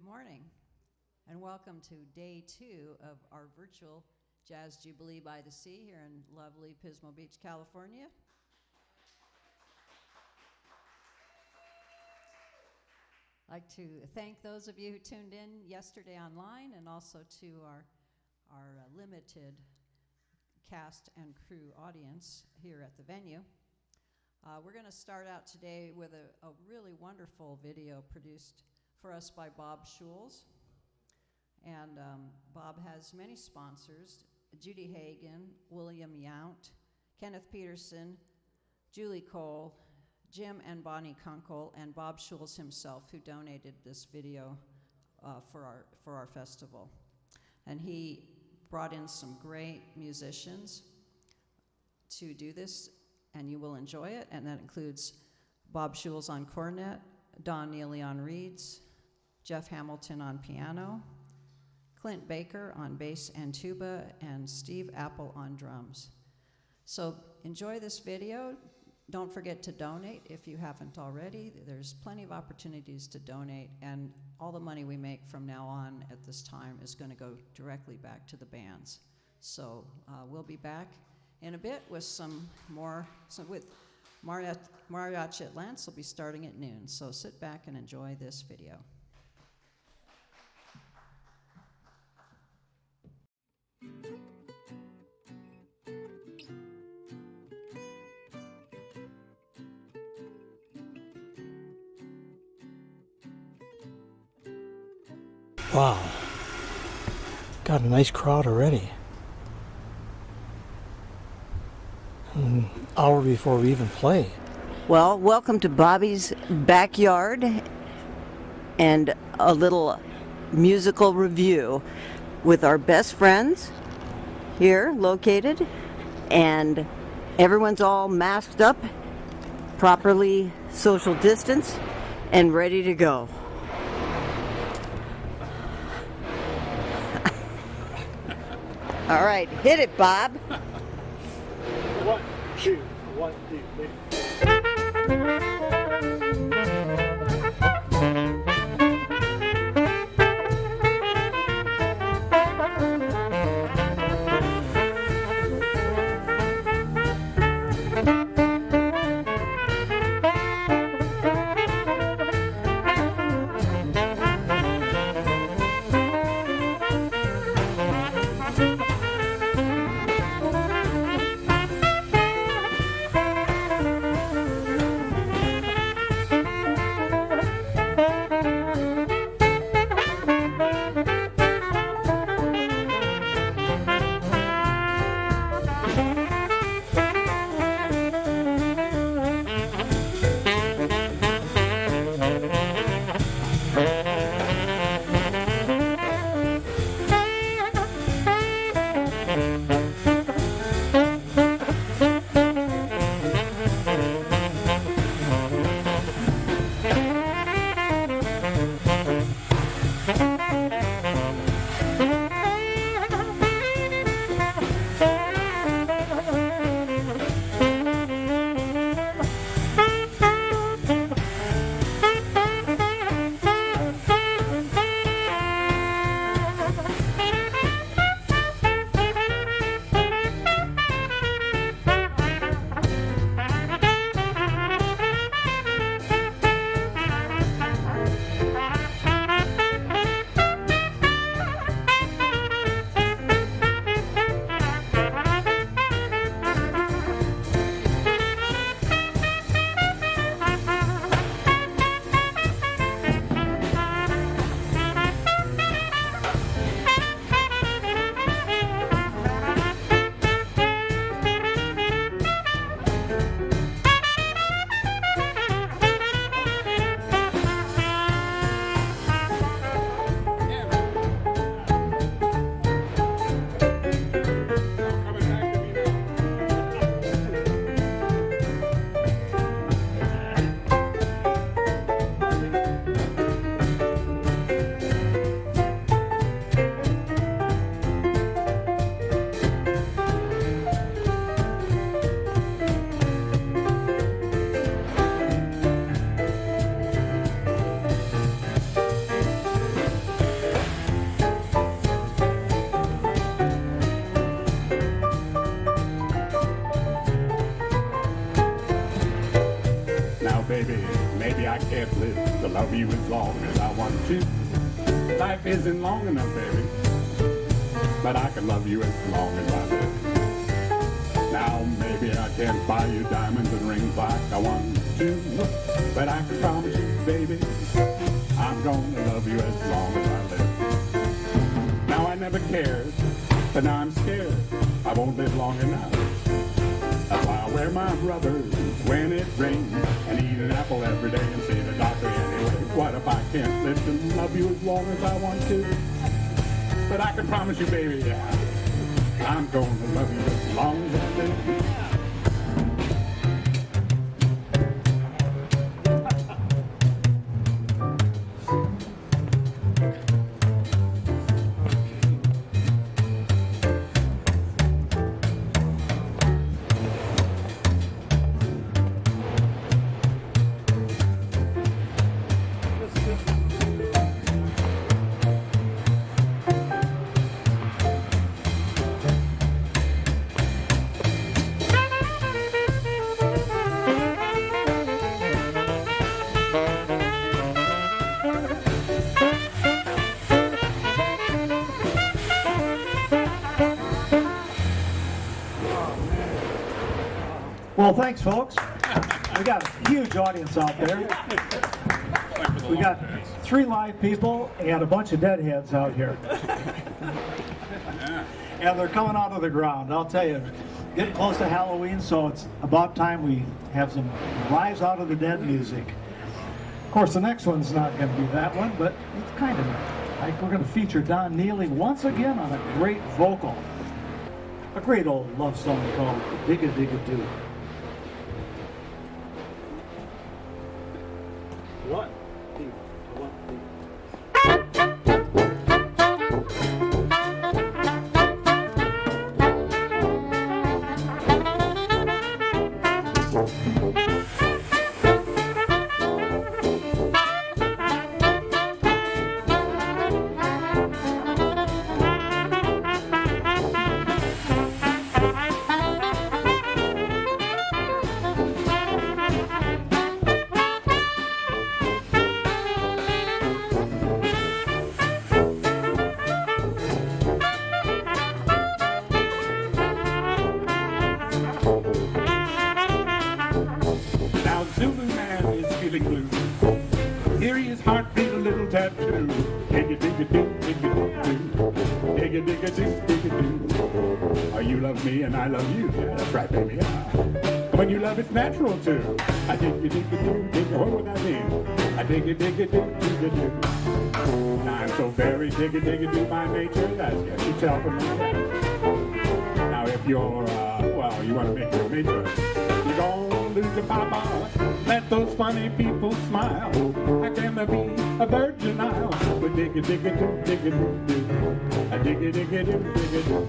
Good morning, and welcome to day 2 of our virtual Jazz Jubilee by the Sea here in lovely Pismo Beach, California. I'd like to thank those of you who tuned in yesterday online, and also to our limited cast and crew audience here at the venue. We're going to start out today with a really wonderful video produced for us by Bob Schulz. And Bob has many sponsors: Judy Hagen, William Yount, Kenneth Peterson, Julie Cole, Jim and Bonnie Kunkel, and Bob Schulz himself, who donated this video for our festival. And he brought in some great musicians to do this, and you will enjoy it. And that includes Bob Schulz on cornet, Don Neely on reeds, Jeff Hamilton on piano, Clint Baker on bass and tuba, and Steve Apple on drums. So enjoy this video. Don't forget to donate if you haven't already. There's plenty of opportunities to donate, and all the money we make from now on at this time is going to go directly back to the bands. So we'll be back in a bit with with Mariachi at Lance. Will be starting at noon. So sit back and enjoy this video. Wow, got a nice crowd already. An hour before we even play. Well, welcome to Bobby's Backyard and a little musical review with our best friends here located, and everyone's all masked up, properly social distance, and ready to go. All right, hit it, Bob. 1, 2, 1, 2, 3. can't live to love you as long as I want to. Life isn't long enough, baby, but I can love you as long as I live. Now maybe I can't buy you diamonds and rings like I want to, but I can promise you, baby, I'm gonna love you as long as I live. Now I never cared, but now I'm scared I won't live long enough. That's why I wear my rubbers when it rains and eat an apple every day and see the doctor anyway. What if I can't live to love you as long as I want to? But I can promise you, baby, yeah, I'm gonna love you as long as I live. Well, thanks, folks. We got a huge audience out there. We got 3 live people and a bunch of deadheads out here. And they're coming out of the ground. I'll tell you, getting close to Halloween, so it's about time we have some Rise Out of the Dead music. Of course, the next one's not going to be that one, but it's kind of like we're going to feature Don Neely once again on a great vocal. A great old love song called Dig-a-Dig-a-Doo. One, two, one, two. tattoo. Dig-a-dig-a-doo, dig-a-dig-a-doo. Dig-a-dig-a-doo, dig-a-doo. Oh, you love me and I love you. Yeah, that's right, baby. Yeah. When you love, it's natural too. I dig-a-dig-a-doo, dig-a, what would that mean? I dig-a-dig-a-doo, dig-a-doo. I'm so very dig-a-dig-a-doo by nature. That's, yes, you tell from that. Now, if you're, well, you want to make your nature, you're gonna lose your papa. Let those funny people smile. I can be a virgin now. But dig-a-dig-a-doo, dig-a-doo-doo. A dig-a-dig-a-doo, dig-a-doo.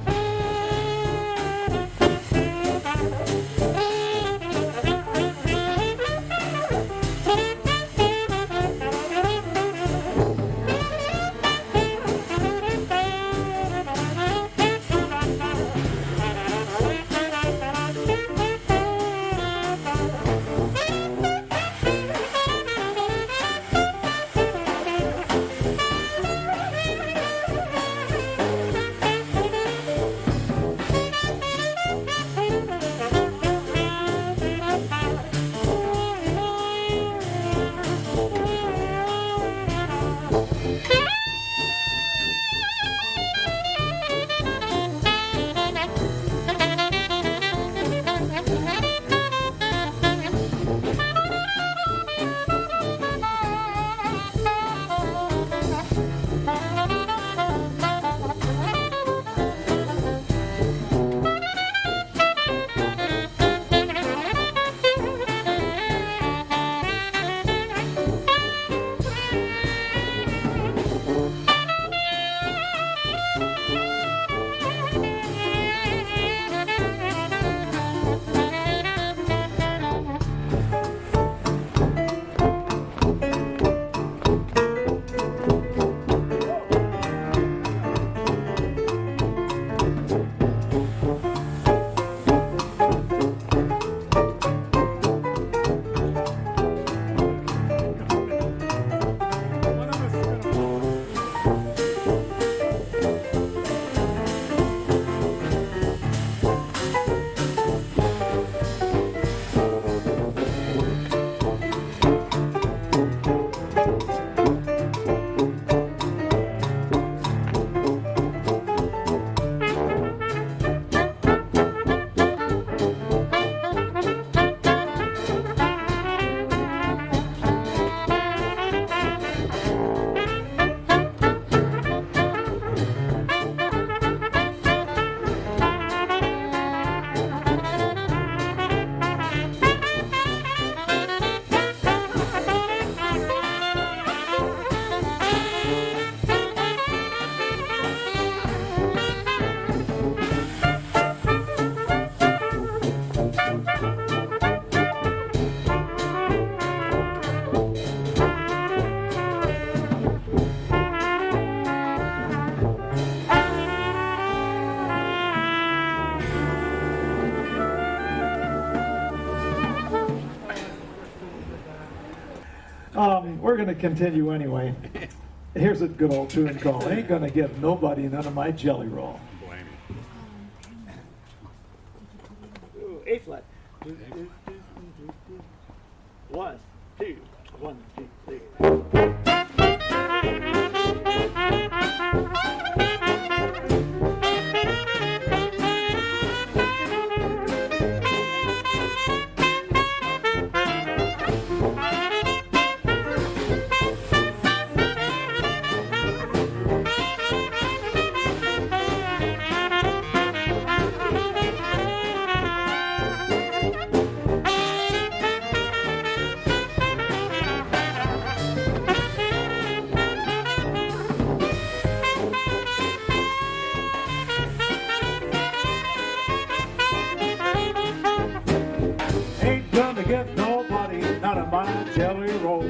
we're going to continue anyway. Here's a good old tune called Ain't Gonna Give Nobody None of My Jelly Roll. Blame Ooh, A flat. 1, 2, 1, 2, 3. Ain't gonna get nobody none of my jelly roll.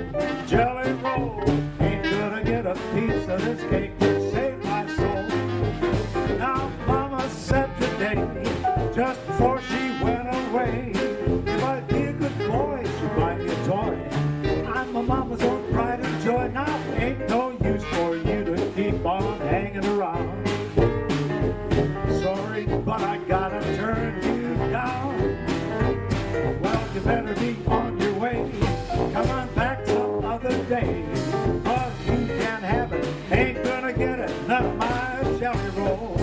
Jelly roll. Ain't gonna get a piece of this cake to save my soul. Now Mama said today, just before she went away, if I'd be a good boy, she'd buy me a toy. I'm my mama's own pride and joy. Now ain't no use for you to keep on hanging around. Sorry, but I gotta turn you down. Well, you better be on your way. Come on back some other day. 'Cause you can't have it, ain't gonna get it, none of my jelly roll.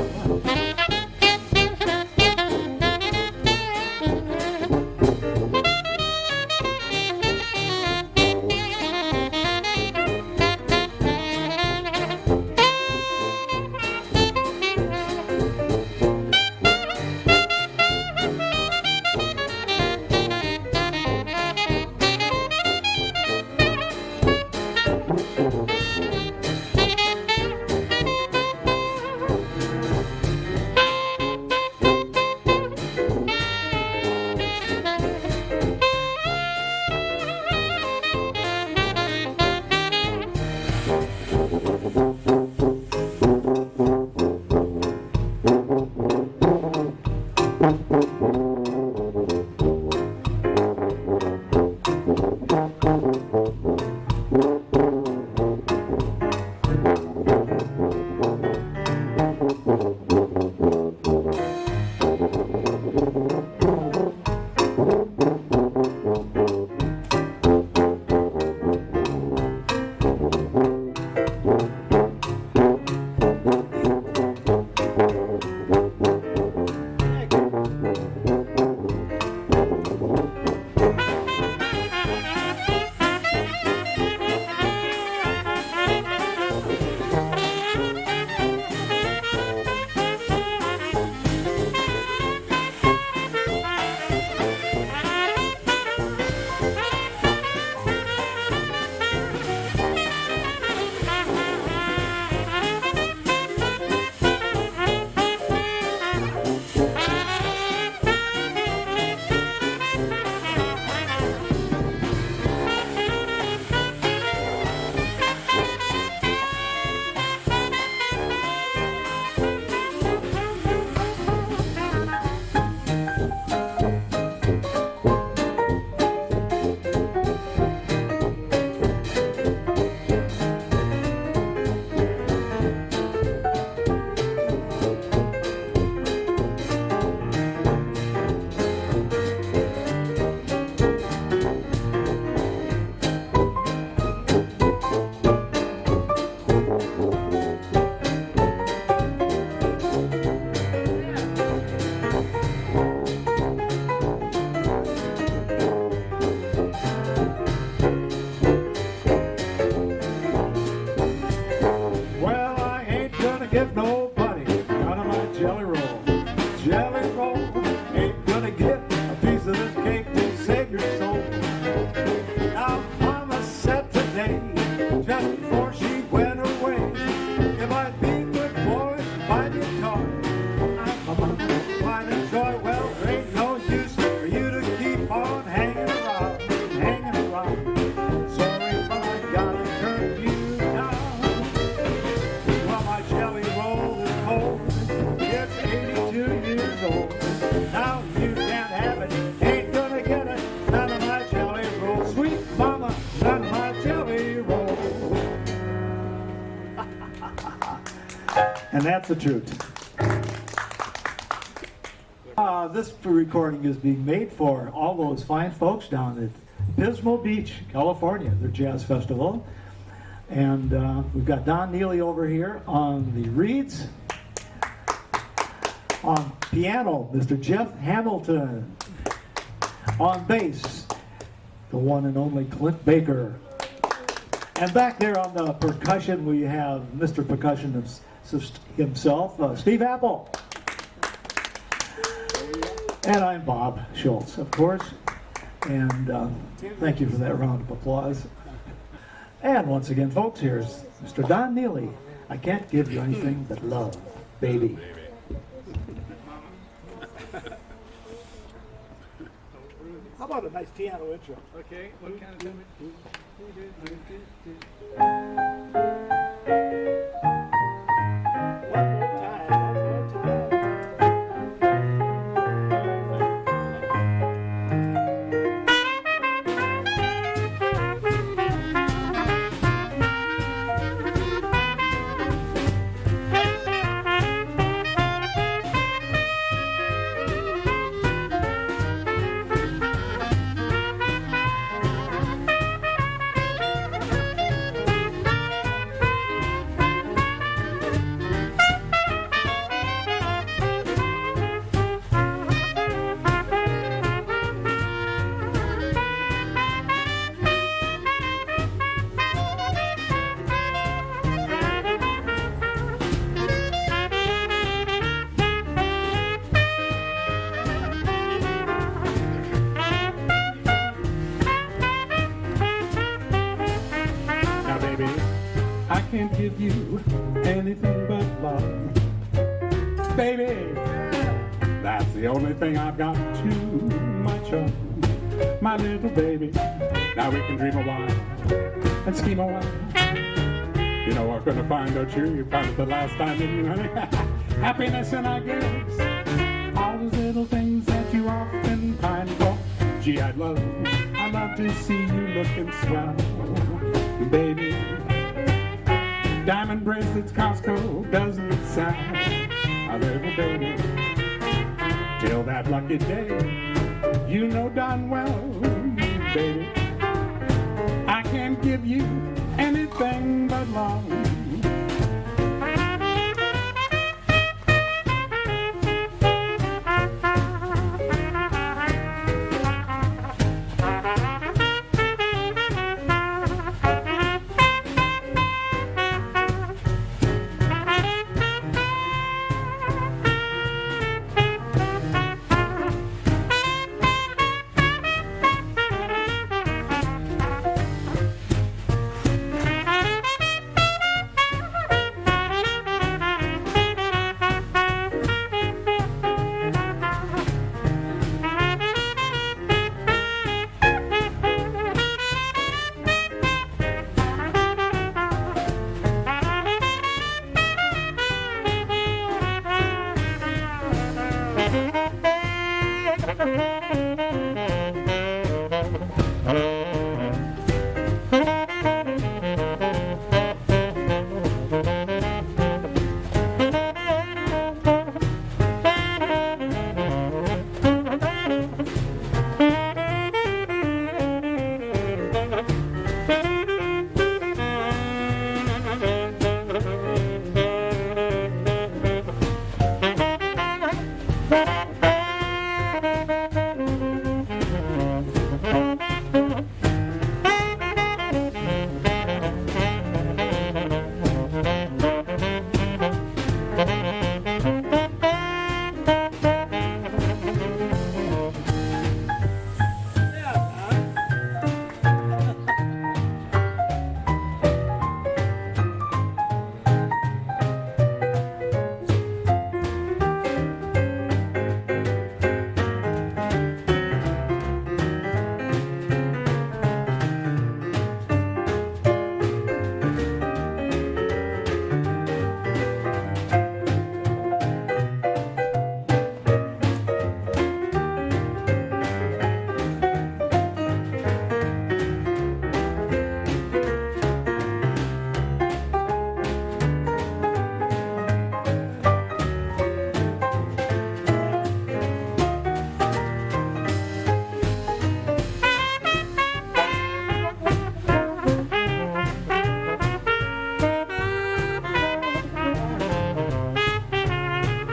Give nobody none of my jelly roll. Jelly roll ain't gonna get a piece of this cake to save your soul. Now Mama said today, just before she went away, if I'd be a good boy, buy me a toy. I'm a mama, find a joy. Well, there ain't no use for you to keep on hanging around, hanging around. Sorry, but I gotta turn you down. Well, my jelly roll is cold. Yes, ain't And that's the truth. This recording is being made for all those fine folks down at Pismo Beach, California, their jazz festival. And we've got Don Neely over here on the reeds. On piano, Mr. Jeff Hamilton. On bass, the one and only Clint Baker. And back there on the percussion, we have Mr. Percussion himself, Steve Apple. And I'm Bob Schultz, of course. And thank you for that round of applause. And once again, folks, here's Mr. Don Neely. I can't give you anything but love, baby. How about a nice piano intro? Okay, what kind of One more time, one more time. Now, baby, I can't give you anything but love. Baby, that's the only thing I've got too much of. My little baby, now we can dream a while and scheme a while. You know what we're gonna find, don't you? You found it the last time, didn't you, honey? Happiness, and I guess all those little things that you often pine for. Gee, I'd love to see you looking swell, baby. Diamond bracelets, Costco doesn't sound a little baby. Till that lucky day, you know darn well, baby, I can't give you anything but love.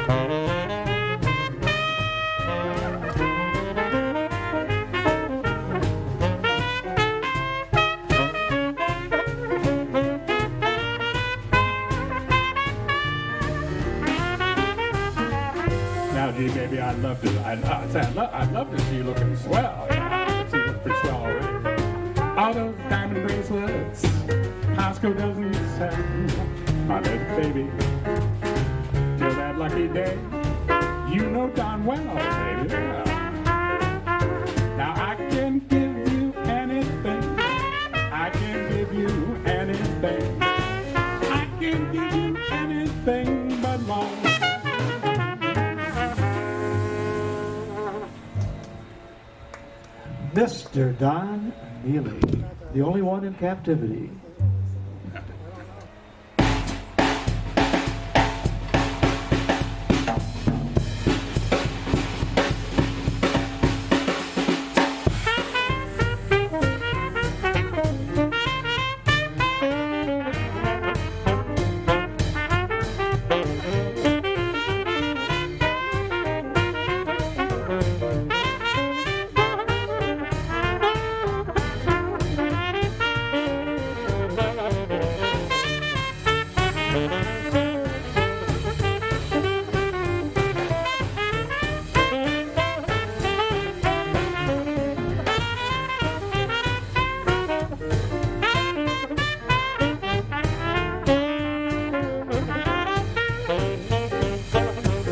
Now, gee, baby, I'd love to see you looking swell. I see you look pretty swell already. All those diamond bracelets, Costco doesn't sell. My little baby, till that lucky day, you know darn well, baby. Now I can give you anything. I can give you anything. I can give you anything but love. Mr. Don Neely, the only one in captivity.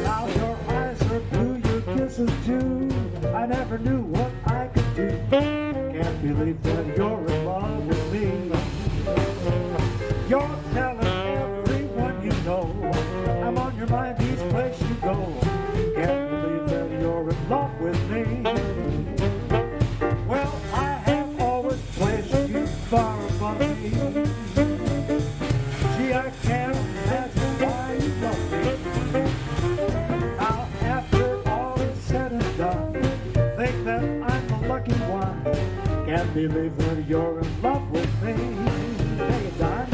Now your eyes are blue, your kisses too. I never knew what I could do. Can't believe that you're in love with me. You're telling everyone you know I'm on your mind each place you go. Can't believe that you're in love with me. Well, I have always placed you far above me. Gee, I can't imagine why you love me. Now, after all is said and done, think that I'm the lucky one. Can't believe that you're in love with me. Hey, Don.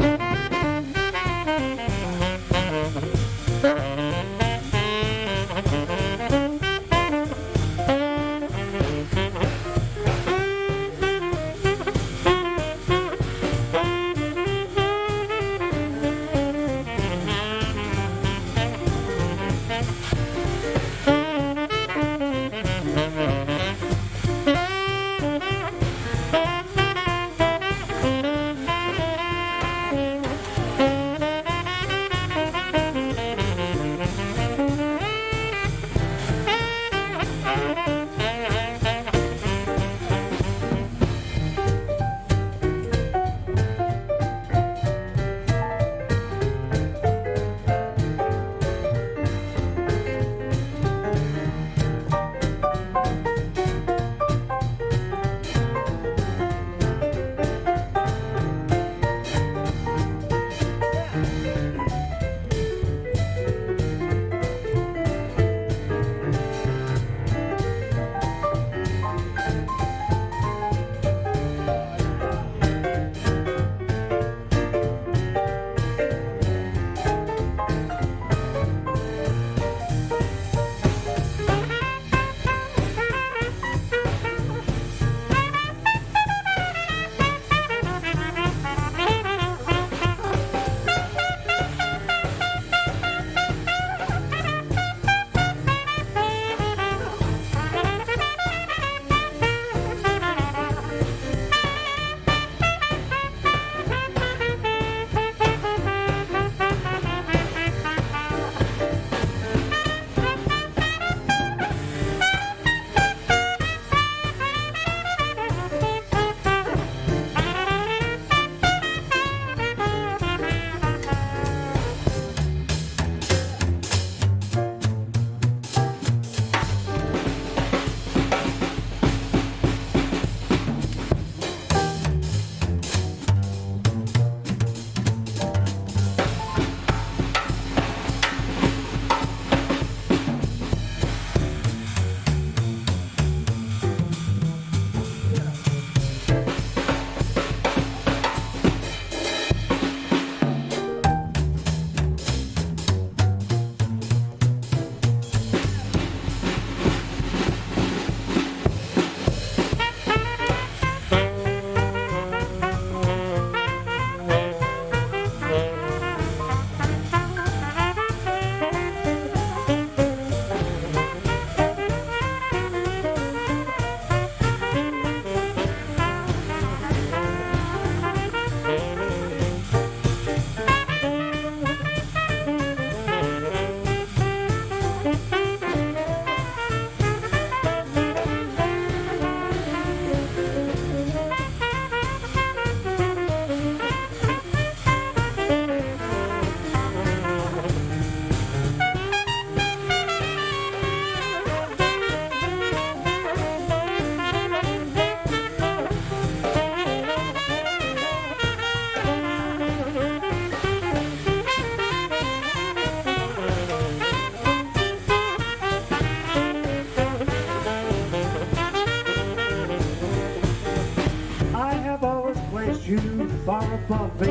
above me.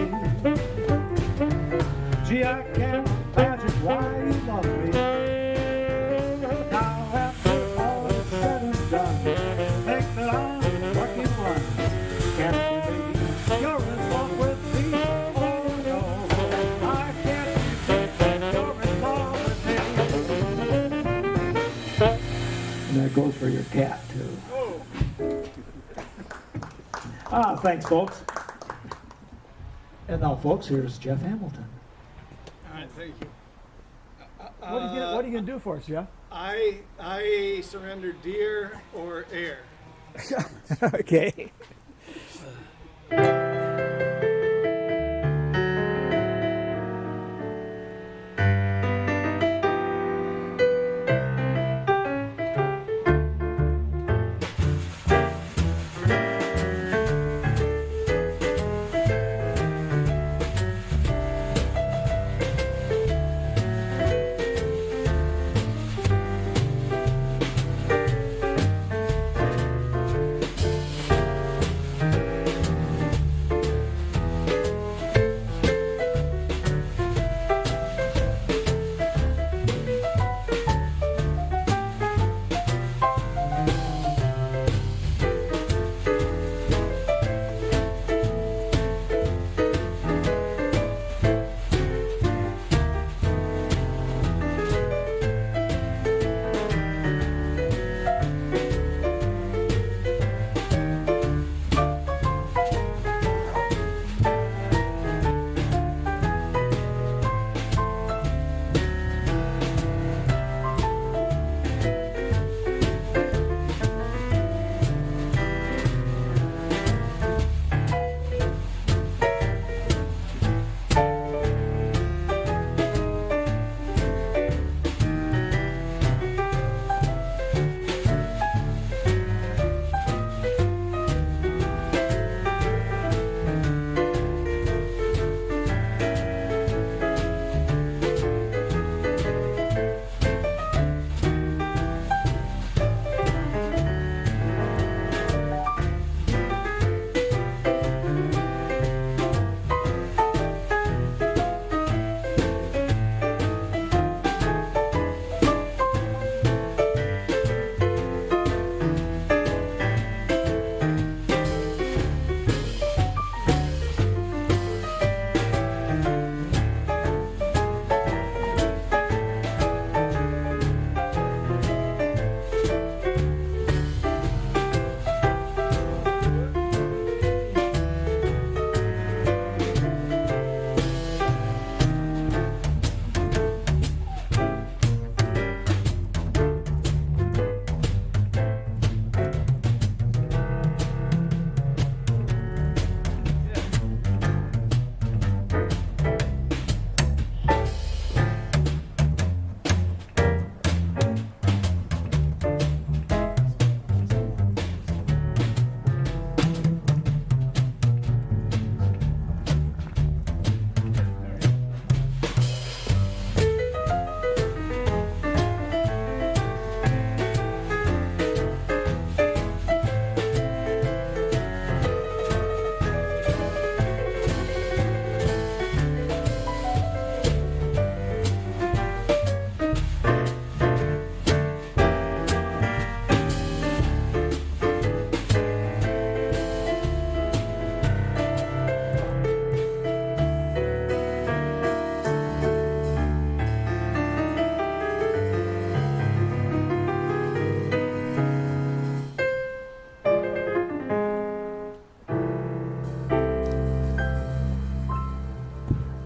Gee, I can't imagine why you love me. Now after all is said and done, think that I'm a lucky one. Can't believe you're in love with me. Oh no, I can't believe you're in love with me. And that goes for your cat too. Thanks, folks. And now, folks, here's Jeff Hamilton. All right, thank you. What are you gonna do for us, Jeff? I surrender deer or air. Okay.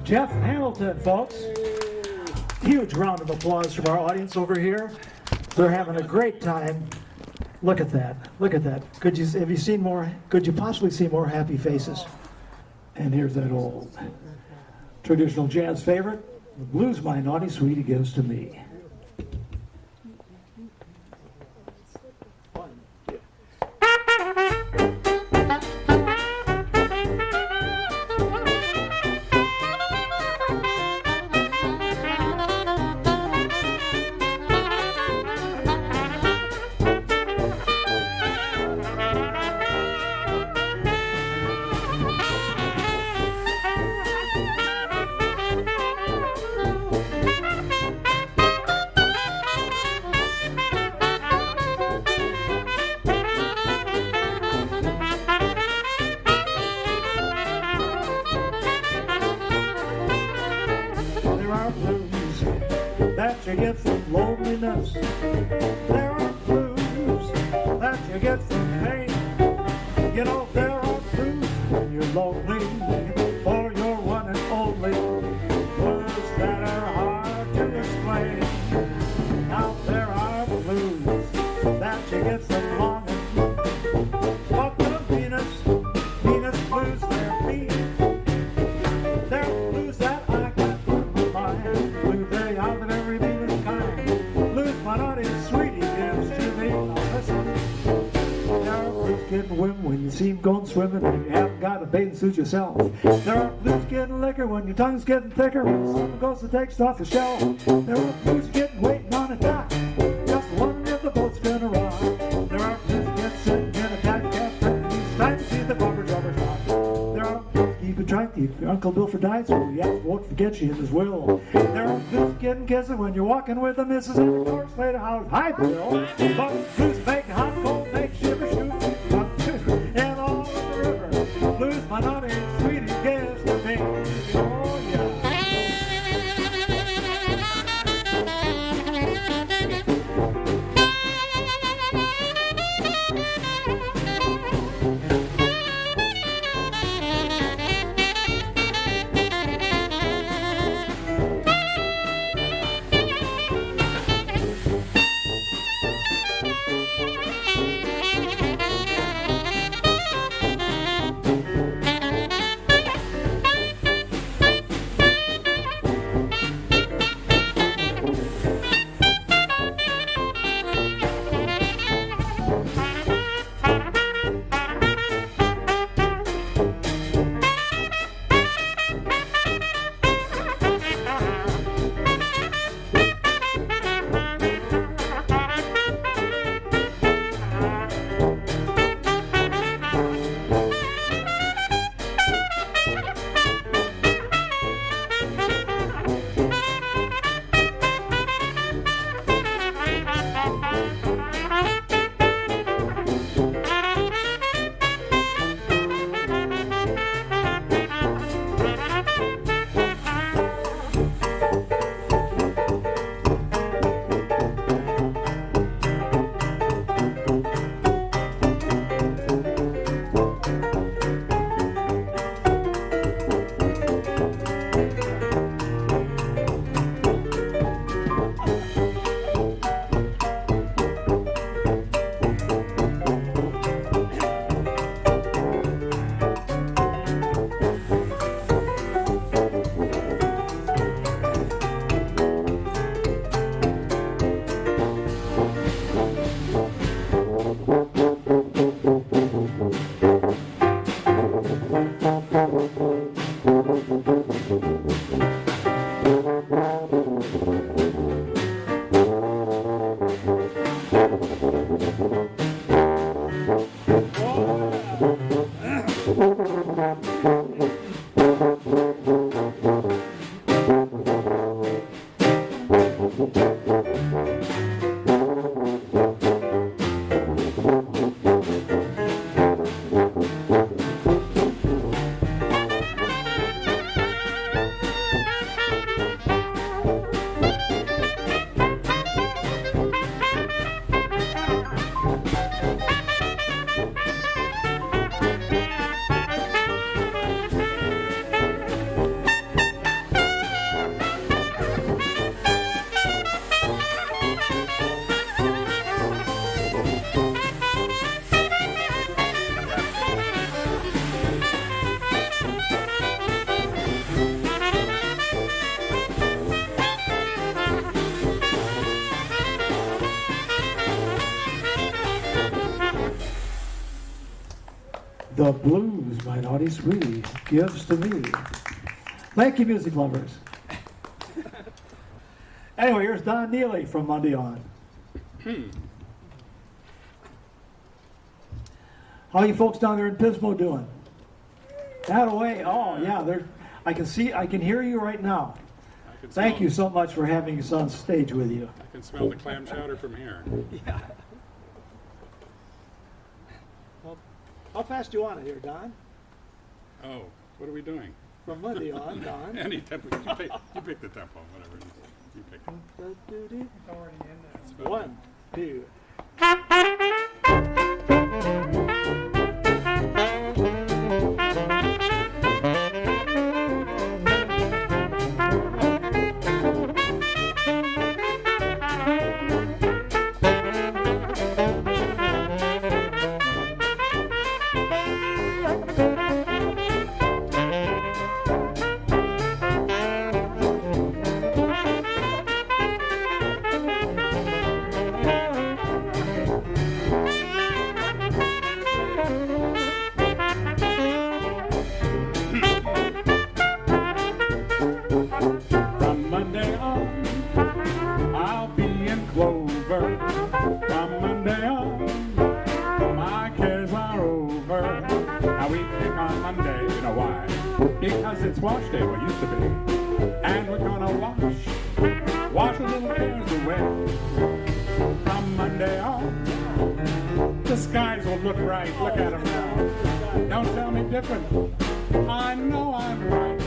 Jeff Hamilton, folks. Huge round of applause from our audience over here. They're having a great time. Look at that. Look at that. Could you possibly see more happy faces? And here's that old traditional jazz favorite, the blues my naughty sweetie gives to me. that you get from loneliness. There are blues that you get from pain. You know, there are blues when you're lonely, or you're one and only. Blues that are hard to explain. Now there are blues that you get from longing. But the Venus blues, they're mean. They're blues that I got from my mind. Blues they out of every Venus kind. Blues my naughty sweetie gives to me. Now listen, there are blues getting women when you see 'em going swimming and you haven't got a bathing suit yourself. There are blues getting liquor when your tongue's getting thicker when someone goes to take off the shell. There are blues getting waiting on a dock, just wondering if the boat's gonna rock. There are blues getting sitting in a taxi cab, trying to see the bumper drivers rock. There are blues keeping track if your Uncle Bilford died, so he asked won't forget you in his will. There are blues getting kissing when you're walking with the missus in the Corks later house. Hi, Bill. But blues make hot, cold, make shiver, shoot, and all in the river. Blues my naughty sweetie gives to me. Oh, yeah. The blues my naughty sweetie gives to me. Thank you, music lovers. Anyway, here's Don Neely from Monday On. How you folks down there in Pismo doing? That away. Oh yeah, I can hear you right now. Thank you so much for having us on stage with you. I can smell the clam chowder from here. Yeah. Well, how fast do you want it here, Don? Oh, what are we doing? From Monday on, Don. Any tempo. You pick the tempo, whatever it is. You pick it. It's already in there. 1, 2. From Monday on, I'll be in clover. From Monday on, my cares are over. Now we pick on Monday, you know why? Because it's wash day, well, used to be. And we're gonna wash a little cares away. From Monday on, the skies will look right. Look at them now. Don't tell me different. I know I'm right.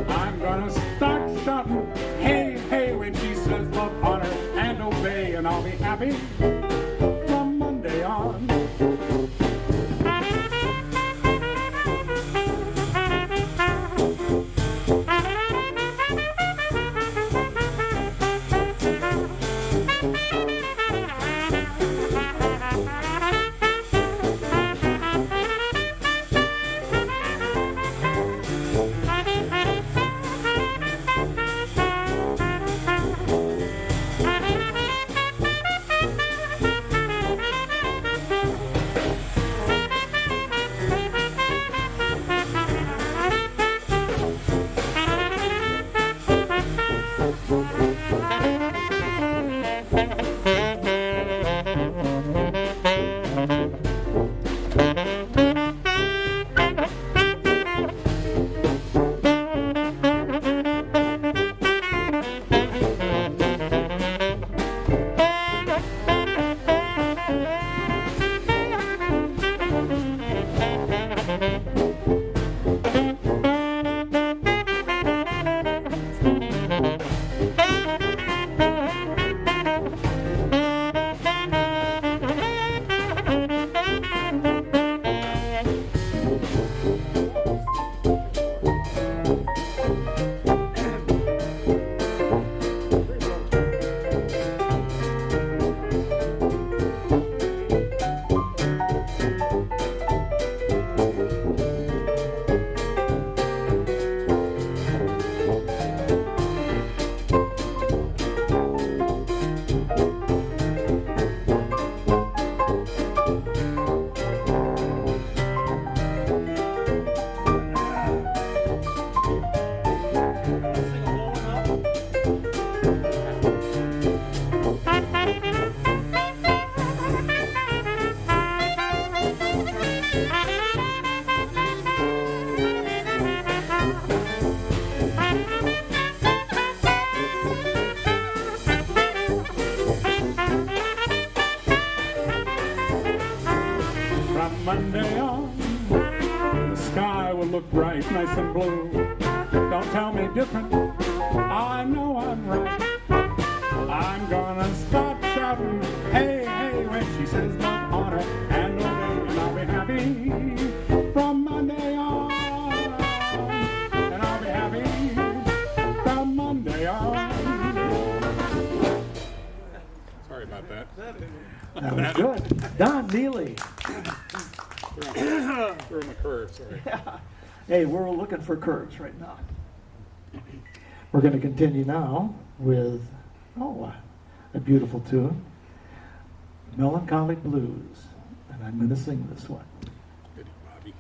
I'm gonna start shouting, hey, hey, when she says love, honor, and obey, and I'll be happy from Monday on. From Monday on, the sky will look bright, nice and blue. Don't tell me different, I know I'm right. I'm gonna start shouting, hey, hey, when she says love, honor, and obey, and I'll be happy from Monday on. And I'll be happy from Monday on. Sorry about that. That was good. Don Neely. Through my curve, sorry. Hey, we're looking for curves right now. We're going to continue now with, a beautiful tune, Melancholy Blues. And I'm going to sing this one. Goody, Bobby.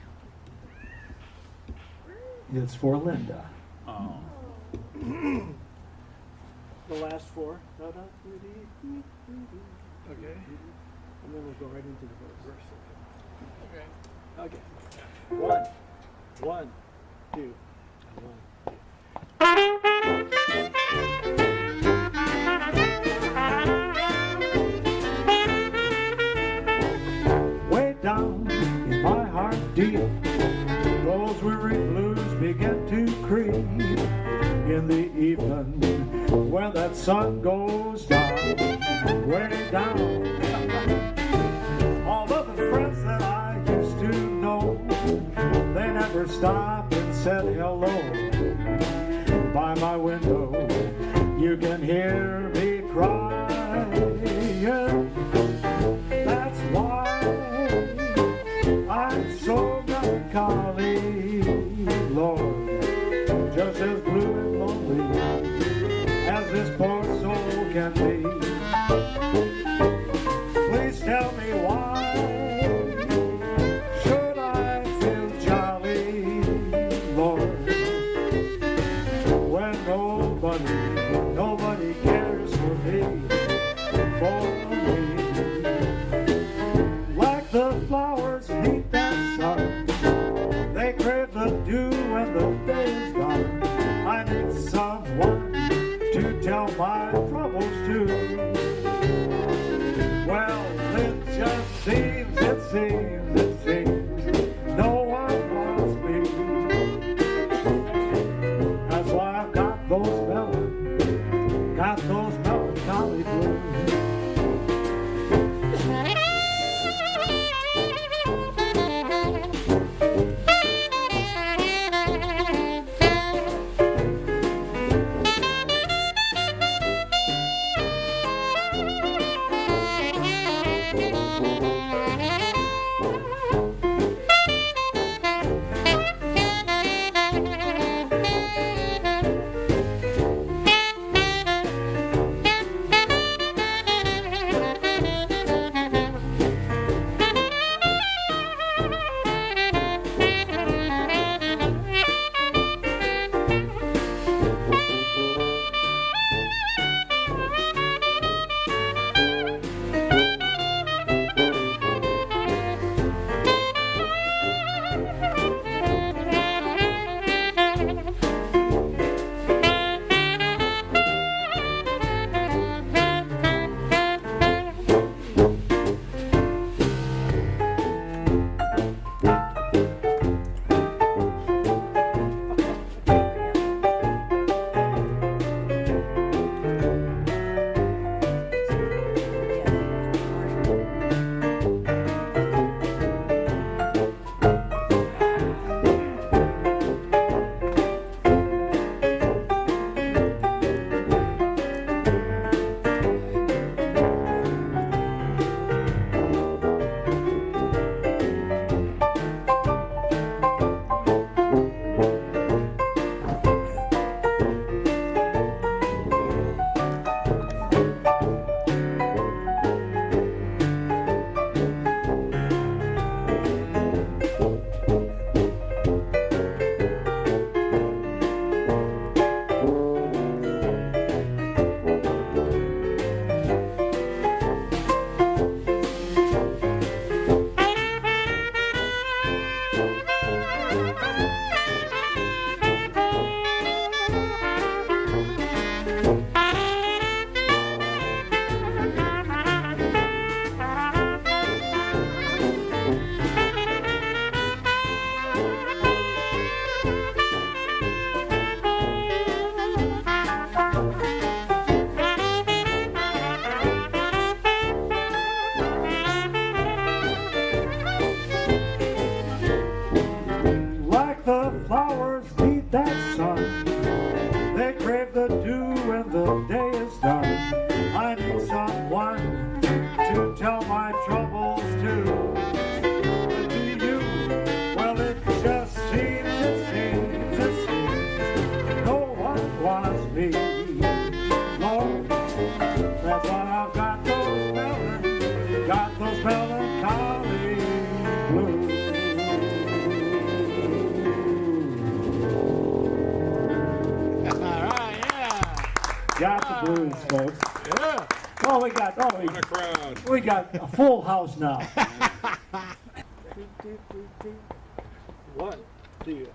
It's for Linda. Oh. The last 4. Okay. And then we'll go right into the verse. Okay. Okay. 1, 2, 1. Way down in my heart deep, those weary blues begin to creep in the evening when sun goes down, way down. All of the friends that I used to know, they never stopped and said hello. By my window, you can hear me crying. That's why I'm so melancholy, Lord, just as blue and lonely as this poor soul can be. Please tell me why should I feel jolly, Lord, when nobody cares for me, like the flowers beneath that sun. They crave the dew when the day is gone. I need someone to tell my troubles to. Well, it just seems, no one wants me. That's why I've got those melancholy blues. Got the blues, folks. Yeah. Oh, we What a crowd. we got a full house now. One, two.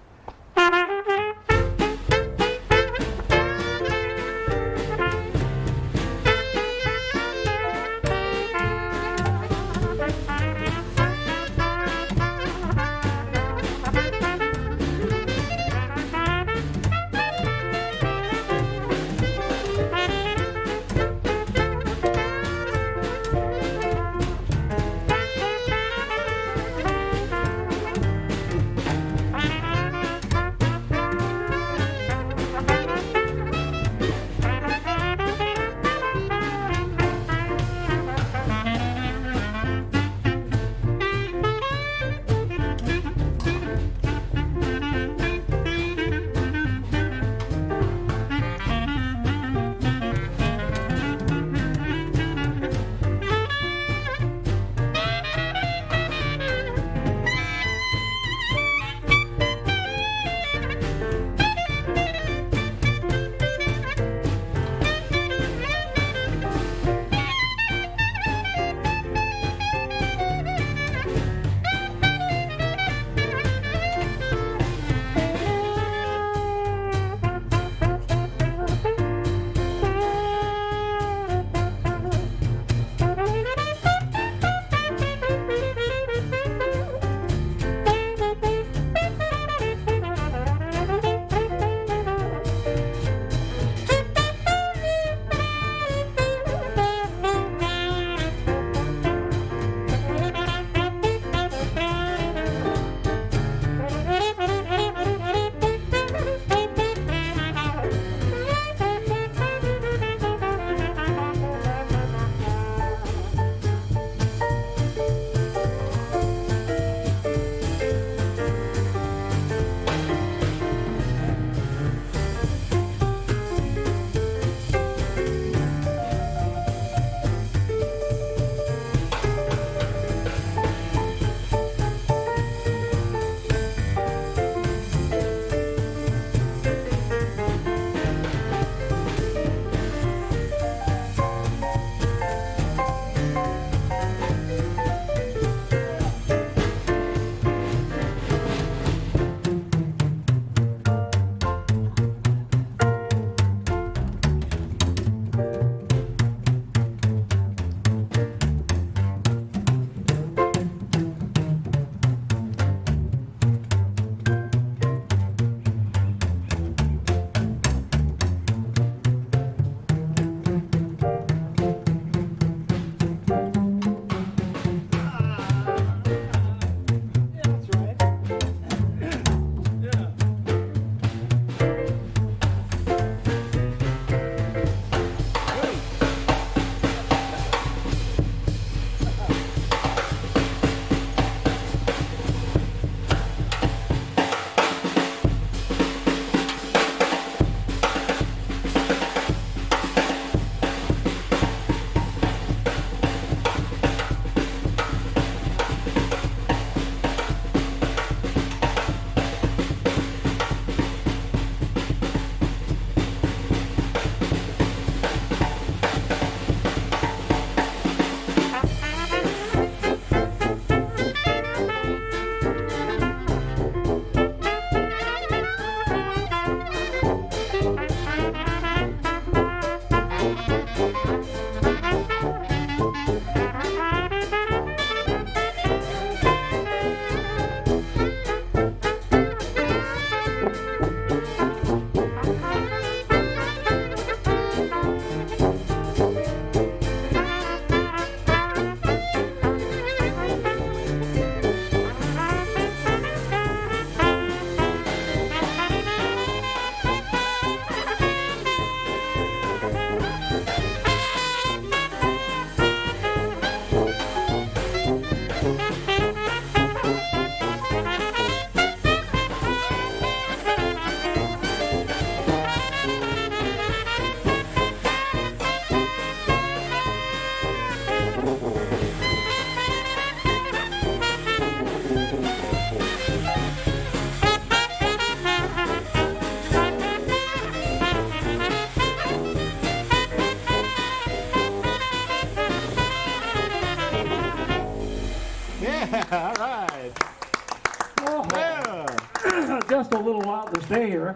stay here.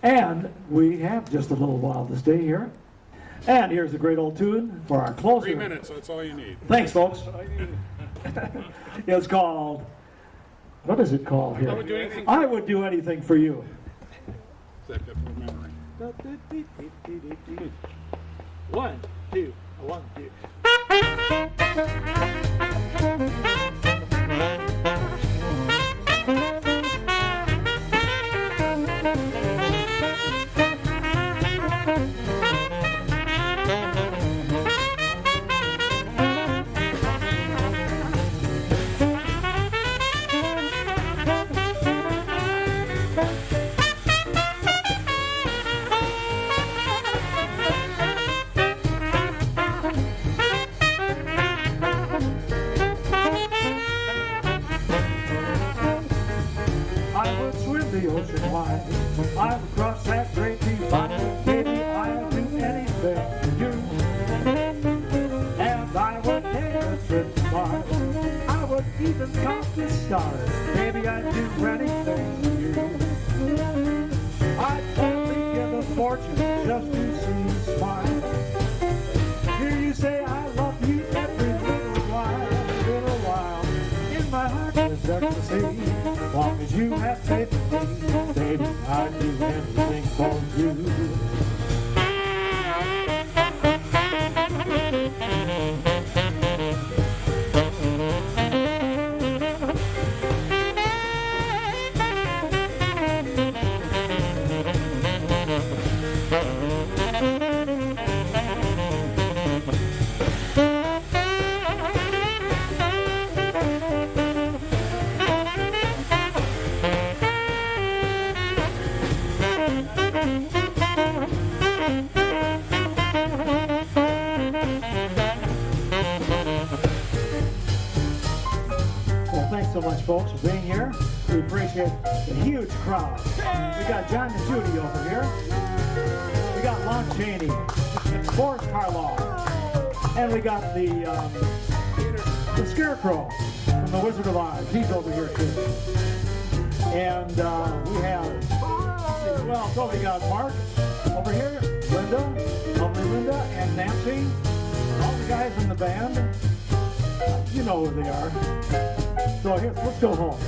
And we have just a little while to stay here. And here's a great old tune for our closer. 3 minutes, that's all you need. Thanks, folks. It's called, what is it called here? I would do anything for you. Second memory. 1, 2, 1, 2. I would swim the ocean wide. I would cross that great divide. Baby, I would do anything for you. And I would take a trip to Mars. I would even count the stars. Baby, I'd do anything for you. I'd gladly give a fortune just to see you smile. Hear you say I love you every little while. In my heart there's ecstasy. As long as you have faith in me, baby, I'd do anything for you. Well, thanks so much, folks, for being here. We appreciate the huge crowd. We got John and Judy over here. We got Lon Chaney, Boris Karloff, and we got the Scarecrow from The Wizard of Oz. He's over here too. And we have, well, so we got Mark over here, Linda, lovely Linda, and Nancy, all the guys in the band. You know who they are. So here, let's go home.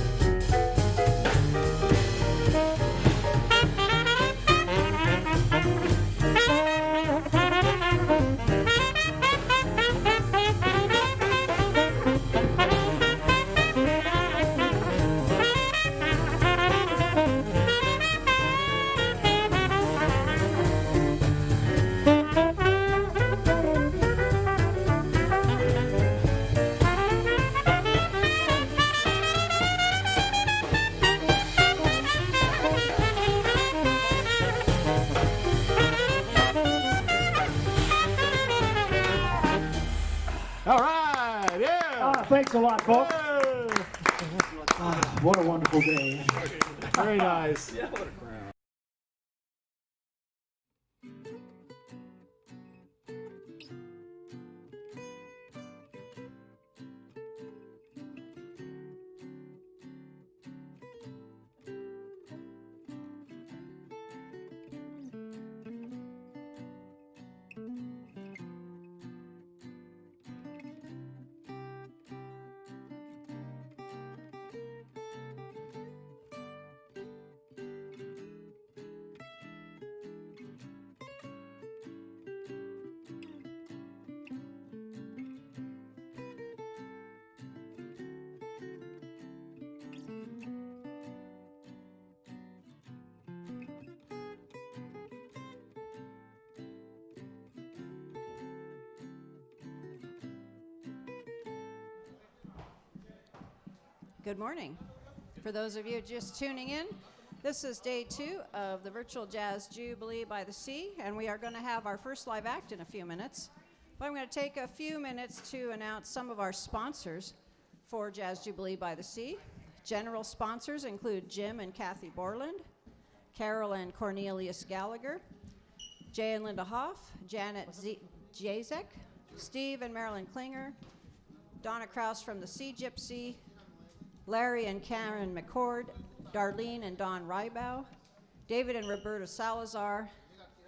All right, yeah. Thanks a lot, folks. What a wonderful day. Very nice. Good morning. For those of you just tuning in, this is day 2 of the virtual Jazz Jubilee by the Sea, and we are going to have our first live act in a few minutes. But I'm going to take a few minutes to announce some of our sponsors for Jazz Jubilee by the Sea. General sponsors include Jim and Kathy Borland, Carol and Cornelius Gallagher, Jay and Linda Hoff, Janet Jacek, Steve and Marilyn Klinger, Donna Kraus from the Sea Gypsy, Larry and Karen McCord, Darlene and Don Rybow, David and Roberta Salazar,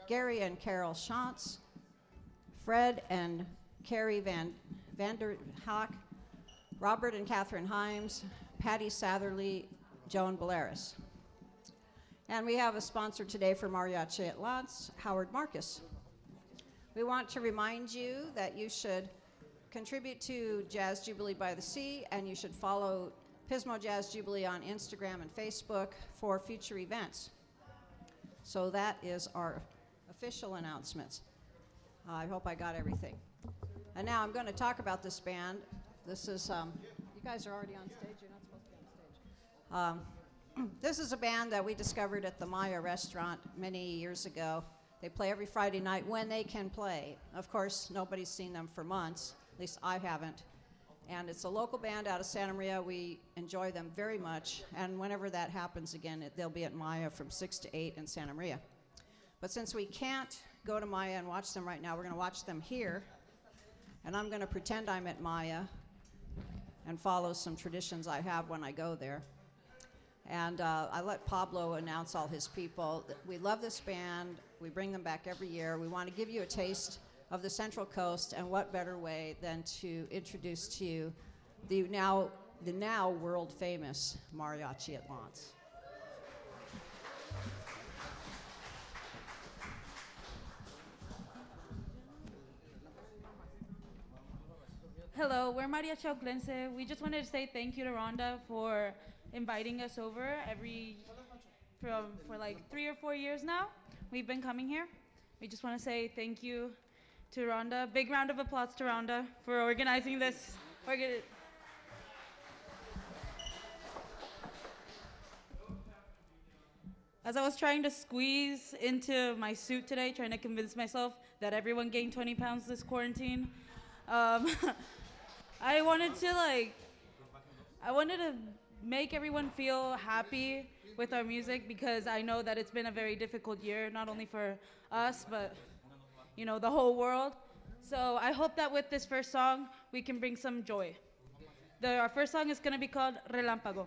Gary and Carol Shantz, Fred and Carrie Vander Haak, Robert and Catherine Himes, Patty Satherley, Joan Balearis. And we have a sponsor today for Mariachi at Lance, Howard Marcus. We want to remind you that you should contribute to Jazz Jubilee by the Sea, and you should follow Pismo Jazz Jubilee on Instagram and Facebook for future events. So that is our official announcements. I hope I got everything. And now I'm going to talk about this band. This is, you guys are already on stage. You're not supposed to be on stage. This is a band that we discovered at the Maya restaurant many years ago. They play every Friday night when they can play. Of course, nobody's seen them for months. At least I haven't. And it's a local band out of Santa Maria. We enjoy them very much. And whenever that happens again, they'll be at Maya from 6 to 8 in Santa Maria. But since we can't go to Maya and watch them right now, we're going to watch them here. And I'm going to pretend I'm at Maya and follow some traditions I have when I go there. And I let Pablo announce all his people. We love this band. We bring them back every year. We want to give you a taste of the Central Coast, and what better way than to introduce to you the now world famous Mariachi at Lance. Hello, we're Mariachi Auclense. We just wanted to say thank you to Rhonda for inviting us over for like 3 or 4 years now. We've been coming here. We just want to say thank you to Rhonda. Big round of applause to Rhonda for organizing this. As I was trying to squeeze into my suit today, trying to convince myself that everyone gained 20 pounds this quarantine, I wanted to make everyone feel happy with our music, because I know that it's been a very difficult year, not only for us, but the whole world. So I hope that with this first song, we can bring some joy. Our first song is going to be called Relámpago. Relámpago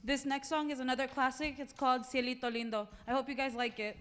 This next song is another classic. It's called Cielito Lindo. I hope you guys like it.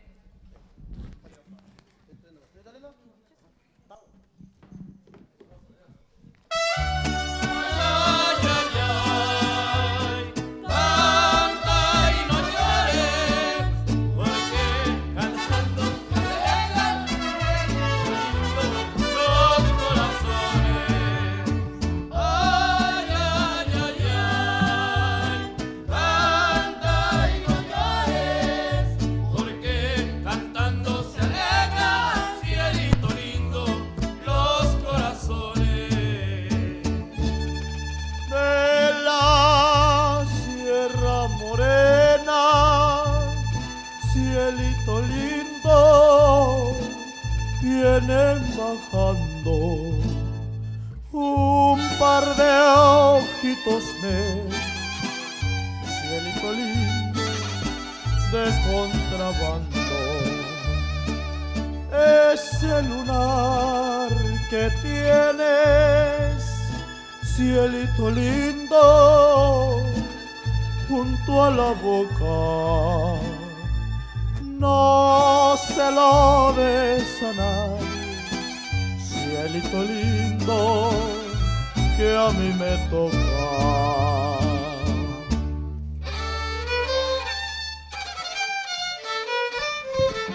Vienen bajando un par de ojitos negros, cielito lindo de contrabando. Ese lunar que tienes, cielito lindo, junto a la boca, no se lo des a nadie, cielito lindo, que a mí me toca.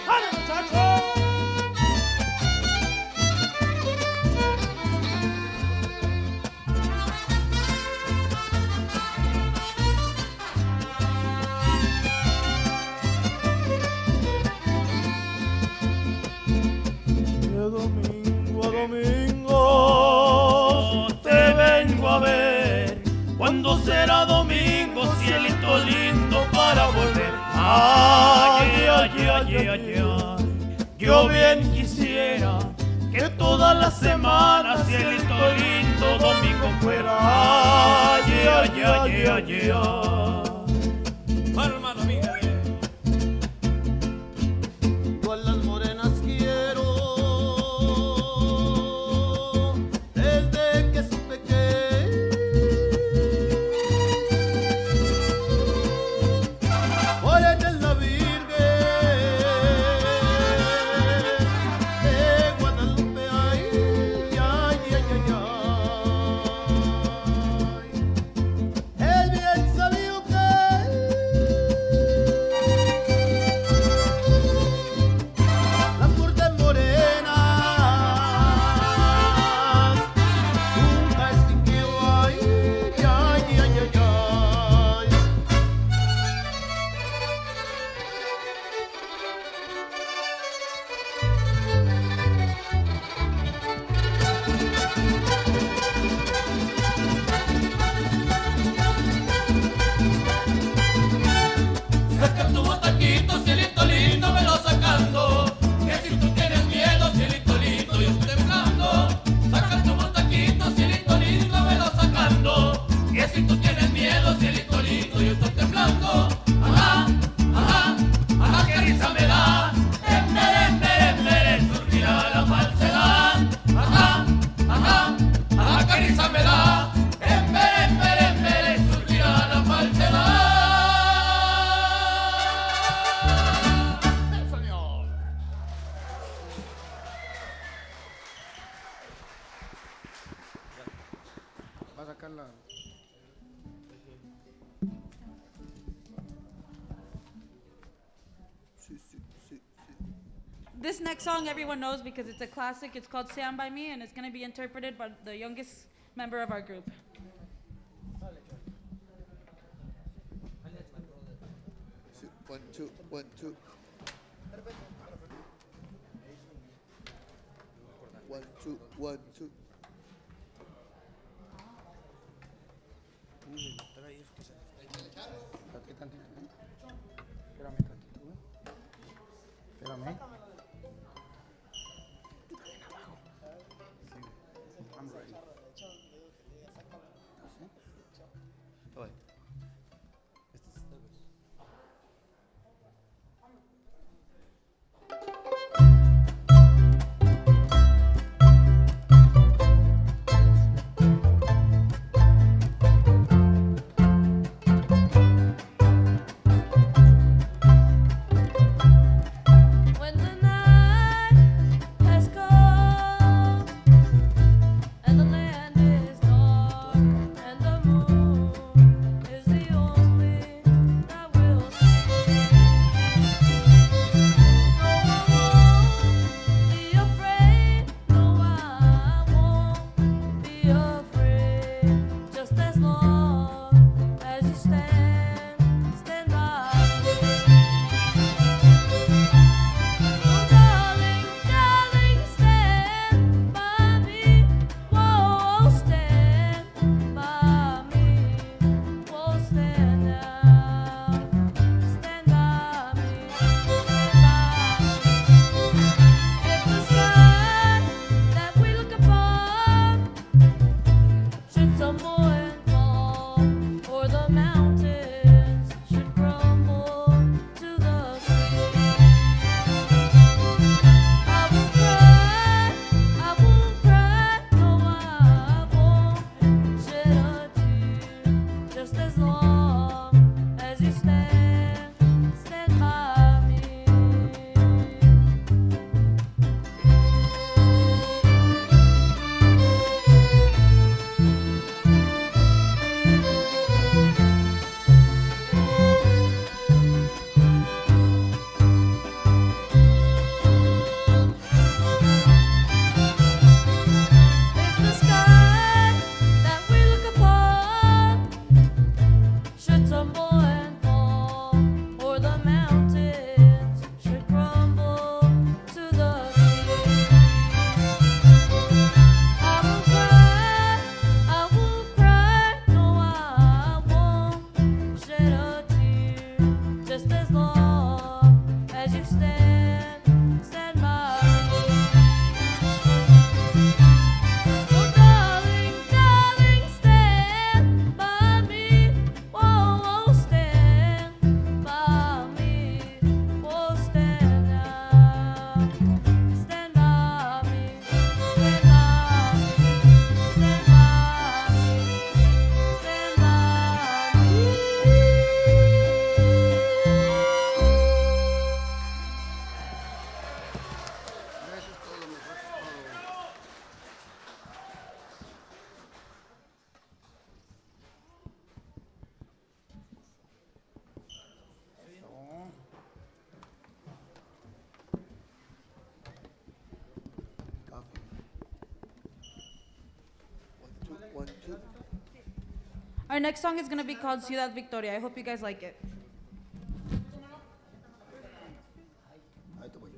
¡Dale, muchachos! Domingo a domingo te vengo a ver. ¿Cuándo será domingo, cielito lindo, para volver? Ay, ay, ay, ay, ay, ay. Yo bien quisiera que toda la semana, cielito lindo, domingo fuera. Ay, ay, ay, ay, ay, ay. Hermano, mira. Yo a las morenas quiero. This next song everyone knows because it's a classic. It's called Stand By Me, and it's going to be interpreted by the youngest member of our group. 1, 2, 1, 2. 1, 2, 1, 2. Espérame. I'm ready. two. Our next song is gonna be called Ciudad Victoria. I hope you guys like it. Ahí te voy.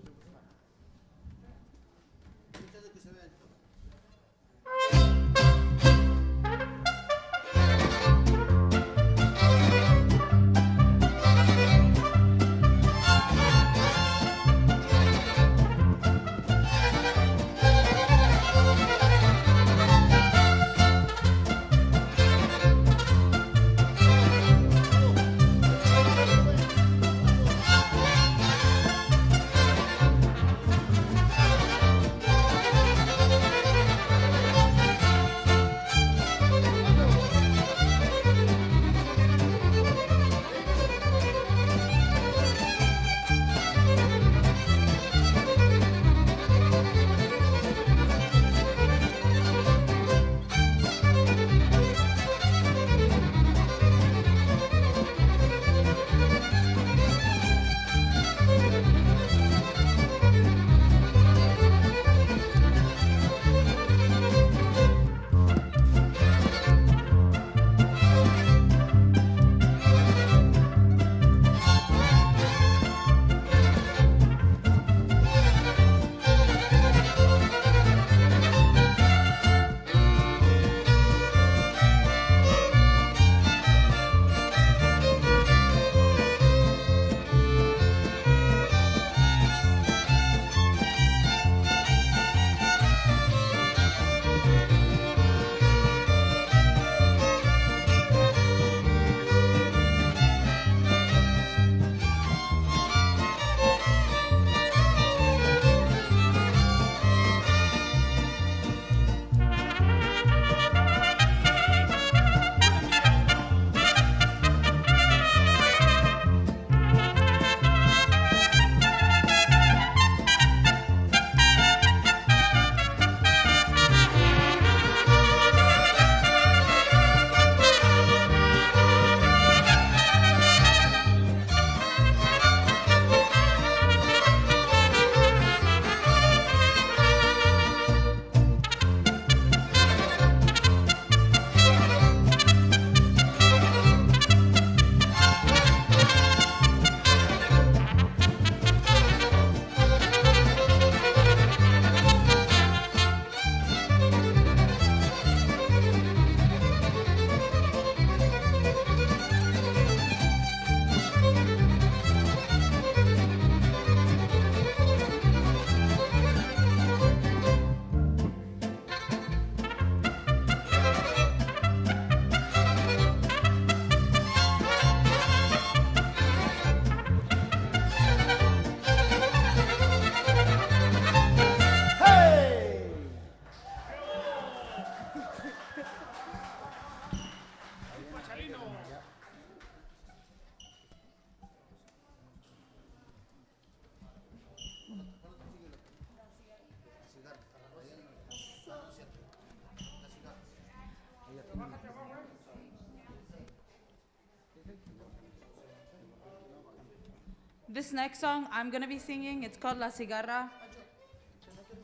This next song I'm gonna be singing, it's called La Cigarra.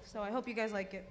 So I hope you guys like it.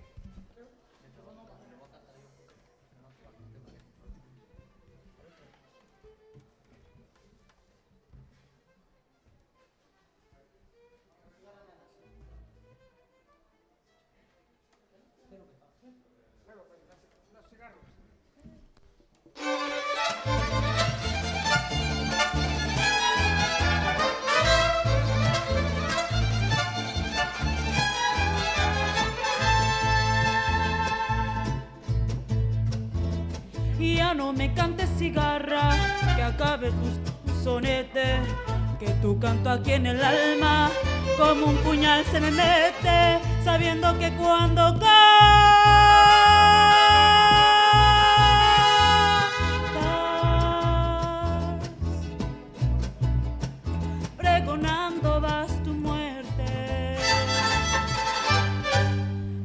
Ya no me cantes cigarra, que acabe tus sonetes, que tu canto aquí en el alma como un puñal se me mete, sabiendo que cuando cantas, pregonando vas tu muerte.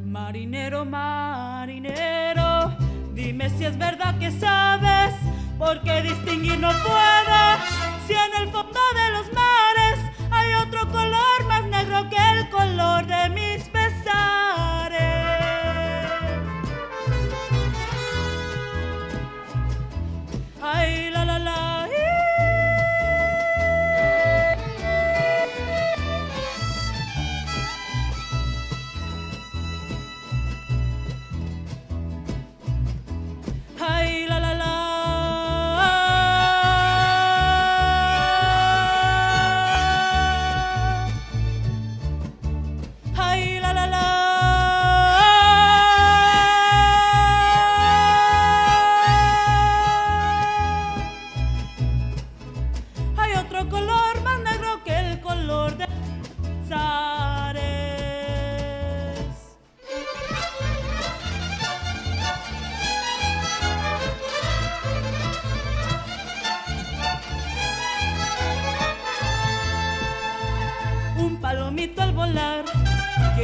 Marinero, marinero, dime si es verdad que sabes, porque distinguir no puedo, si en el fondo de los mares hay otro color más negro que el color de mis pesares.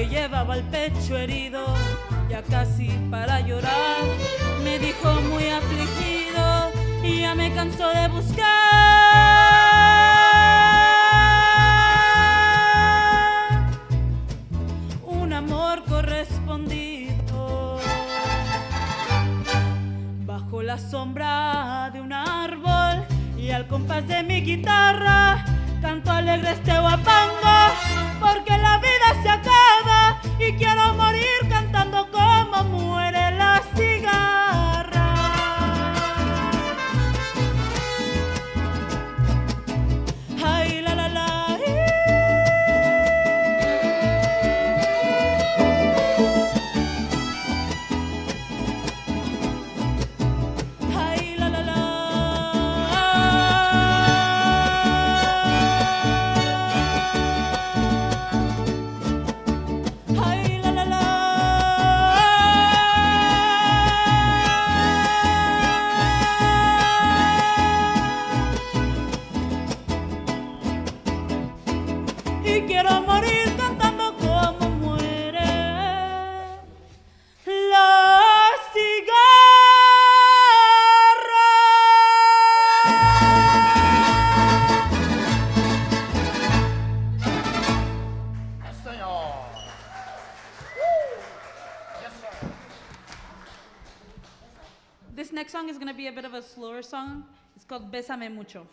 que llevaba el pecho herido, ya casi para llorar, me dijo muy afligido, y ya me cansó de buscar un amor correspondido. Bajo la sombra de un árbol y al compás de mi guitarra, canto alegre este guapango, porque la vida se acaba y quiero morir cantando como muere la cigarra. Ay, la la la. Ay, la la la. Ay, la la la. Y quiero morir cantando como muere la cigarra. This next song is going to be a bit of a slower song. It's called Bésame Mucho.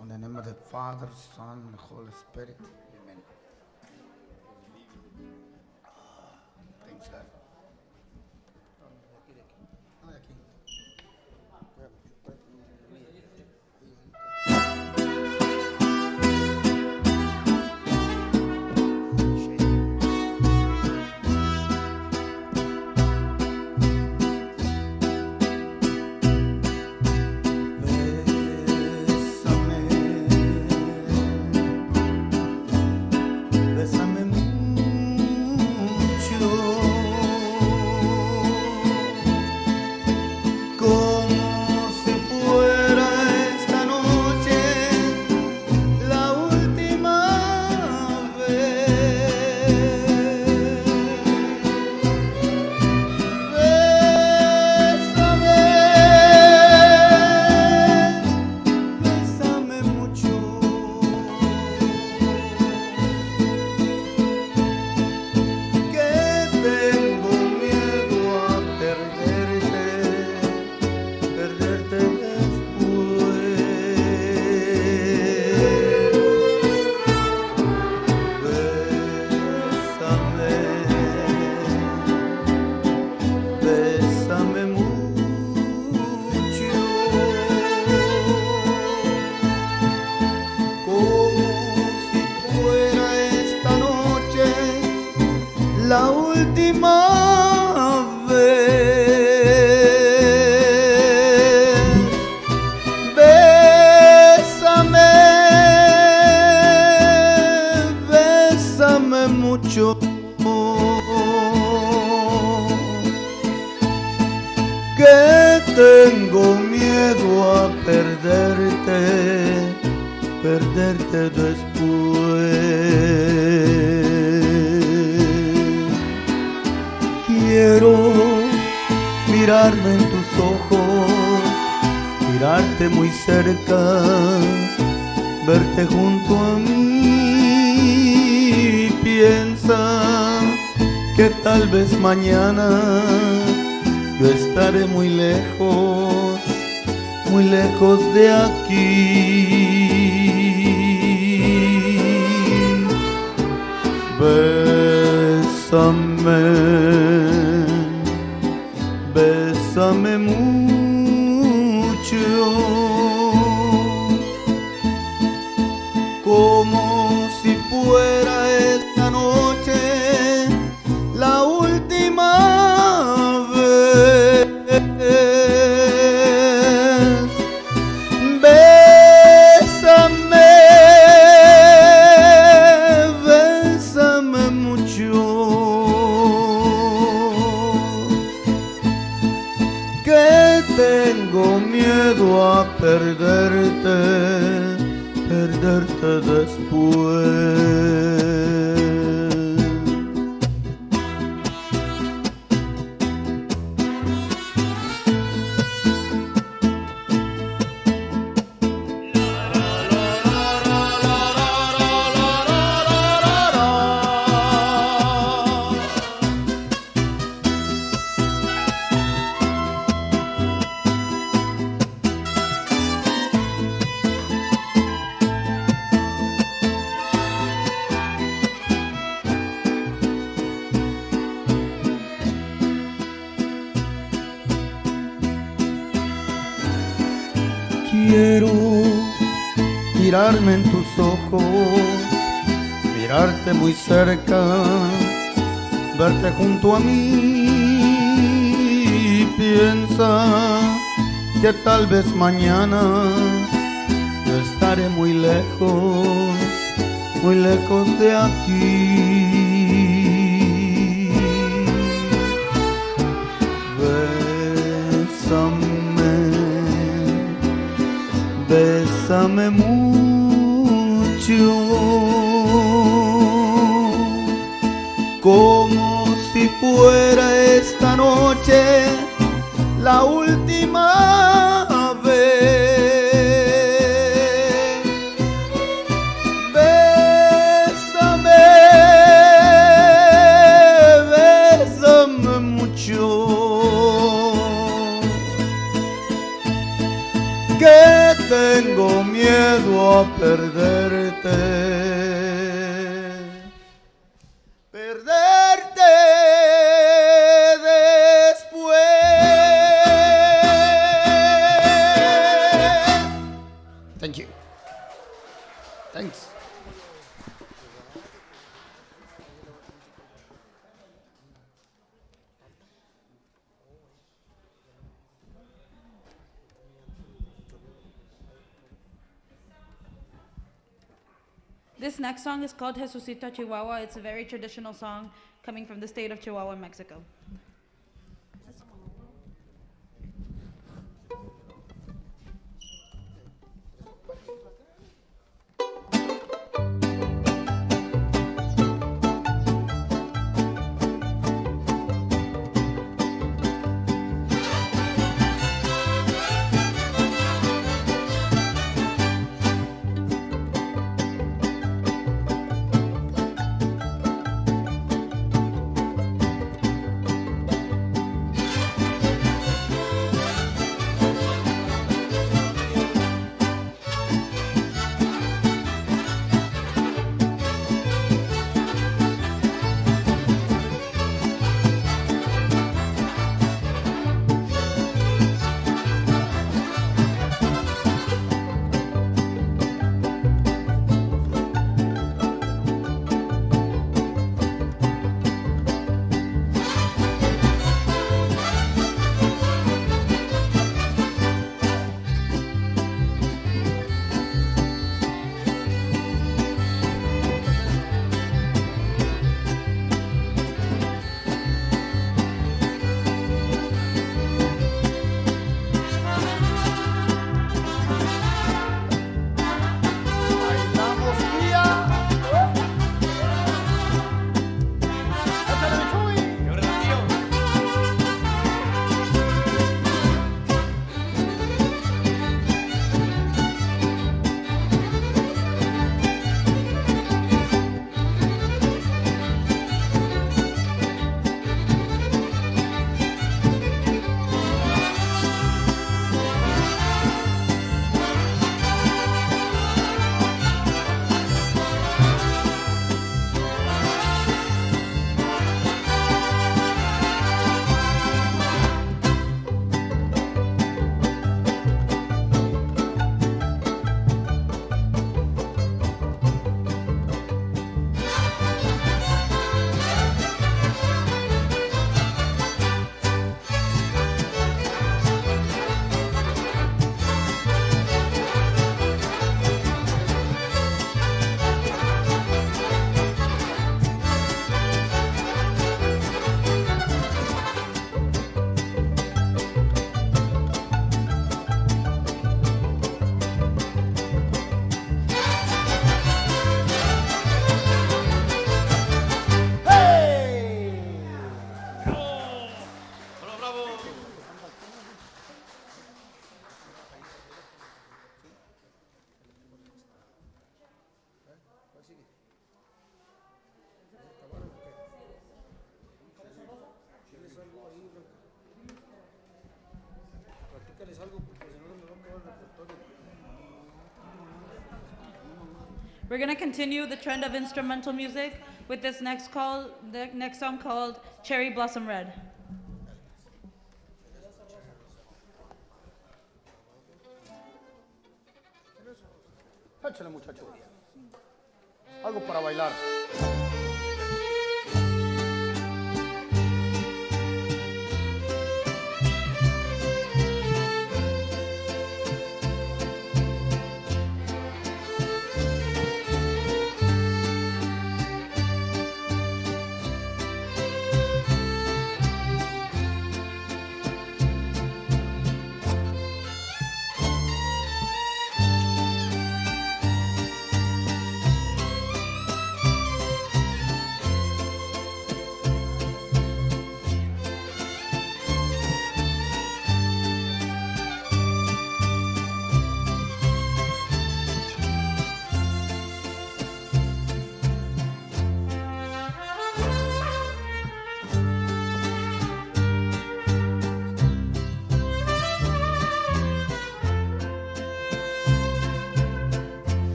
In the name of the Father, Son, and Holy Spirit. Amen. Thanks, God. No, de aquí. Bésame mucho, como si fuera esta noche la última vez. Bésame mucho. Que tengo miedo a perderte, perderte después. Bésame, bésame mucho, como si fuera esta noche la última vez. Bésame, bésame mucho. Que tengo miedo a perderte, perderte después. Quiero mirarme en tus ojos, mirarte muy cerca, verte junto a mí. Piensa que tal vez mañana yo estaré muy lejos de aquí. Bésame, bésame mucho, como si fuera esta noche la última vez. Bésame, bésame mucho. perderte después. Quiero mirarme en tus ojos, mirarte muy cerca, verte junto a mí. Piensa que tal vez mañana yo estaré muy lejos de aquí. Bésame mucho, como si fuera esta noche la última vez. Bésame, bésame mucho, que tengo miedo a perderte, perderte después. Thank you. Thanks. This next song is called Jesucita Chihuahua. It's a very traditional song coming from the state of Chihuahua, Mexico. We're gonna continue the trend of instrumental music with the next song called Cherry Blossom Red. Échale, muchacho. Algo para bailar.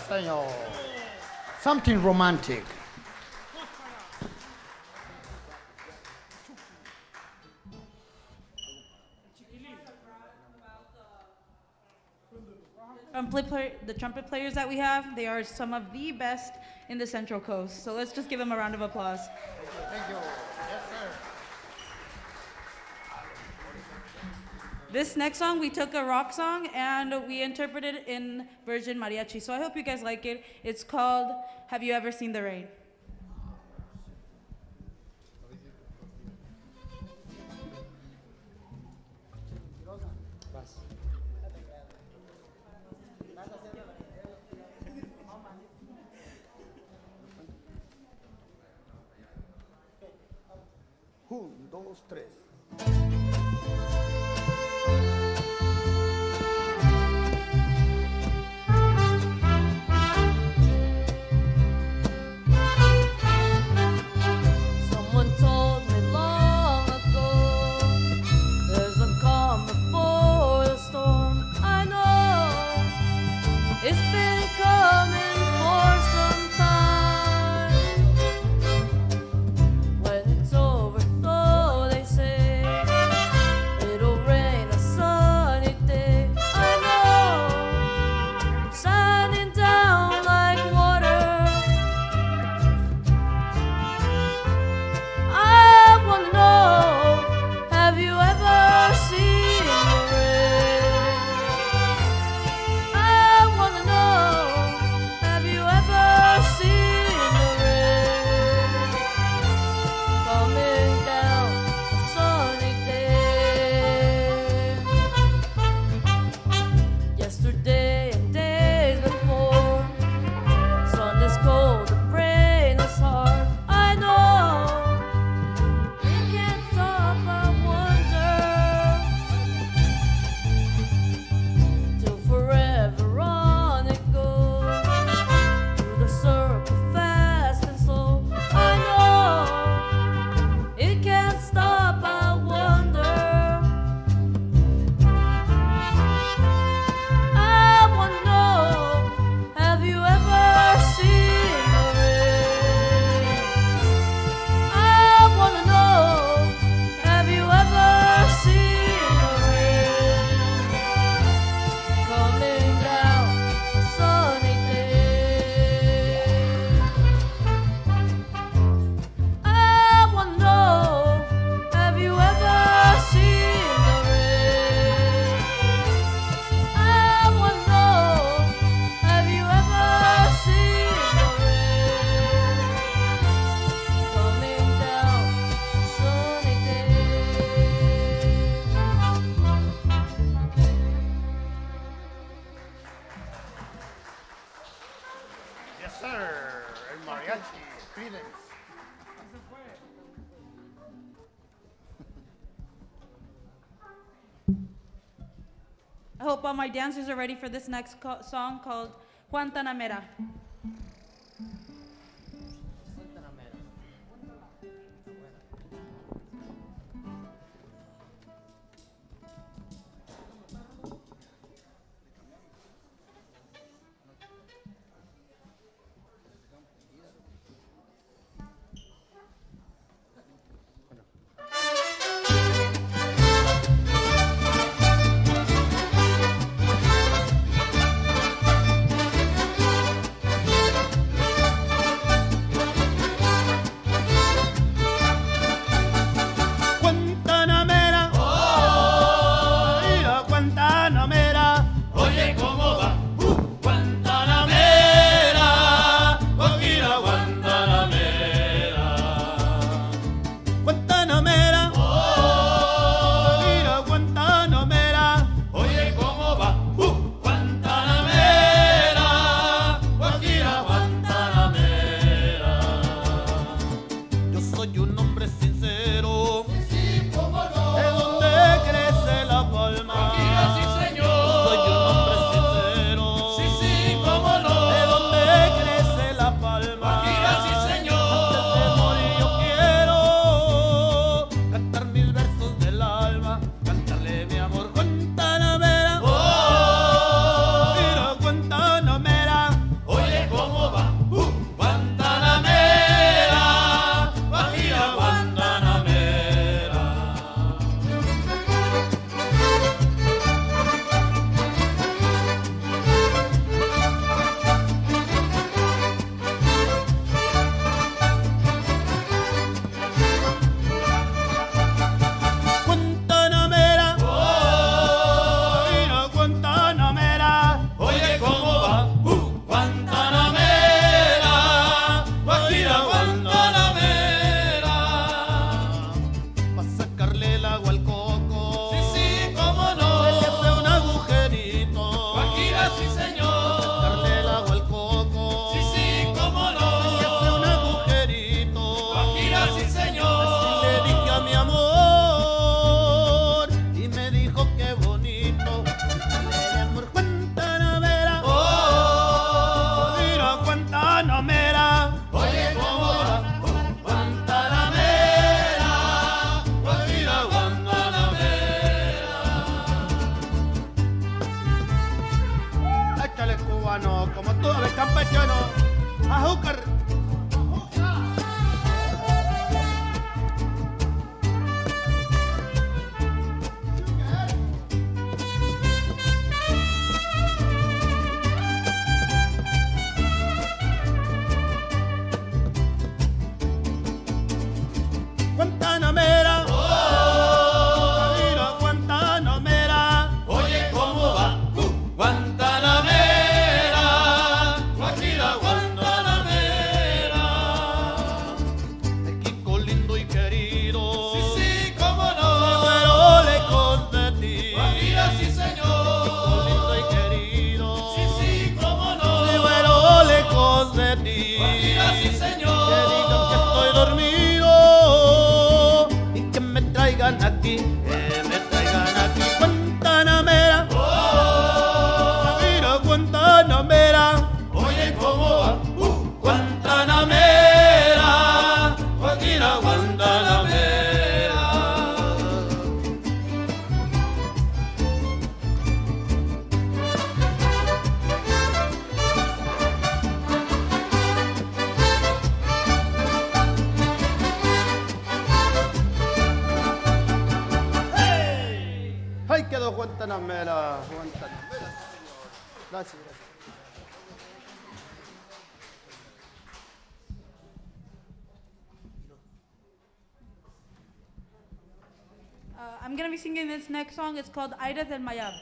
Señor. Something romantic. The trumpet players that we have, they are some of the best in the Central Coast. So let's just give them a round of applause. Thank you. Yes, sir. This next song, we took a rock song and we interpreted it in version mariachi. So I hope you guys like it. It's called Have You Ever Seen the Rain? Un, dos, tres. Someone told me long ago there's a calm before the storm. hope all my dancers are ready for this next song called Guantanamera. Guantanamera, oh, mira Guantanamera, oye cómo va, Guantanamera, oh, mira Guantanamera, Guantanamera, oh, mira Guantanamera, oye cómo va, Guantanamera, oh, mira Guantanamera. Yo soy un hombre sincero. ¿De dónde crece la palma? Sí, señor. Soy un hombre sincero. Sí, sí, cómo no. ¿De dónde crece la palma? Sí, señor. Antes de morir yo quiero cantar mis versos del alma, cantarle mi amor Guantanamera. Oh, mira Guantanamera. Oye cómo va, Guantanamera. Mira Guantanamera. Guantanamera, oh, mira Guantanamera, oye cómo va, Guantanamera, mira Guantanamera, para sacarle el agua al coco, sí, sí, cómo no, se le hace un agujerito, Guajira, sí señor, para sacarle el agua al coco, sí, sí, cómo no, se le hace un agujerito, Guajira, sí señor, así le dije a mi amor, y me dijo qué bonito, mi amor Guantanamera, oh, mira Guantanamera, oye cómo va, Guantanamera, mira Guantanamera. Échale cubano, como tú, a ver campechano, azúcar. Guantanamera, oh, mira Guantanamera, oye cómo va, Guantanamera, mira Guantanamera, México lindo y querido, sí, sí, cómo no, pero lejos de ti, mira, sí señor, México lindo y querido, sí, sí, cómo no, pero lejos de ti, mira, sí señor, que digan que estoy dormido y que me traigan aquí, Guantanamera, oh, mira Guantanamera, oye cómo va, Guantanamera, mira Guantanamera. ¡Ay, quedó Guantanamera! Guantanamera, señor. Gracias, gracias. I'm going to be singing this next song. It's called Aires del Mayab.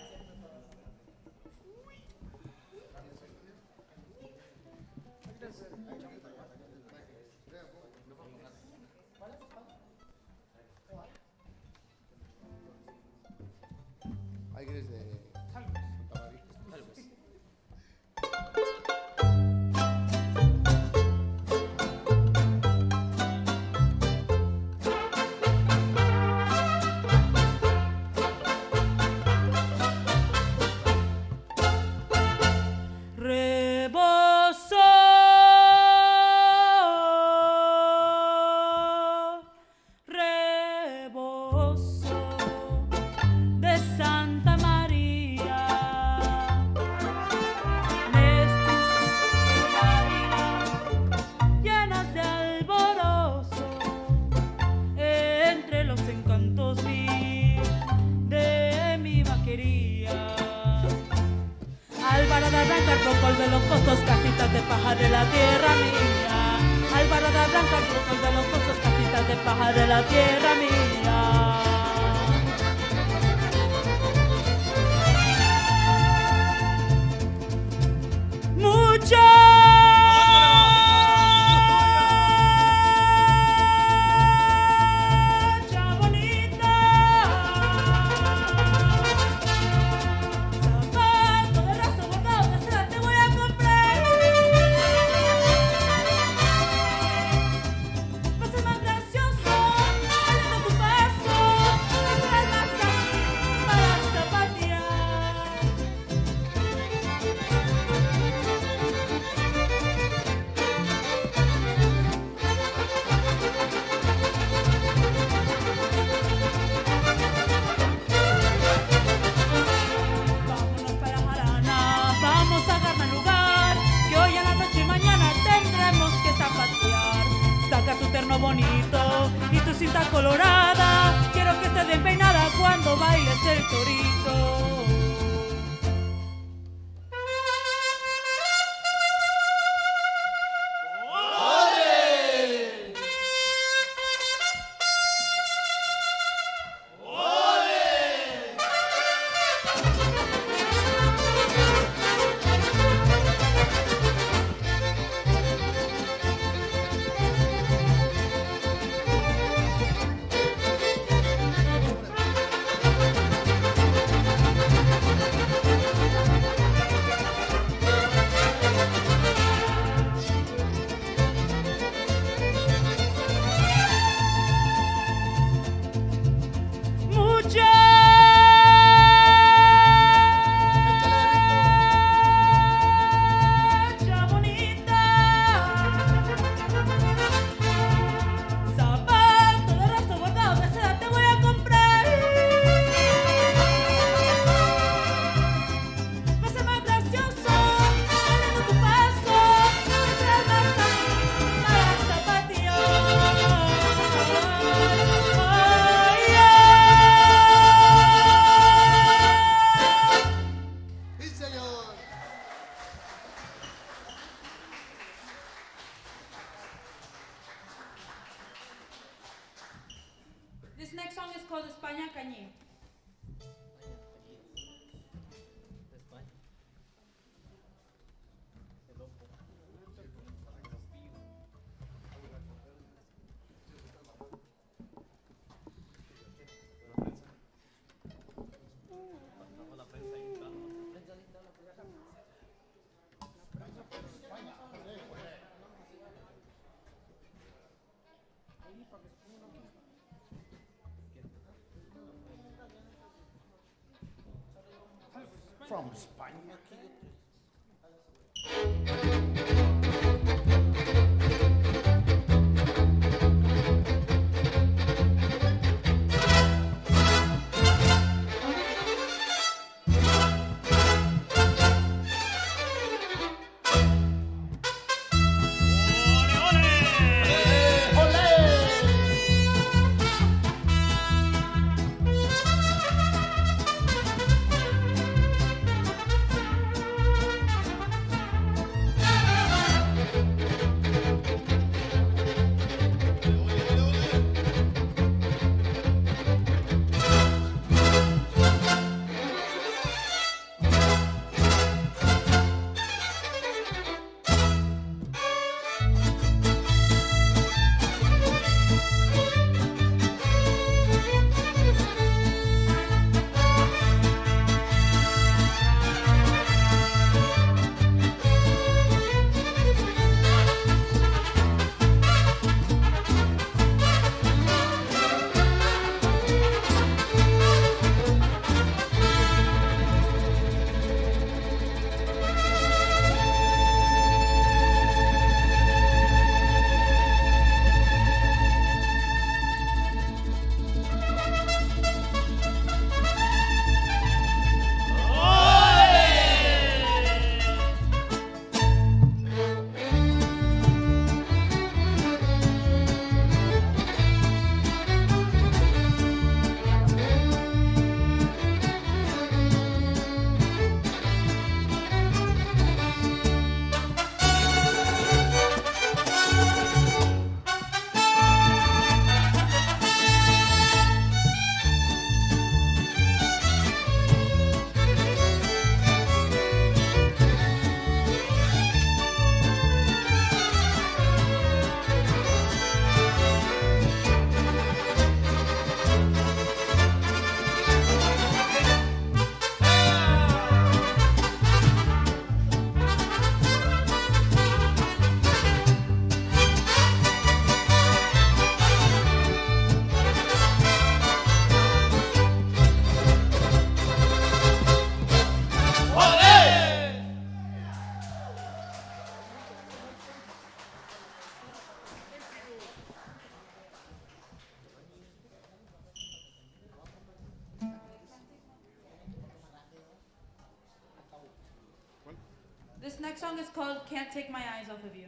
Aires de Blanca, Rocol de los Pozos, casitas de paja de la tierra mía. Alvarada Blanca, Rocol de los Pozos, casitas de paja de la tierra mía. Bonito y tu cinta colorada, quiero que estés bien peinada cuando bailes el torito. This next song is called España Cañí. From Spain. next song is called Can't Take My Eyes Off of You.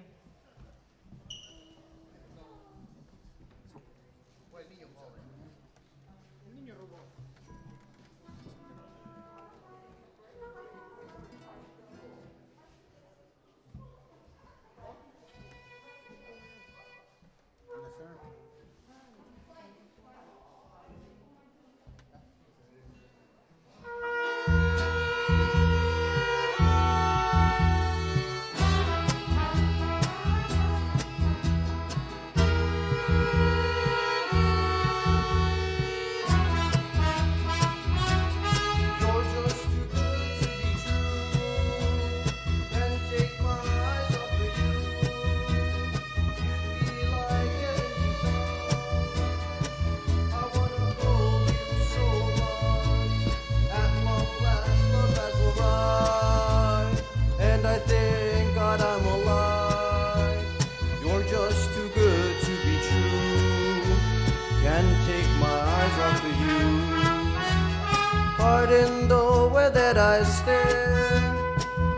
Pardon the way that I stare,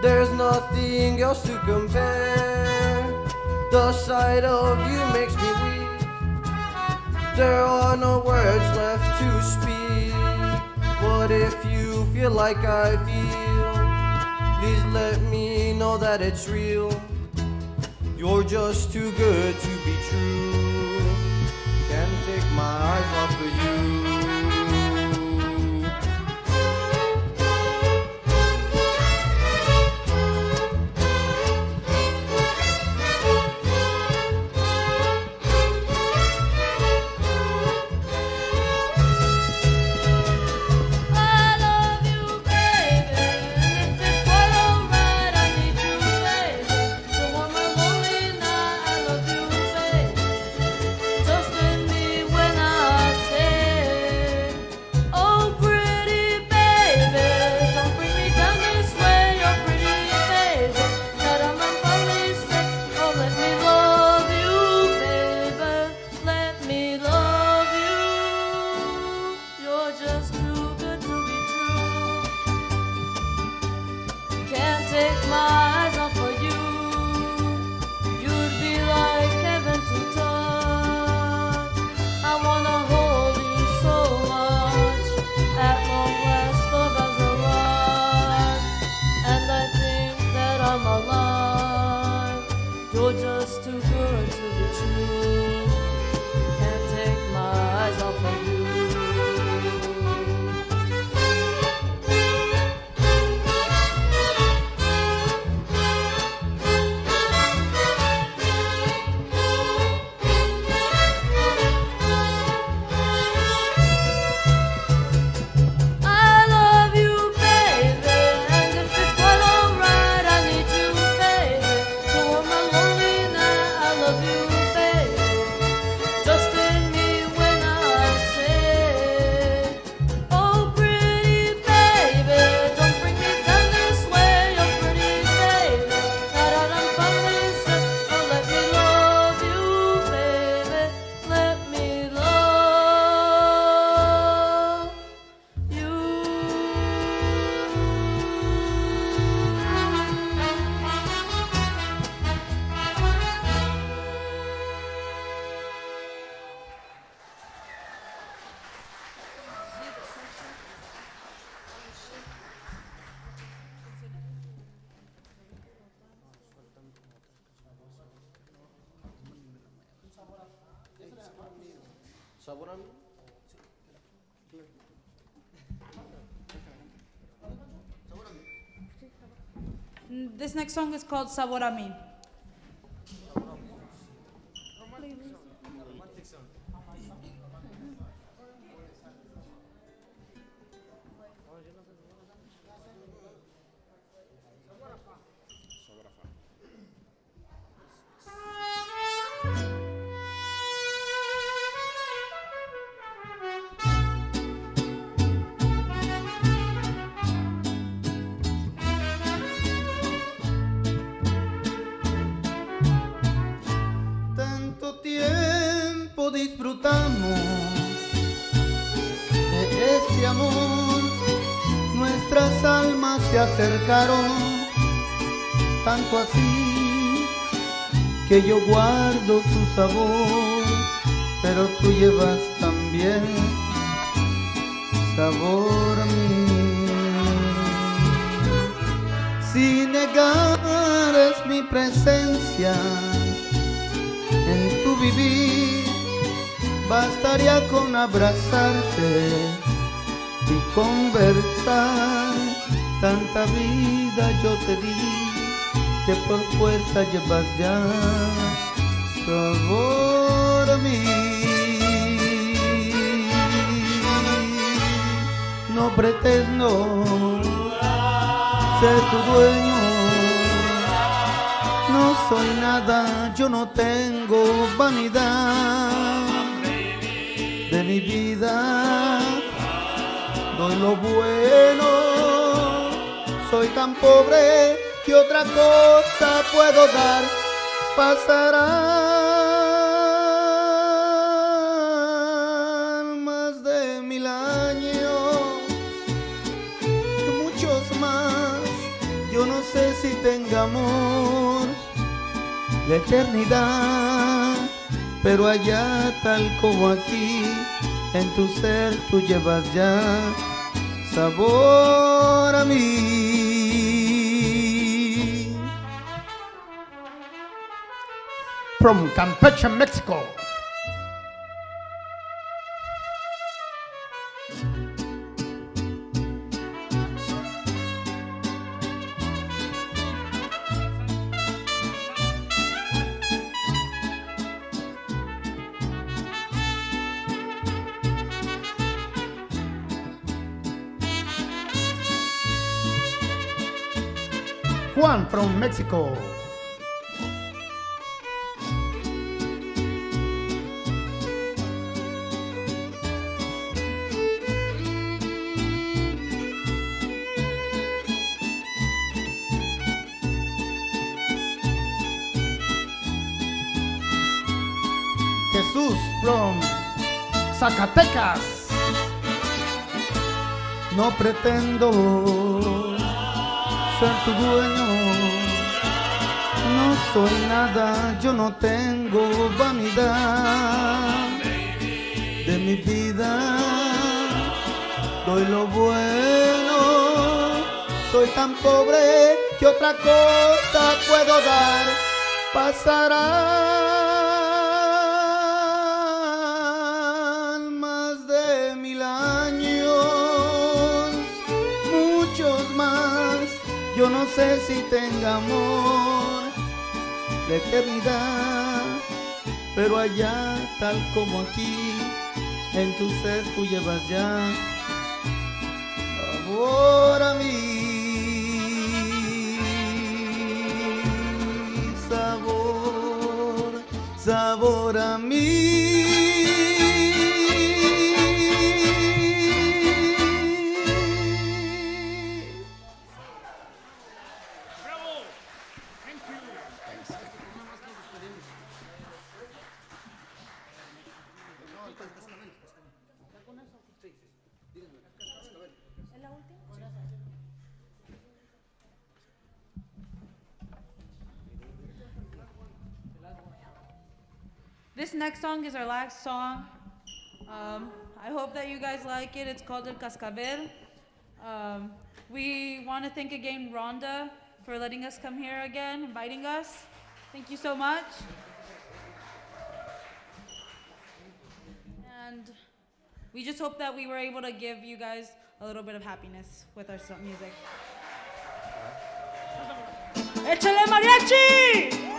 there's nothing else to compare. The sight of you makes me weak, there are no words left to speak. But if you feel like I feel, please let me know that it's real. You're just too good to be true, can't take my eyes off of you. This next song is called Sabor a mí. Disfrutamos de este amor, nuestras almas se acercaron tanto así que yo guardo tu sabor, pero tú llevas también sabor a mí. Si negaras mi presencia en tu vivir, bastaría con abrazarte y conversar. Tanta vida yo te di que por fuerza llevas ya sabor a mí. No pretendo ser tu dueño, no soy nada, yo no tengo vanidad de mi vida, doy lo bueno, soy tan pobre que otra cosa puedo dar. Pasarán más de 1000 años, muchos más, yo no sé si tenga amor la eternidad, pero allá tal como aquí, en tu ser tú llevas ya sabor a mí. From Campeche, Mexico. Juan from Mexico. Jesús from Zacatecas. No pretendo ser tu dueño, no soy nada, yo no tengo vanidad de mi vida, doy lo bueno, soy tan pobre que otra cosa puedo dar. Pasarán más de 1000 años, muchos más, yo no sé si tenga amor la eternidad, pero allá tal como aquí, en tu ser tú llevas ya sabor a mí. Sabor, sabor a mí. This next song is our last song. I hope that you guys like it. It's called El Cascabel. We want to thank again Rhonda for letting us come here again, inviting us. Thank you so much. And we just hope that we were able to give you guys a little bit of happiness with our music. ¡Échale mariachi!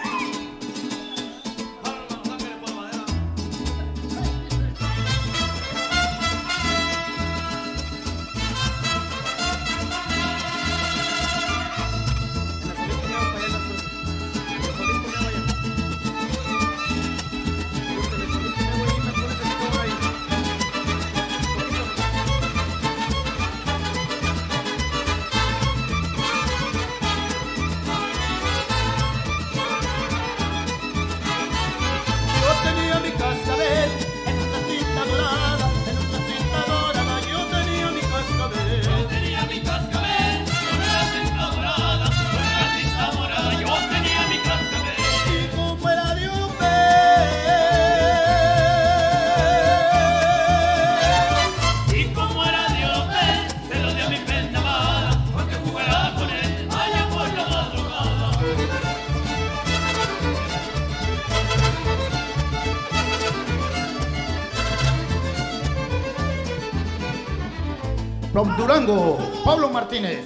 From Durango, Pablo Martínez.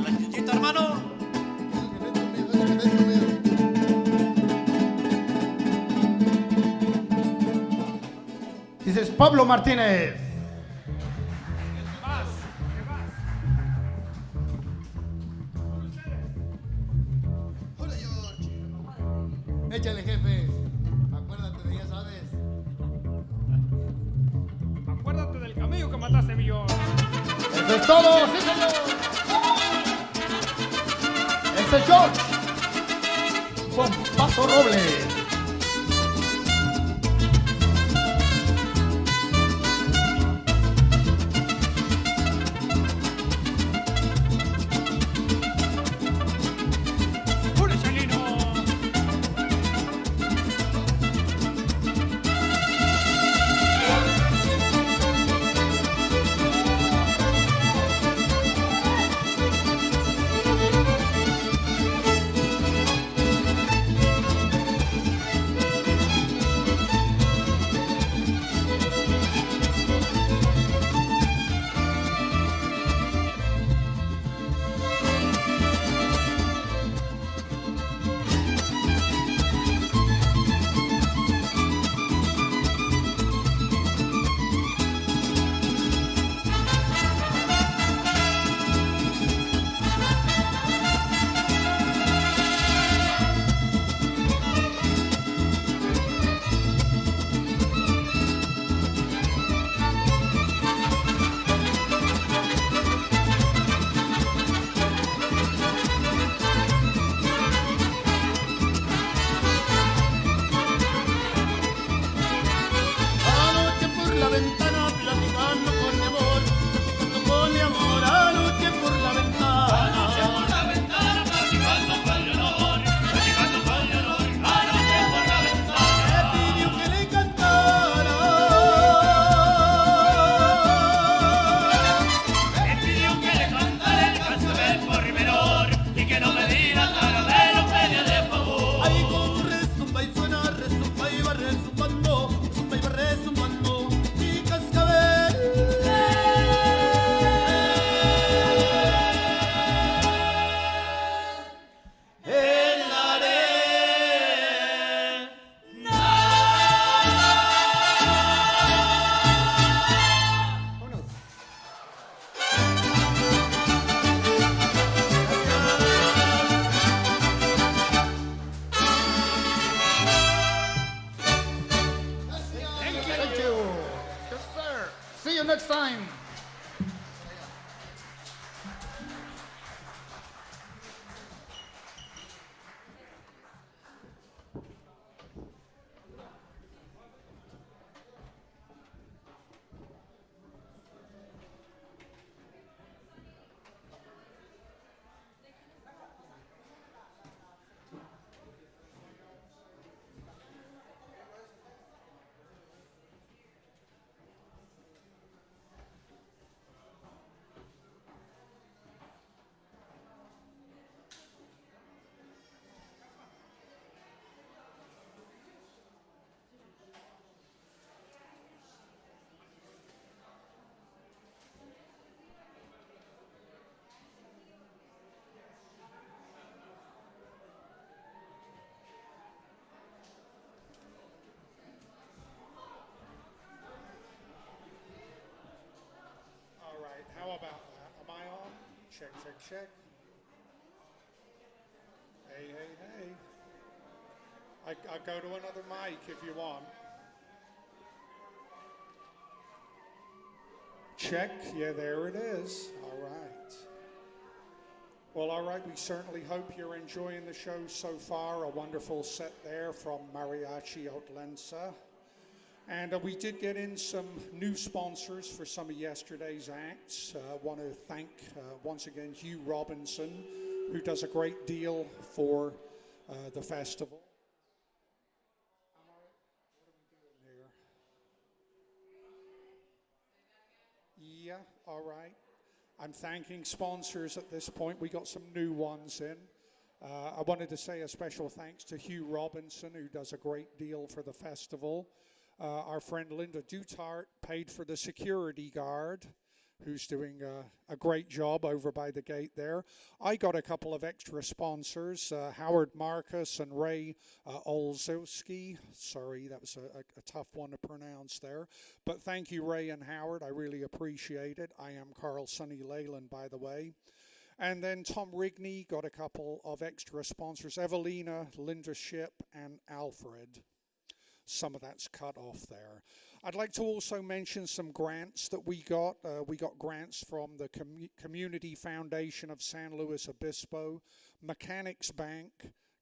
La chichita, hermano. Dices Pablo Martínez. Hola, George. Échale, jefe. Acuérdate de, ya sabes. Acuérdate del camello que mataste, mi George. Eso es todo, sí señor. Ese es George. Con Paso Robles. ¡Pure Chalino! Anoche por la ventana platicando con mi amor, platicando con mi amor. Anoche por la ventana. Anoche por la ventana platicando con Leonor, platicando con Leonor. Anoche por la ventana. Me pidió que le cantara. Me pidió que le cantara el cascabel por menor y que no me diera caramelo media de favor. Ahí como resumba y suena, resumba y va resumbando, resumba y va resumbando mi cascabel. En la arena. Thank you. Yes, sir. See you next time. All right, how about that? Am I on? Check, check, check. Hey, hey, hey. I'll go to another mic if you want. Check. Yeah, there it is. All right. Well, all right. We certainly hope you're enjoying the show so far. A wonderful set there from Mariachi Outlensa. And we did get in some new sponsors for some of yesterday's acts. Want to thank, once again, Hugh Robinson, who does a great deal for the festival. you? All right. I'm thanking sponsors at this point. We got some new ones in. I wanted to say a special thanks to Hugh Robinson, who does a great deal for the festival. Our friend Linda Dutart paid for the security guard, who's doing a great job over by the gate there. I got a couple of extra sponsors, Howard Marcus and Ray Olzowski. Sorry, that was a tough one to pronounce there. But thank you, Ray and Howard. I really appreciate it. I am Carl Sonny Leyland, by the way. And then Tom Rigney got a couple of extra sponsors, Evelina, Linda Ship, and Alfred. Some of that's cut off there. I'd like to also mention some grants that we got. We got grants from the Community Foundation of San Luis Obispo, Mechanics Bank,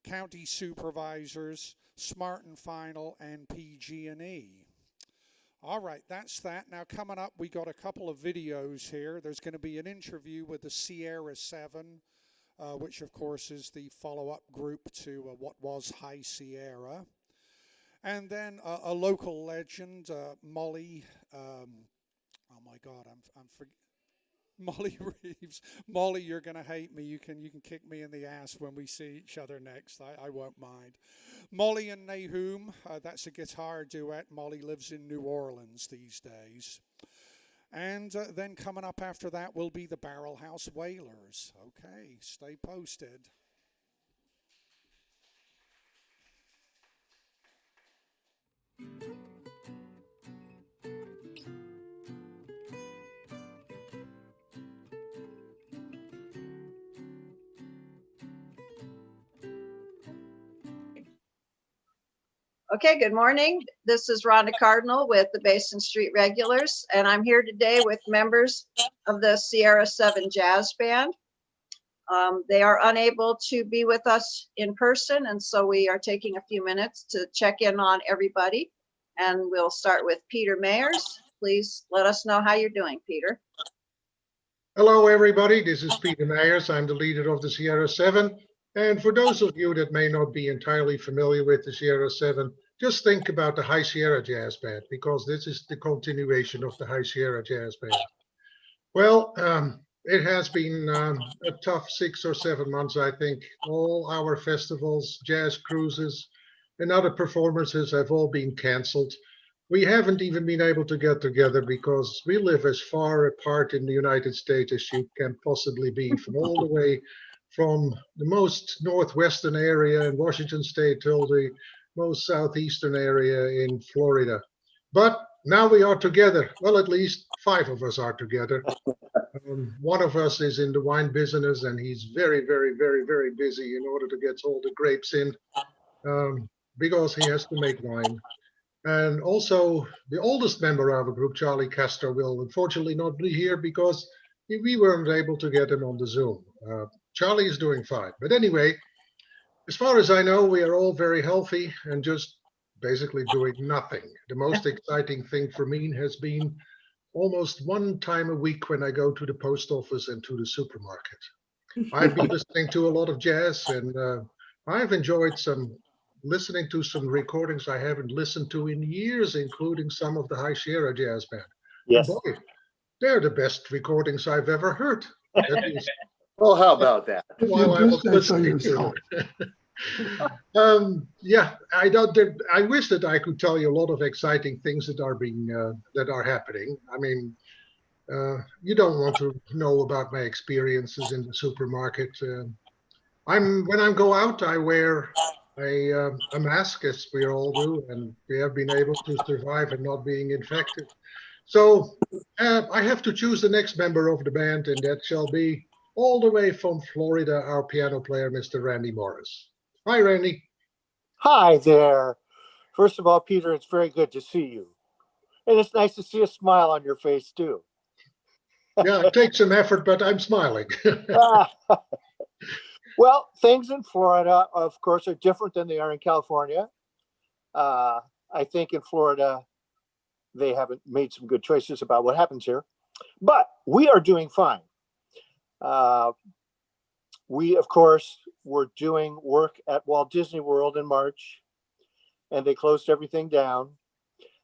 County Supervisors, Smart and Final, and PG&E. All right, that's that. Now coming up, we got a couple of videos here. There's going to be an interview with the Sierra 7, which of course is the follow-up group to what was High Sierra. And then a local legend, Molly, oh my God, Molly Reeves. Molly, you're going to hate me. You can kick me in the ass when we see each other next. I won't mind. Molly and Nahum, that's a guitar duet. Molly lives in New Orleans these days. And then coming up after that will be the Barrel House Wailers. Okay, stay posted. Okay, good morning. This is Rhonda Cardinal with the Basin Street Regulars, and I'm here today with members of the Sierra 7 Jazz Band. They are unable to be with us in person, and so we are taking a few minutes to check in on everybody. And we'll start with Peter Mayers. Please let us know how you're doing, Peter. Hello, everybody. This is Peter Mayers. I'm the leader of the Sierra 7. And for those of you that may not be entirely familiar with the Sierra 7, just think about the High Sierra Jazz Band, because this is the continuation of the High Sierra Jazz Band. Well, it has been a tough 6 or 7 months, I think. All our festivals, jazz cruises, and other performances have all been canceled. We haven't even been able to get together because we live as far apart in the United States as you can possibly be, from all the way from the most northwestern area in Washington State till the most southeastern area in Florida. But now we are together. Well, at least 5 of us are together. One of us is in the wine business, and he's very, very, very, very busy in order to get all the grapes in, because he has to make wine. And also, the oldest member of our group, Charlie Castro, will unfortunately not be here because we weren't able to get him on the Zoom. Charlie is doing fine. But anyway, as far as I know, we are all very healthy and just basically doing nothing. The most exciting thing for me has been almost 1 time a week when I go to the post office and to the supermarket. I've been listening to a lot of jazz, and I've enjoyed listening to some recordings I haven't listened to in years, including some of the High Sierra Jazz Band. Yes. And boy, they're the best recordings I've ever heard. Well, how about that? While I was listening to it. Yeah, I wish that I could tell you a lot of exciting things that are happening. I mean, you don't want to know about my experiences in the supermarket. When I go out, I wear a mask, as we all do, and we have been able to survive and not being infected. So I have to choose the next member of the band, and that shall be all the way from Florida, our piano player, Mr. Randy Morris. Hi, Randy. Hi there. First of all, Peter, it's very good to see you. And it's nice to see a smile on your face, too. Yeah, it takes some effort, but I'm smiling. Well, things in Florida, of course, are different than they are in California. I think in Florida, they haven't made some good choices about what happens here. But we are doing fine. We, of course, were doing work at Walt Disney World in March, and they closed everything down.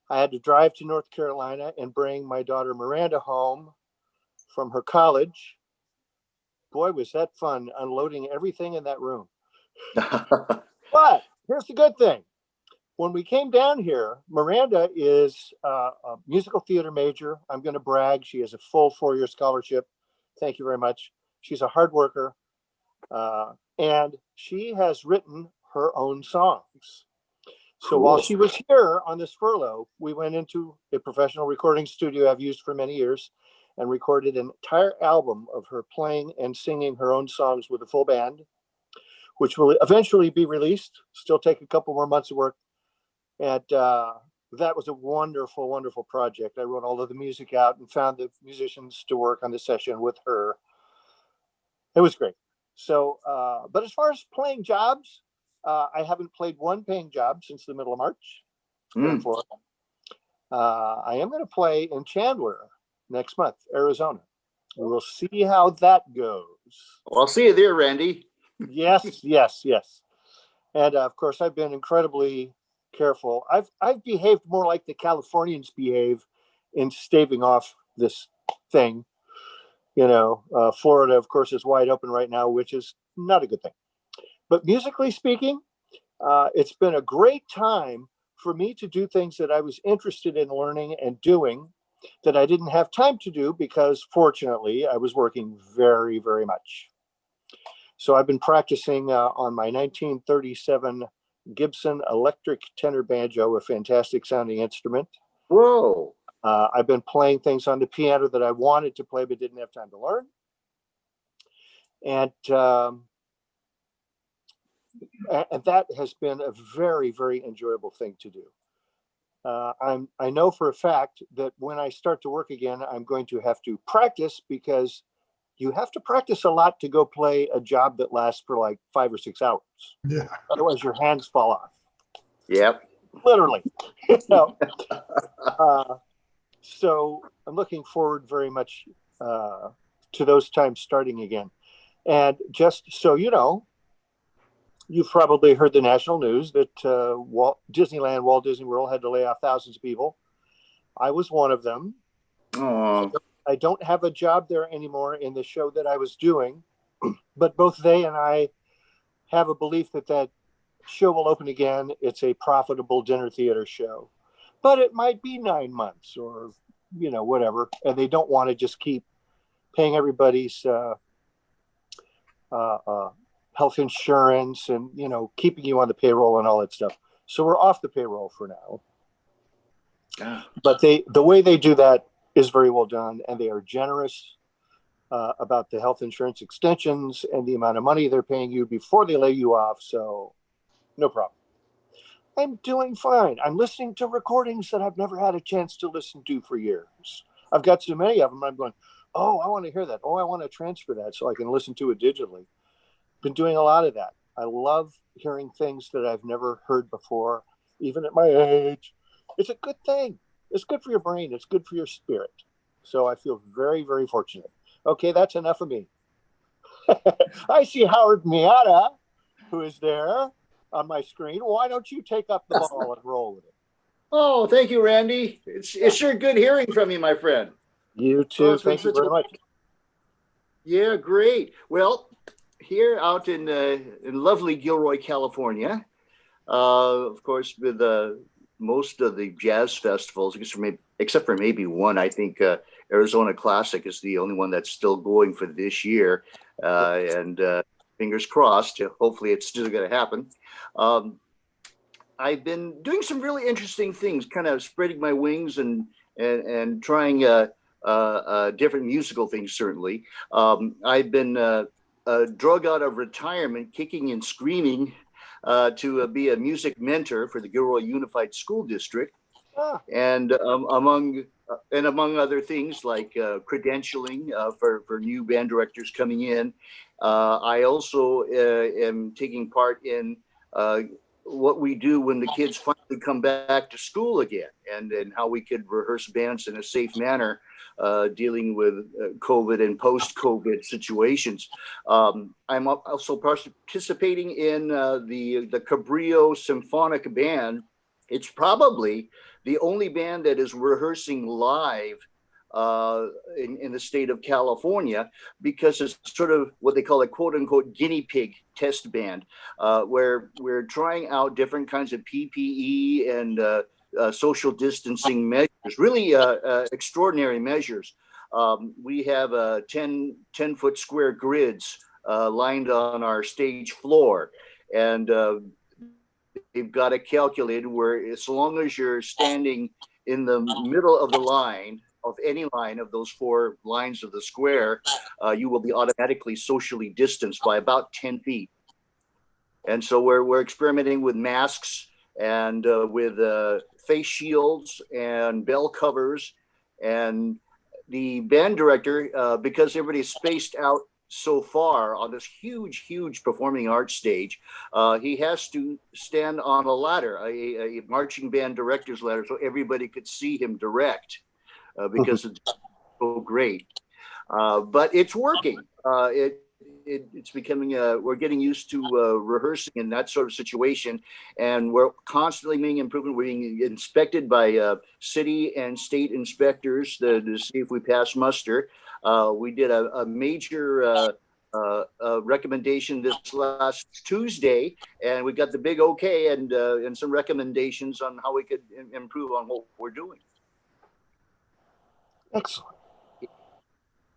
I had to drive to North Carolina and bring my daughter Miranda home from her college. Boy, was that fun unloading everything in that room. But here's the good thing. When we came down here, Miranda is a musical theater major. I'm going to brag. She has a full 4-year scholarship. Thank you very much. She's a hard worker. And she has written her own songs. So while she was here on this furlough, we went into a professional recording studio I've used for many years and recorded an entire album of her playing and singing her own songs with a full band, which will eventually be released. Still take a couple more months of work. And that was a wonderful, wonderful project. I wrote all of the music out and found the musicians to work on the session with her. It was great. So, but as far as playing jobs, I haven't played one paying job since the middle of March in Florida. I am going to play in Chandler next month, Arizona. We'll see how that goes. Well, I'll see you there, Randy. Yes, yes, yes. And of course, I've been incredibly careful. I've behaved more like the Californians behave in staving off this thing. You know, Florida, of course, is wide open right now, which is not a good thing. But musically speaking, it's been a great time for me to do things that I was interested in learning and doing that I didn't have time to do because, fortunately, I was working very, very much. So I've been practicing on my 1937 Gibson electric tenor banjo, a fantastic sounding instrument. Whoa. I've been playing things on the piano that I wanted to play but didn't have time to learn. And that has been a very, very enjoyable thing to do. I know for a fact that when I start to work again, I'm going to have to practice because you have to practice a lot to go play a job that lasts for like 5 or 6 hours. Yeah. Otherwise, your hands fall off. Yep. Literally. You know? So I'm looking forward very much to those times starting again. And just so you know, you've probably heard the national news that Walt Disney World had to lay off thousands of people. I was one of them. I don't have a job there anymore in the show that I was doing, but both they and I have a belief that that show will open again. It's a profitable dinner theater show, but it might be 9 months or, you know, whatever. And they don't want to just keep paying everybody's health insurance and, you know, keeping you on the payroll and all that stuff. So we're off the payroll for now. But the way they do that is very well done, and they are generous about the health insurance extensions and the amount of money they're paying you before they lay you off. So no problem. I'm doing fine. I'm listening to recordings that I've never had a chance to listen to for years. I've got so many of them. I'm going, oh, I want to hear that. Oh, I want to transfer that so I can listen to it digitally. Been doing a lot of that. I love hearing things that I've never heard before, even at my age. It's a good thing. It's good for your brain. It's good for your spirit. So I feel very, very fortunate. Okay, that's enough of me. I see Howard Miata, who is there on my screen. Why don't you take up the ball and roll with it? Oh, thank you, Randy. It's sure good hearing from you, my friend. You too. Thank you very much. Yeah, great. Well, here out in lovely Gilroy, California, of course, with most of the jazz festivals, except for maybe one, I think Arizona Classic is the only one that's still going for this year. And fingers crossed, hopefully it's still going to happen. I've been doing some really interesting things, kind of spreading my wings and trying different musical things, certainly. I've been drug out of retirement, kicking and screaming, to be a music mentor for the Gilroy Unified School District, and among other things like credentialing for new band directors coming in. I also am taking part in what we do when the kids finally come back to school again, and how we could rehearse bands in a safe manner, dealing with COVID and post-COVID situations. I'm also participating in the Cabrillo Symphonic Band. It's probably the only band that is rehearsing live in the state of California, because it's sort of what they call a quote unquote guinea pig test band, where we're trying out different kinds of PPE and social distancing measures, really extraordinary measures. We have 10-foot square grids lined on our stage floor. And they've got it calculated where as long as you're standing in the middle of the line, of any line of those 4 lines of the square, you will be automatically socially distanced by about 10 feet. And so we're experimenting with masks and with face shields and bell covers. And the band director, because everybody's spaced out so far on this huge performing arts stage, he has to stand on a ladder, a marching band director's ladder, so everybody could see him direct, because it's so great. But it's working. It's becoming we're getting used to rehearsing in that sort of situation, and we're constantly making improvement. We're being inspected by city and state inspectors to see if we pass muster. We did a major recommendation this last Tuesday, and we got the big okay and some recommendations on how we could improve on what we're doing. Excellent.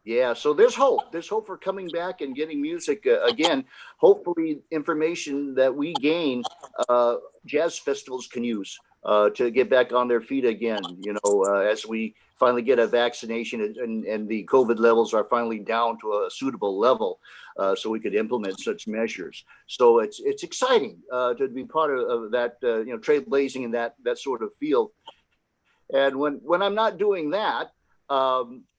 Yeah, so there's hope. There's hope for coming back and getting music again. Hopefully, information that we gain, jazz festivals can use to get back on their feet again. You know, as we finally get a vaccination and the COVID levels are finally down to a suitable level, so we could implement such measures. So it's exciting to be part of that. You know, trailblazing in that sort of field. And when I'm not doing that,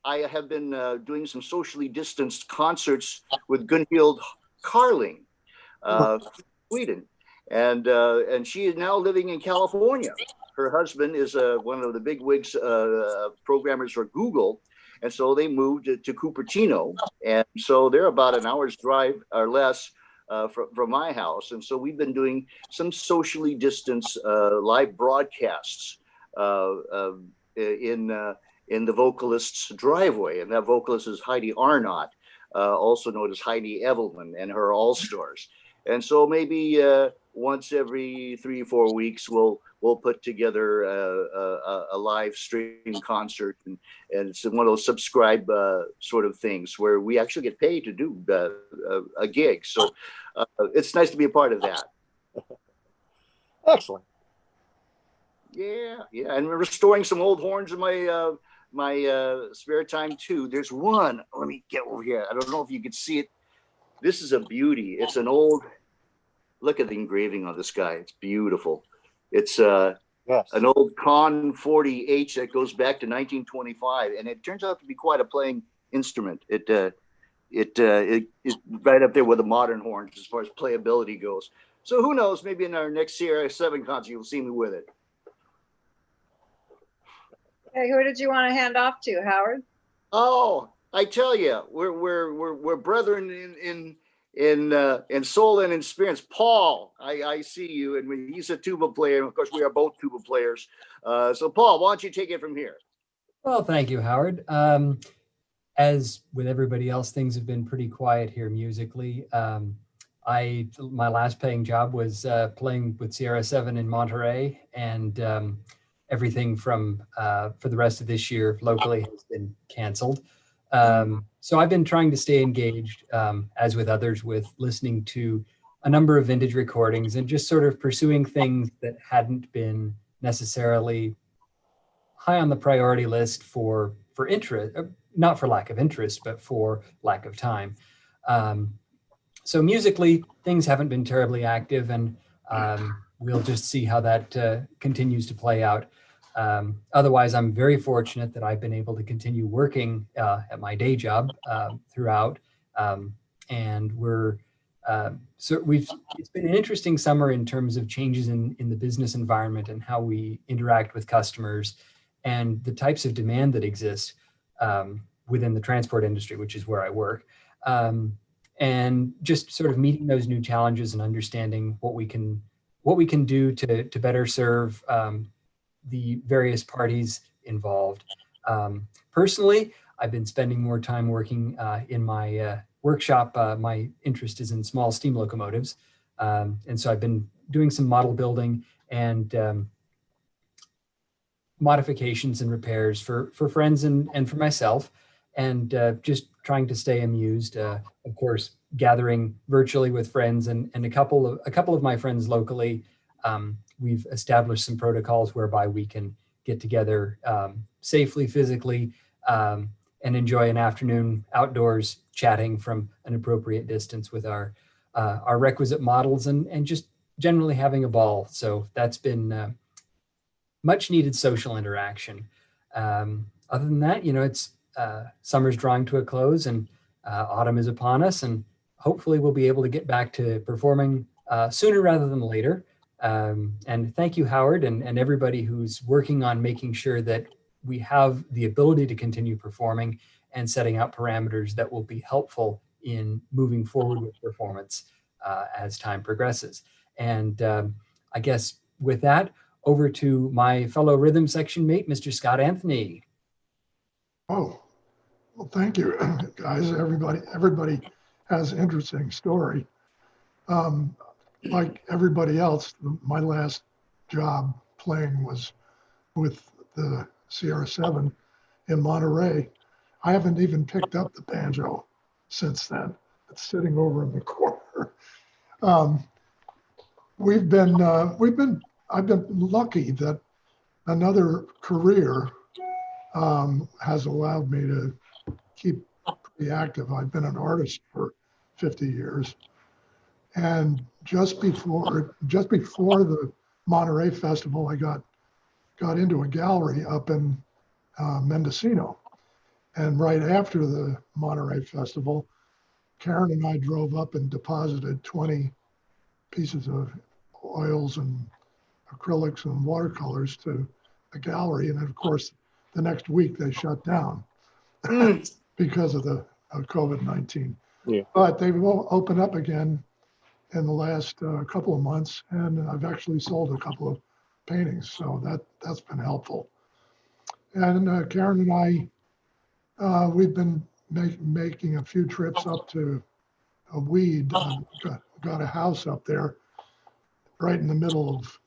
I have been doing some socially distanced concerts with Gunhild Carling, Sweden, and she is now living in California. Her husband is one of the big wigs programmers for Google, and so they moved to Cupertino, and so they're about an hour's drive or less from my house, and so we've been doing some socially distanced live broadcasts in the vocalist's driveway. And that vocalist is Heidi Arnott, also known as Heidi Evelyn, and her All-Stars. And so maybe once every 3 or 4 weeks, we'll put together a live stream concert, and it's one of those subscribe sort of things where we actually get paid to do a gig. So it's nice to be a part of that. Excellent. Yeah, and we're restoring some old horns in my spare time too. There's one, let me get over here. I don't know if you can see it. This is a beauty. It's an old, look at the engraving on this guy. It's beautiful. It's an old Con 40H that goes back to 1925, and it turns out to be quite a playing instrument. It is right up there with the modern horns as far as playability goes. So who knows, maybe in our next Sierra 7 concert, you'll see me with it. Hey, who did you want to hand off to, Howard? Oh, I tell you, we're brethren in soul and in experience. Paul, I see you, and he's a tuba player. Of course, we are both tuba players. So, Paul, why don't you take it from here? Well, thank you, Howard. As with everybody else, things have been pretty quiet here musically. My last paying job was playing with Sierra 7 in Monterey, and everything from for the rest of this year locally has been canceled. So I've been trying to stay engaged, as with others, with listening to a number of vintage recordings and just sort of pursuing things that hadn't been necessarily high on the priority list for interest, not for lack of interest, but for lack of time. So musically, things haven't been terribly active, and we'll just see how that continues to play out. Otherwise, I'm very fortunate that I've been able to continue working at my day job throughout, and it's been an interesting summer in terms of changes in the business environment and how we interact with customers and the types of demand that exist within the transport industry, which is where I work. And just sort of meeting those new challenges and understanding what we can do to better serve the various parties involved. Personally, I've been spending more time working in my workshop. My interest is in small steam locomotives. And so I've been doing some model building and modifications and repairs for friends and for myself, and just trying to stay amused. Of course, gathering virtually with friends and a couple of my friends locally. We've established some protocols whereby we can get together safely, physically, and enjoy an afternoon outdoors chatting from an appropriate distance with our requisite models and just generally having a ball. So that's been much needed social interaction. Other than that, it's summer's drawing to a close and autumn is upon us, and hopefully we'll be able to get back to performing sooner rather than later. And thank you, Howard, and everybody who's working on making sure that we have the ability to continue performing and setting out parameters that will be helpful in moving forward with performance as time progresses. And I guess with that, over to my fellow rhythm section mate, Mr. Scott Anthony. Oh, well, thank you, guys. Everybody has an interesting story. Like everybody else, my last job playing was with the Sierra 7 in Monterey. I haven't even picked up the banjo since then. It's sitting over in the corner. I've been lucky that another career has allowed me to keep pretty active. I've been an artist for 50 years. And just before the Monterey Festival, I got into a gallery up in Mendocino. And right after the Monterey Festival, Karen and I drove up and deposited 20 pieces of oils and acrylics and watercolors to the gallery. And of course, the next week they shut down because of the COVID-19. Yeah. But they've opened up again in the last couple of months, and I've actually sold a couple of paintings, so that's been helpful. And Karen and I, we've been making a few trips up to Weed. Got a house up there, right in the middle of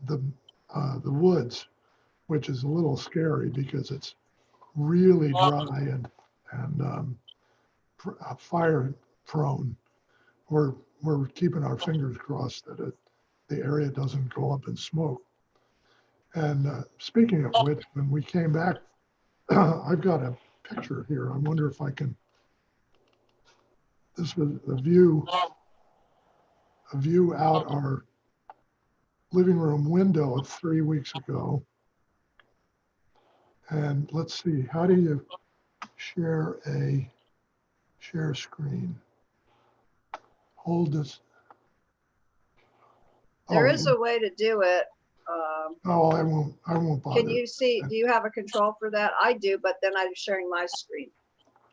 the woods, which is a little scary because it's really dry and fire prone. We're keeping our fingers crossed that the area doesn't go up in smoke. And speaking of which, when we came back, I've got a picture here. I wonder if I can. This was a view out our living room window 3 weeks ago. And let's see, how do you share screen? Hold this. There is a way to do it. Oh, I won't bother. Can you see, do you have a control for that? I do, but then I'm sharing my screen.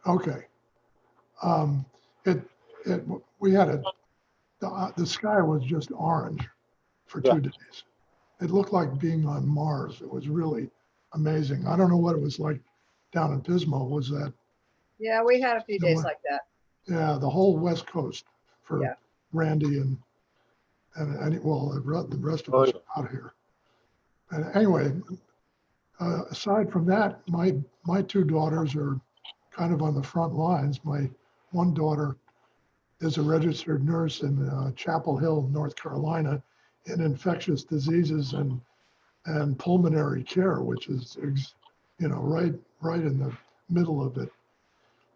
Okay. We had the sky was just orange for 2 days. It looked like being on Mars. It was really amazing. I don't know what it was like down in Pismo. Was that? Yeah, we had a few days like that. Yeah, the whole West Coast for Randy and well, the rest of us out here. And anyway, aside from that, my 2 daughters are kind of on the front lines. My one daughter is a registered nurse in Chapel Hill, North Carolina, in infectious diseases and pulmonary care, which is right in the middle of it.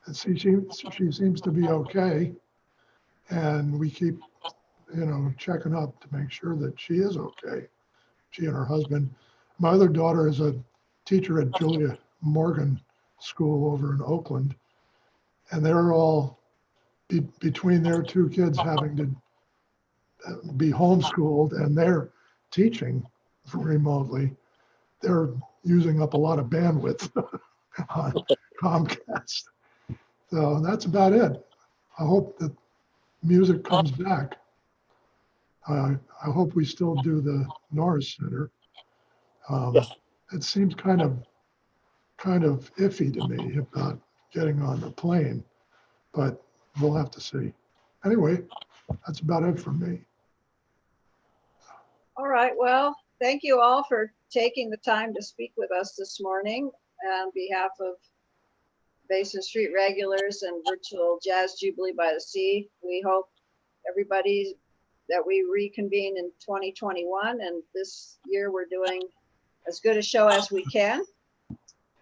And she seems to be okay, and we keep checking up to make sure that she is okay. She and her husband. My other daughter is a teacher at Julia Morgan School over in Oakland, and they're all between their 2 kids having to be homeschooled and they're teaching remotely. They're using up a lot of bandwidth on Comcast. So that's about it. I hope that music comes back. I hope we still do the Norris Center. It seems kind of kind of iffy to me about getting on the plane, but we'll have to see. Anyway, that's about it for me. All right, well, thank you all for taking the time to speak with us this morning on behalf of Basin Street regulars and virtual Jazz Jubilee by the Sea. We hope everybody that we reconvene in 2021, and this year we're doing as good a show as we can.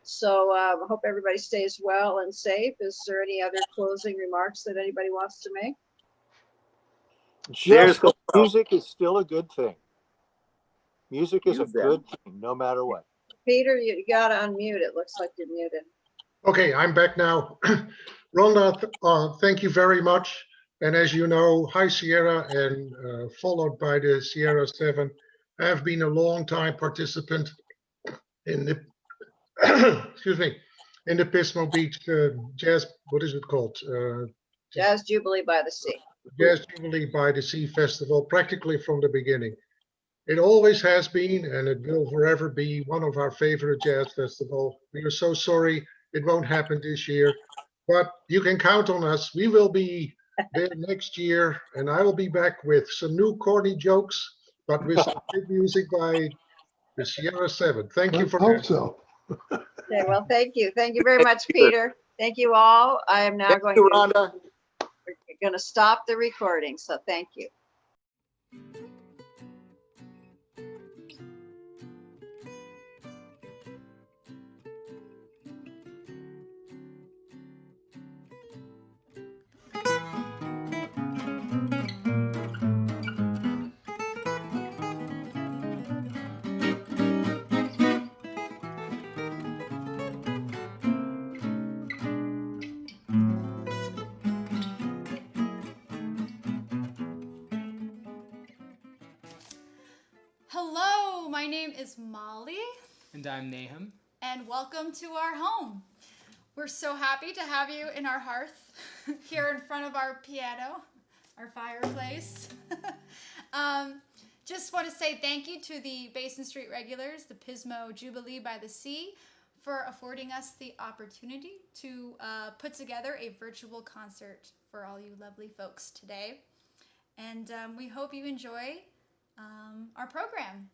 So I hope everybody stays well and safe. Is there any other closing remarks that anybody wants to make? Just that music is still a good thing. Music is a good thing, no matter what. Peter, you got to unmute. It looks like you're muted. Okay, I'm back now. Rhonda, thank you very much. And as you know, High Sierra and followed by the Sierra 7 have been a long time participant in the excuse me, in the Pismo Beach Jazz, what is it called? Jazz Jubilee by the Sea. Jazz Jubilee by the Sea Festival, practically from the beginning. It always has been, and it will forever be, one of our favorite jazz festivals. We are so sorry it won't happen this year, but you can count on us. We will be there next year, and I will be back with some new corny jokes, but with some good music by the Sierra 7. Thank you for hope so. Okay, well, thank you. Thank you very much, Peter. Thank you all. I am now going to stop the recording, so thank you. Hello, my name is Molly. And I'm Nahum. And welcome to our home. We're so happy to have you in our hearth here in front of our piano, our fireplace. Just want to say thank you to the Basin Street regulars, the Pismo Jubilee by the Sea, for affording us the opportunity to put together a virtual concert for all you lovely folks today. And we hope you enjoy our program.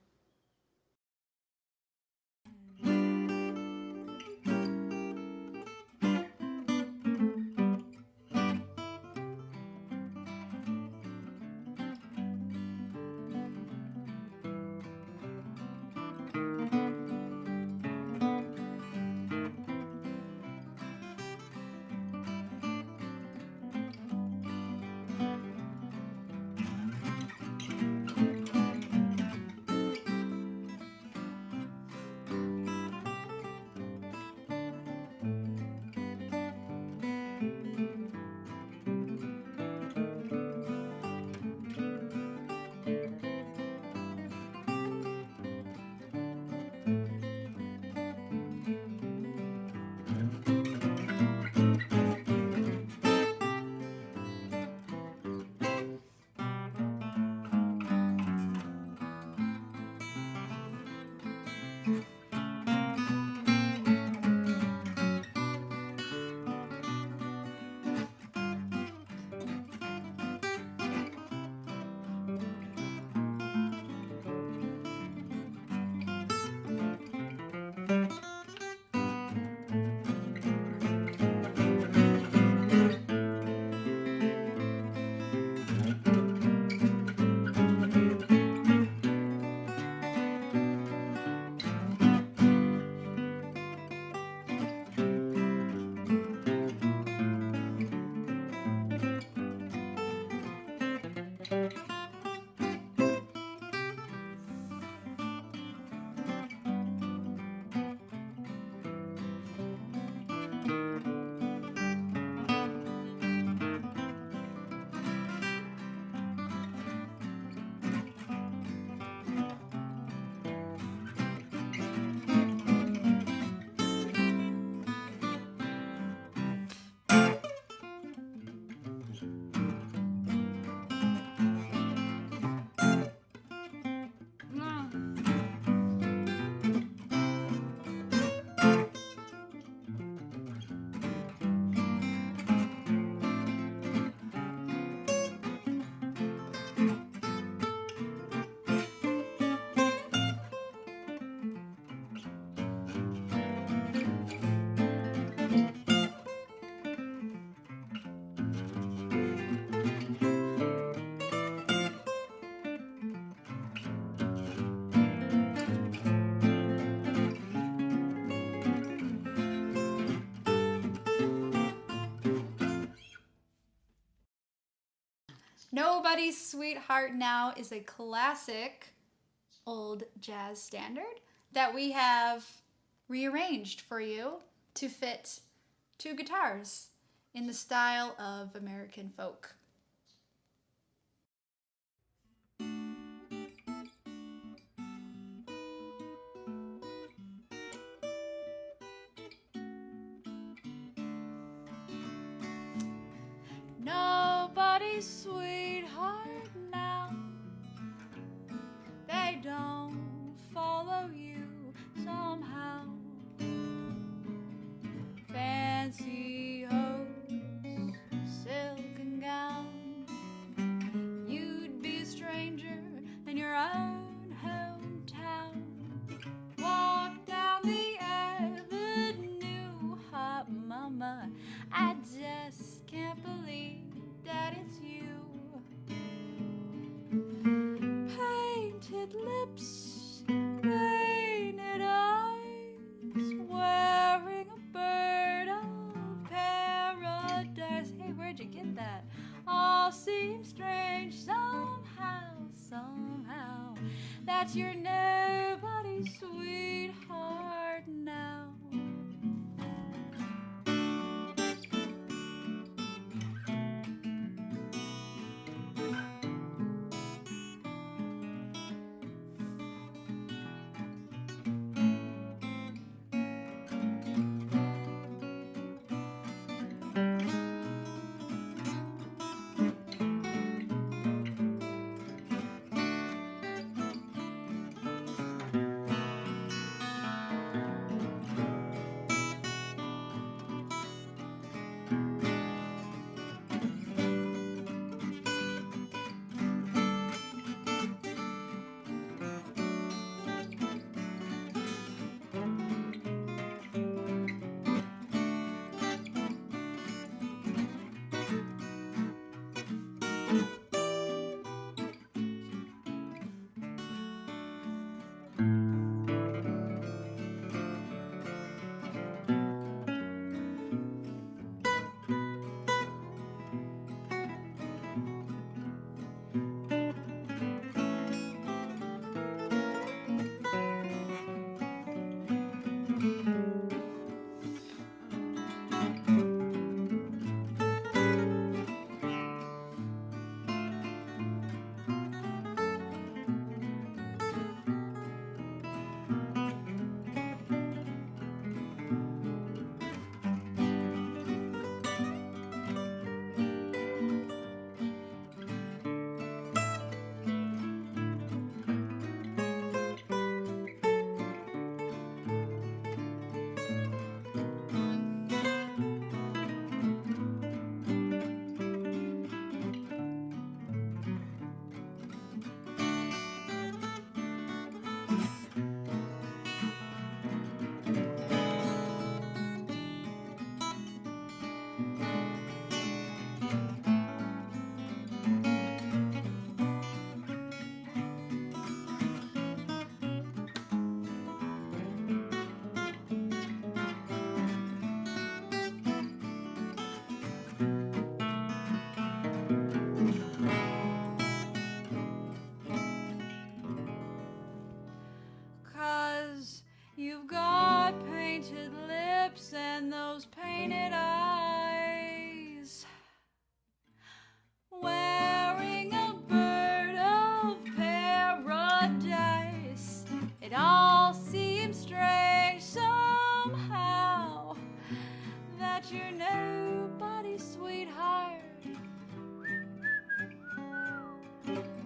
Nobody's Sweetheart Now is a classic old jazz standard that we have rearranged for you to fit two guitars in the style of American folk. Nobody's sweetheart now. They don't follow you somehow. Fancy hose, silken gown. You'd be a stranger in your own hometown. Walk down the avenue, hot mama. I just can't believe that it's you. Painted lips, painted eyes, wearing a bird of paradise. Hey, where'd you get that? All seems strange somehow, that you're nobody's sweetheart now. You've got painted lips and those painted eyes, wearing a bird of paradise. It all seems strange somehow that you're nobody's sweetheart.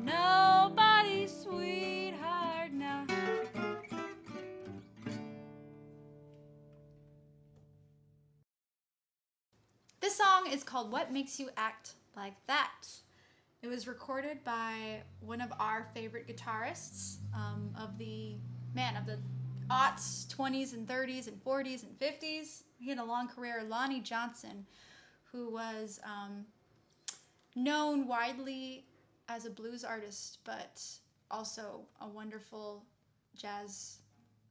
Nobody's sweetheart now. This song is called What Makes You Act Like That. It was recorded by one of our favorite guitarists of the aughts, 20s and 30s and 40s and 50s. He had a long career, Lonnie Johnson, who was known widely as a blues artist, but also a wonderful jazz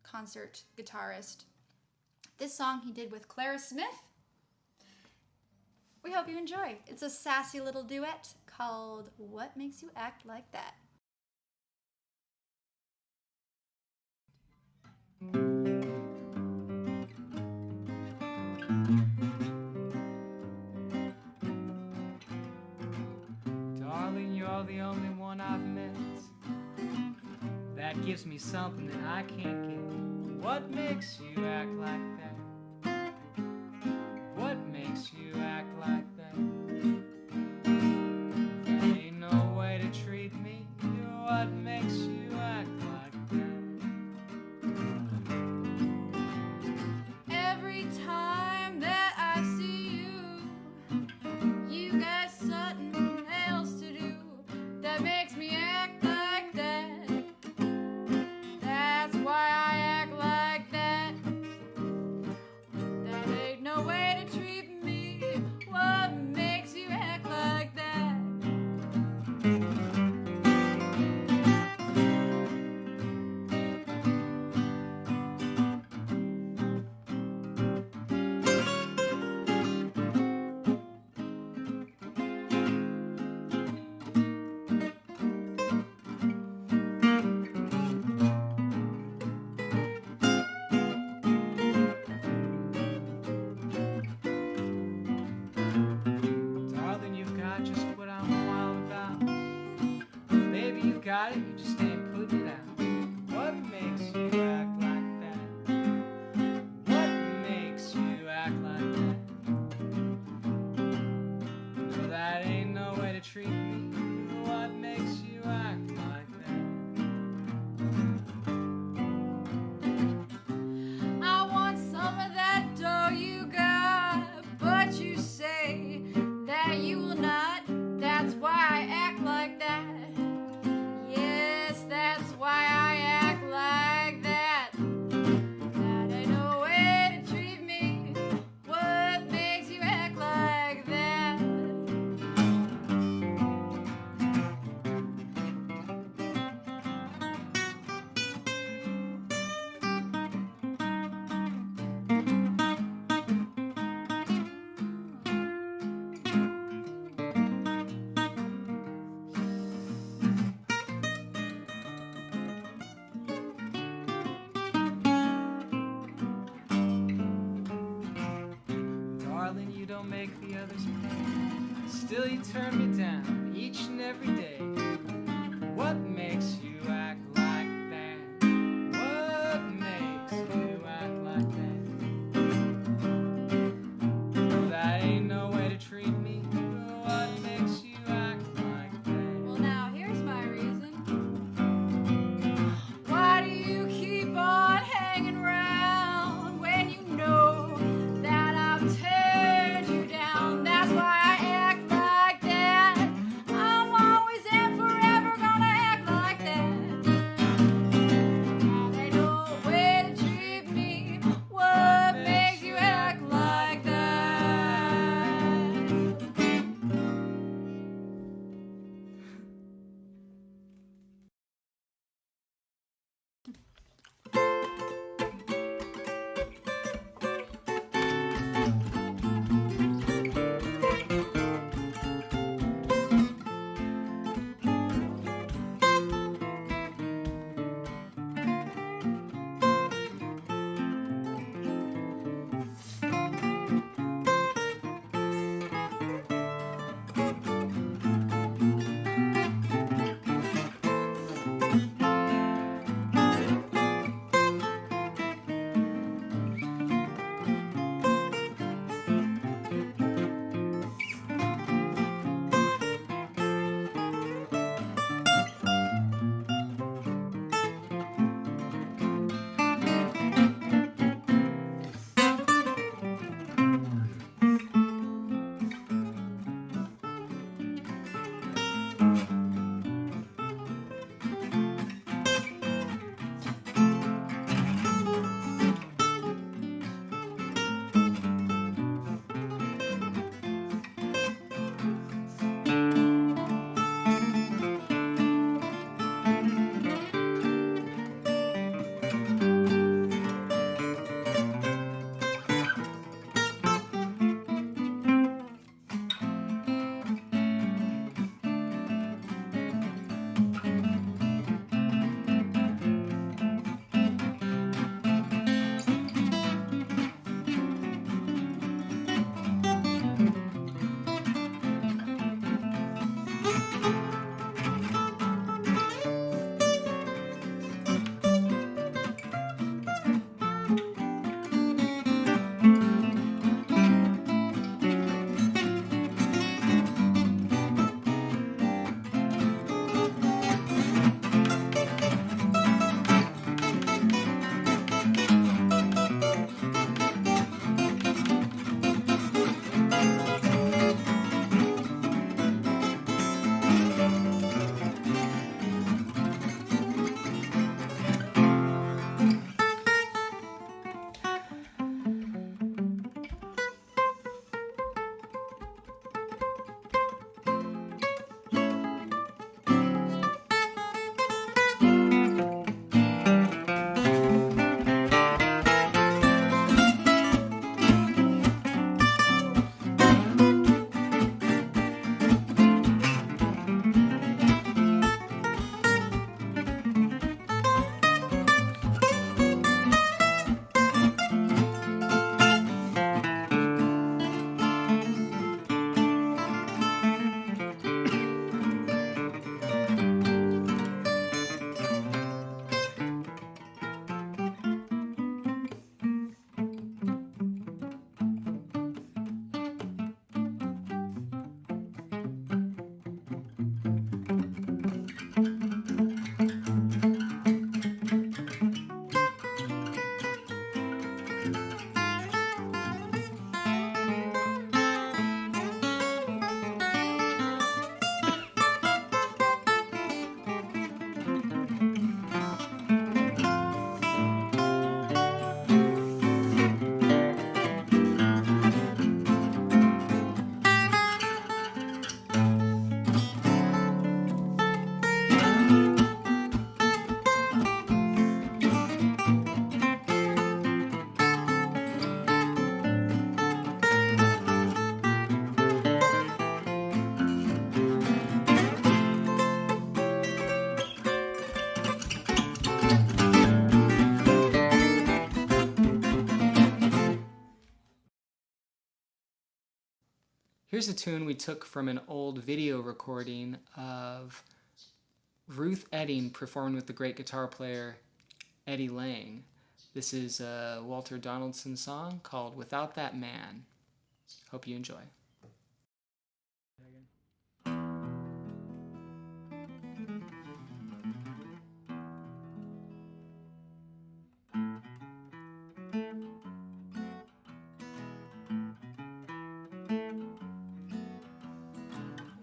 concert guitarist. This song he did with Clara Smith. We hope you enjoy. It's a sassy little duet called What Makes You Act Like That? Darling, you're the only one I've met that gives me something that I can't get. What makes you act like that? What makes you act like that? There ain't no way to treat me. What makes you act like that? Every time that I see you got something else to do that makes me act like that. That's why I act like that. That ain't no way to treat me. What makes you act like that? Darling, you've got just what I'm wild about. Baby, you got it, you just ain't putting it out. What makes you act like that? What makes you act like that? No, that ain't no way to treat me. What makes you act like that? I want some of that dough you got, but you say that you will not. That's why I act like that. Yes, that's why I act like that. That ain't no way to treat me. What makes you act like that? Darling, you don't make the others pay. Still, you turn me down each and every day. What makes you act like that? What makes you act like that? No, that ain't no way to treat me. What makes you act like that? Well, now here's my reason. Why do you keep on hanging around when you know that I've turned you down? That's why I act like that. I'm always in for Here's a tune we took from an old video recording of Ruth Etting performing with the great guitar player Eddie Lang. This is a Walter Donaldson song called Without That Man. Hope you enjoy.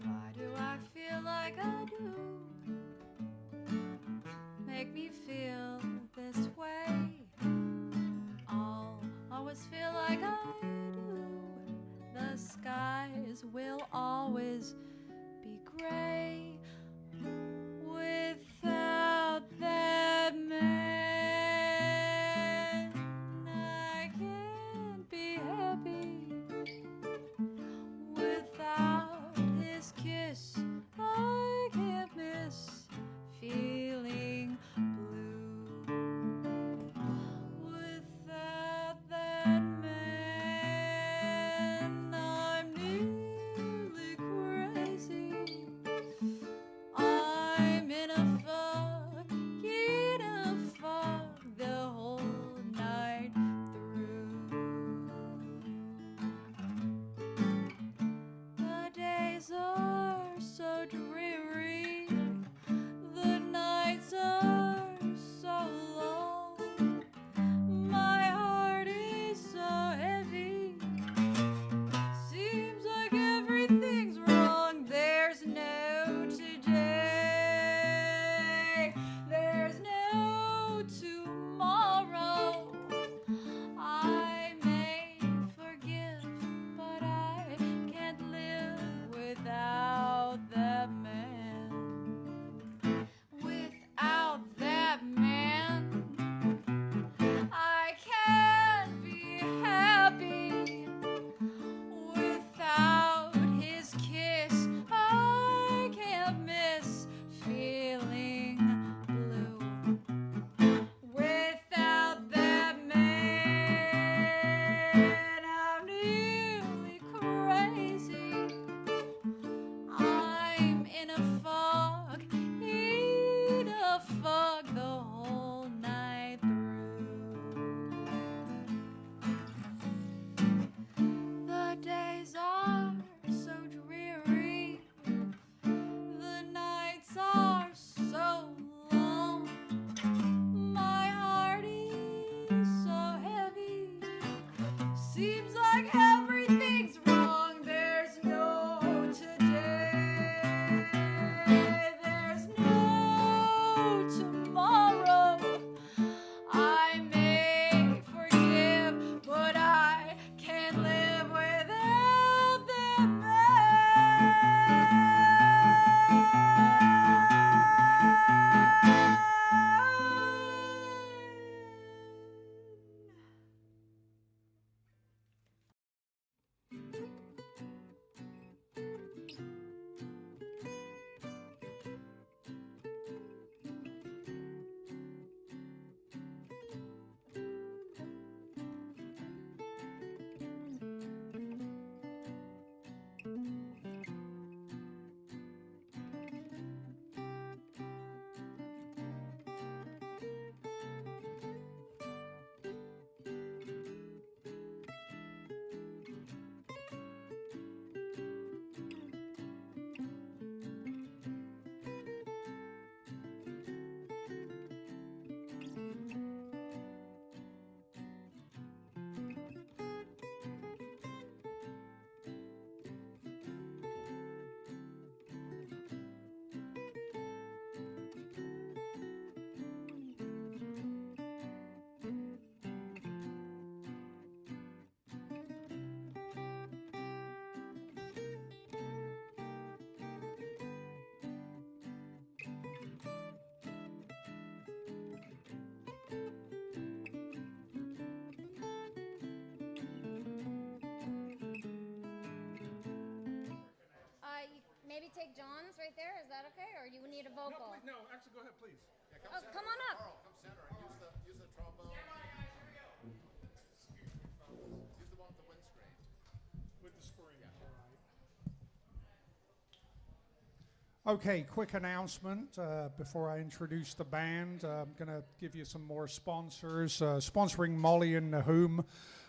Why do I feel like I do? Make me feel this way. I'll always feel like I do. The skies will always be gray without that man. I can't be happy without his kiss. I can't miss feeling blue without that man. I'm nearly crazy. I'm in a fog the whole night through. The days are so dreary, the nights are so long. My heart is so heavy, seems like everything's wrong. There's no today, there's no tomorrow. I may forgive, but I can't live without that man. Without that man, I can't be happy. Without his kiss, I can't miss feeling blue. Without that man, I'm nearly crazy. I'm in a fog the whole night through. The days are so dreary, the nights are so long. My heart is so heavy, seems like everything's wrong. There's no today, there's no tomorrow. I may forgive, but I can't live without that Maybe take John's right there. Is that okay? Or you need a vocal? No, actually, go ahead, please. Yeah, Oh, come on up. Carl, come center and use the trombone. Use the one with the windscreen. With the screen, all right. Okay, quick announcement before I introduce the band. I'm going to give you some more sponsors. Sponsoring Molly and Nahum.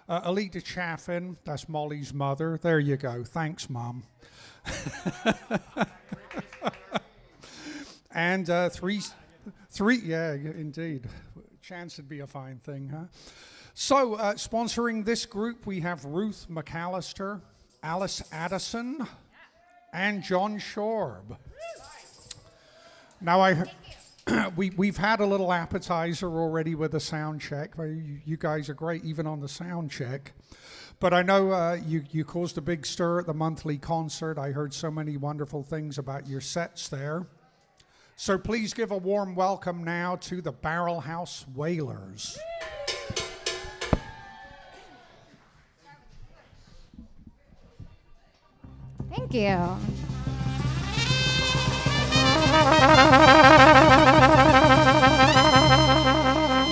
Alita Chaffin, that's Molly's mother. There you go. Thanks, Mom. And three, yeah, indeed. Chance would be a fine thing, huh? So, sponsoring this group, we have Ruth McAllister, Alice Addison, and John Shorb. Now, we've had a little appetizer already with a sound check. You guys are great, even on the sound check. But I know you caused a big stir at the monthly concert. I heard so many wonderful things about your sets there. So please give a warm welcome now to the Barrel House Wailers. Thank you.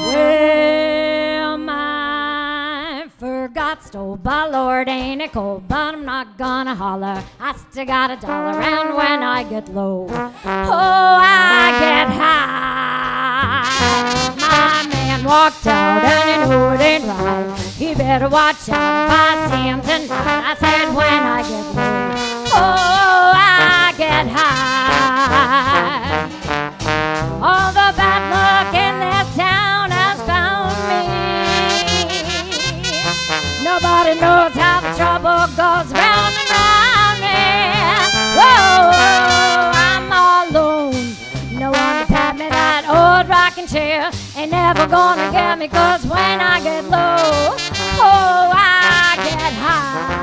Well, my fur got stole by Lord, ain't it cold? But I'm not gonna holler. I still got $1, and when I get low, oh, I get high. My man walked out, and you know it ain't right. He better watch out if I see him tonight. I said when I get low, oh, I get high. All the bad luck in this town has found me. Nobody knows how the trouble goes round and round me. Whoa, I'm all alone. No one to pat me that old rocking chair. Ain't never gonna get me, 'cause when I get low, oh, I get high.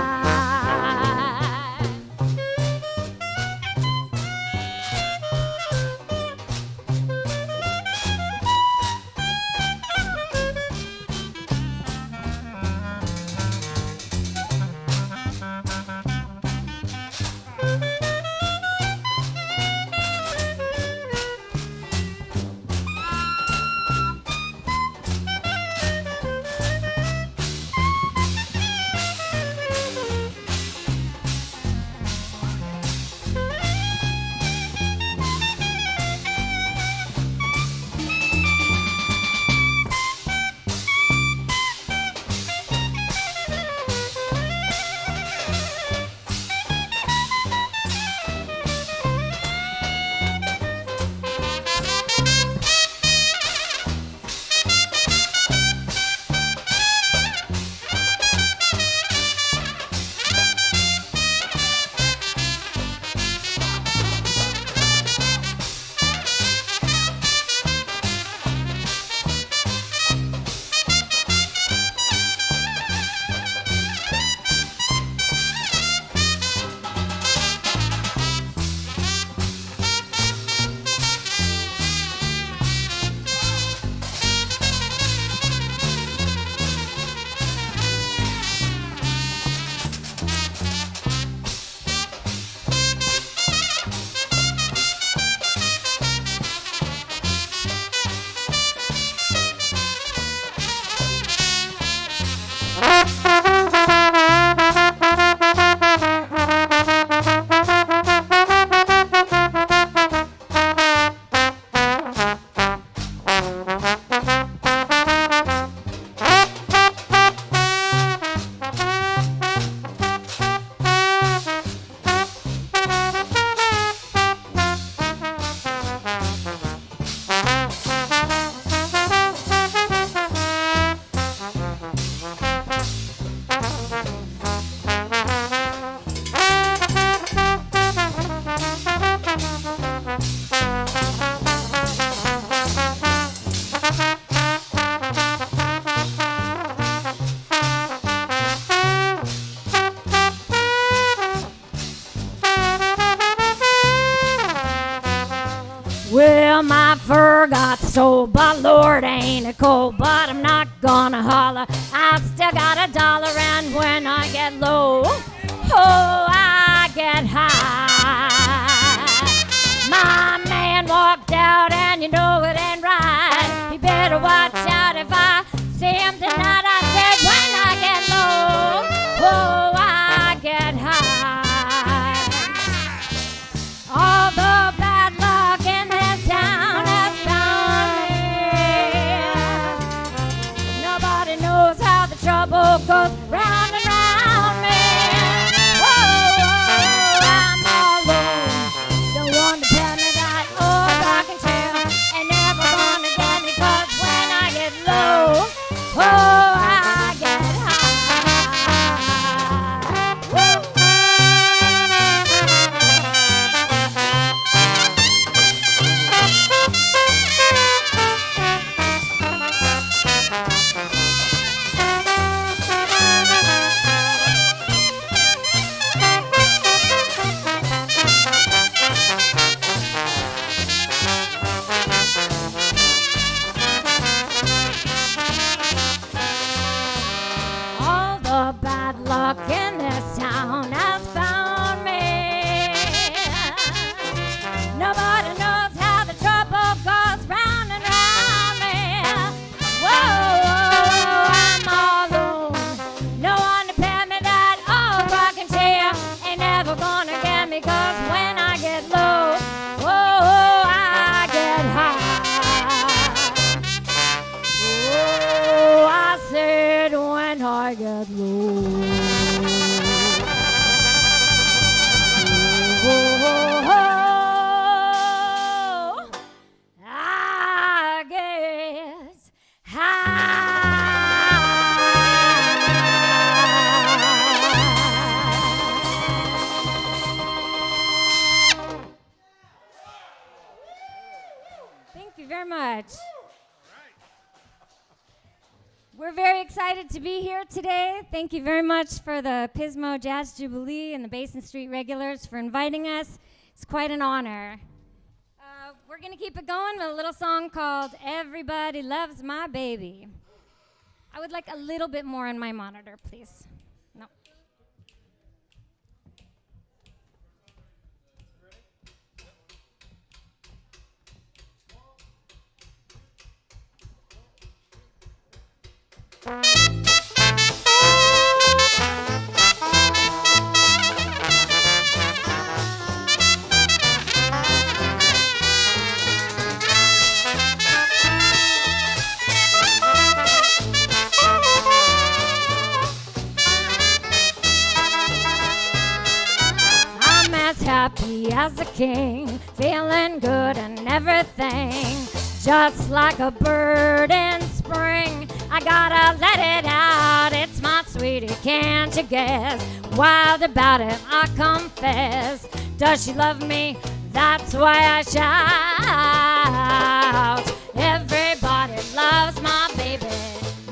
Well, my fur got stole, but Lord, ain't it cold? But I'm not gonna holler. I've still got $1, and when I get low, oh, I get high. My man walked out, and you know it ain't right. He better watch out if I see him tonight. I said when I get low, oh, I get high. All the round and round me. Whoa, I'm all alone. Don't want to tell me that old rocking chair ain't never gonna get me, 'cause when I get low, oh, I get high. Woo! All the bad luck in this town has found me. Nobody knows how the trouble goes round and round me. Whoa, I'm all alone. No one to pay me that old rocking chair ain't never gonna get me, 'cause when I get low, oh, I get high. Oh, I said when I get low. Oh, I get high. Thank you very much. We're very excited to be here today. Thank you very much for the Pismo Jazz Jubilee and the Basin Street Regulars for inviting us. It's quite an honor. We're going to keep it going with a little song called Everybody Loves My Baby. I would like a little bit more on my monitor, please. No. I'm as happy as a king, feeling good and everything. Just like a bird in spring, I gotta let it out. It's my sweetie, can't you guess? Wild about it, I confess. Does she love me? That's why I shout. Everybody loves my baby.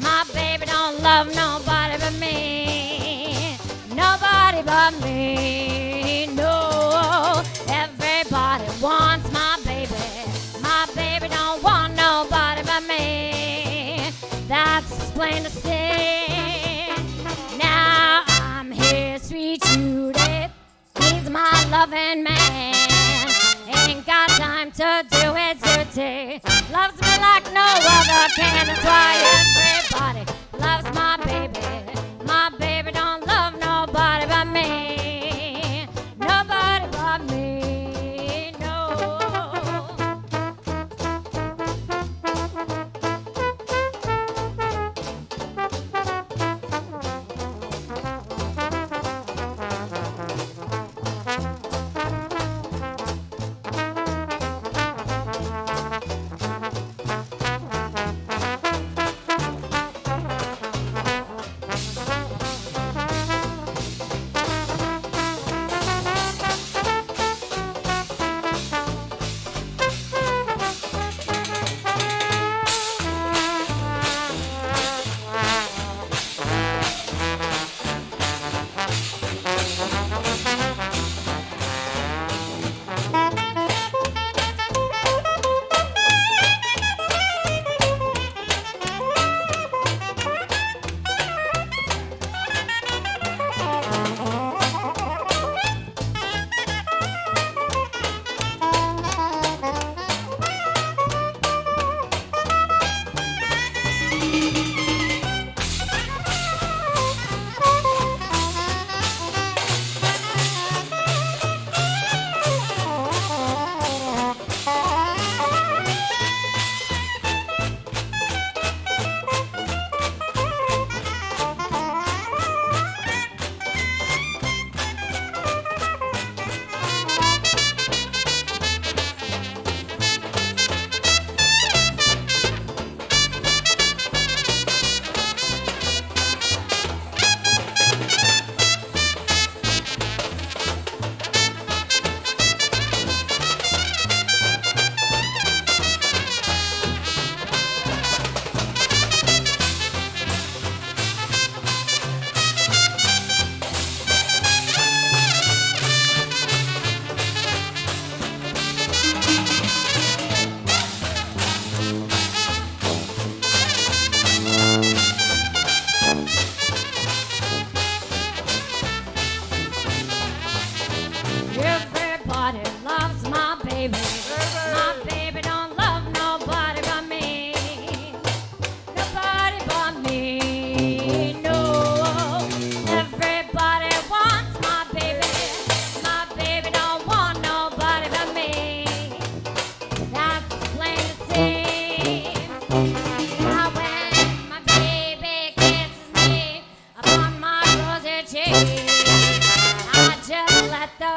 My baby don't love nobody but me. Nobody but me, no. Everybody wants my baby. My baby don't want nobody but me. That's plain to see. Now I'm here, sweet Judy. He's my loving man. Ain't got time to do his duty. Loves me like no other can. That's why everybody loves my baby. My baby don't love nobody but me. Nobody but me, no.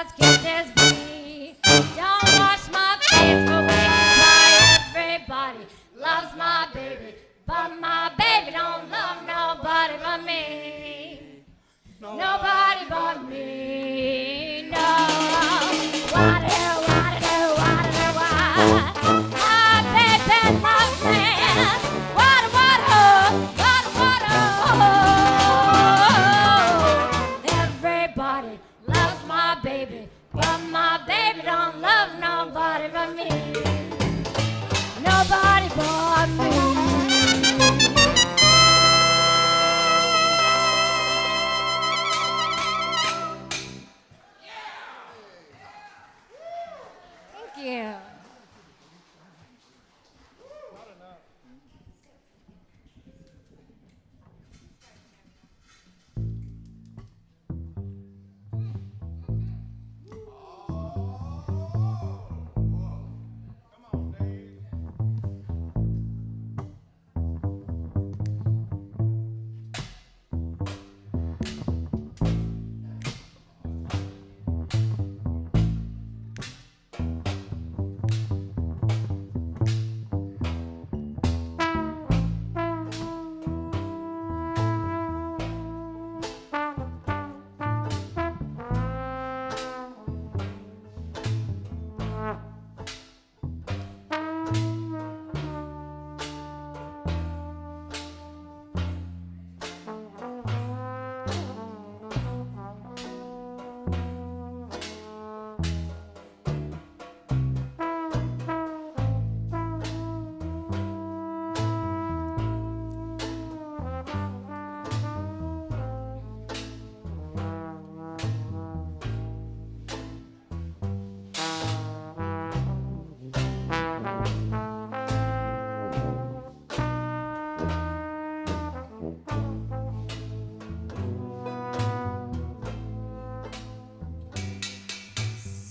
just kisses me. Don't wash my face for wasting by everybody. Loves my baby, but my baby don't love nobody but me. Nobody but me, no. What-a-do, what-a-do, what-a-do, what? My baby loves me. What-a-what-a, what-a-what-a. Everybody loves my baby, but my baby don't love nobody but me. Nobody but me. Thank you.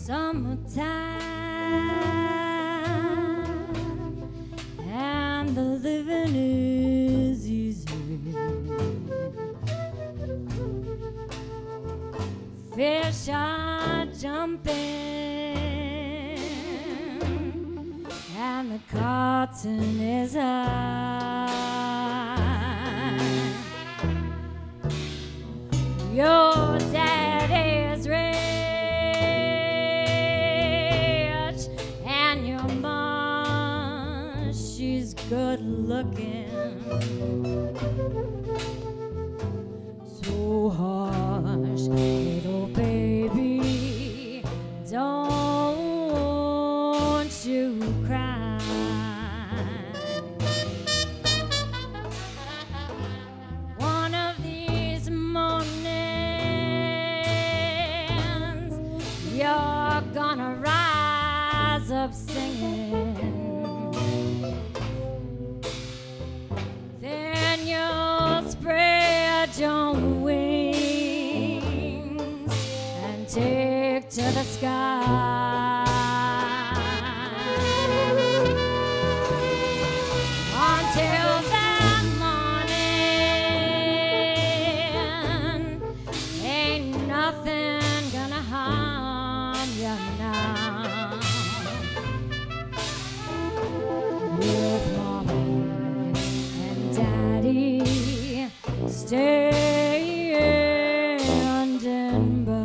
Summertime and the living is easy. Fish are jumping and the cotton is high. Your daddy is rich and your mom, she's good looking. So hush, little baby, don't you cry. One of these mornings, you're gonna rise up singing. Then you'll spread your wings and take to the sky. Until that morning, ain't nothing gonna harm you now. With mommy and daddy standing by.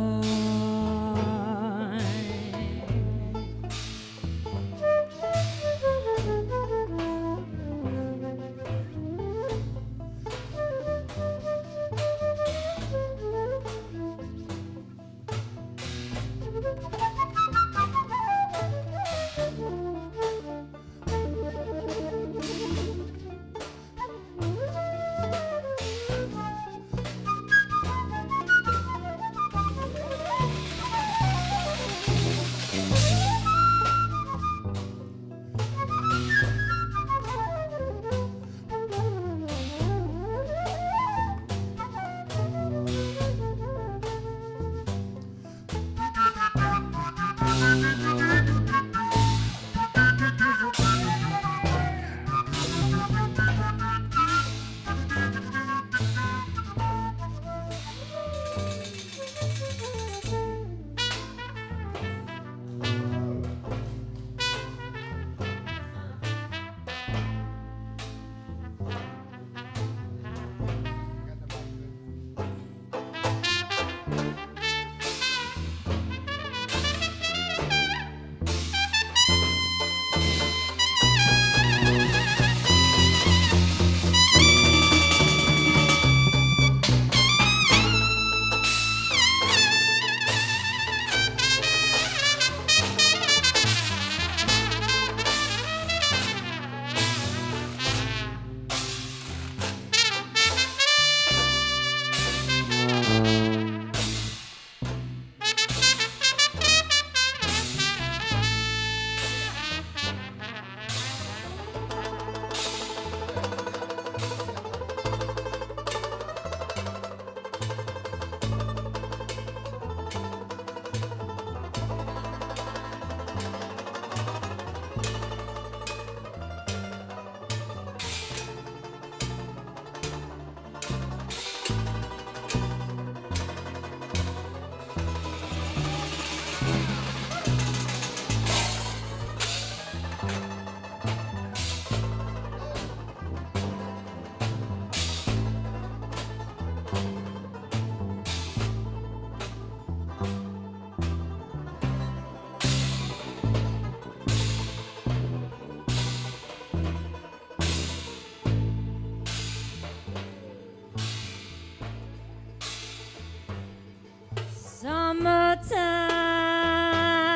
time,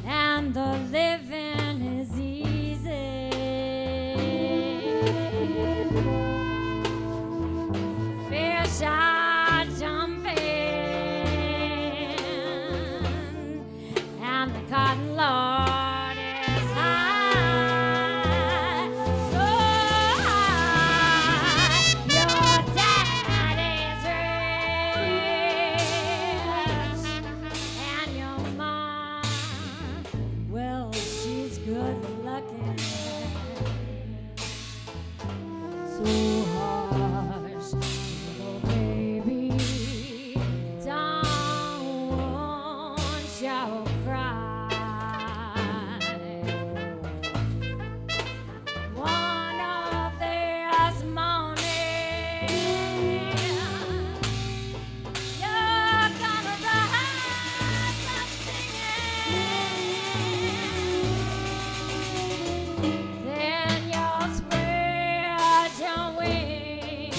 and the living is easy. Fish are jumping, and the cotton Lord is high, so high. Your daddy's rich, and your mom, well, she's good looking. So hush, little baby, don't you cry. One of these mornings, you're gonna rise up singing. Then you'll spread your wings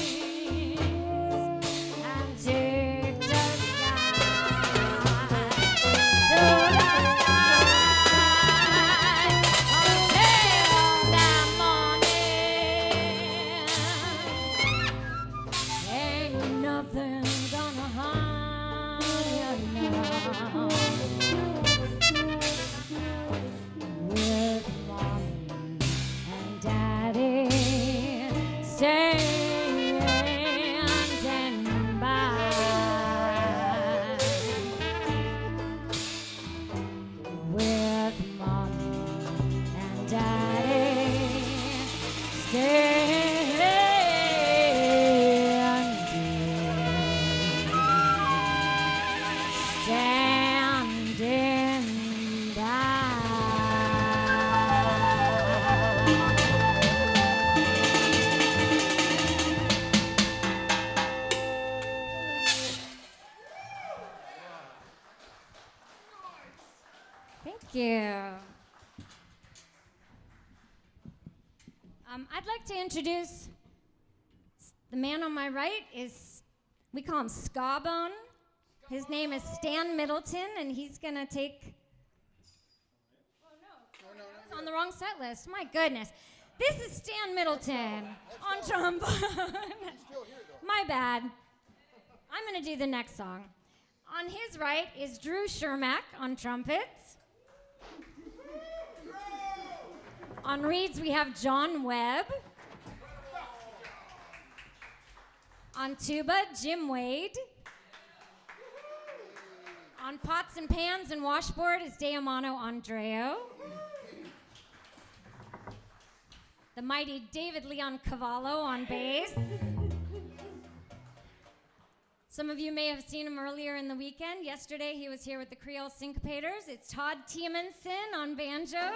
and take the sky. To the sky. Until that morning, ain't nothing gonna harm you now. With mommy and daddy standing by. With mommy and daddy standing by. Thank you. I'd like to introduce the man on my right. We call him Scabone. His name is Stan Middleton, and he's gonna take. Oh no, I was on the wrong set list. My goodness. This is Stan Middleton on trombone. My bad. I'm gonna do the next song. On his right is Drew Shermack on trumpets. On reeds, we have John Webb. On tuba, Jim Wade. On pots and pans and washboard is Diamano Andreo. The mighty David Leon Cavallo on bass. Some of you may have seen him earlier in the weekend. Yesterday, he was here with the Creole Syncopators. It's Todd Tiemanson on banjo.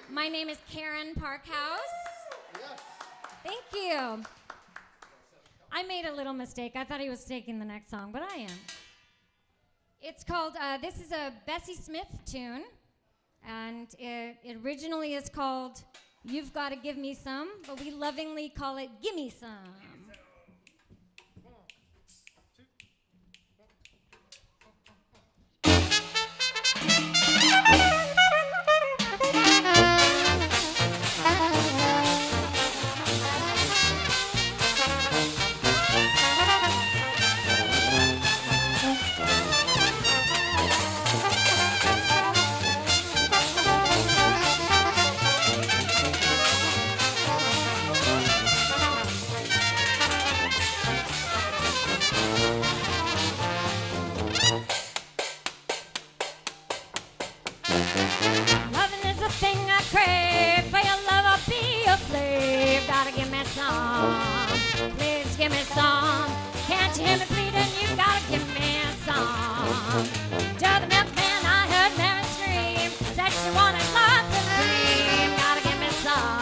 My name is Karen Parkhouse. Thank you. I made a little mistake. I thought he was taking the next song, but I am. It's called, this is a Bessie Smith tune, and it originally is called You've Gotta Give Me Some, but we lovingly call it Gimme Some. Loving is a thing I crave. For your love, I'll be your slave. Gotta give me some. Please give me some. Can't you hear me pleading? You gotta give me some. To the milkman, I heard Mary scream. Said she wanted lots of cream. Gotta give me some.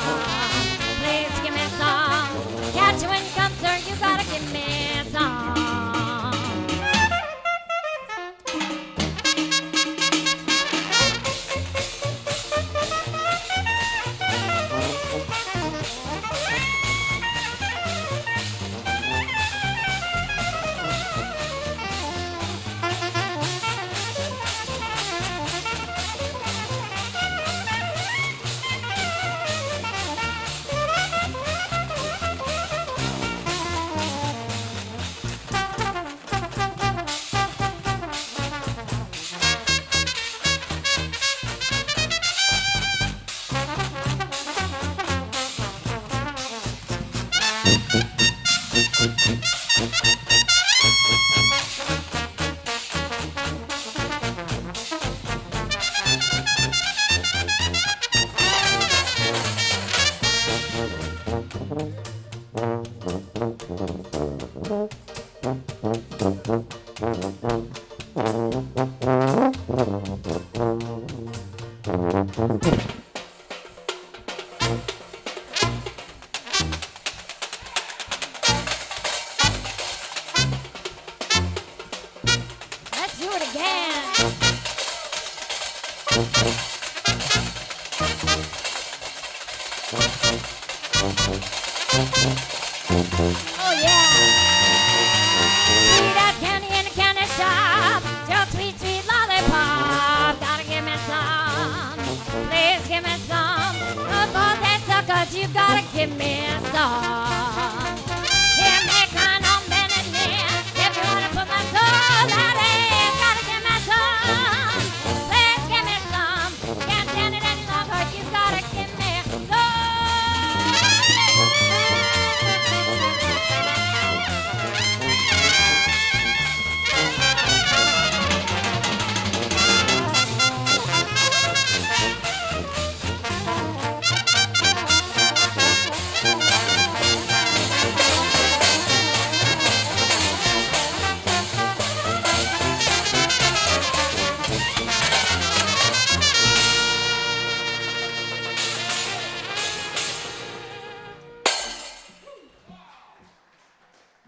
Please give me some. Catch you when you come, sir. You gotta give me some. Let's do it again. Oh yeah. Sweet as candy in a candy shop. Just sweet, sweet lollipop. Gotta give me some. Please give me some. Those balls that suckers, you gotta give me some. Give me kind of minute. If you wanna put my soul out in, gotta give me some. Please give me some. Can't stand it any longer. You gotta give me some.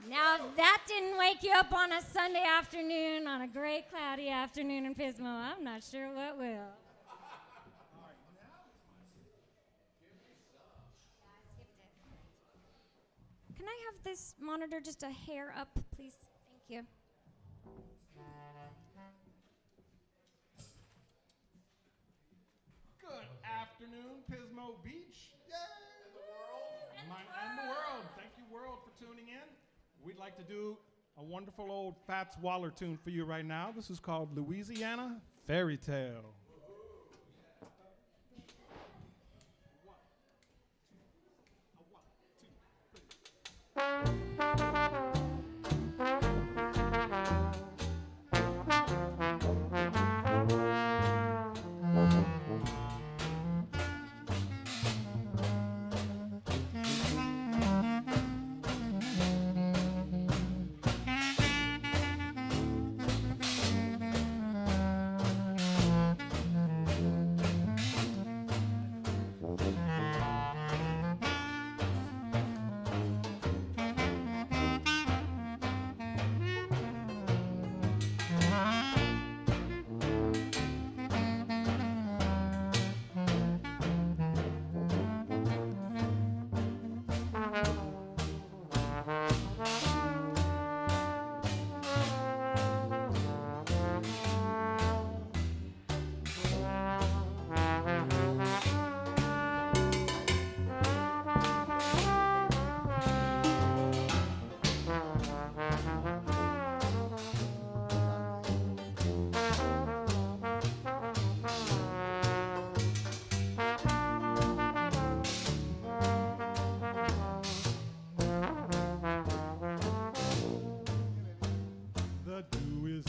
Now that didn't wake you up on a Sunday afternoon, on a gray, cloudy afternoon in Pismo. I'm not sure what will. Can I have this monitor just a hair up, please? Thank you. Good afternoon, Pismo Beach. Yay! And the world. Thank you, world, for tuning in. We'd like to do a wonderful old Fats Waller tune for you right now. This is called Louisiana Fairy Tale.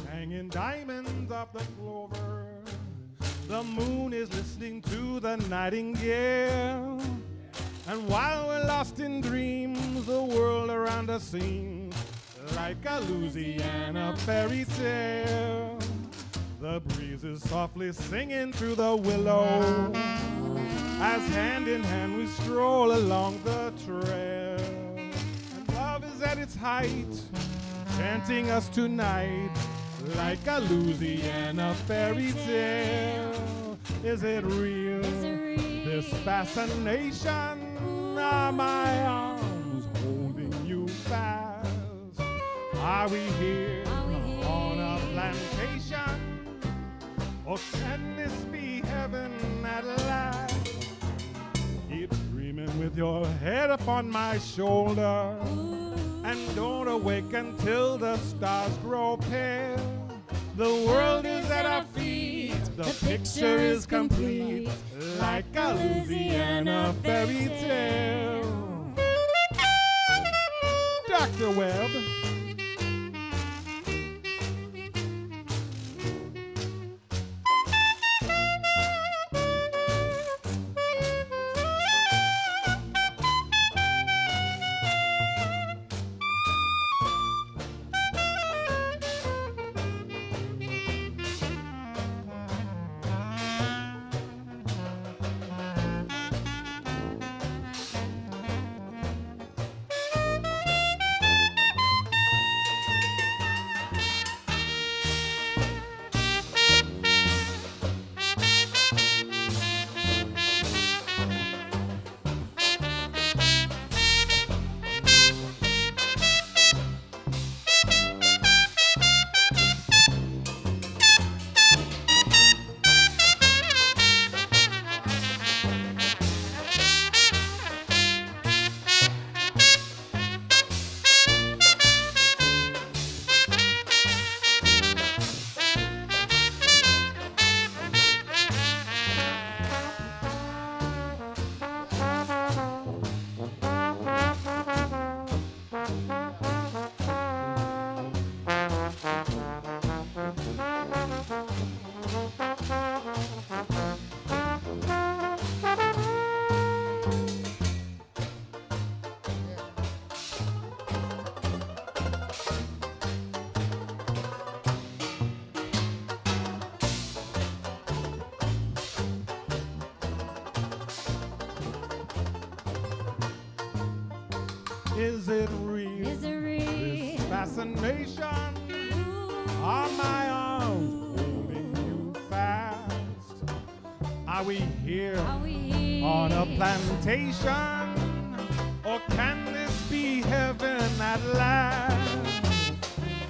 Hanging diamonds off the clover. The moon is listening to the nightingale. And while we're lost in dreams, the world around us seems like a Louisiana fairy tale. The breeze is softly singing through the willow as hand in hand we stroll along the trail. And love is at its height, chanting us tonight like a Louisiana fairy tale. Is it real? This fascination? Are my arms holding you fast? Are we here on a plantation? Or can this be heaven at last? Keep dreaming with your head upon my shoulder. And don't awake until the stars grow pale. The world is at our feet, the picture is complete, like a Louisiana fairy tale. Dr. Webb. Is it real? Is it real? This fascination on my arms holding you fast. Are we here on a plantation? Or can this be heaven at last?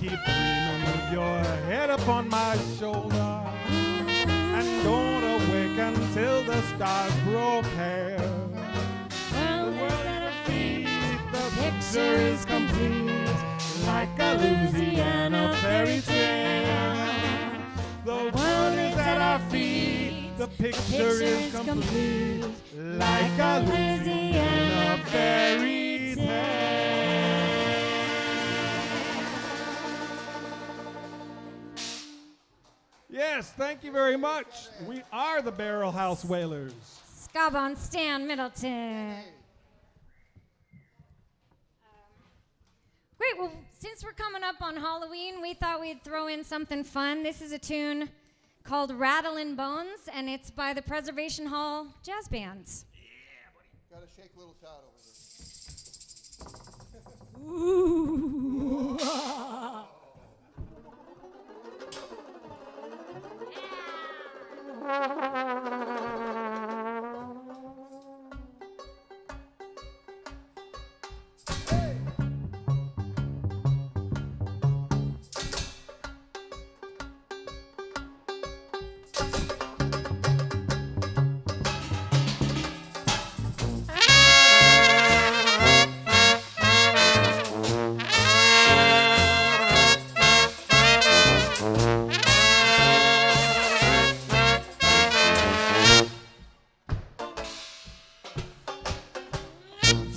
Keep dreaming with your head upon my shoulder. And don't awake until the stars grow pale. Picture is complete, like a Louisiana fairy tale. The world is at our feet, the picture is complete, like a Louisiana fairy tale. Yes, thank you very much. We are the Barrel House Wailers. Scabon Stan Middleton. Great, well, since we're coming up on Halloween, we thought we'd throw in something fun. This is a tune called Rattlin' Bones, and it's by the Preservation Hall Jazz Bands. Yeah, buddy. Gotta shake little Todd over here. Ooh.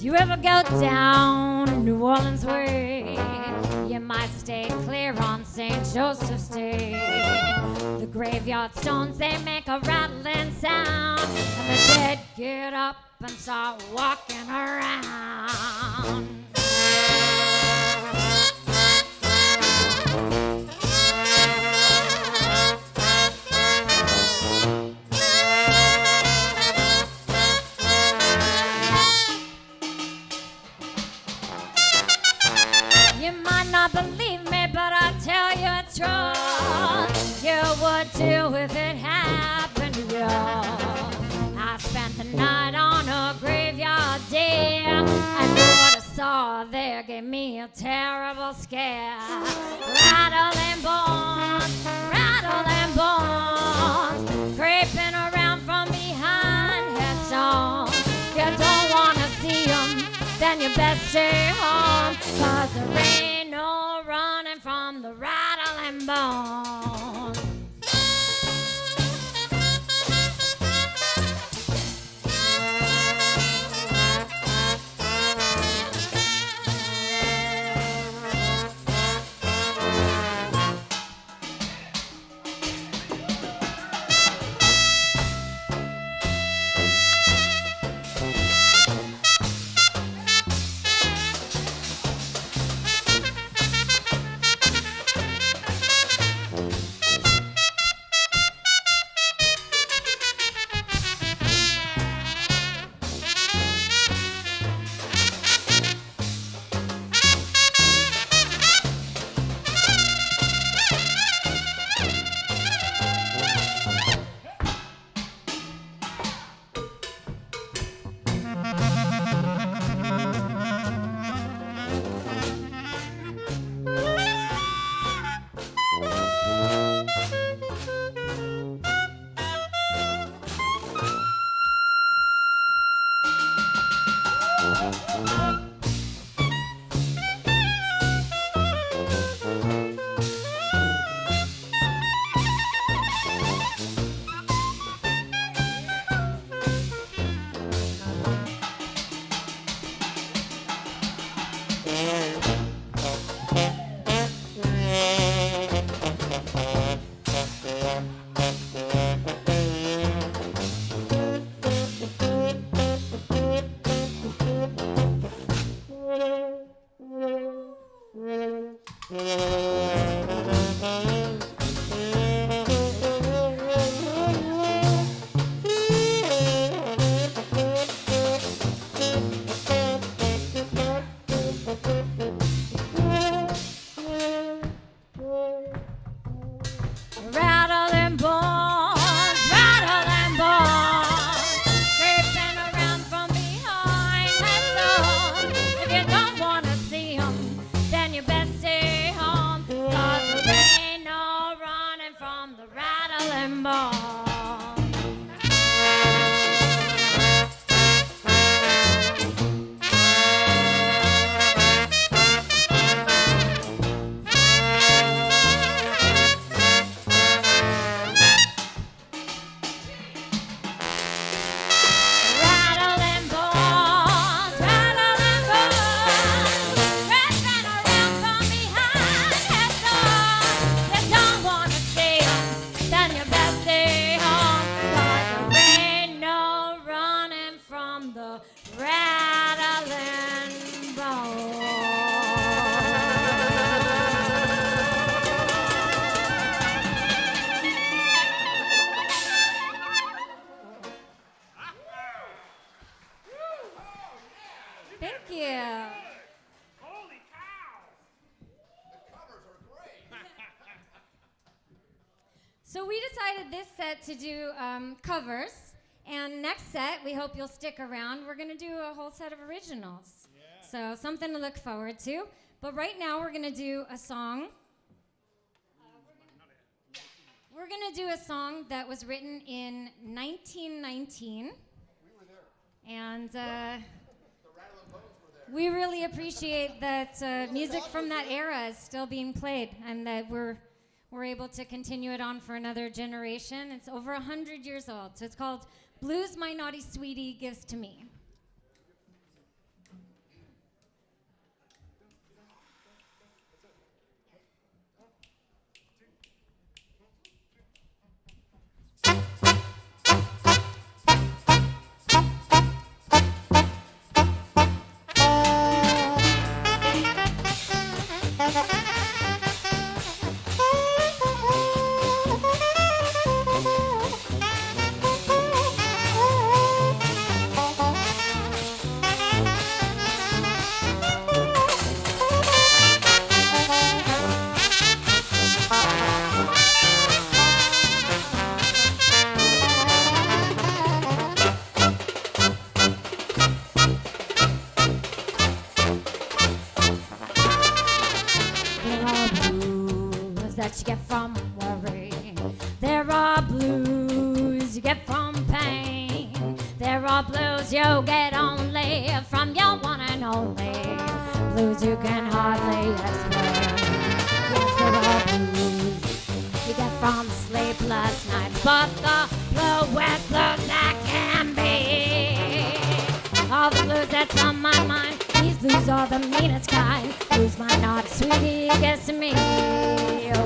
You ever go down New Orleans way, you might stay clear on St. Joseph's Day. The graveyard stones, they make a rattling sound, and the dead get up and start walking around. You might not believe me, but I tell you it's true. You would too if it happened to you. I spent the night on a graveyard day, and what I saw there gave me a terrible scare. Rattling bones, creeping around from behind headstones. You don't want to see them, then you best stay home, 'cause there ain't no running from the rattling bones. So we decided this set to do covers, and next set, we hope you'll stick around. We're gonna do a whole set of originals. So something to look forward to. But right now, we're gonna do a song. We're gonna do a song that was written in 1919. And we really appreciate that music from that era is still being played, and that we're able to continue it on for another generation. It's over 100 years old, so it's called Blues My Naughty Sweetie Gives to Me. That you get from worry. There are blues you get from pain. There are blues you get only from your one and only. Blues you can hardly explain. Yes, there are blues you get from sleepless nights, but the bluest blues that can be. All the blues that's on my mind, these blues are the meanest kind. Blues my naughty sweetie gets to me. Oh.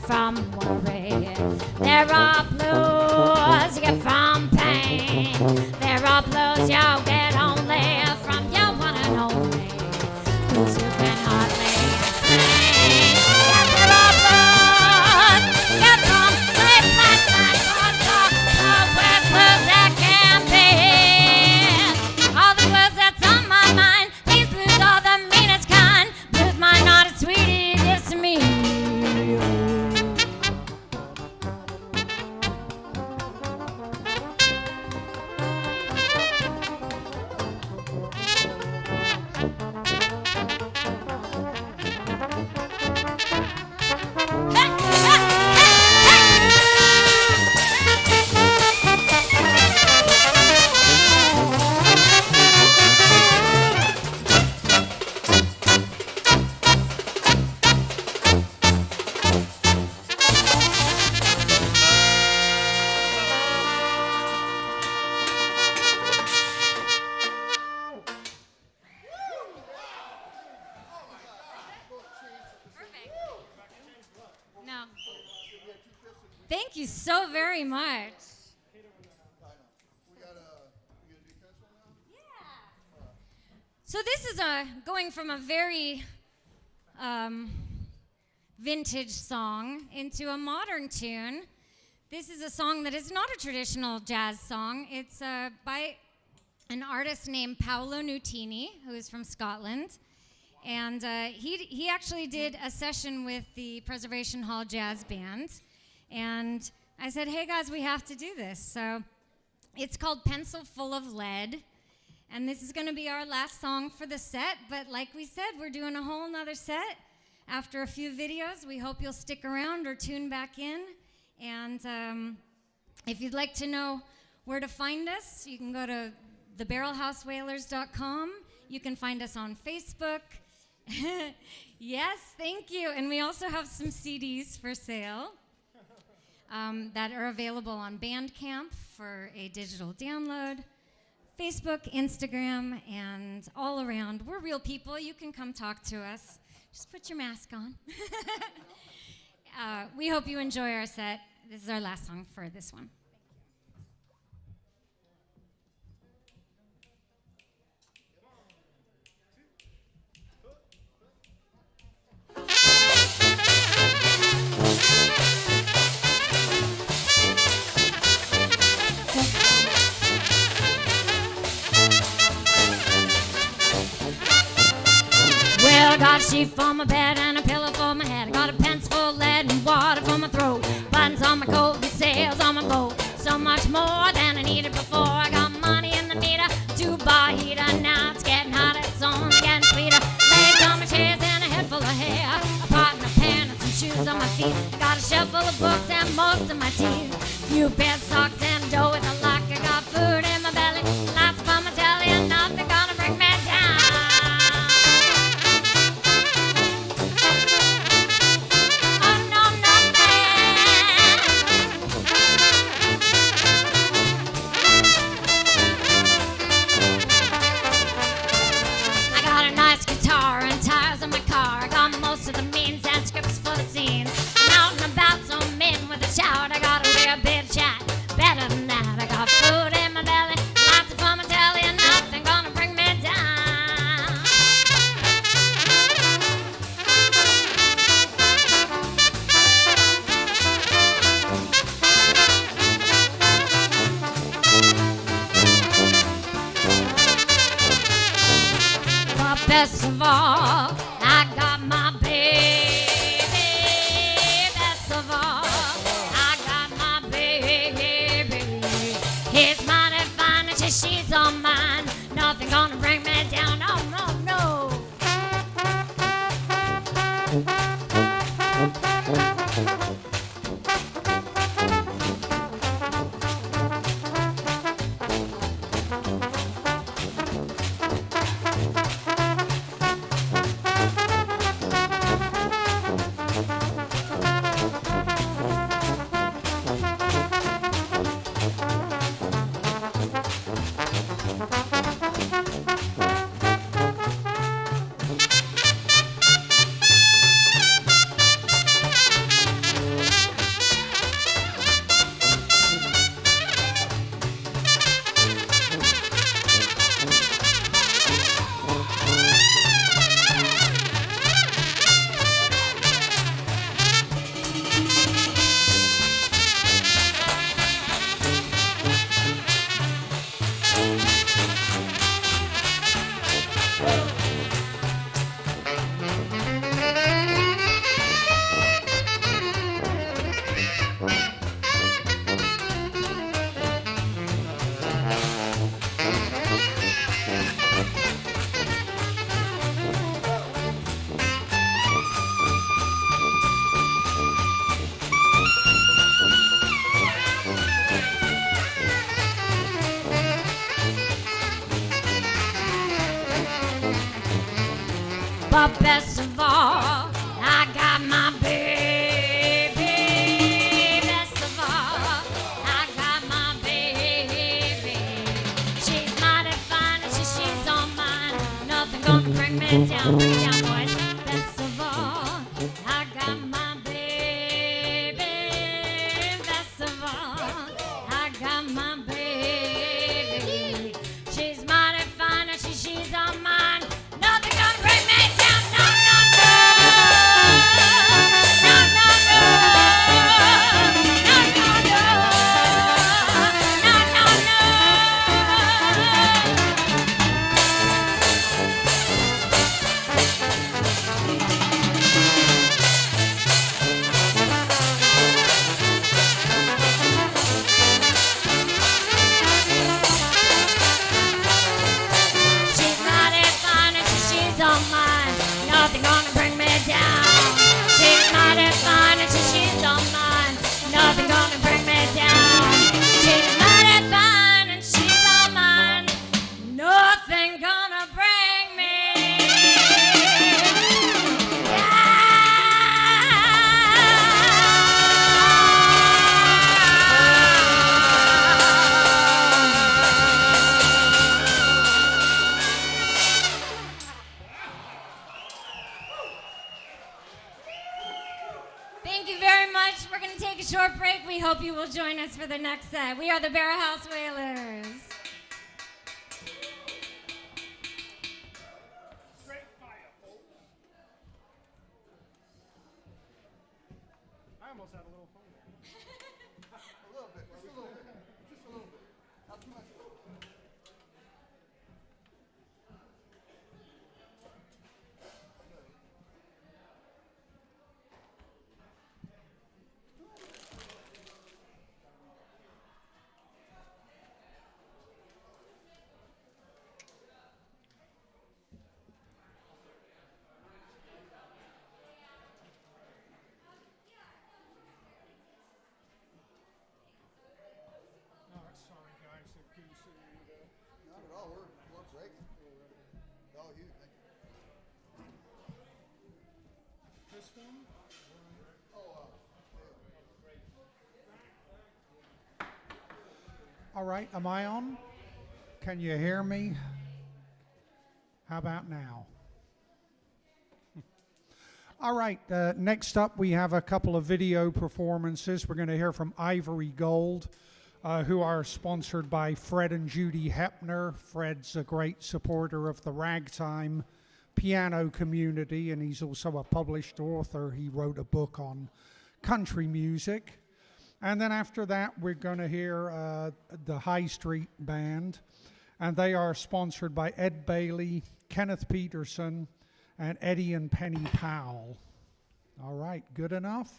From worry. There are blues you get from pain. There are blues you get only from your one and only. Blues you can hardly explain. Yes, there are blues you get from sleepless nights, but the bluest blues that can be. All the blues that's on my mind, these blues are the meanest kind. Blues my naughty sweetie gives to me. No. Thank you so very much. So this is going from a very vintage song into a modern tune. This is a song that is not a traditional jazz song. It's by an artist named Paolo Nutini, who is from Scotland. And he actually did a session with the Preservation Hall Jazz Band. And I said, hey guys, we have to do this. So it's called Pencil Full of Lead. And this is gonna be our last song for the set. But like we said, we're doing a whole nother set after a few videos. We hope you'll stick around or tune back in. And if you'd like to know where to find us, you can go to thebarrelhousewhalers.com. You can find us on Facebook. Yes, thank you. And we also have some CDs for sale that are available on Bandcamp for a digital download, Facebook, Instagram, and all around. We're real people. You can come talk to us. Just put your mask on. We hope you enjoy our set. This is our last song for this one. Well, I got a sheet for my bed and a pillow for my head. I got a pencil full of lead and water for my throat. Buttons on my coat and sails on my boat. So much more than I needed before. I got money in the meter to buy a heater. Now it's getting hotter, it's on, getting sweeter. Legs on my chairs and a head full of hair. A pot and a pan and some shoes on my feet. Got a shelf full of books and most of my teeth. Few pairs of socks and dough with a lock. I got food in my belly, lots from my telly, and nothing gonna bring me down. Most of the means and scripts for the scenes. I'm out and about, so I'm in with a shout. I got a real bit of chat, better than that. I got food in my belly, lots of fun my telly, and nothing gonna bring me down. But best of all, I got my baby. Best of all, I got my baby. He's mighty fine and she's all mine. Nothing gonna bring me down. No, no, no. But best of all, I got my baby. Best of all, I got my baby. She's mighty fine and she's all mine. Nothing gonna bring me down, boys. Best of all, I got my baby. Best of all, I got my baby. She's mighty fine and she's all mine. hope you will join us for the next set. We are the Barrel House Whalers. I almost had a little fun there. A little bit, just a little bit, just a little bit. Not too much. Sorry, guys, I couldn't see you. Not at all, we're great. No, you, This one? All right, am I on? Can you hear me? How about now? All right, next up we have a couple of video performances. We're going to hear from Ivory Gold, who are sponsored by Fred and Judy Hepner. Fred's a great supporter of the ragtime piano community, and he's also a published author. He wrote a book on country music. And then after that, we're going to hear the High Street Band, and they are sponsored by Ed Bailey, Kenneth Peterson, and Eddie and Penny Powell. All right, good enough?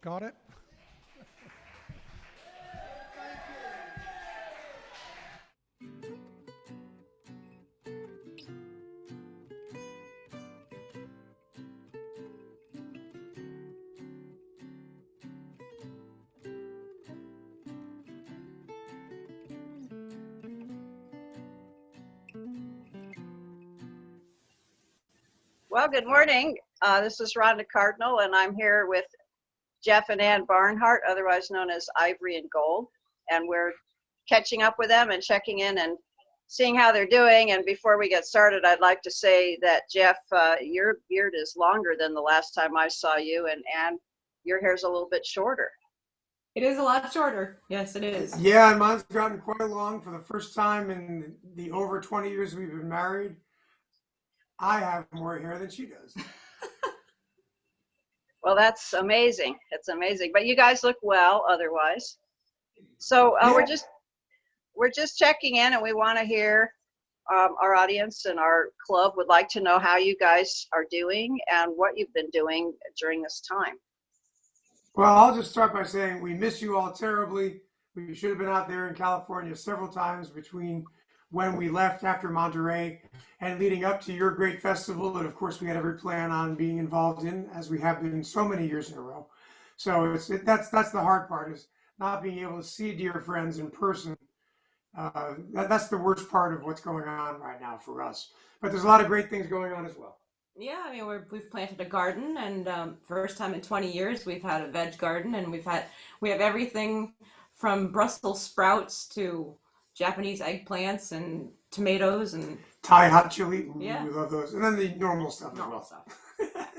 Got it? Well, good morning. This is Rhonda Cardinal, and I'm here with Jeff and Ann Barnhart, otherwise known as Ivory and Gold. And we're catching up with them and checking in and seeing how they're doing. And before we get started, I'd like to say that, Jeff, your beard is longer than the last time I saw you, and Ann, your hair's a little bit shorter. It is a lot shorter. Yes, it is. Yeah, and mine's gotten quite long for the first time in the over 20 years we've been married. I have more hair than she does. Well, that's amazing. It's amazing. But you guys look well otherwise. So Yeah. we're just checking in, and we want to hear our audience and our club would like to know how you guys are doing and what you've been doing during this time. Well, I'll just start by saying we miss you all terribly. We should have been out there in California several times between when we left after Monterey and leading up to your great festival that, of course, we had every plan on being involved in, as we have been so many years in a row. So that's the hard part, is not being able to see dear friends in person. That's the worst part of what's going on right now for us. But there's a lot of great things going on as well. Yeah, I mean, we've planted a garden, and first time in 20 years we've had a veg garden, and we have everything from Brussels sprouts to Japanese eggplants and tomatoes and Thai hot chili, ooh, Yeah. we love those, and then the normal stuff normal as well. stuff.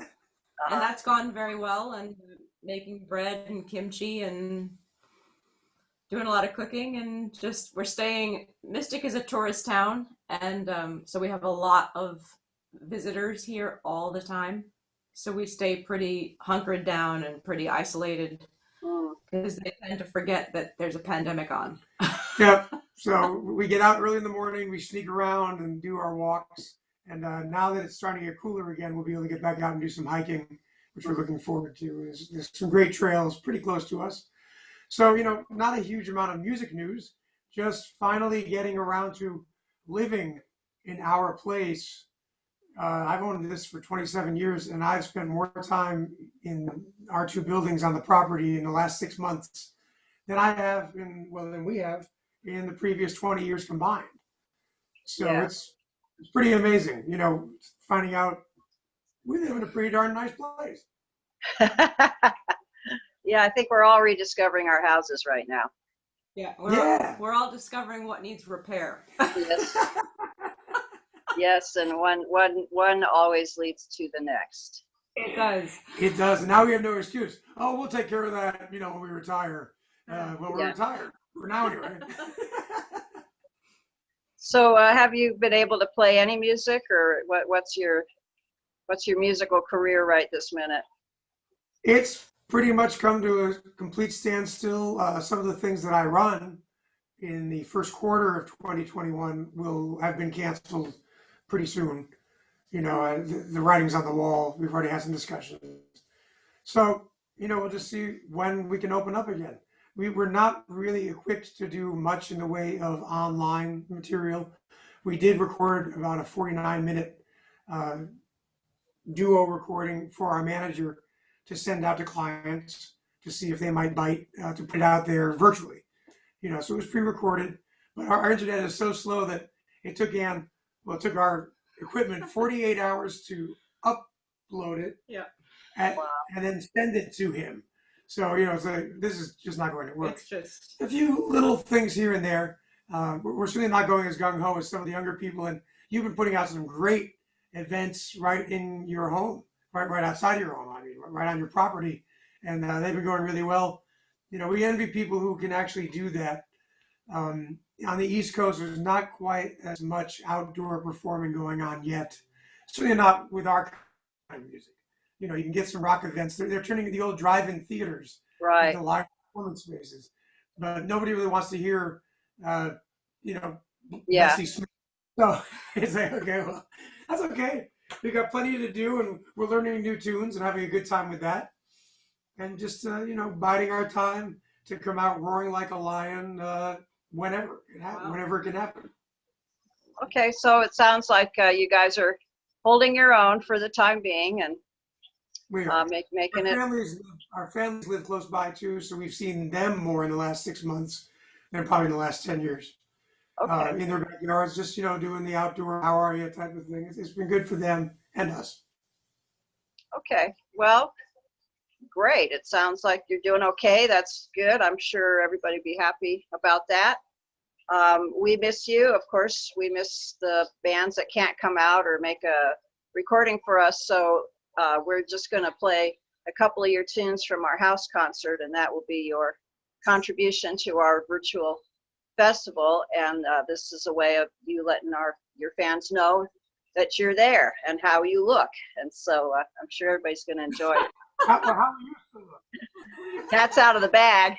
And that's gone very well, and making bread and kimchi and doing a lot of cooking, and just Mystic is a tourist town, and so we have a lot of visitors here all the time. So we stay pretty hunkered down and pretty isolated because they tend to forget that there's a pandemic on. Yeah, so we get out early in the morning, we sneak around and do our walks, and now that it's starting to get cooler again, we'll be able to get back out and do some hiking, which we're looking forward to. There's some great trails pretty close to us. So, not a huge amount of music news, just finally getting around to living in our place. I've owned this for 27 years, and I've spent more time in our two buildings on the property in the last 6 months than I have than we have in the previous 20 years combined. So Yeah. it's pretty amazing, finding out we live in a pretty darn nice place. Yeah, I think we're all rediscovering our houses right now. Yeah, Yeah. we're all discovering what needs repair. Yes. Yes, and one always leads to the next. It does. It does. Now we have no excuse. Oh, we'll take care of that, when we retire. when we're retired. For now, anyway. So have you been able to play any music, or what's your musical career right this minute? It's pretty much come to a complete standstill. Some of the things that I run in the first quarter of 2021 will have been canceled pretty soon. You know, the writing's on the wall. We've already had some discussions. So, you know, we'll just see when we can open up again. We're not really equipped to do much in the way of online material. We did record about a 49-minute duo recording for our manager to send out to clients to see if they might bite to put it out there virtually. You know, so it was pre-recorded, but our internet is so slow that it took our equipment 48 hours to upload it. Yeah. And then send it to him. So, you know, so this is just not going to work. It's just A few little things here and there. We're certainly not going as gung-ho as some of the younger people. And you've been putting out some great events right in your home, right outside your home, I mean, right on your property. And they've been going really well. You know, we envy people who can actually do that. On the East Coast, there's not quite as much outdoor performing going on yet. Certainly not with our kind of music. You know, you can get some rock events. They're turning the old drive-in theaters into live performance spaces, but nobody really wants to hear, you know, Bessie Smith. So it's like, okay, well, that's okay. We got plenty to do, and we're learning new tunes and having a good time with that, and just you know, biding our time to come out roaring like a lion whenever it can happen. Okay, so it sounds like you guys are holding your own for the time being, and we are making it. Our families live close by too, so we've seen them more in the last 6 months than probably in the last 10 years. Okay. In their backyards, just, you know, doing the outdoor "how are you" type of thing. It's been good for them and us. Okay, well, great. It sounds like you're doing okay. That's good. I'm sure everybody be happy about that. We miss you, of course. We miss the bands that can't come out or make a recording for us. So we're just going to play a couple of your tunes from our house concert, and that will be your contribution to our virtual festival. And this is a way of you letting your fans know that you're there and how you look. And so I'm sure everybody's going to enjoy it. How you used to look. That's out of the bag.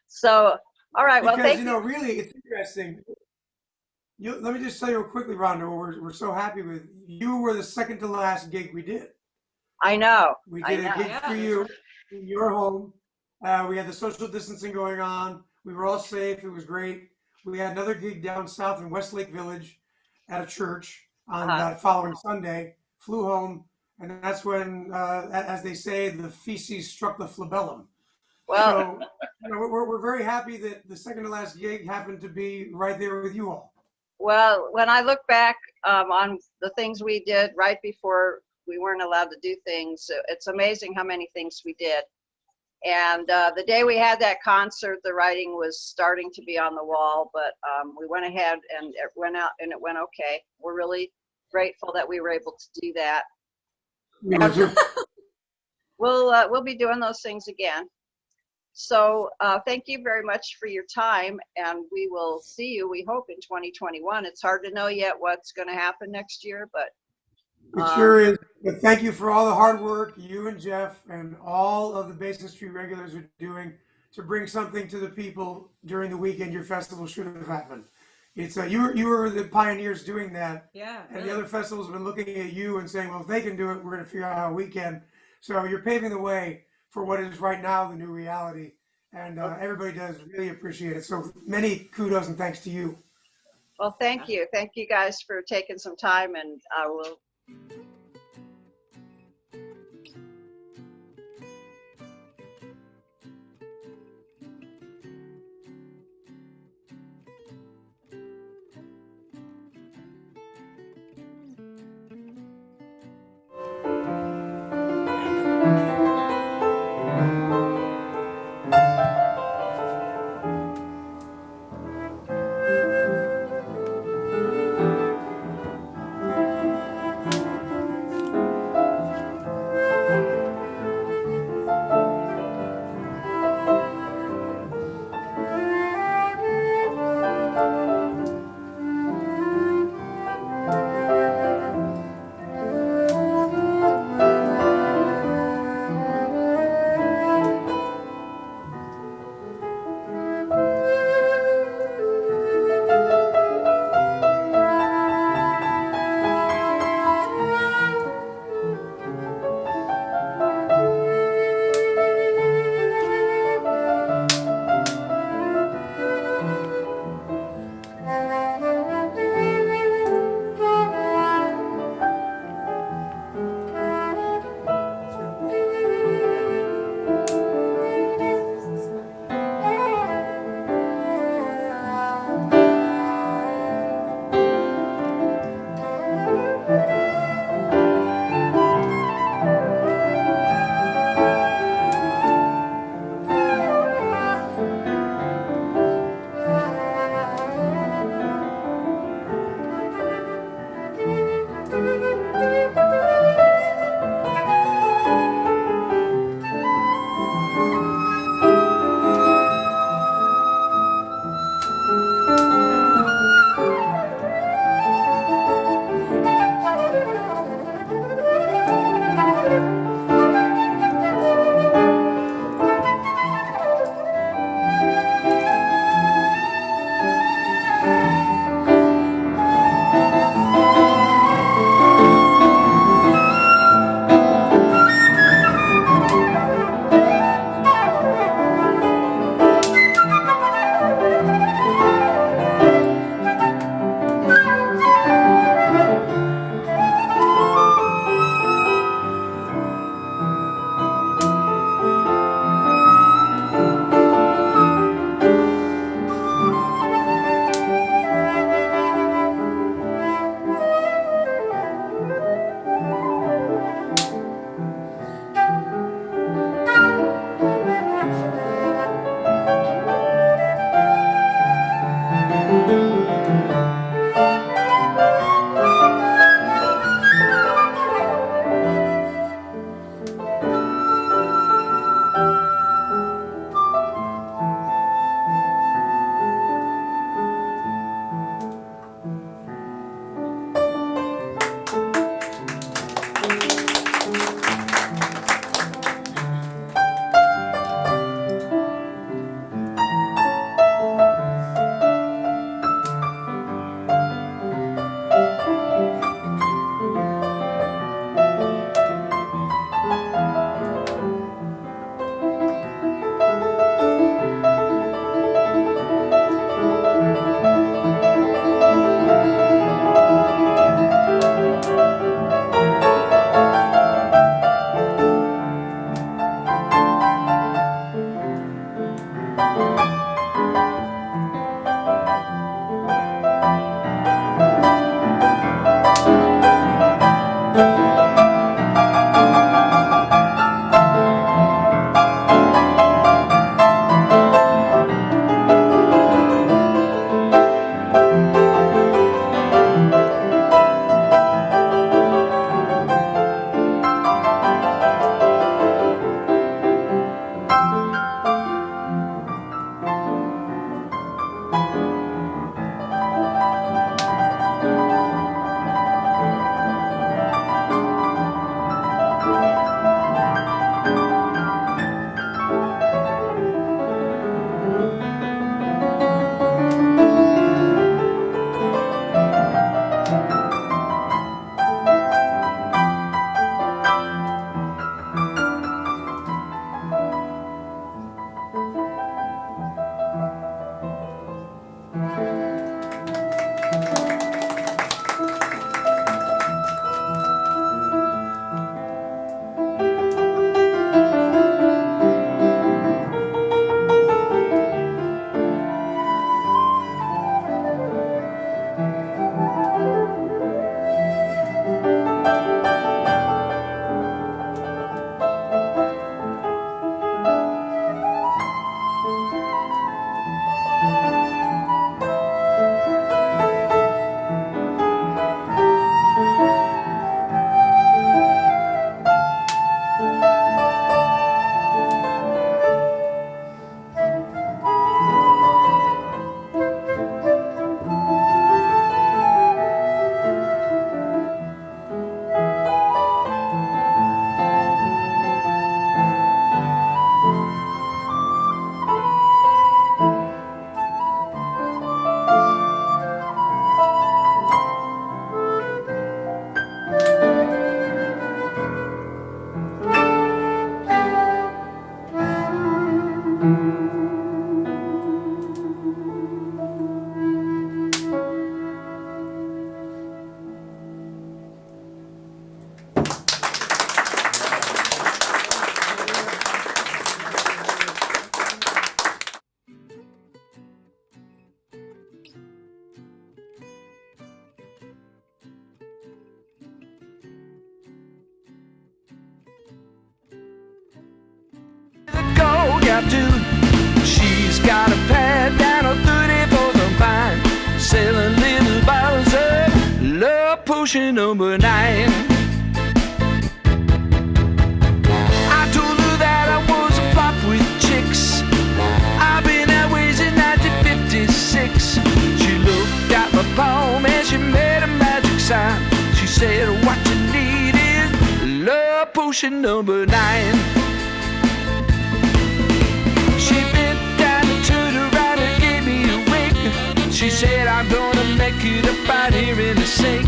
So, all right. Well, because, thank you know, really, it's interesting. Let me just tell you quickly, Rhonda, what we're so happy with. You were the second to last gig we did. I know. We did a gig for you in your home. We had the social distancing going on. We were all safe. It was great. We had another gig down south in Westlake Village at a church on that following Sunday. Flew home, and that's when, as they say, the feces struck the flabellum. Well, so you know, we're very happy that the second to last gig happened to be right there with you all. Well, when I look back on the things we did right before we weren't allowed to do things, it's amazing how many things we did. And the day we had that concert, the writing was starting to be on the wall, but we went ahead and it went out and it went okay. We're really grateful that we were able to do that. We'll be doing those things again. So thank you very much for your time, and we will see you, we hope, in 2021. It's hard to know yet what's going to happen next year, but it sure is. But thank you for all the hard work you and Jeff and all of the Basin Street regulars are doing to bring something to the people during the weekend your festival should have happened. It's you were the pioneers doing that. Yeah. And the other festivals have been looking at you and saying, well, if they can do it, we're going to figure out how we can. So you're paving the way for what is right now the new reality. And everybody does really appreciate it. So many kudos and thanks to you. Well, thank you. Thank you guys for taking some time, and I will. pushing number 9. I told her that I was a flop with chicks. I've been that way since 1956. She looked at my palm and she made a magic sign. She said, what you need is love potion number 9. She bent down and turned around and gave me a wink. She said, I'm gonna make it up out here in the sink.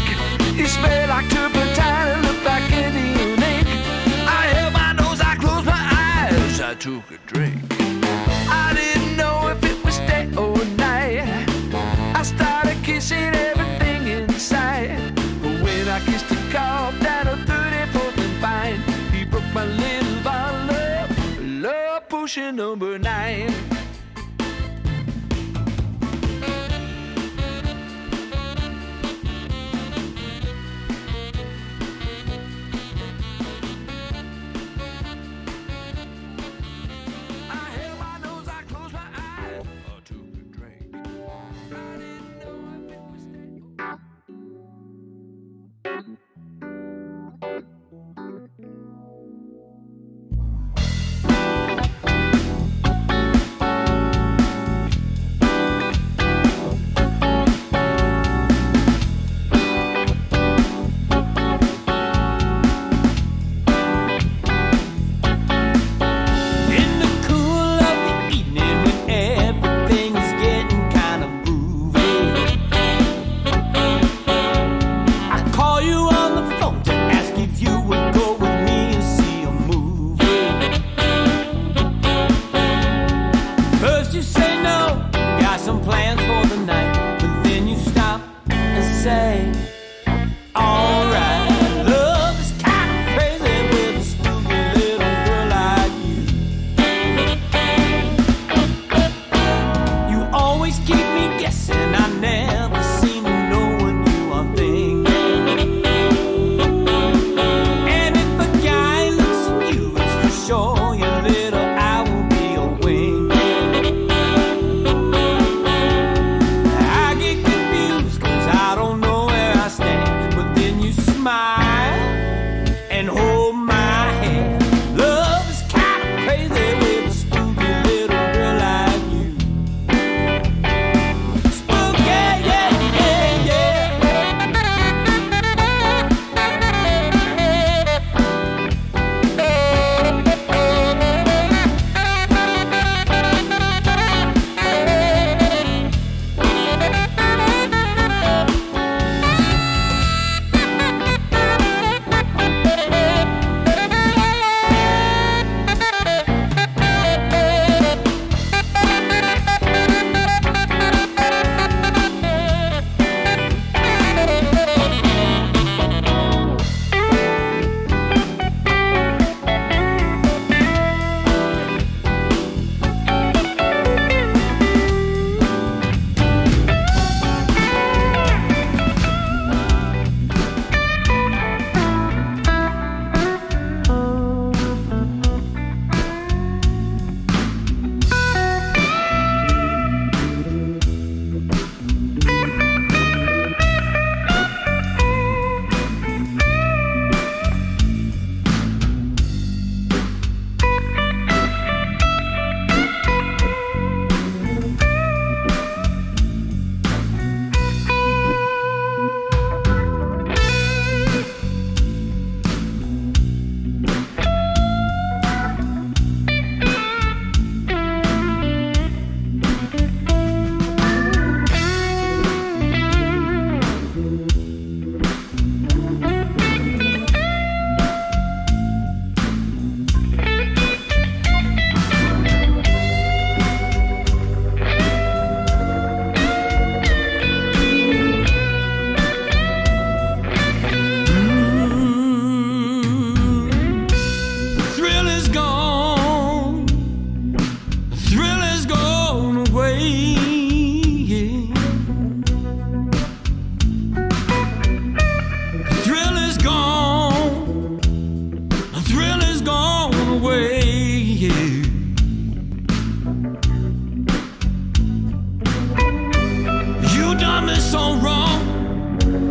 It smelled like turpentine and looked like Indian ink. I held my nose, I closed my eyes, I took a drink. I didn't know if it was day or night. I started kissing everything in sight. But when I kissed a cop down a 34th and Vine, he broke my little bottle of love potion number 9.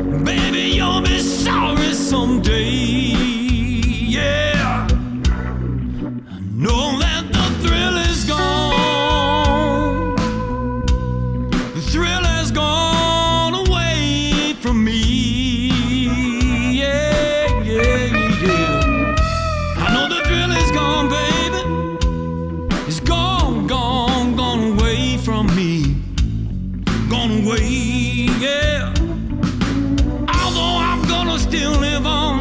Baby, you'll be sorry someday. Yeah, I know that the thrill is gone. The thrill has gone away from me. Yeah, yeah, yeah. I know the thrill is gone, baby. It's gone, gone, gone away from me. Gone away, yeah. Although I'm gonna still live on,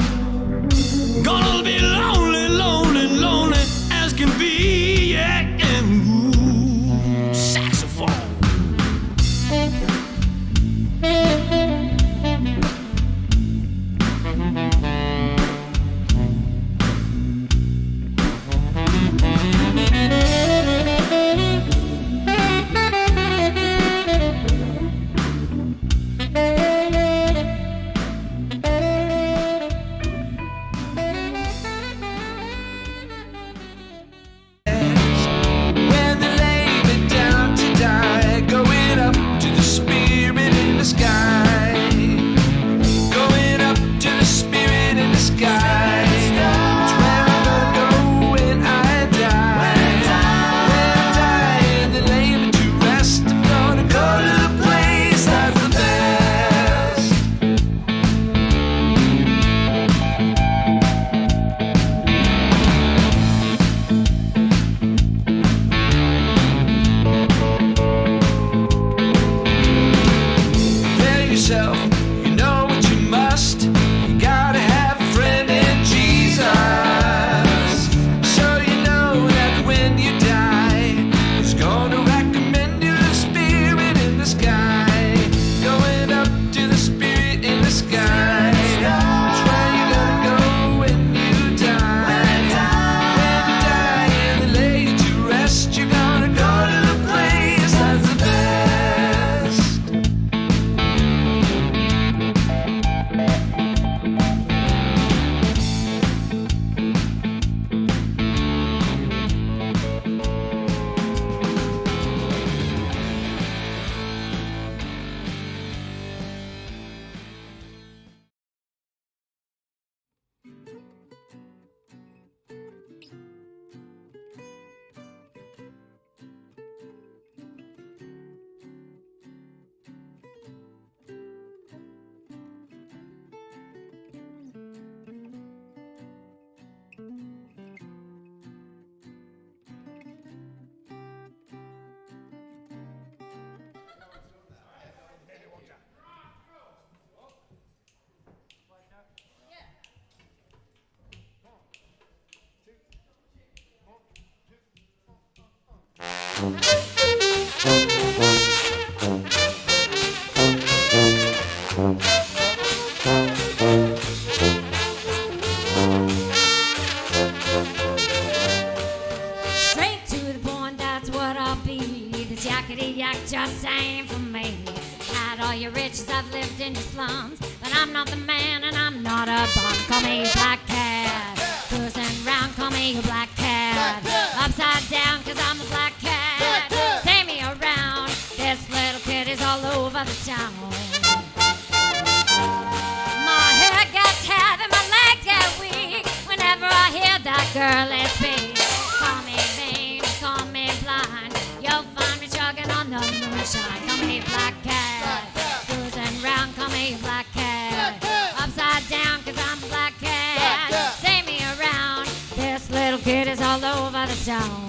gonna be lonely, lonely, lonely as can be, yeah. And ooh, saxophone. When they lay me down to die, going up to the spirit in the sky, going up to the spirit in the sky. It's where I'm gonna go when I die. When I die and they lay me to rest, I'm gonna go to the place that's the best. Prepare yourself, you know what you must. You gotta have a friend in Jesus. So you know that when you die, He's gonna recommend you the spirit in the sky. Going up to the spirit in the sky. That's where you gotta go when you die. When you die and they lay you to rest, you're gonna go to the place that's the best. Straight to the point, that's what I'll be. This yakety yak just ain't for me. Had all your riches, I've lived in your slums, but I'm not the man and I'm not a bum. Call me black cat, cruising round, call me a black cat. Upside down, cause I'm a black cat. Say me around, this little kid is all over the town. My head gets heavy, my legs get weak whenever I hear that girl is speak. Call me vain, call me blind, you'll find me chugging on the moonshine. Call me black cat, cruising round, call me black cat. Upside down, cause I'm a black cat. Say me around, this little kid is all over the town.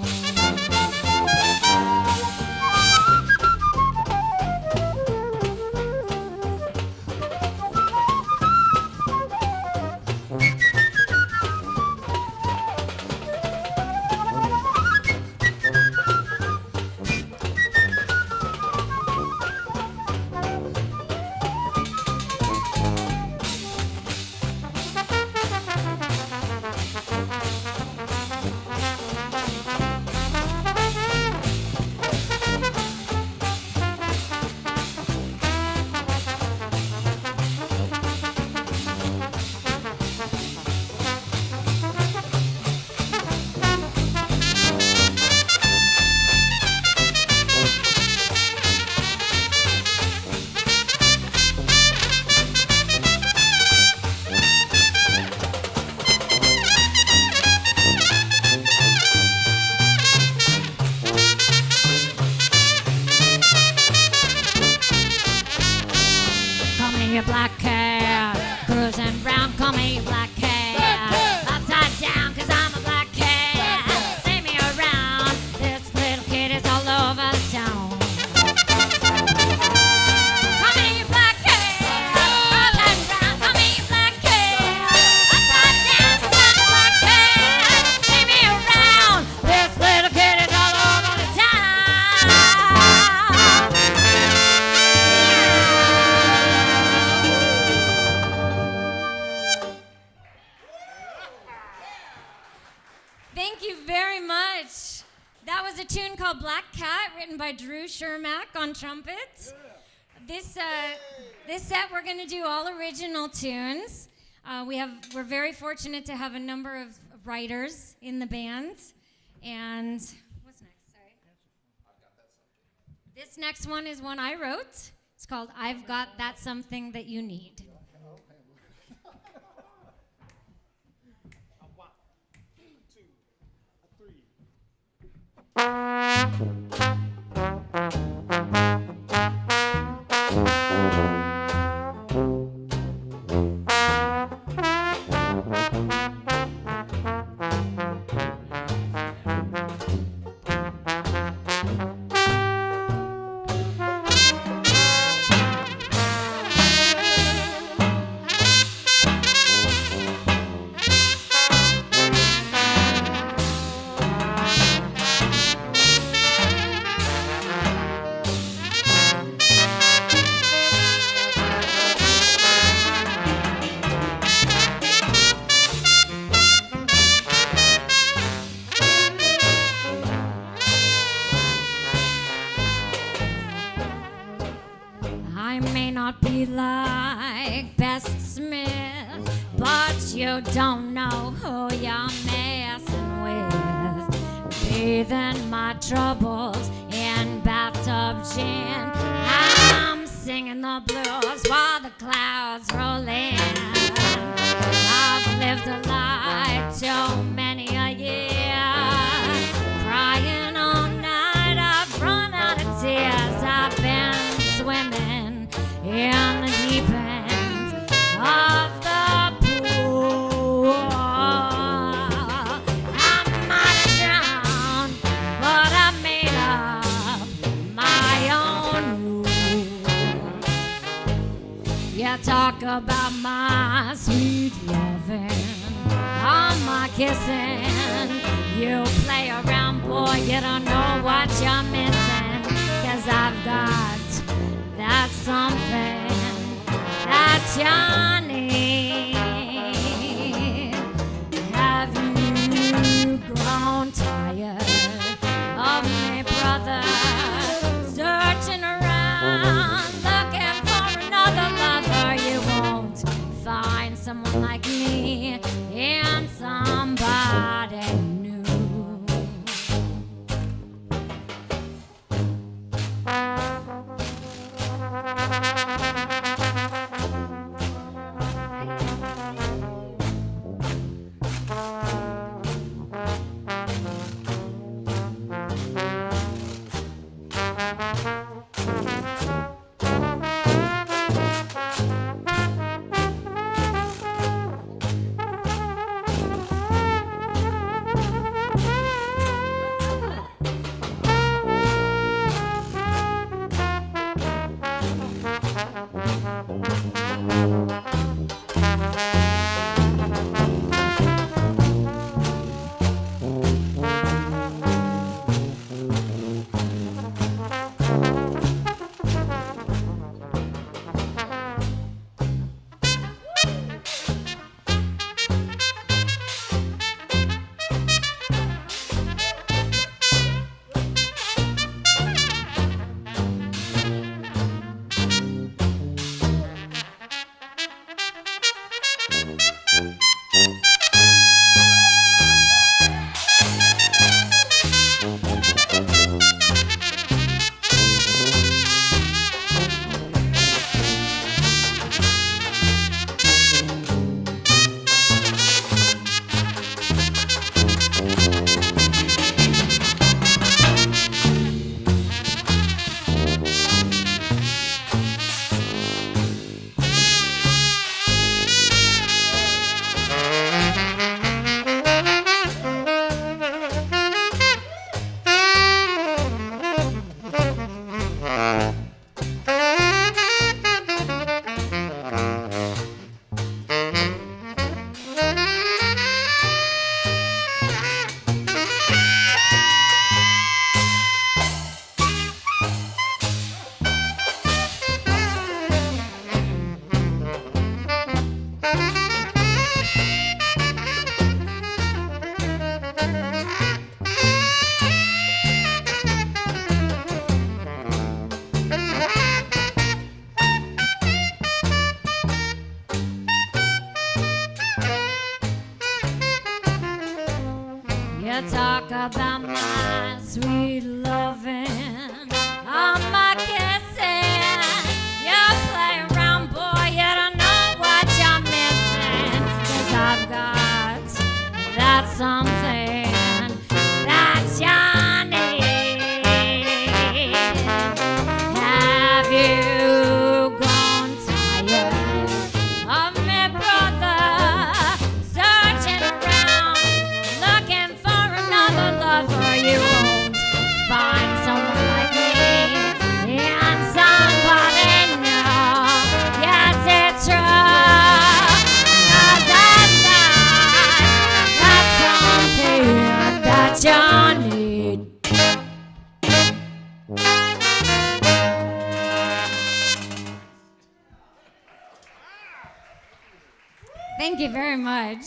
me a black cat. Cruising round, call me a black cat. Upside down, cause I'm a black cat. Take me around, this little kid is all over the town. Call me a black cat. Upside down, call me a black cat. Upside down, cause I'm a black cat. Take me around, this little kid is all over the town. Thank you very much. That was a tune called Black Cat, written by Drew Shermack on trumpet. This set we're going to do all original tunes. We're very fortunate to have a number of writers in the band. And what's next? Sorry. This next one is one I wrote. It's called I've Got That Something That You Need. I may not be like Bess Smith, but you don't know who you're messing with. Bathing my troubles in bathtub gin. I'm singing the blues while the clouds roll in. I've lived a life too many a year, crying all night. I've run out of tears. I've been swimming in the deep end of the pool. I might have drowned, but I made up my own rules. You talk about my sweet loving, all my kissing. You play around, boy, you don't know what you're missing. 'Cause I've got that something that you need. Have you grown tired of me, brother? Searching around, looking for another lover. You won't find someone like me in somebody new. talk about my sweet loving, all my kissing. You play around, boy, you don't know what you're missing. 'Cause I've got that something that you need. Have you gone tired of me, brother? Searching around, looking for another lover. You won't find someone like me and somebody new. Yes, it's true. 'Cause I've got something that you need. Thank you very much.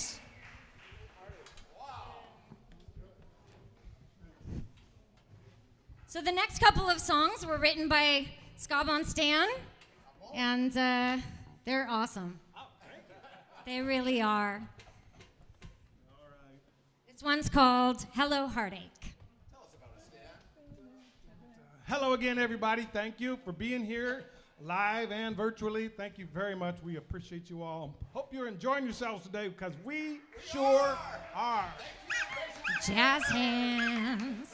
So the next couple of songs were written by Scabon Stan, and they're awesome. They really are. This one's called Hello Heartache. Hello again, everybody. Thank you for being here, live and virtually. Thank you very much. We appreciate you all. Hope you're enjoying yourselves today, because we sure are. Jazz hands.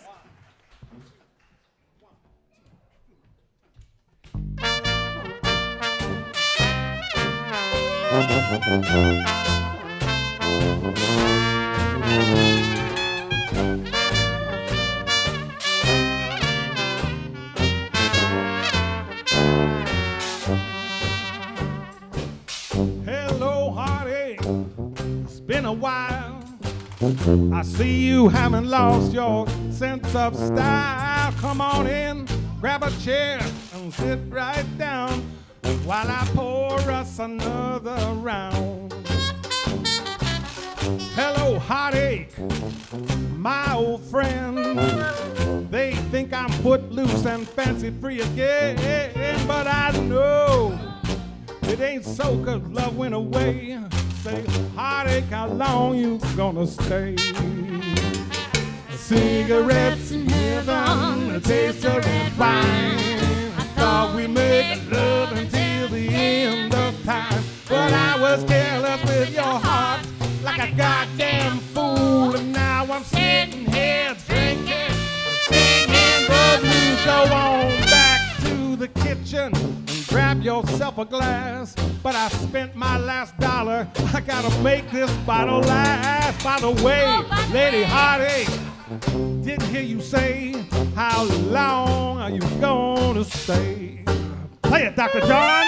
Hello, heartache. It's been a while. I see you haven't lost your sense of style. Come on in, grab a chair, and sit right down while I pour us another round. Hello, heartache, my old friend. They think I'm footloose and fancy free again, but I know it ain't so, 'cause love went away. Say, heartache, how long you gonna stay? Cigarettes in heaven, a taste of red wine. I thought we made love until the end of time, but I was careless with your heart, like a goddamn fool. And now I'm sitting here drinking, singing the blues. Go on back to the kitchen and grab yourself a glass. But I spent my last dollar. I gotta make this bottle last. By the way, Lady Heartache, didn't hear you say, how long are you gonna stay? Play it, Dr. John.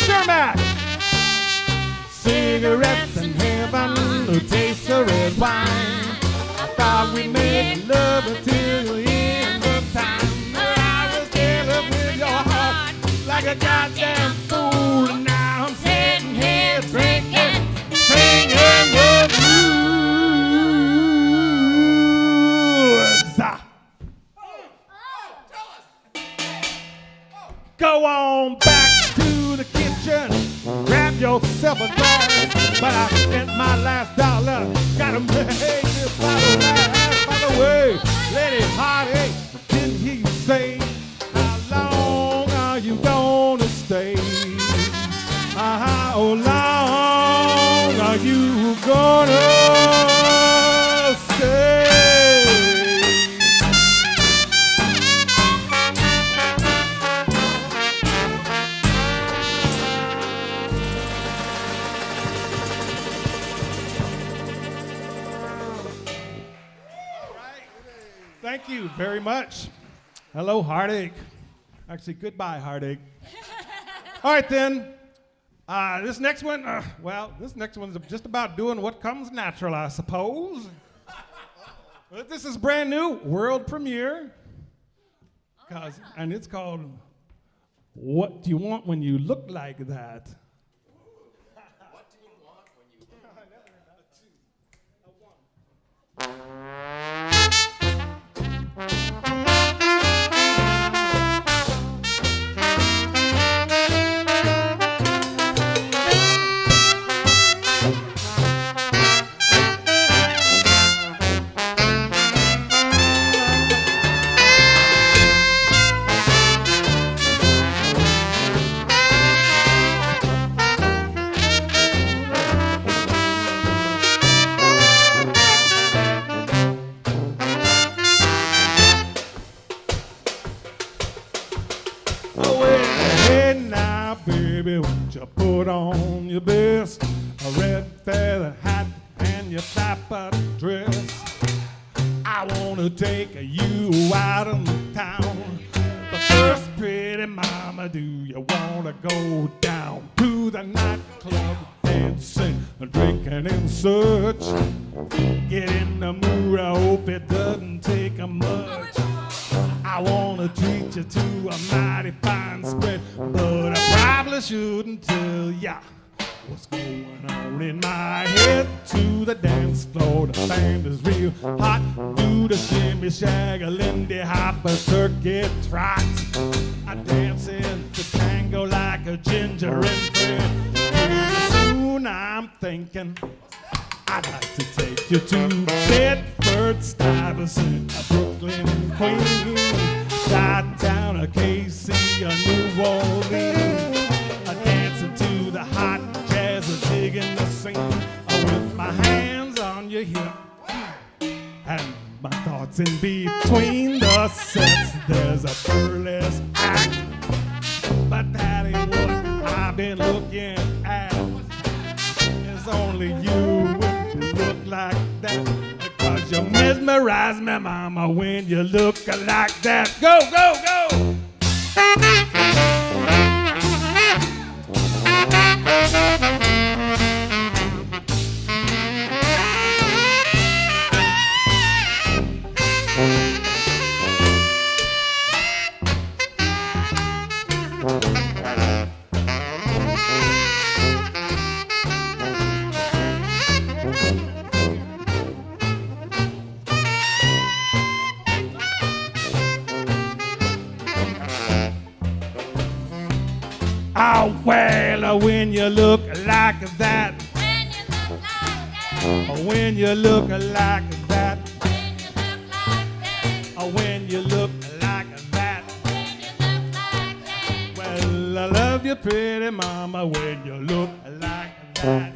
Shermack. Cigarettes in heaven, who tastes the red wine. I thought we made make love until the end of time. But I was careless with your heart like a goddamn fool. And now I'm sitting here drinking, singing the blues. Go on back to the kitchen, grab yourself a glass. But I spent my last dollar, gotta make this bottle last. By the way, Lady Heartache, didn't hear you say, how long are you gonna stay? How long are you gonna stay? Thank you very much. Hello, Heartache. Actually, goodbye, Heartache. All right, then. This next one, this next one's just about doing what comes natural, I suppose. But this is brand new, world premiere. And it's called What Do You Want When You Look Like That? What do you want when you look like that? Put on your best, a red feather hat and your dapper dress. I wanna take you out of town. But first, pretty mama, do you wanna go down to the nightclub, dancing, drinking and such? Get in the mood, I hope it doesn't take much. I wanna treat you to a mighty fine spread, but I probably shouldn't tell ya what's going on in my head. To the dance floor, the band is real hot. Do the shimmy, shag, a Lindy hop, a turkey trot. I dance in the tango like a ginger and Fred. Pretty soon I'm thinking I'd like to take you to Bedford Stuyvesant, a Brooklyn Queen, Chi-town, a KC, a New Orleans, a dancing to the hot jazz, a digging the scene, with my hands on your hip and my thoughts in between the sets. There's a burlesque act, but that ain't what I've been looking at. It's only you look like that, because you mesmerize me, mama, when you look like that. Go, go, go! Oh, well, when you look like that. When you look like that. When you look like that. Well, I love you, pretty mama, when you look like that.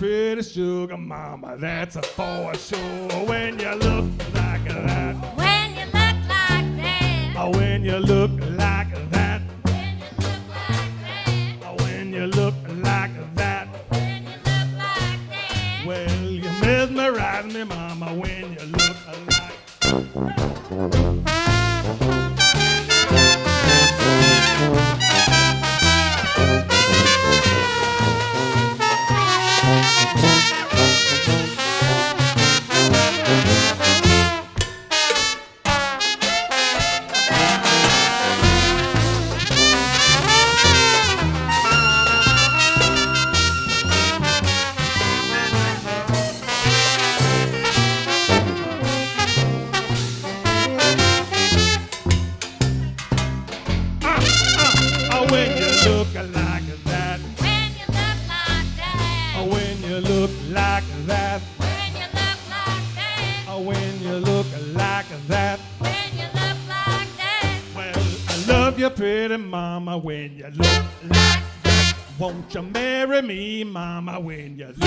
pretty sugar mama, that's a for sure. When you look like that. When you look like that. Oh, when you look like that. When you look like that. When you look like that. Well, you mesmerize me, mama, when you look like. When you look like that. When you look like that. When you look like that. When you look like that. When you look like that. When you look like that. Well, I love you, pretty mama, when you look like that. Won't you marry me, mama, when you look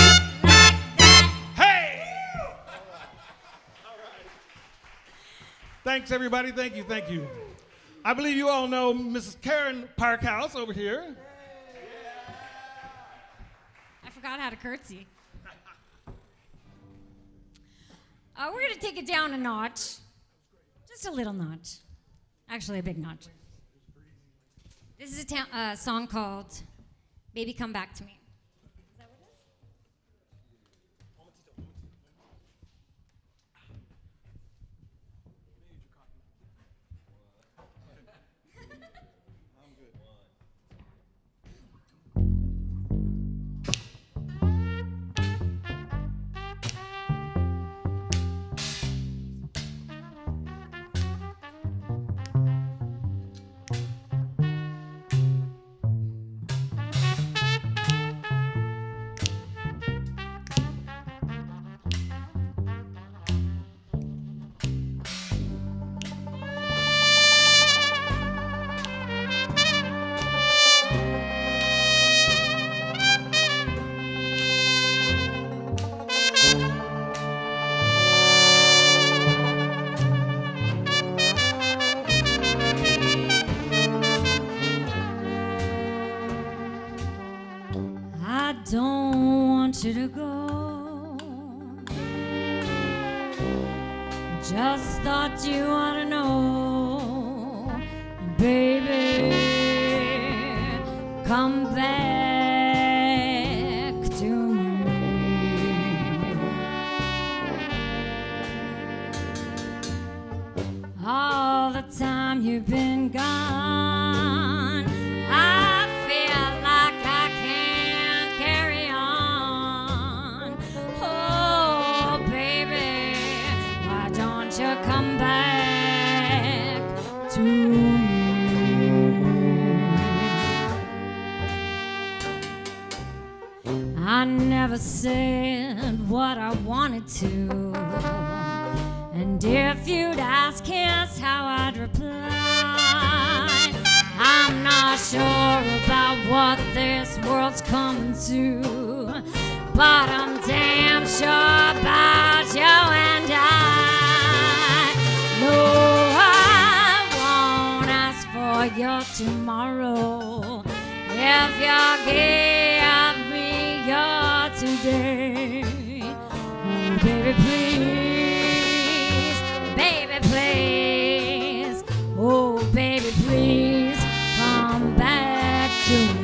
like that? Hey! Thanks, everybody. Thank you. Thank you. I believe you all know Mrs. Karen Parkhouse over here. I forgot how to curtsy. We're going to take it down a notch. Just a little notch. Actually, a big notch. This is a song called Baby Come Back to Me. Is that what it is? I don't want you to go. Just thought you ought to know, baby, come back to me. All the time you've been gone, I feel like I can't carry on. Oh, baby, why don't you come back to me? I never said what I wanted to, and if you'd ask, here's how I'd reply. I'm not sure about what this world's coming to, but I'm damn sure about you and I. No, I won't ask for your tomorrow if you give me your today. Oh, baby, please, baby, please, oh, baby, please, come back to me.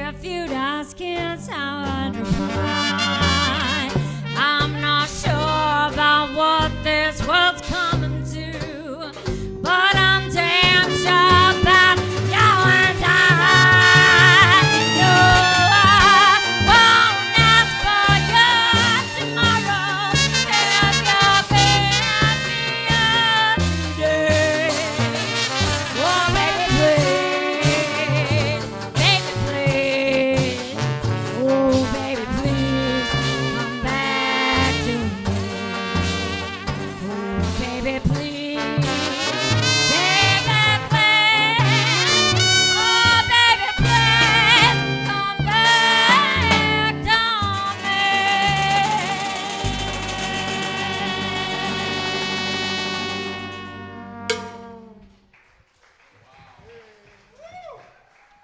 if you'd ask kids how I'd reply. I'm not sure about what this world's coming to, but I'm damn sure about you and I. No, I won't ask for you tomorrow if you're being me today. Oh, baby, please, oh, baby, please, come back to me. Oh, baby, please, baby, please, oh, baby, please, come back to me.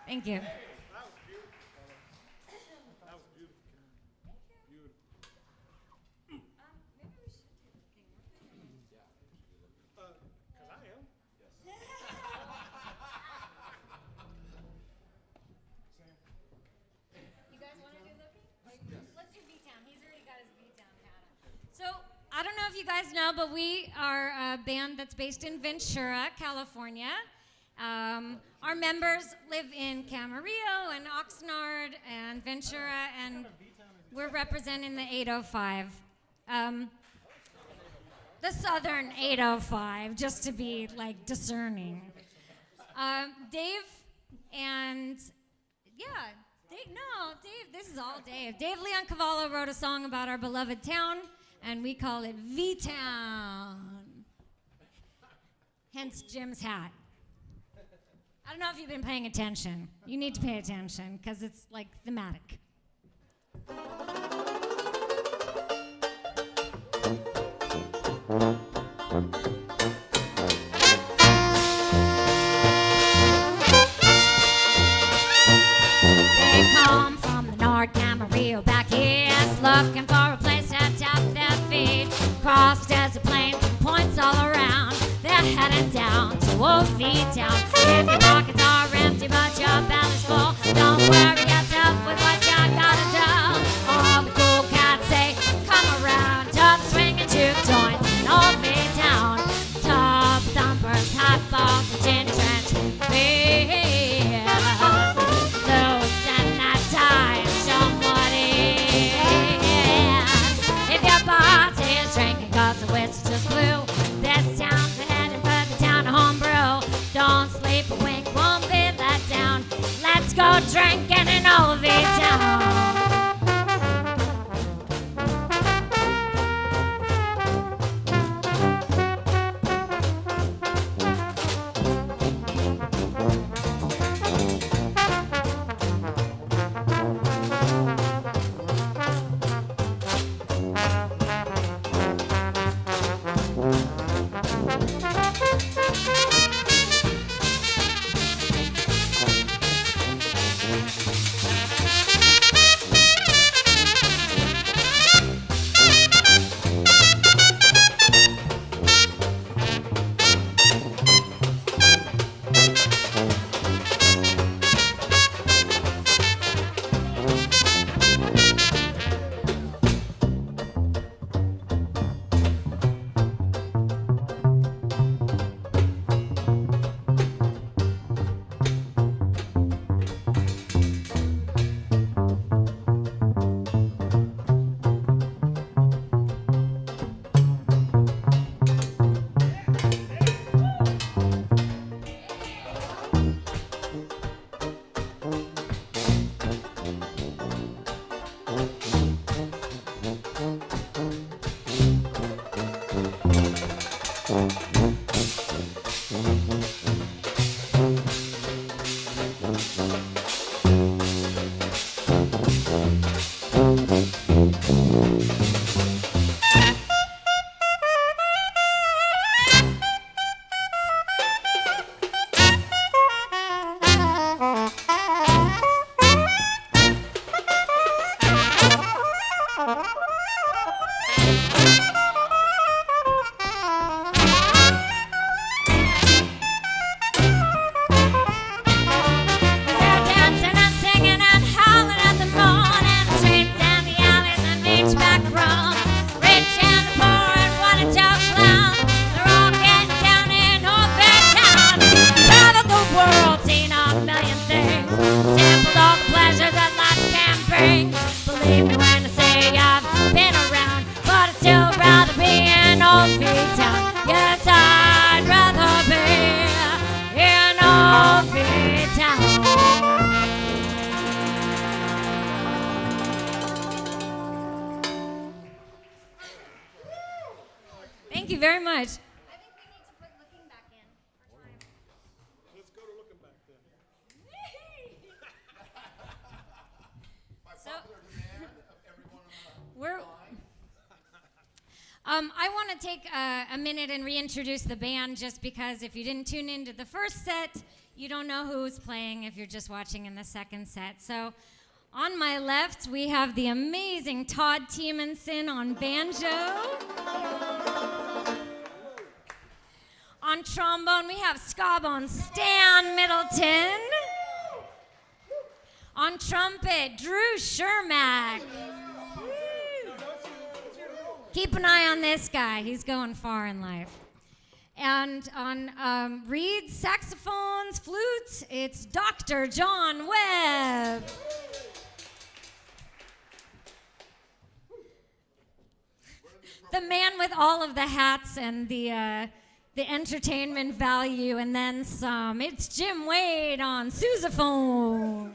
Thank you. You guys want to do Lippy? Let's do V-Town. He's already got his V-Town hat on. So, I don't know if you guys know, but we are a band that's based in Ventura, California. Our members live in Camarillo and Oxnard and Ventura, and we're representing the 805. The Southern 805, just to be like discerning. Dave and, yeah, Dave, this is all Dave. Dave Leon Cavallo wrote a song about our beloved town, and we call it V-Town. Hence Jim's hat. I don't know if you've been paying attention. You need to pay attention, because it's like thematic. They come from the North Camarillo back east, looking for a place to tap their feet. Cross desert plains and points all around. They're heading down to Old V-Town. If your pockets are empty but your belly's full, don't worry yourself with what you gotta do. All the cool cats say, come around to the swinging juke joints in Old V-Town. Tub thumpers, hot balls, and gin trench beers. Loose and that time, show 'em what it is. If your party is drinking 'cause the whiskey just blew, this town's heading for the town of homebrew. Don't sleep, a wink won't be let down. Let's go drinking in Old V-Town. Thank you very much. I want to take a minute and reintroduce the band just because if you didn't tune into the first set, you don't know who's playing if you're just watching in the second set. So on my left, we have the amazing Todd Tiemanson on banjo. On trombone, we have Scabon Stan Middleton. On trumpet, Drew Shermack. Keep an eye on this guy. He's going far in life. And on reeds, saxophones, flutes, it's Dr. John Webb. The man with all of the hats and the entertainment value and then some. It's Jim Wade on sousaphone.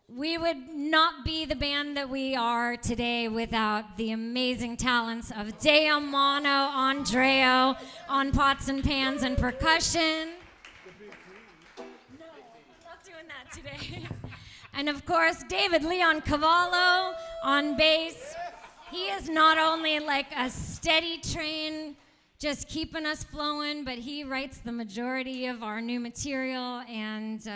We would not be the band that we are today without the amazing talents of Deo Mono Andreo on pots and pans and percussion. No, not doing that today. And of course, David Leon Cavallo on bass. He is not only like a steady train just keeping us flowing, but he writes the majority of our new material and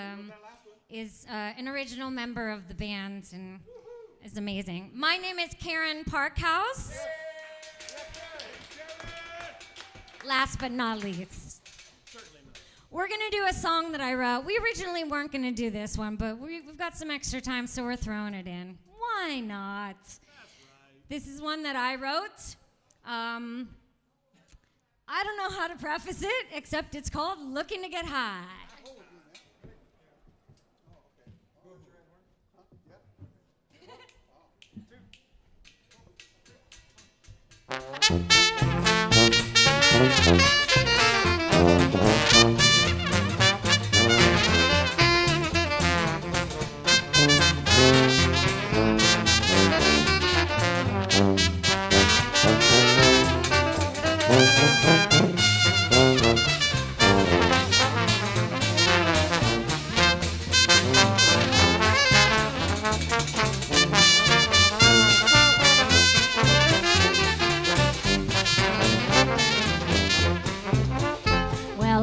is an original member of the band and is amazing. My name is Karen Parkhouse. Last but not least, we're gonna do a song that I wrote. We originally weren't gonna do this one, but we've got some extra time, so we're throwing it in. Why not? This is one that I wrote. I don't know how to preface it, except it's called Looking to Get High.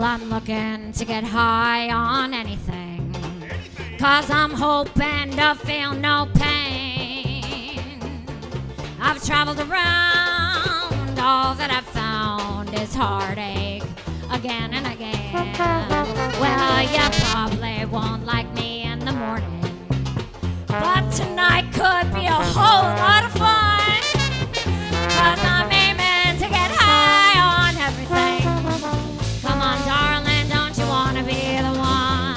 I'm looking to get high on anything, 'cause I'm hoping to feel no pain. I've traveled around, all that I've found is heartache again and again. Well, you probably won't like me in the morning, but tonight could be a whole lot of fun, 'cause I'm aiming to get high on everything. Come on, darling, don't you want to be the one?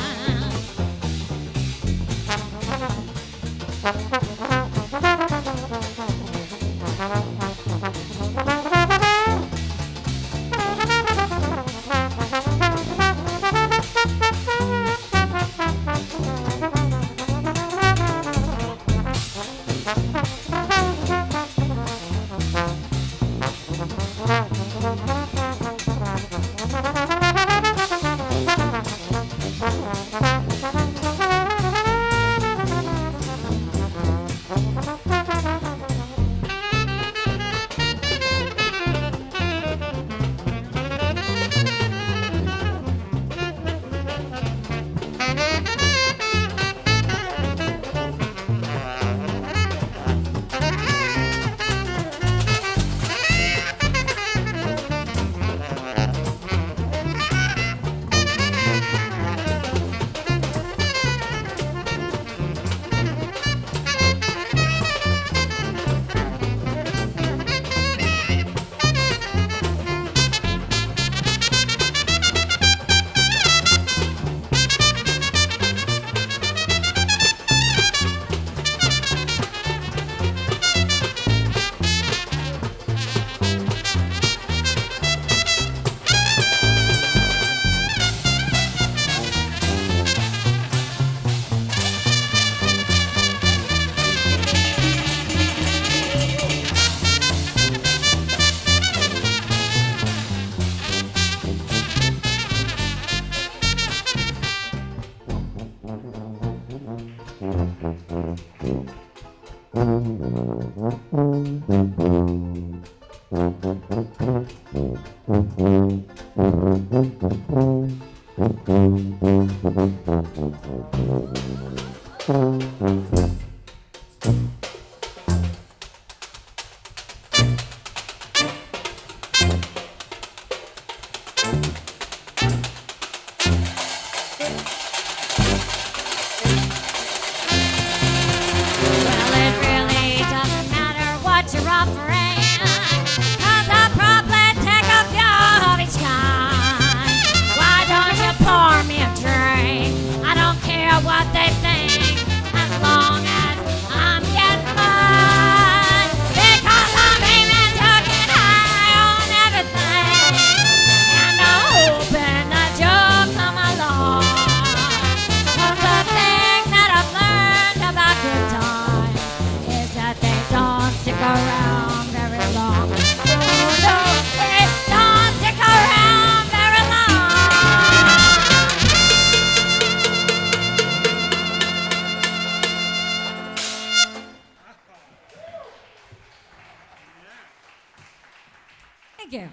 Well, it really doesn't matter what you're offering, 'cause I'll probably take a few of each kind. Why don't you pour me a drink? I don't care what they think, as long as I'm getting mine. Because I'm aiming to get high on everything, and I'm hoping that you'll come along. 'Cause the thing that I've learned about good times is that they don't stick around very long. Oh no, they don't stick around very long. Thank you.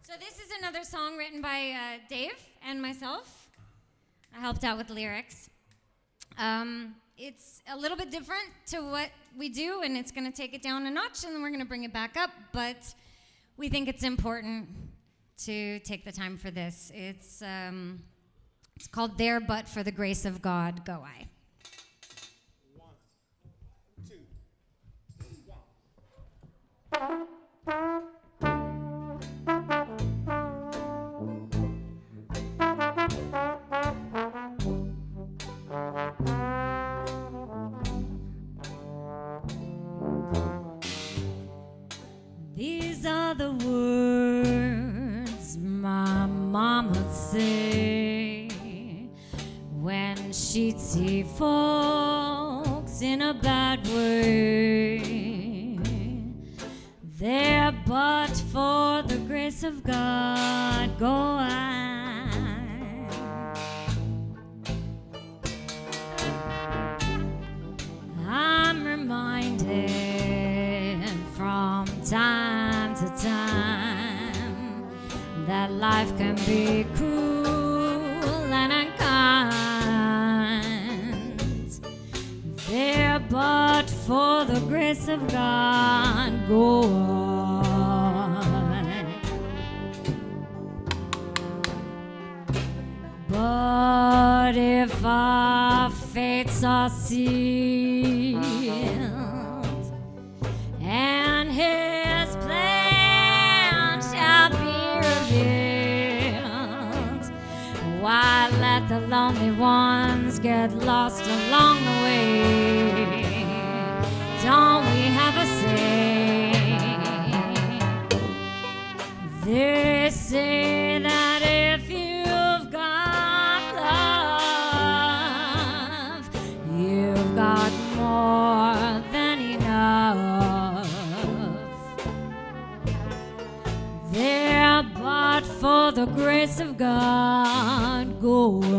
So this is another song written by Dave and myself. I helped out with lyrics. It's a little bit different to what we do, and it's going to take it down a notch, and then we're going to bring it back up. But we think it's important to take the time for this. It's called "There But for the Grace of God Go I." These are the words my mom would say when she'd see folks in a bad way. There but for the grace of God go I. I'm reminded from time to time that life can be cruel and unkind. There but for the grace of God go on. But if our fates are sealed and His plan shall be revealed, why let the lonely ones get lost along the way? Don't we have a say? They say that if you've got love, you've got more than enough. There but for the grace of God go on.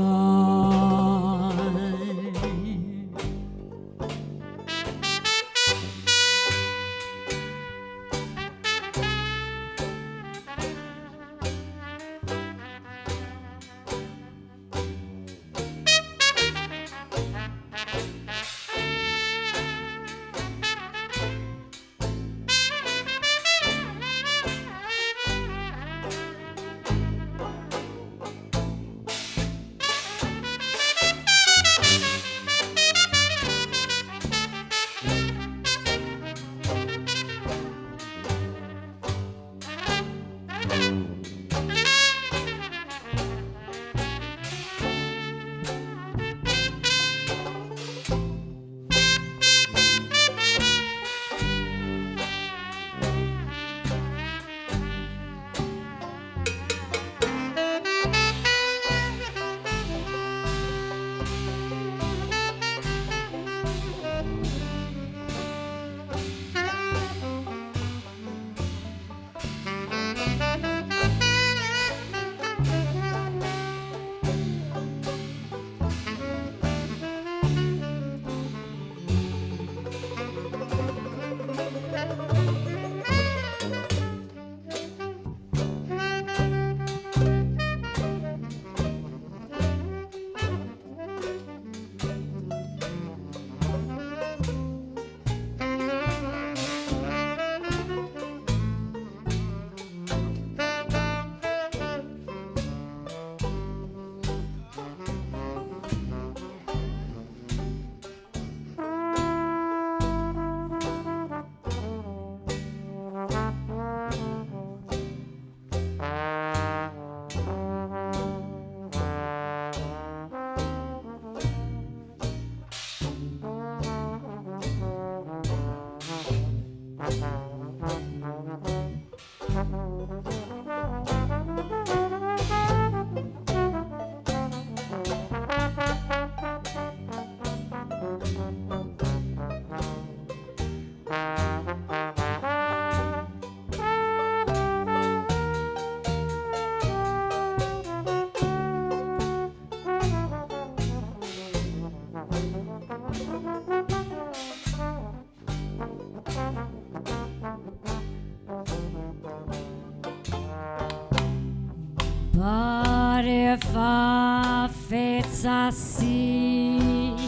But if our fates are sealed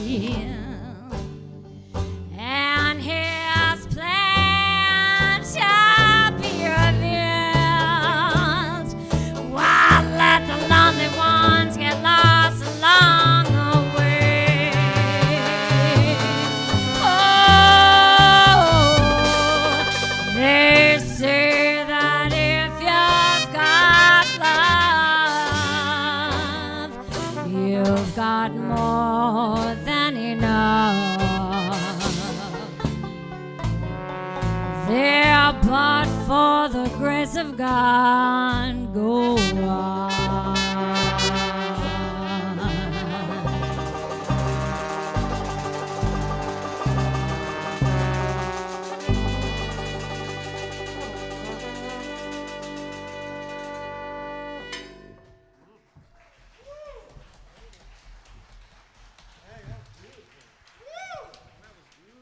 and his plan shall be revealed, why let the lonely ones get lost along the way? Oh, they say that if you've got love, you've got more than enough. There, but for the grace of God, go on.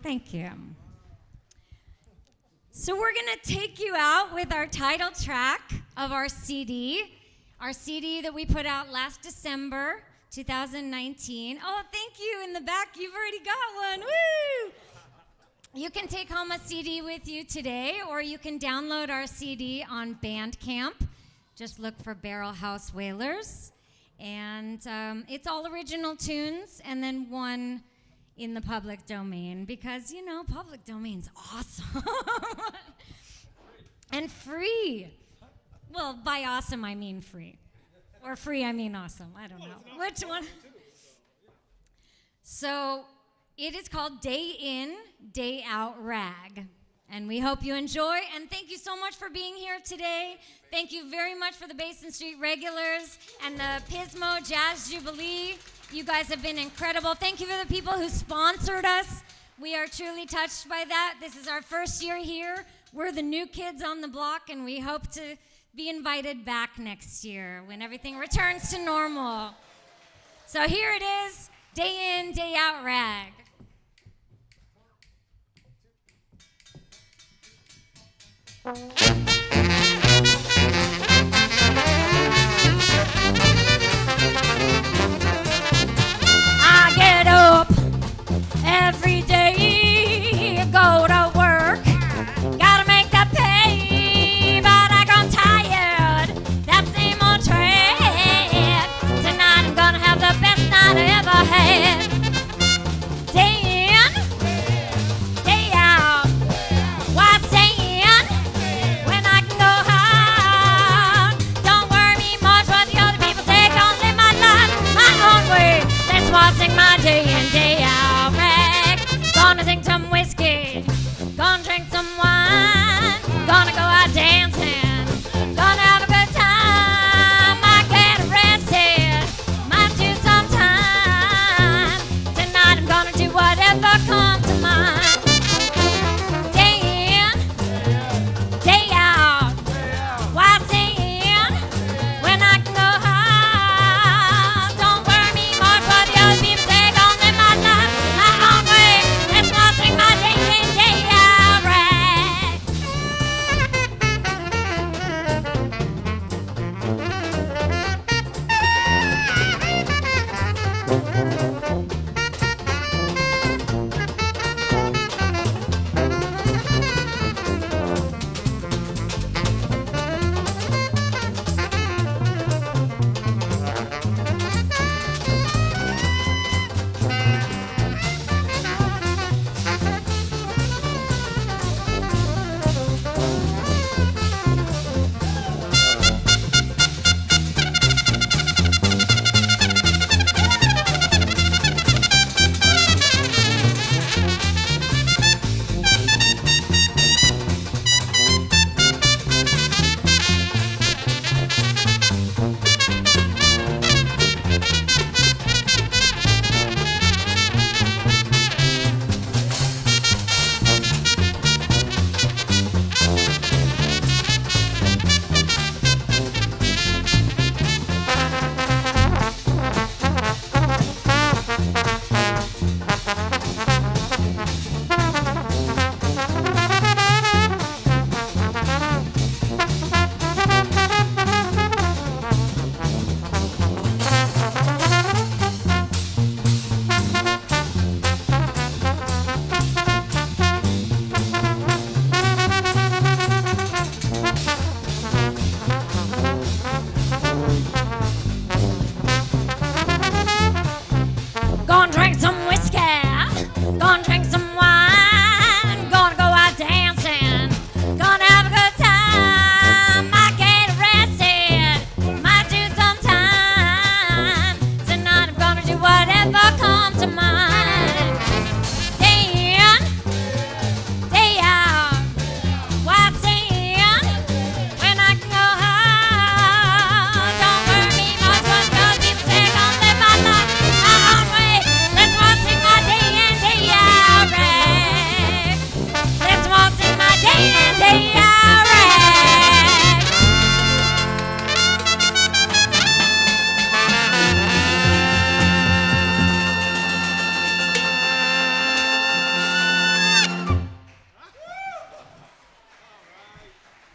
Thank you. So we're going to take you out with our title track of our CD that we put out last December 2019. Oh, thank you in the back. You've already got one. Woo! You can take home a CD with you today, or you can download our CD on Bandcamp. Just look for Barrel House Whalers. And it's all original tunes and then one in the public domain, because, you know, public domain's awesome. And free. Well, by awesome, I mean free. Or free, I mean awesome. I don't know. Which one? So it is called Day In, Day Out Rag. And we hope you enjoy. And thank you so much for being here today. Thank you very much for the Basin Street Regulars and the Pismo Jazz Jubilee. You guys have been incredible. Thank you for the people who sponsored us. We are truly touched by that. This is our first year here. We're the new kids on the block, and we hope to be invited back next year when everything returns to normal. So here it is, Day In, Day Out Rag. I get up every day, go to work, gotta make the pay, but I grown tired, that same old trade. Tonight I'm gonna have the best night I ever had. Day in, day out, why stay in when I can go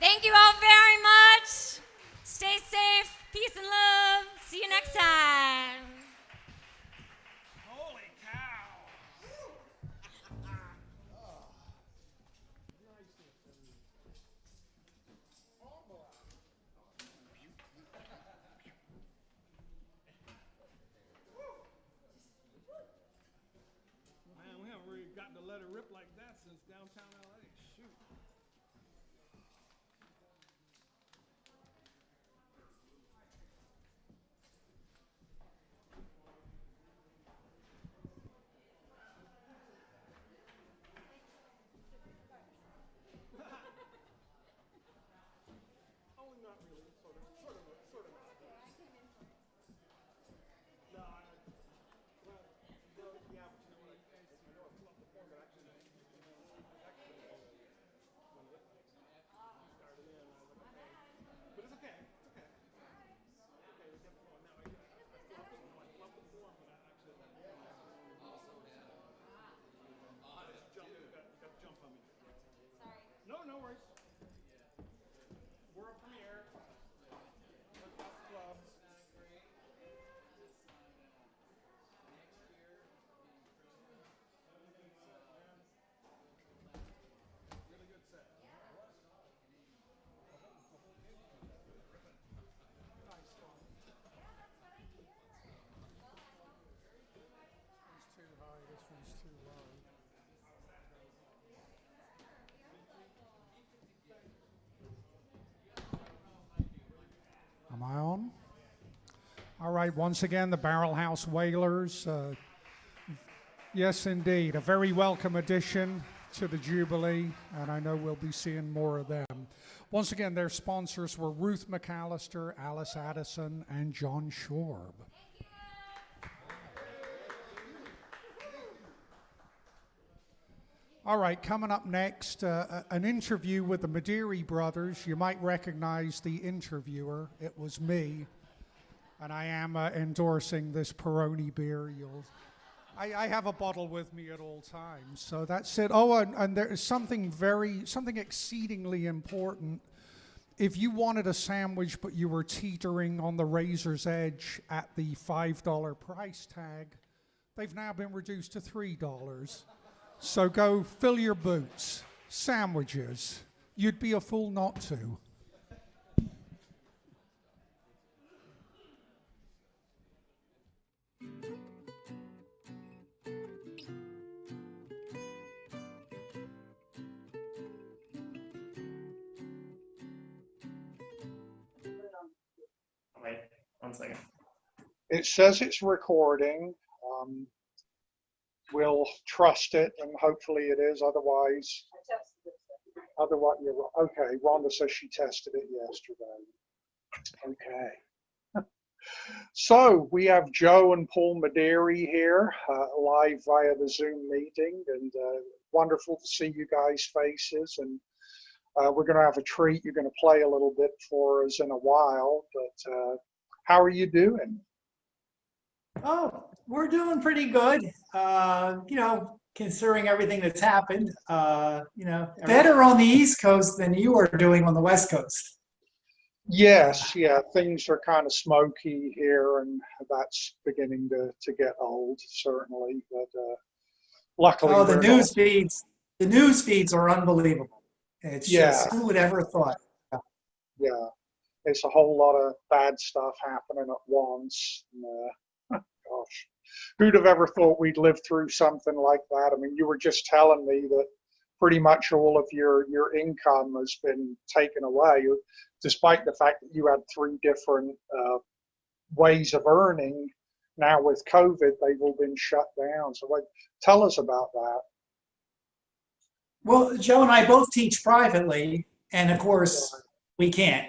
Thank you all very much. Stay safe. Peace and love. See you next time. Holy cow. Man, we haven't really gotten to let it rip like that since downtown LA. Shoot. Oh, not really. Sort of. No, well, yeah, but you know what? I know I've come up before, but actually, started in. But it's okay. It's okay. It's okay. We kept going. Now I flubbed the form, but I actually got jump on me. Sorry. No worries. World premiere. Let's got the clubs. Really good set. Nice one. One's too high, this one's too low. Am I on? All right, once again, the Barrel House Wailers. Yes, indeed, a very welcome addition to the Jubilee, and I know we'll be seeing more of them. Once again, their sponsors were Ruth McAllister, Alice Addison, and John Shorb. All right, coming up next, an interview with the Madeira brothers. You might recognize the interviewer. It was me, and I am endorsing this Peroni beer. I have a bottle with me at all times, so that's it. Oh, and there is something exceedingly important. If you wanted a sandwich, but you were teetering on the razor's edge at the $5 price tag, they've now been reduced to $3. So go fill your boots. Sandwiches. You'd be a fool not to. Wait, 1 second. It says it's recording. We'll trust it, and hopefully it is. Otherwise, you're okay. Rhonda says she tested it yesterday. Okay. So we have Joe and Paul Madeira here, live via the Zoom meeting, and wonderful to see you guys' faces. And we're going to have a treat. You're going to play a little bit for us in a while, but how are you doing? Oh, we're doing pretty good. Considering everything that's happened, better on the East Coast than you are doing on the West Coast. Yes, yeah, things are kind of smoky here, and that's beginning to get old, certainly. But luckily, the news feeds are unbelievable. It's just, who would ever have thought? Yeah, it's a whole lot of bad stuff happening at once. And, gosh, who'd have ever thought we'd live through something like that? I mean, you were just telling me that pretty much all of your income has been taken away, despite the fact that you had 3 different ways of earning. Now with COVID, they've all been shut down. So tell us about that. Well, Joe and I both teach privately, and of course we can't,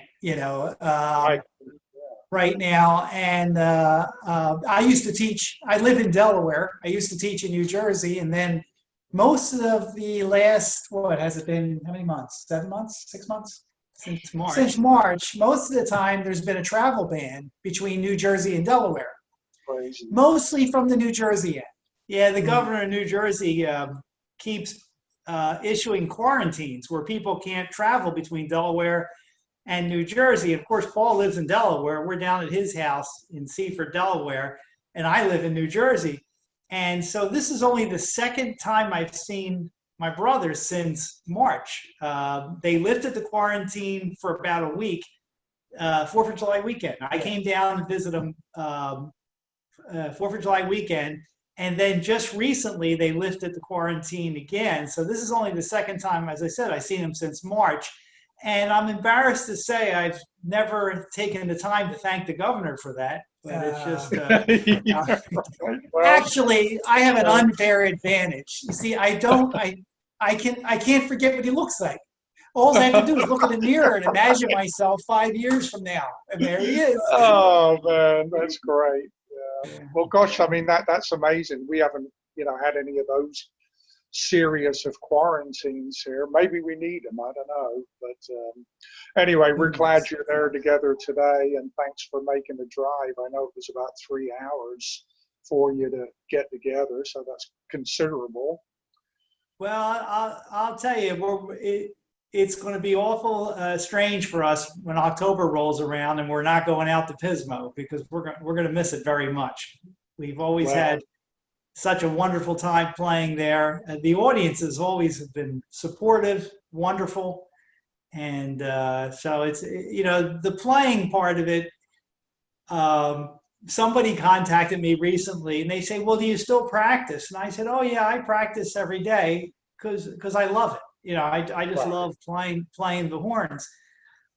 right now. And I used to teach, I live in Delaware. I used to teach in New Jersey, and then most of the last, what has it been, how many months? 7 months, 6 months? Since March. Since March, most of the time there's been a travel ban between New Jersey and Delaware. Crazy. Mostly from the New Jersey end. Yeah, the governor of New Jersey keeps issuing quarantines where people can't travel between Delaware and New Jersey. Of course, Paul lives in Delaware. We're down at his house in Seaford, Delaware, and I live in New Jersey. And so this is only the second time I've seen my brothers since March. They lifted the quarantine for about a week, 4th of July weekend. I came down to visit them 4th of July weekend. And then just recently, they lifted the quarantine again. So this is only the second time, as I said, I've seen them since March. And I'm embarrassed to say I've never taken the time to thank the governor for that. But it's just, actually, I have an unfair advantage. You see, I can't forget what he looks like. All I have to do is look in the mirror and imagine myself 5 years from now. And there he is. Oh, man, that's great. Yeah. Well, gosh, I mean, that's amazing. We haven't, had any of those serious of quarantines here. Maybe we need them, I don't know. But anyway, we're glad you're there together today, and thanks for making the drive. I know it was about 3 hours for you to get together, so that's considerable. Well, I'll tell you, it's going to be awful strange for us when October rolls around and we're not going out to Pismo, because we're going to miss it very much. We've always had such a wonderful time playing there. The audiences always have been supportive, wonderful. And so it's, the playing part of it, somebody contacted me recently and they say, well, do you still practice? And I said, oh yeah, I practice every day because I love it. I just love playing the horns.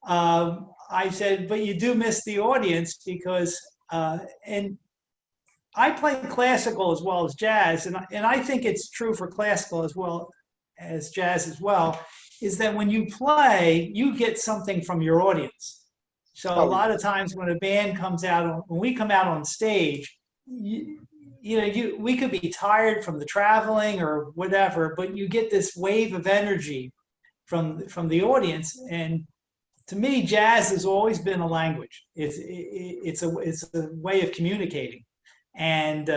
I said, but you do miss the audience because, and I play classical as well as jazz, and I think it's true for classical as well as jazz as well, is that when you play, you get something from your audience. So a lot of times when a band comes out, when we come out on stage, we could be tired from the traveling or whatever, but you get this wave of energy from the audience. And to me, jazz has always been a language. It's a way of communicating. And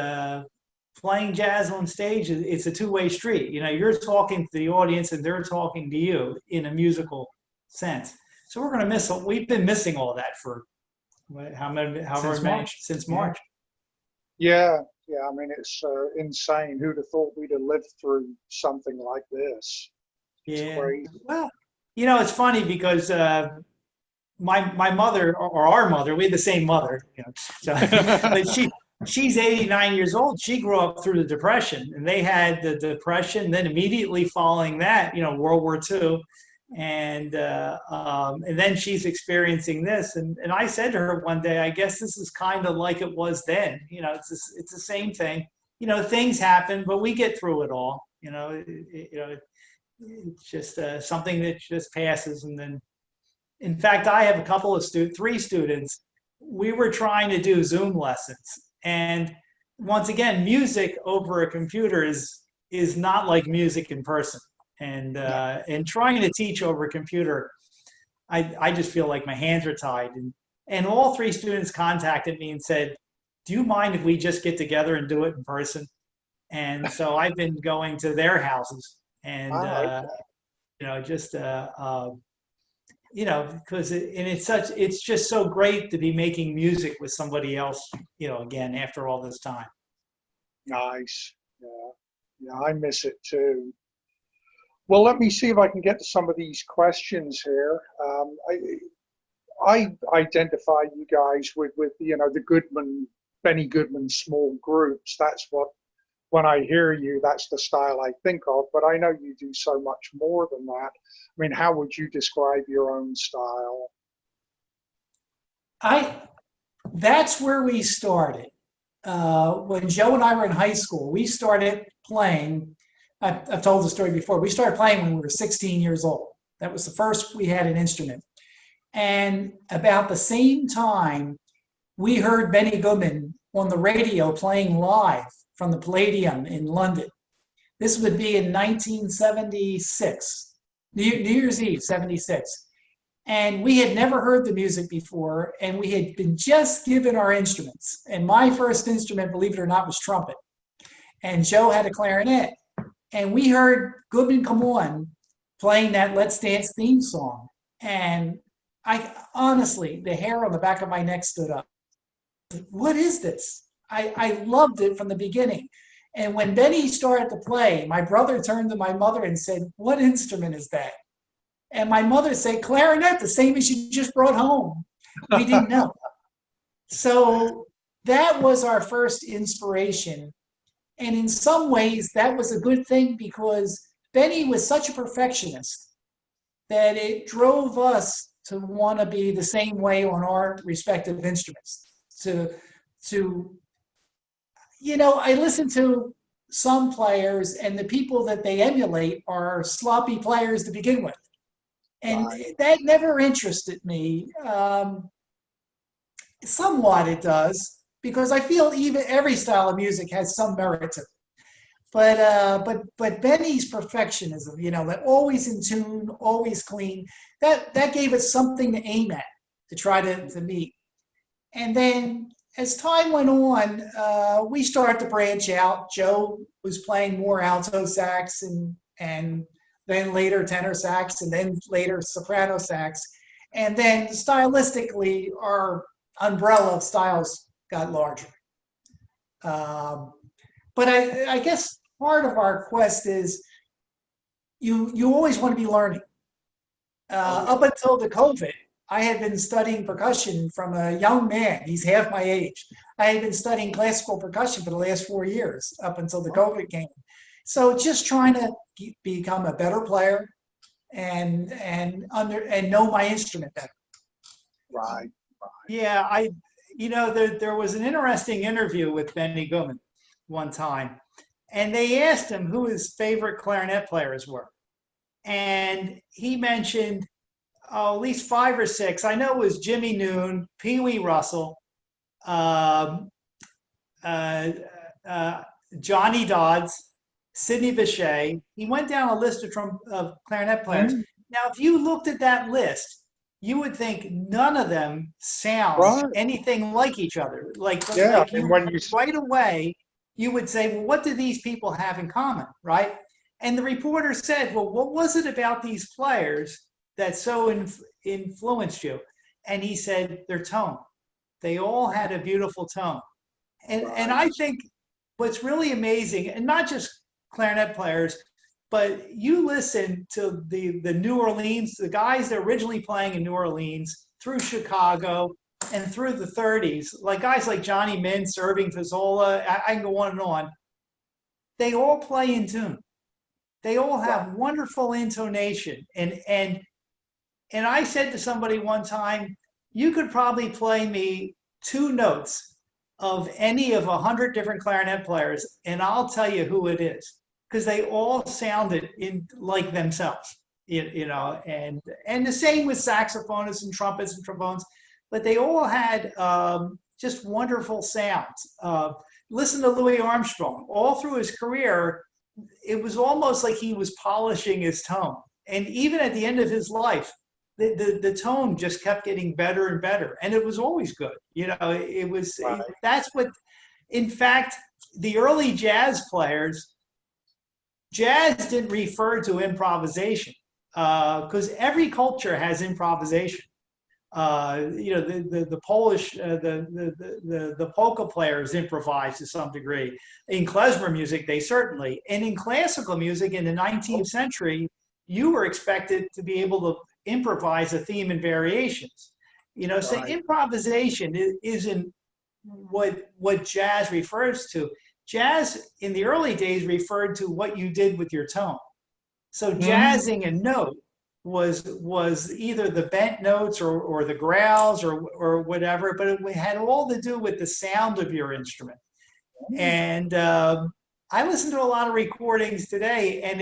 playing jazz on stage, it's a two-way street. You're talking to the audience and they're talking to you in a musical sense. So we're going to miss it. We've been missing all that for since March. Yeah. I mean, it's insane. Who'd have thought we'd have lived through something like this? It's crazy. Well, it's funny because my mother, or our mother, we had the same mother, so, but she's 89 years old. She grew up through the Depression, and they had the Depression. Then immediately following that, World War II, and then she's experiencing this. And I said to her one day, I guess this is kind of like it was then. It's the same thing. Things happen, but we get through it all. It's just something that just passes. And then, in fact, I have a couple of 3 students. We were trying to do Zoom lessons. And once again, music over a computer is not like music in person. And trying to teach over a computer, I just feel like my hands are tied. And all 3 students contacted me and said, do you mind if we just get together and do it in person? And so I've been going to their houses and, because it's just so great to be making music with somebody else, again, after all this time. Nice. Yeah, I miss it too. Well, let me see if I can get to some of these questions here. I identify you guys with the Benny Goodman small groups. That's what, when I hear you, that's the style I think of, but I know you do so much more than that. I mean, how would you describe your own style? That's where we started. When Joe and I were in high school, we started playing. I've told the story before. We started playing when we were 16 years old. That was the first we had an instrument. And about the same time, we heard Benny Goodman on the radio playing live from the Palladium in London. This would be in 1976, New Year's Eve, 76. And we had never heard the music before, and we had been just given our instruments. And my first instrument, believe it or not, was trumpet. And Joe had a clarinet. and we heard Goodman Come On playing that Let's Dance theme song. And I honestly, the hair on the back of my neck stood up. What is this? I loved it from the beginning. And when Benny started to play, my brother turned to my mother and said, "What instrument is that?" And my mother said, "Clarinet, the same as you just brought home." We didn't know. So that was our first inspiration. And in some ways, that was a good thing because Benny was such a perfectionist that it drove us to want to be the same way on our respective instruments. I listen to some players, and the people that they emulate are sloppy players to begin with. And that never interested me. Somewhat it does, because I feel even every style of music has some merit to it. But Benny's perfectionism, that always in tune, always clean, that gave us something to aim at, to try to meet. And then as time went on, we started to branch out. Joe was playing more alto sax and then later tenor sax, and then later soprano sax. And then stylistically, our umbrella of styles got larger. But I guess part of our quest is you always want to be learning. Up until the COVID, I had been studying percussion from a young man. He's half my age. I had been studying classical percussion for the last 4 years up until the COVID came. So just trying to become a better player and know my instrument better. Right. Yeah, there was an interesting interview with Benny Goodman one time, and they asked him who his favorite clarinet players were. And he mentioned, at least 5 or 6. I know it was Jimmy Noon, Pee Wee Russell, Johnny Dodds, Sidney Bechet. He went down a list of clarinet players. Now, if you looked at that list, you would think none of them sound anything like each other. Right away, you would say, well, what do these people have in common, right? And the reporter said, well, what was it about these players that so influenced you? And he said, their tone. They all had a beautiful tone. And I think what's really amazing, and not just clarinet players, but you listen to the New Orleans, the guys that are originally playing in New Orleans through Chicago and through the 30s, like guys like Johnny Mintz, Irving Fazzola, I can go on and on. They all play in tune. They all have wonderful intonation. And I said to somebody one time, you could probably play me 2 notes of any of 100 different clarinet players, and I'll tell you who it is, because they all sounded like themselves, and the same with saxophonists and trumpets and trombones, but they all had just wonderful sounds. Listen to Louis Armstrong. All through his career, it was almost like he was polishing his tone. And even at the end of his life, the tone just kept getting better and better. And it was always good. That's what, in fact, the early jazz players, jazz didn't refer to improvisation because every culture has improvisation. The Polish, the polka players improvise to some degree. In klezmer music, they certainly. And in classical music in the 19th century, you were expected to be able to improvise a theme and variations. So improvisation isn't what jazz refers to. Jazz in the early days referred to what you did with your tone. So jazzing a note was either the bent notes or the growls or whatever, but it had all to do with the sound of your instrument. And I listen to a lot of recordings today, and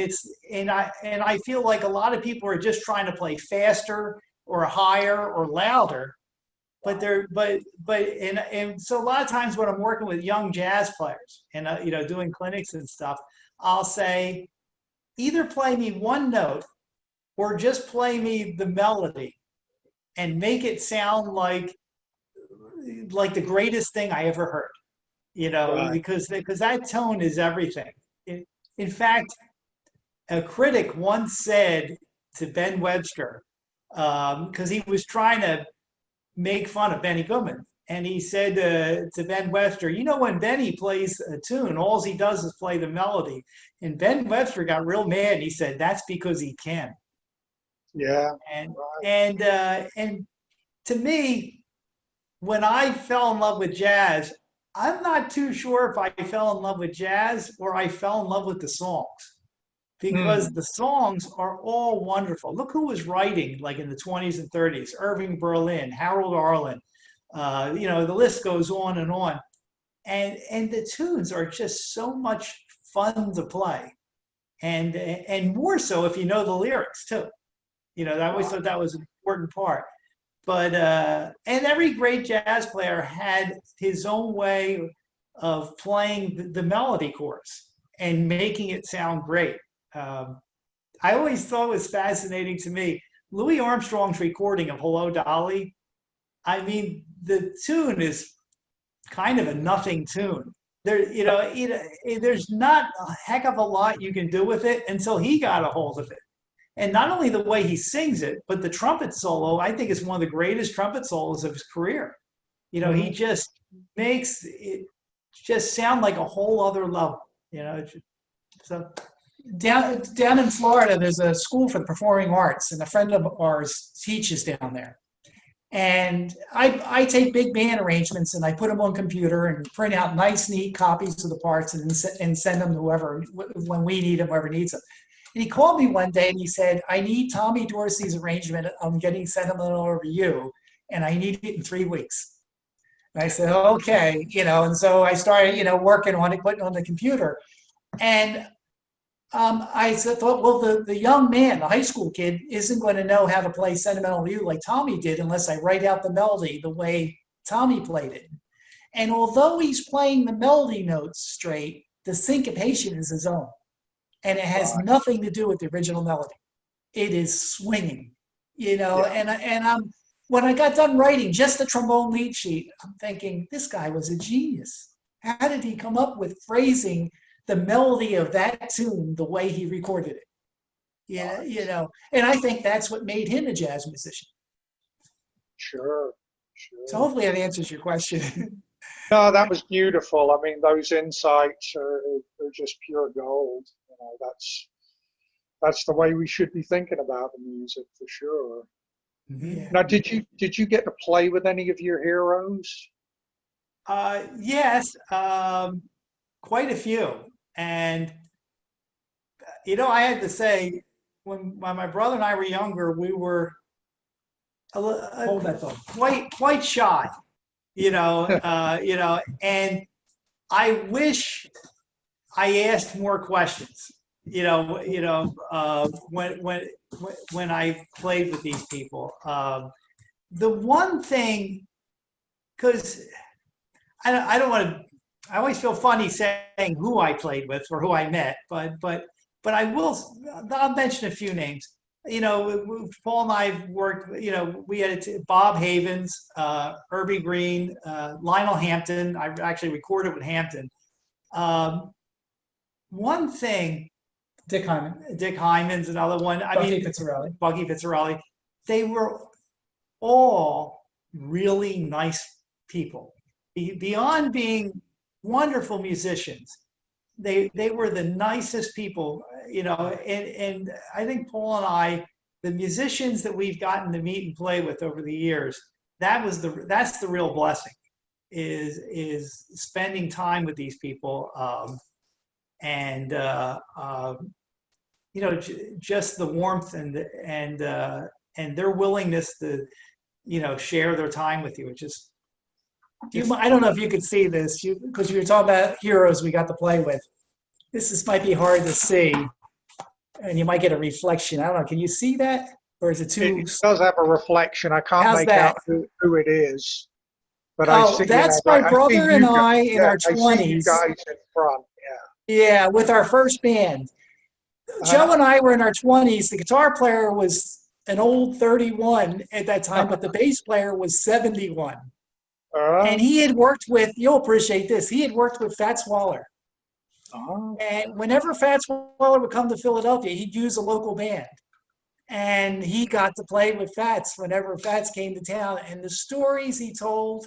I feel like a lot of people are just trying to play faster or higher or louder. But so a lot of times when I'm working with young jazz players and doing clinics and stuff, I'll say, either play me 1 note or just play me the melody and make it sound like the greatest thing I ever heard, because that tone is everything. In fact, a critic once said to Ben Webster, because he was trying to make fun of Benny Goodman. And he said to Ben Webster, you know, when Benny plays a tune, all he does is play the melody. And Ben Webster got real mad. And he said, that's because he can. Yeah. And to me, when I fell in love with jazz, I'm not too sure if I fell in love with jazz or I fell in love with the songs, because the songs are all wonderful. Look who was writing like in the 20s and 30s: Irving Berlin, Harold Arlen. You know, the list goes on, and the tunes are just so much fun to play, and more so if you know the lyrics too. You know, I always thought that was an important part. But and every great jazz player had his own way of playing the melody chorus and making it sound great. I always thought it was fascinating to me, Louis Armstrong's recording of Hello, Dolly. I mean, the tune is kind of a nothing tune. There, you know, there's not a heck of a lot you can do with it until he got a hold of it. And not only the way he sings it, but the trumpet solo, I think is one of the greatest trumpet solos of his career. You know, he just makes it just sound like a whole other level, you know. So Down in Florida, there's a school for the performing arts, and a friend of ours teaches down there. And I take big band arrangements and I put them on computer and print out nice, neat copies of the parts and send them to whoever, when we need them, whoever needs them. And he called me one day and he said, I need Tommy Dorsey's arrangement. I'm getting sentimental over you, and I need it in 3 weeks. And I said, okay, you know, and so I started, you know, working on it, putting it on the computer. And I thought, well, the young man, the high school kid, isn't going to know how to play Sentimental to You like Tommy did unless I write out the melody the way Tommy played it. And although he's playing the melody notes straight, the syncopation is his own. And it has nothing to do with the original melody. It is swinging, you know, and I'm, when I got done writing just the trombone lead sheet, I'm thinking, this guy was a genius. How did he come up with phrasing the melody of that tune the way he recorded it? Yeah, you know, and I think that's what made him a jazz musician. Sure. So hopefully that answers your question. No, that was beautiful. I mean, those insights are just pure gold. You know, that's the way we should be thinking about the music for sure. Yeah. Now, did you get to play with any of your heroes? Yes, quite a few. And, you know, I had to say, when my brother and I were younger, we were quite shy, you know, and I wish I asked more questions, when I played with these people. The one thing, because I don't want to, I always feel funny saying who I played with or who I met, but I'll mention a few names. You know, Paul and I worked, you know, we had Bob Havens, Herbie Green, Lionel Hampton. I actually recorded with Hampton. One thing, Dick Hyman. Dick Hyman's another one. Bucky Pizzarelli. Bucky Pizzarelli. They were all really nice people. Beyond being wonderful musicians, they were the nicest people, you know, and I think Paul and I, the musicians that we've gotten to meet and play with over the years, that's the real blessing, is spending time with these people, and you know, just the warmth and their willingness to, you know, share their time with you. It just, I don't know if you could see this, because you were talking about heroes we got to play with. This might be hard to see, and you might get a reflection. I don't know. Can you see that, or is it too? It does have a reflection. I can't make out who it is, but I see. That's my brother and I in our 20s. I see you guys in front. Yeah, with our first band. Joe and I were in our 20s. The guitar player was an old 31 at that time, but the bass player was 71. And he had worked with, you'll appreciate this, he had worked with Fats Waller. And whenever Fats Waller would come to Philadelphia, he'd use a local band. And he got to play with Fats whenever Fats came to town. And the stories he told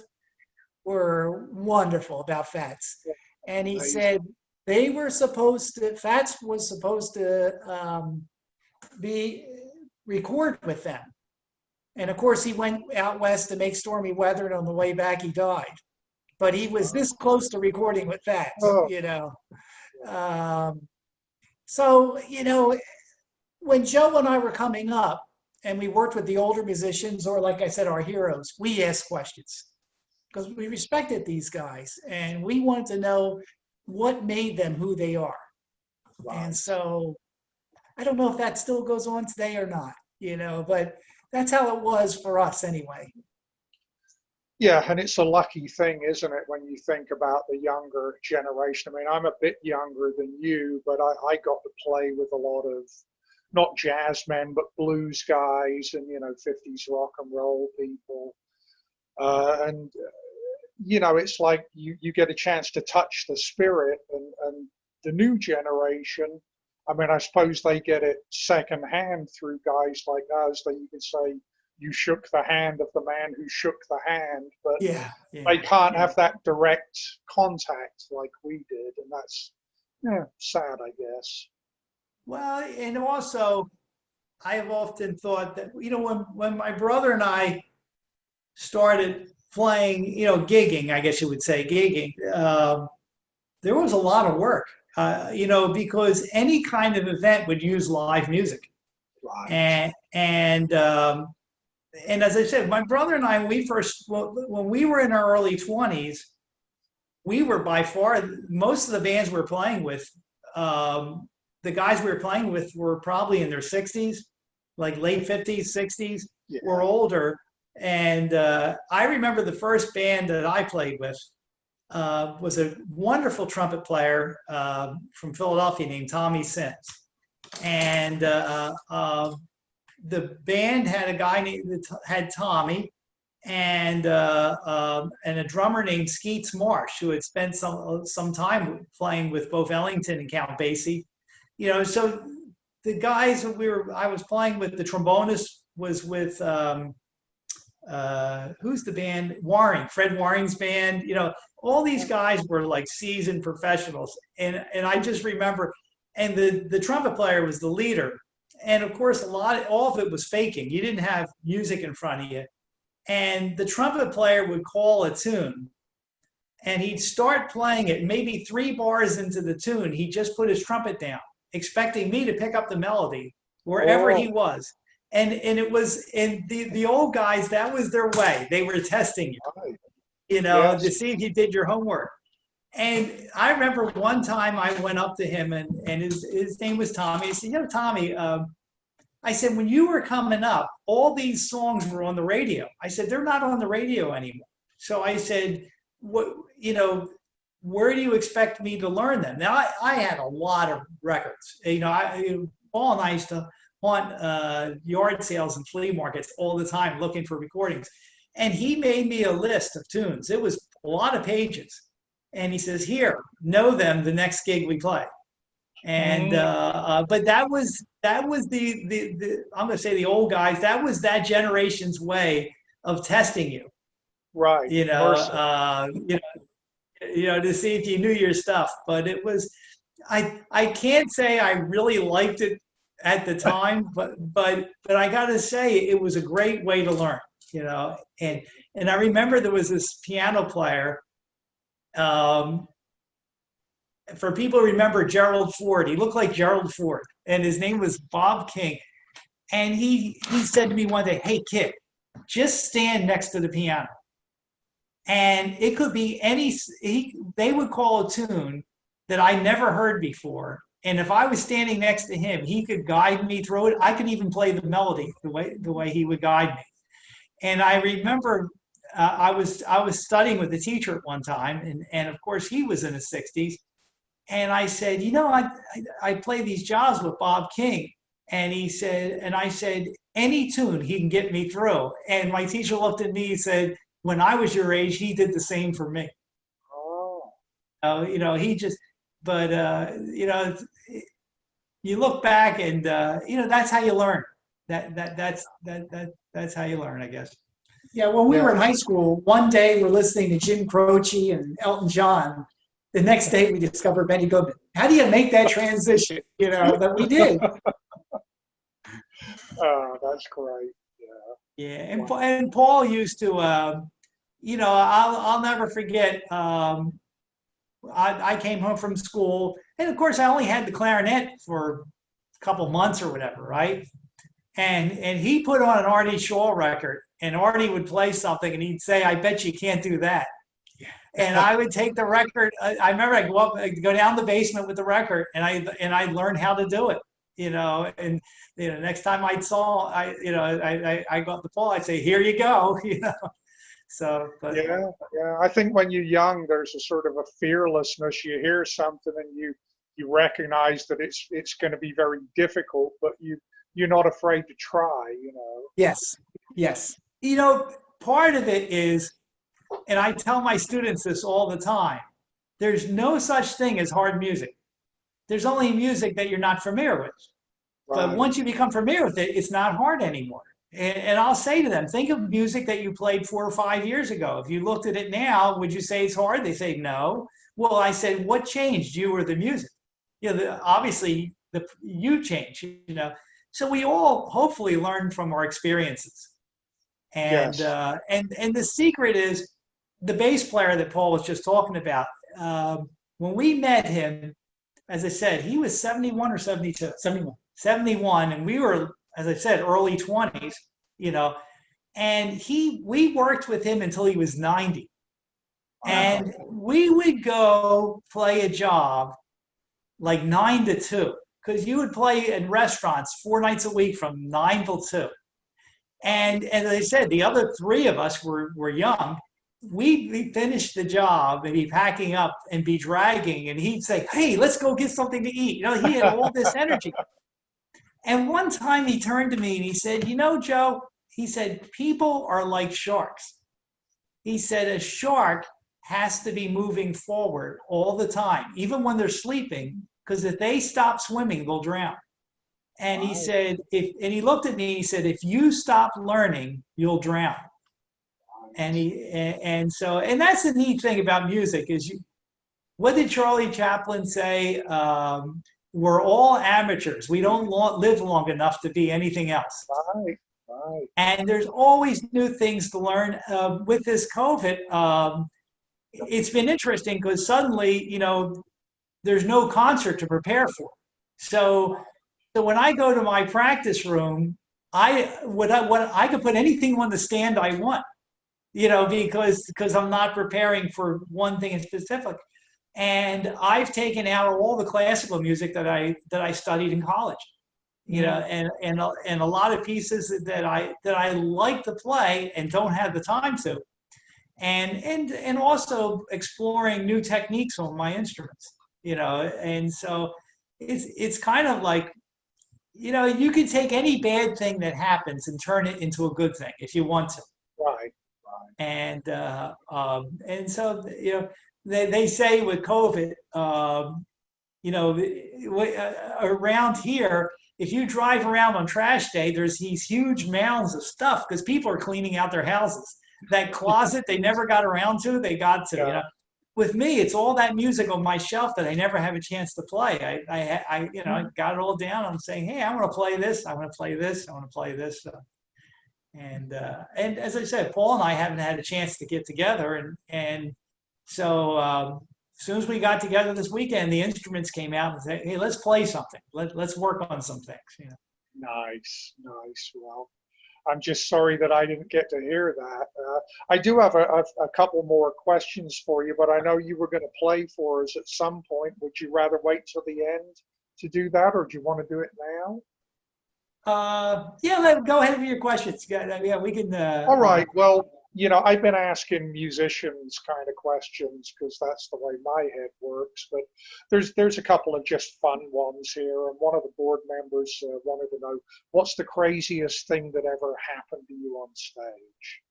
were wonderful about Fats. And he said they were supposed to, Fats was supposed to record with them. And of course, he went out west to make Stormy Weather, and on the way back, he died. But he was this close to recording with Fats, you know. So, you know, when Joe and I were coming up and we worked with the older musicians, or like I said, our heroes, we asked questions because we respected these guys and we wanted to know what made them who they are. And so I don't know if that still goes on today or not, you know, but that's how it was for us anyway. Yeah, and it's a lucky thing, isn't it, when you think about the younger generation? I mean, I'm a bit younger than you, but I got to play with a lot of, not jazz men, but blues guys and, you know, 50s rock and roll people. You know, it's like you get a chance to touch the spirit, and the new generation, I mean, I suppose they get it secondhand through guys like us, that you could say, you shook the hand of the man who shook the hand, but they can't have that direct contact like we did, and that's sad, I guess. Well, and also, I have often thought that, you know, when my brother and I started playing, you know, gigging, I guess you would say gigging, there was a lot of work, you know, because any kind of event would use live music. Right. And as I said, my brother and I, when we were in our early 20s, we were by far, most of the bands we were playing with, the guys we were playing with were probably in their 60s, like late 50s, 60s, or older. And I remember the first band that I played with was a wonderful trumpet player from Philadelphia named Tommy Sims. And the band had a guy had Tommy, and a drummer named Skeets Marsh, who had spent some time playing with both Ellington and Count Basie. You know, so the guys I was playing with, the trombonist was with who's the band? Fred Waring's band. You know, all these guys were like seasoned professionals, and I just remember, and the trumpet player was the leader. And of course, all of it was faking. You didn't have music in front of you. And the trumpet player would call a tune and he'd start playing it. Maybe 3 bars into the tune, he just put his trumpet down, expecting me to pick up the melody wherever he was. And it was, and the old guys, that was their way. They were testing you, you know, to see if you did your homework. And I remember one time I went up to him and his name was Tommy. I said, you know, Tommy, I said, when you were coming up, all these songs were on the radio. I said, they're not on the radio anymore. So I said, what, you know, where do you expect me to learn them? Now, I had a lot of records. You know, Paul and I used to haunt yard sales and flea markets all the time looking for recordings. And he made me a list of tunes. It was a lot of pages. And he says, here, know them the next gig we play. And but that was the I'm going to say the old guys, that was that generation's way of testing you. Right. You know, you know, to see if you knew your stuff. But it was, I can't say I really liked it at the time, but I got to say it was a great way to learn, you know. And I remember there was this piano player. For people who remember Gerald Ford, he looked like Gerald Ford, and his name was Bob King. And he said to me one day, hey, kid, just stand next to the piano. And it could be they would call a tune that I never heard before. And if I was standing next to him, he could guide me through it. I could even play the melody the way he would guide me. And I remember I was studying with a teacher at one time, and of course he was in his 60s. And I said, you know, I play these jobs with Bob King. And I said, any tune he can get me through. And my teacher looked at me and said, when I was your age, he did the same for me. You know, he just, but you look back and that's how you learn. That's how you learn, I guess. Yeah, when we were in high school, one day we're listening to Jim Croce and Elton John. The next day we discovered Benny Goodman. How do you make that transition? That we did. Oh, that's great. Yeah, and Paul used to, I'll never forget. I came home from school, and of course I only had the clarinet for a couple months or whatever, right? And he put on an Artie Shaw record, and Artie would play something, and he'd say, "I bet you can't do that." And I would take the record. I remember I'd go down the basement with the record, and I learned how to do it. And next time I got the Paul, I'd say, "Here you go." So, but yeah. I think when you're young, there's a sort of a fearlessness. You hear something and you recognize that it's going to be very difficult, but you're not afraid to try. Yes. Part of it is, and I tell my students this all the time, there's no such thing as hard music. There's only music that you're not familiar with. But Right. once you become familiar with it, it's not hard anymore. And I'll say to them, think of music that you played 4 or 5 years ago. If you looked at it now, would you say it's hard? They say no. Well, I said, what changed, you or the music? Obviously, you changed. So we all hopefully learn from our experiences. And Yes. and the secret is the bass player that Paul was just talking about. When we met him, as I said, he was 71 or 72. 71, and we were, as I said, early 20s. And we worked with him until he was 90. And we would go play a job like 9 to 2, because you would play in restaurants 4 nights a week from 9 till 2. And as I said, the other 3 of us were young. We'd finish the job and be packing up and be dragging, and he'd say, "Hey, let's go get something to eat." He had all this energy. And one time he turned to me and he said, "Joe," he said, "people are like sharks." He said, "A shark has to be moving forward all the time, even when they're sleeping, because if they stop swimming, they'll drown." And he said, and he looked at me and he said, "If you stop learning, you'll drown." And that's the neat thing about music is what did Charlie Chaplin say? We're all amateurs. We don't live long enough to be anything else. Right. And there's always new things to learn. With this COVID, it's been interesting because suddenly, there's no concert to prepare for. So when I go to my practice room, I could put anything on the stand I want, because I'm not preparing for one thing in specific. And I've taken out all the classical music that I studied in college, and a lot of pieces that I like to play and don't have the time to, and also exploring new techniques on my instruments, and so it's kind of like, you can take any bad thing that happens and turn it into a good thing if you want to. Right. And so they say with COVID, around here, if you drive around on trash day, there's these huge mounds of stuff because people are cleaning out their houses. That closet they never got around to, they got to. Yeah. With me, it's all that music on my shelf that I never have a chance to play. I got it all down. I'm saying, hey, I want to play this. I want to play this. I want to play this. And as I said, Paul and I haven't had a chance to get together, and so as soon as we got together this weekend, the instruments came out and said, "Hey, let's play something. Let's work on some things." Nice. Well, I'm just sorry that I didn't get to hear that. I do have a couple more questions for you, but I know you were going to play for us at some point. Would you rather wait till the end to do that, or do you want to do it now? Go ahead with your questions. Yeah, we can. All right. Well, I've been asking musicians kind of questions because that's the way my head works. But there's a couple of just fun ones here. And one of the board members wanted to know, what's the craziest thing that ever happened to you on stage?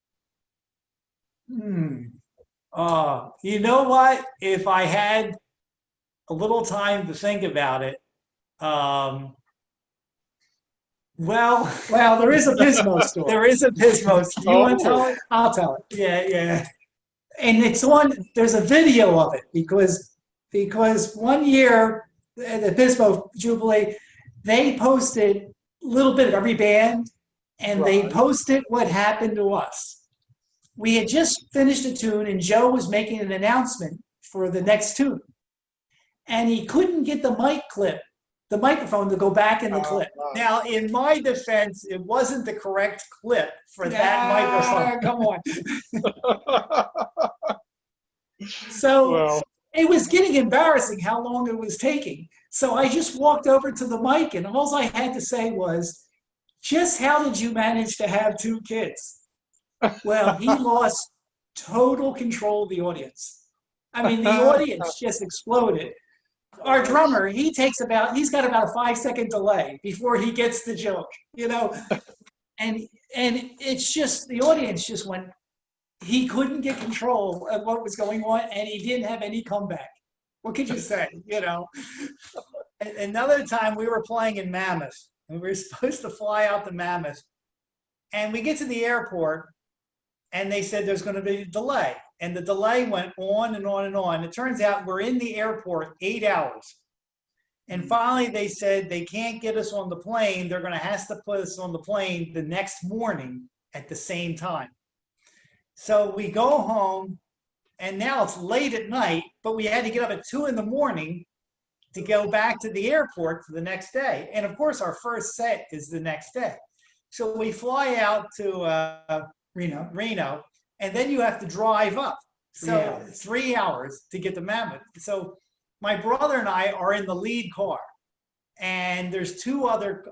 You know what? If I had a little time to think about it. Well, there is a Pismo story. There is a Pismo story. Do you want to tell it? I'll tell it. Yeah. And it's on, there's a video of it because one year at the Pismo Jubilee, they posted a little bit of every band and they posted what happened to us. We had just finished a tune and Joe was making an announcement for the next tune. And he couldn't get the microphone to go back in the clip. Now, in my defense, it wasn't the correct clip for that microphone. Come on. So it was getting embarrassing how long it was taking. So I just walked over to the mic and all I had to say was, just how did you manage to have 2 kids? Well, he lost total control of the audience. I mean, the audience just exploded. Our drummer, he's got about a 5-second delay before he gets the joke, and it's just, the audience just went, he couldn't get control of what was going on and he didn't have any comeback. What could you say, Another time we were playing in Mammoth and we were supposed to fly out to Mammoth and we get to the airport and they said there's going to be a delay. And the delay went on and on and on. It turns out we're in the airport 8 hours. And finally they said they can't get us on the plane. They're going to have to put us on the plane the next morning at the same time. So we go home and now it's late at night, but we had to get up at 2 in the morning to go back to the airport for the next day. And of course our first set is the next day. So we fly out to Reno, and then you have to drive up. So 3 hours to get to Mammoth. So my brother and I are in the lead car, and there's two other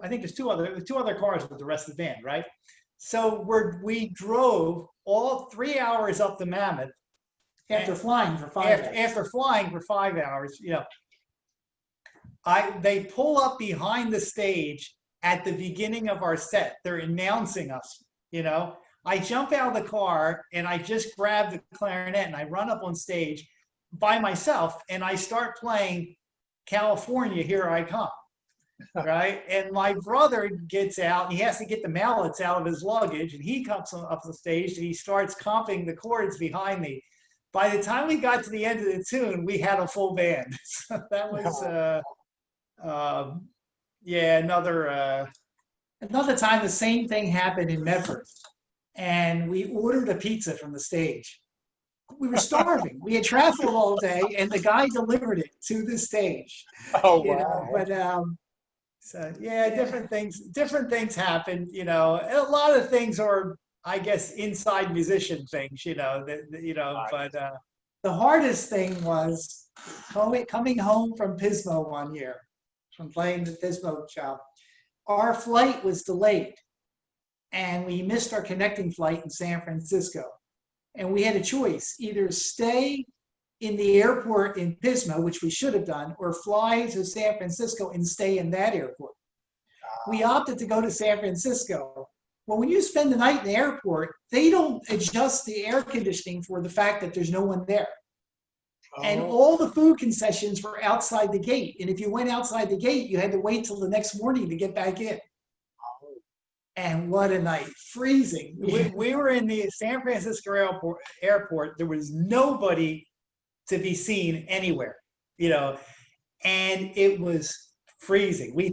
cars with the rest of the band, right? So we drove all 3 hours up to Mammoth after flying for 5 hours. After flying for 5 hours, they pull up behind the stage at the beginning of our set. They're announcing us, I jump out of the car and I just grab the clarinet and I run up on stage by myself and I start playing California, Here I Come, right? And my brother gets out and he has to get the mallets out of his luggage and he comes up the stage and he starts comping the chords behind me. By the time we got to the end of the tune, we had a full band. So that was, another time the same thing happened in Medford. And we ordered a pizza from the stage. We were starving. We had traveled all day, and the guy delivered it to the stage. Oh, wow. But different things happen. A lot of things are, I guess, inside musician things. But the hardest thing was coming home from Pismo one year, from playing the Pismo show. Our flight was delayed. And we missed our connecting flight in San Francisco. And we had a choice, either stay in the airport in Pismo, which we should have done, or fly to San Francisco and stay in that airport. We opted to go to San Francisco. Well, when you spend the night in the airport, they don't adjust the air conditioning for the fact that there's no one there. And all the food concessions were outside the gate. And if you went outside the gate, you had to wait till the next morning to get back in. And what a night, freezing. We were in the San Francisco airport. There was nobody to be seen anywhere, and it was freezing. We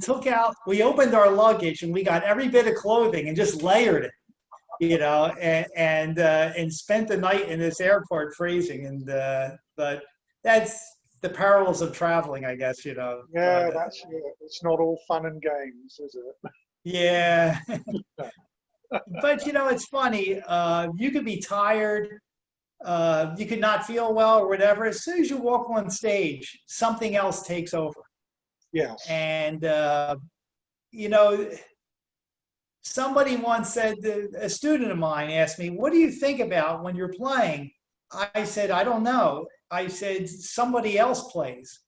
opened our luggage and we got every bit of clothing and just layered it, and spent the night in this airport freezing. And but that's the perils of traveling, I guess, Yeah, that's it. It's not all fun and games, is it? Yeah. But it's funny. You could be tired. You could not feel well or whatever. As soon as you walk on stage, something else takes over. Yes. And somebody once said, a student of mine asked me, "What do you think about when you're playing?" I said, "I don't know." I said, "Somebody else plays.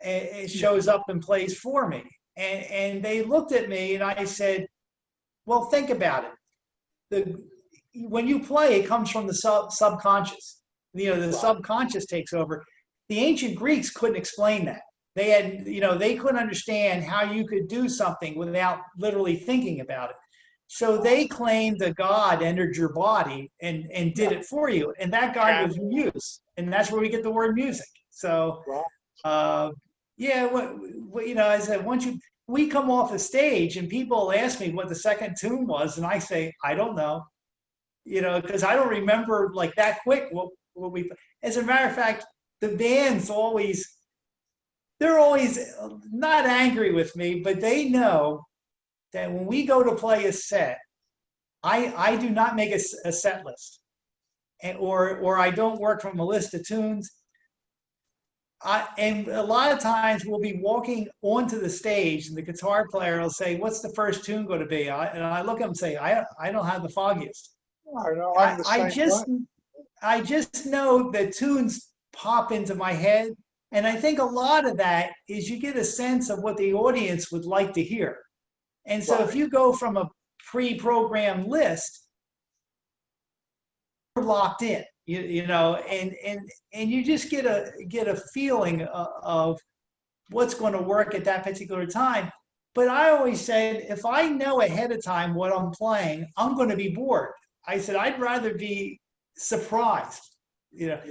It shows up and plays for me." And they looked at me and I said, "Well, think about it. When you play, it comes from the subconscious. The subconscious takes over. the ancient Greeks couldn't explain that. They had, they couldn't understand how you could do something without literally thinking about it. So they claimed a god entered your body and did it for you. And that god was muse. And that's where we get the word music. So, yeah, I said, we come off the stage and people ask me what the second tune was. And I say, I don't know, because I don't remember like that quick what we, as a matter of fact, the band's they're always not angry with me, but they know that when we go to play a set, I do not make a set list, or I don't work from a list of tunes. And a lot of times we'll be walking onto the stage, and the guitar player will say, "What's the first tune going to be?" And I look at him and say, "I don't have the foggiest." I know. I'm the same I just know that tunes pop into my head. And I think a lot of that is you get a sense of what the audience would like to hear. And so if you go from a pre-programmed list, you're locked in, and you just get a feeling of what's going to work at that particular time. But I always said, if I know ahead of time what I'm playing, I'm going to be bored. I said, I'd rather be surprised, And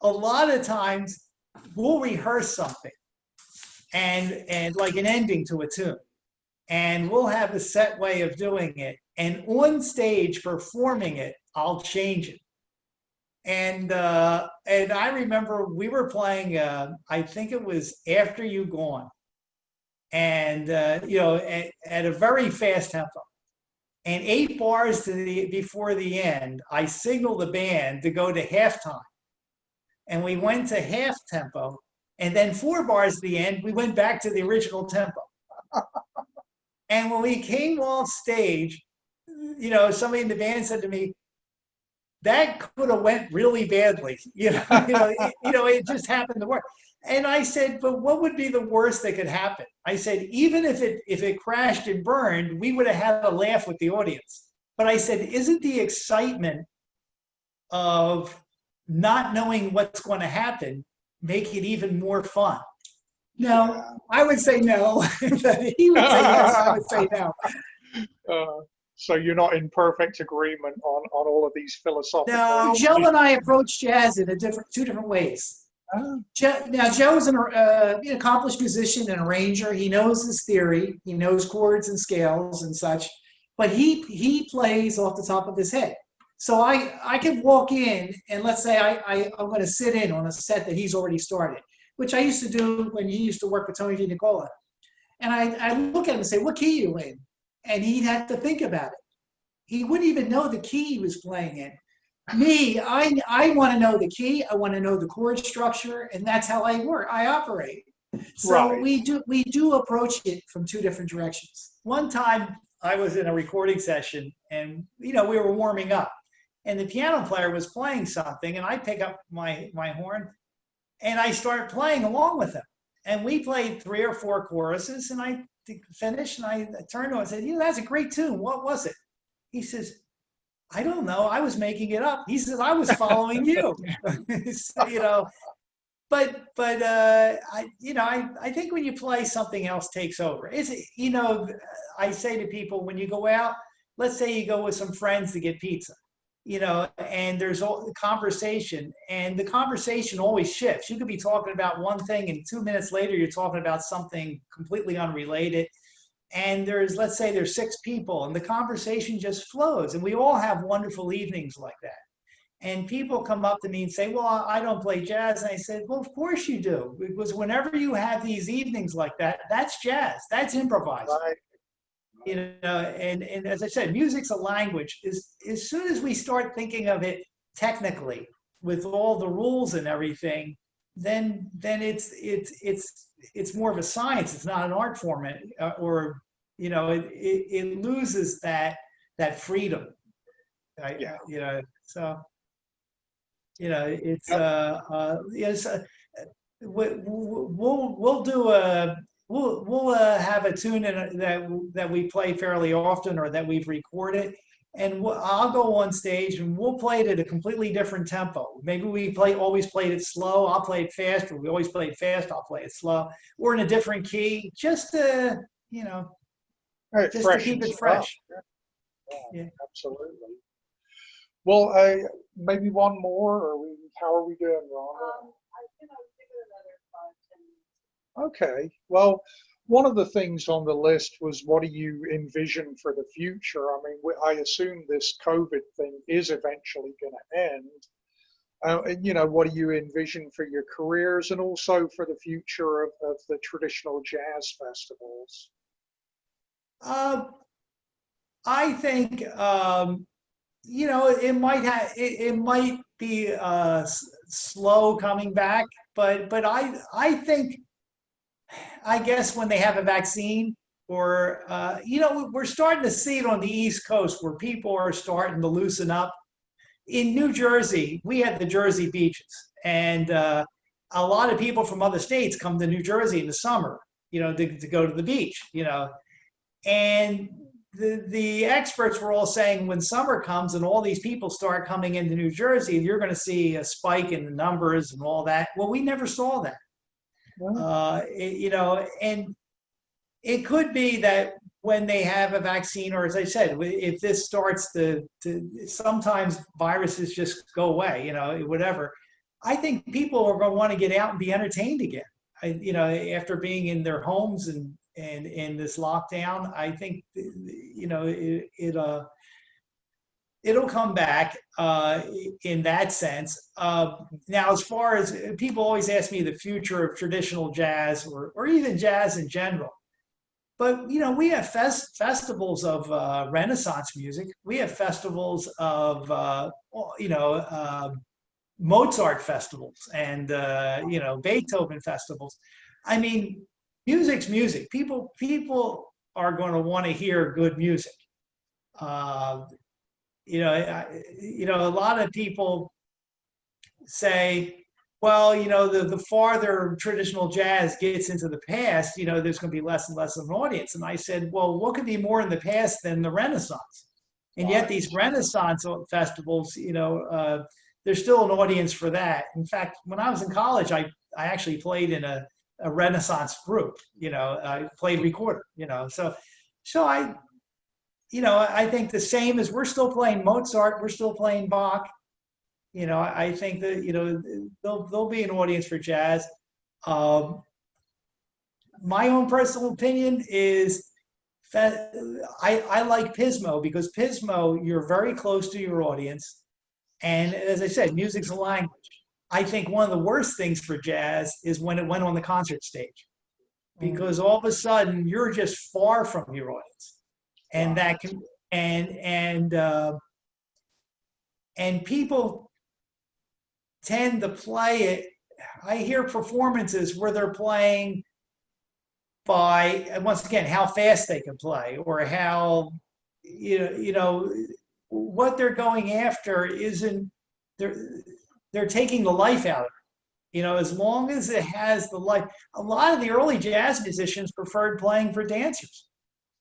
a lot of times we'll rehearse something and like an ending to a tune, and we'll have a set way of doing it. And on stage performing it, I'll change it. And I remember we were playing, I think it was After You Gone, and at a very fast tempo. And 8 bars before the end, I signaled the band to go to halftime. And we went to half tempo. And then 4 bars at the end, we went back to the original tempo. And when we came off stage, somebody in the band said to me, that could have went really badly. It just happened to work. And I said, but what would be the worst that could happen? I said, even if it crashed and burned, we would have had a laugh with the audience. But I said, isn't the excitement of not knowing what's going to happen make it even more fun? No, I would say no. He would say yes, I would say no. So you're not in perfect agreement on all of these philosophical. No, Joe and I approach jazz in two different ways. Now, Joe's an accomplished musician and arranger. He knows his theory. He knows chords and scales and such, but he plays off the top of his head. So I could walk in and let's say I'm going to sit in on a set that he's already started, which I used to do when he used to work with Tony DiNicola. And I look at him and say, what key are you in? And he'd have to think about it. He wouldn't even know the key he was playing in. Me, I want to know the key. I want to know the chord structure, and that's how I operate. So we do approach it from 2 different directions. One time I was in a recording session, and we were warming up, and the piano player was playing something, and I pick up my horn, and I start playing along with him. And we played 3 or 4 choruses, and I finished, and I turned to him and said, that's a great tune. What was it? He says, I don't know. I was making it up. He says, I was following you. But I think when you play, something else takes over. I say to people, when you go out, let's say you go with some friends to get pizza, and there's all the conversation, and the conversation always shifts. You could be talking about one thing, and 2 minutes later, you're talking about something completely unrelated. And let's say there's 6 people, and the conversation just flows. And we all have wonderful evenings like that. And people come up to me and say, well, I don't play jazz. And I said, well, of course you do. Because whenever you have these evenings like that, that's jazz. That's improvised. Right. And as I said, music's a language. As soon as we start thinking of it technically, with all the rules and everything, then it's more of a science. It's not an art form, it loses that freedom. We'll have a tune that we play fairly often or that we've recorded, and I'll go on stage and we'll play it at a completely different tempo. Maybe we always played it slow. I'll play it fast, or we always play it fast. I'll play it slow. Or in a different key, just to, Right, just to keep it fresh. Yeah, absolutely. Well, maybe one more, or how are we doing, Rhonda? Okay. Well, one of the things on the list was, what do you envision for the future? I mean, I assume this COVID thing is eventually going to end. And, what do you envision for your careers, and also for the future of the traditional jazz festivals? I think it might be slow coming back, but I think, I guess when they have a vaccine, or we're starting to see it on the East Coast where people are starting to loosen up. In New Jersey, we have the Jersey beaches, and a lot of people from other states come to New Jersey in the summer, to go to the beach, and the experts were all saying, when summer comes and all these people start coming into New Jersey, you're going to see a spike in the numbers and all that. Well, we never saw that. And it could be that when they have a vaccine, or as I said, if this starts to sometimes viruses just go away, whatever. I think people are going to want to get out and be entertained again. After being in their homes and in this lockdown, I think it'll come back in that sense. Now, as far as people always ask me the future of traditional jazz, or even jazz in general, but we have festivals of Renaissance music. We have festivals of Mozart festivals, and Beethoven festivals. I mean, music's music. People are going to want to hear good music. A lot of people say, well, the farther traditional jazz gets into the past, there's going to be less and less of an audience. And I said, well, what could be more in the past than the Renaissance? And yet these Renaissance festivals, there's still an audience for that. In fact, when I was in college, I actually played in a Renaissance group. I played recorder. So I think the same as we're still playing Mozart, we're still playing Bach. I think that there'll be an audience for jazz. My own personal opinion is that I like Pismo, because Pismo, you're very close to your audience. And as I said, music's a language. I think one of the worst things for jazz is when it went on the concert stage, because all of a sudden you're just far from your audience, and that can and people tend to play it. I hear performances where they're playing by, once again, how fast they can play, or how what they're going after isn't, they're taking the life out of it. As long as it has the life. A lot of the early jazz musicians preferred playing for dancers,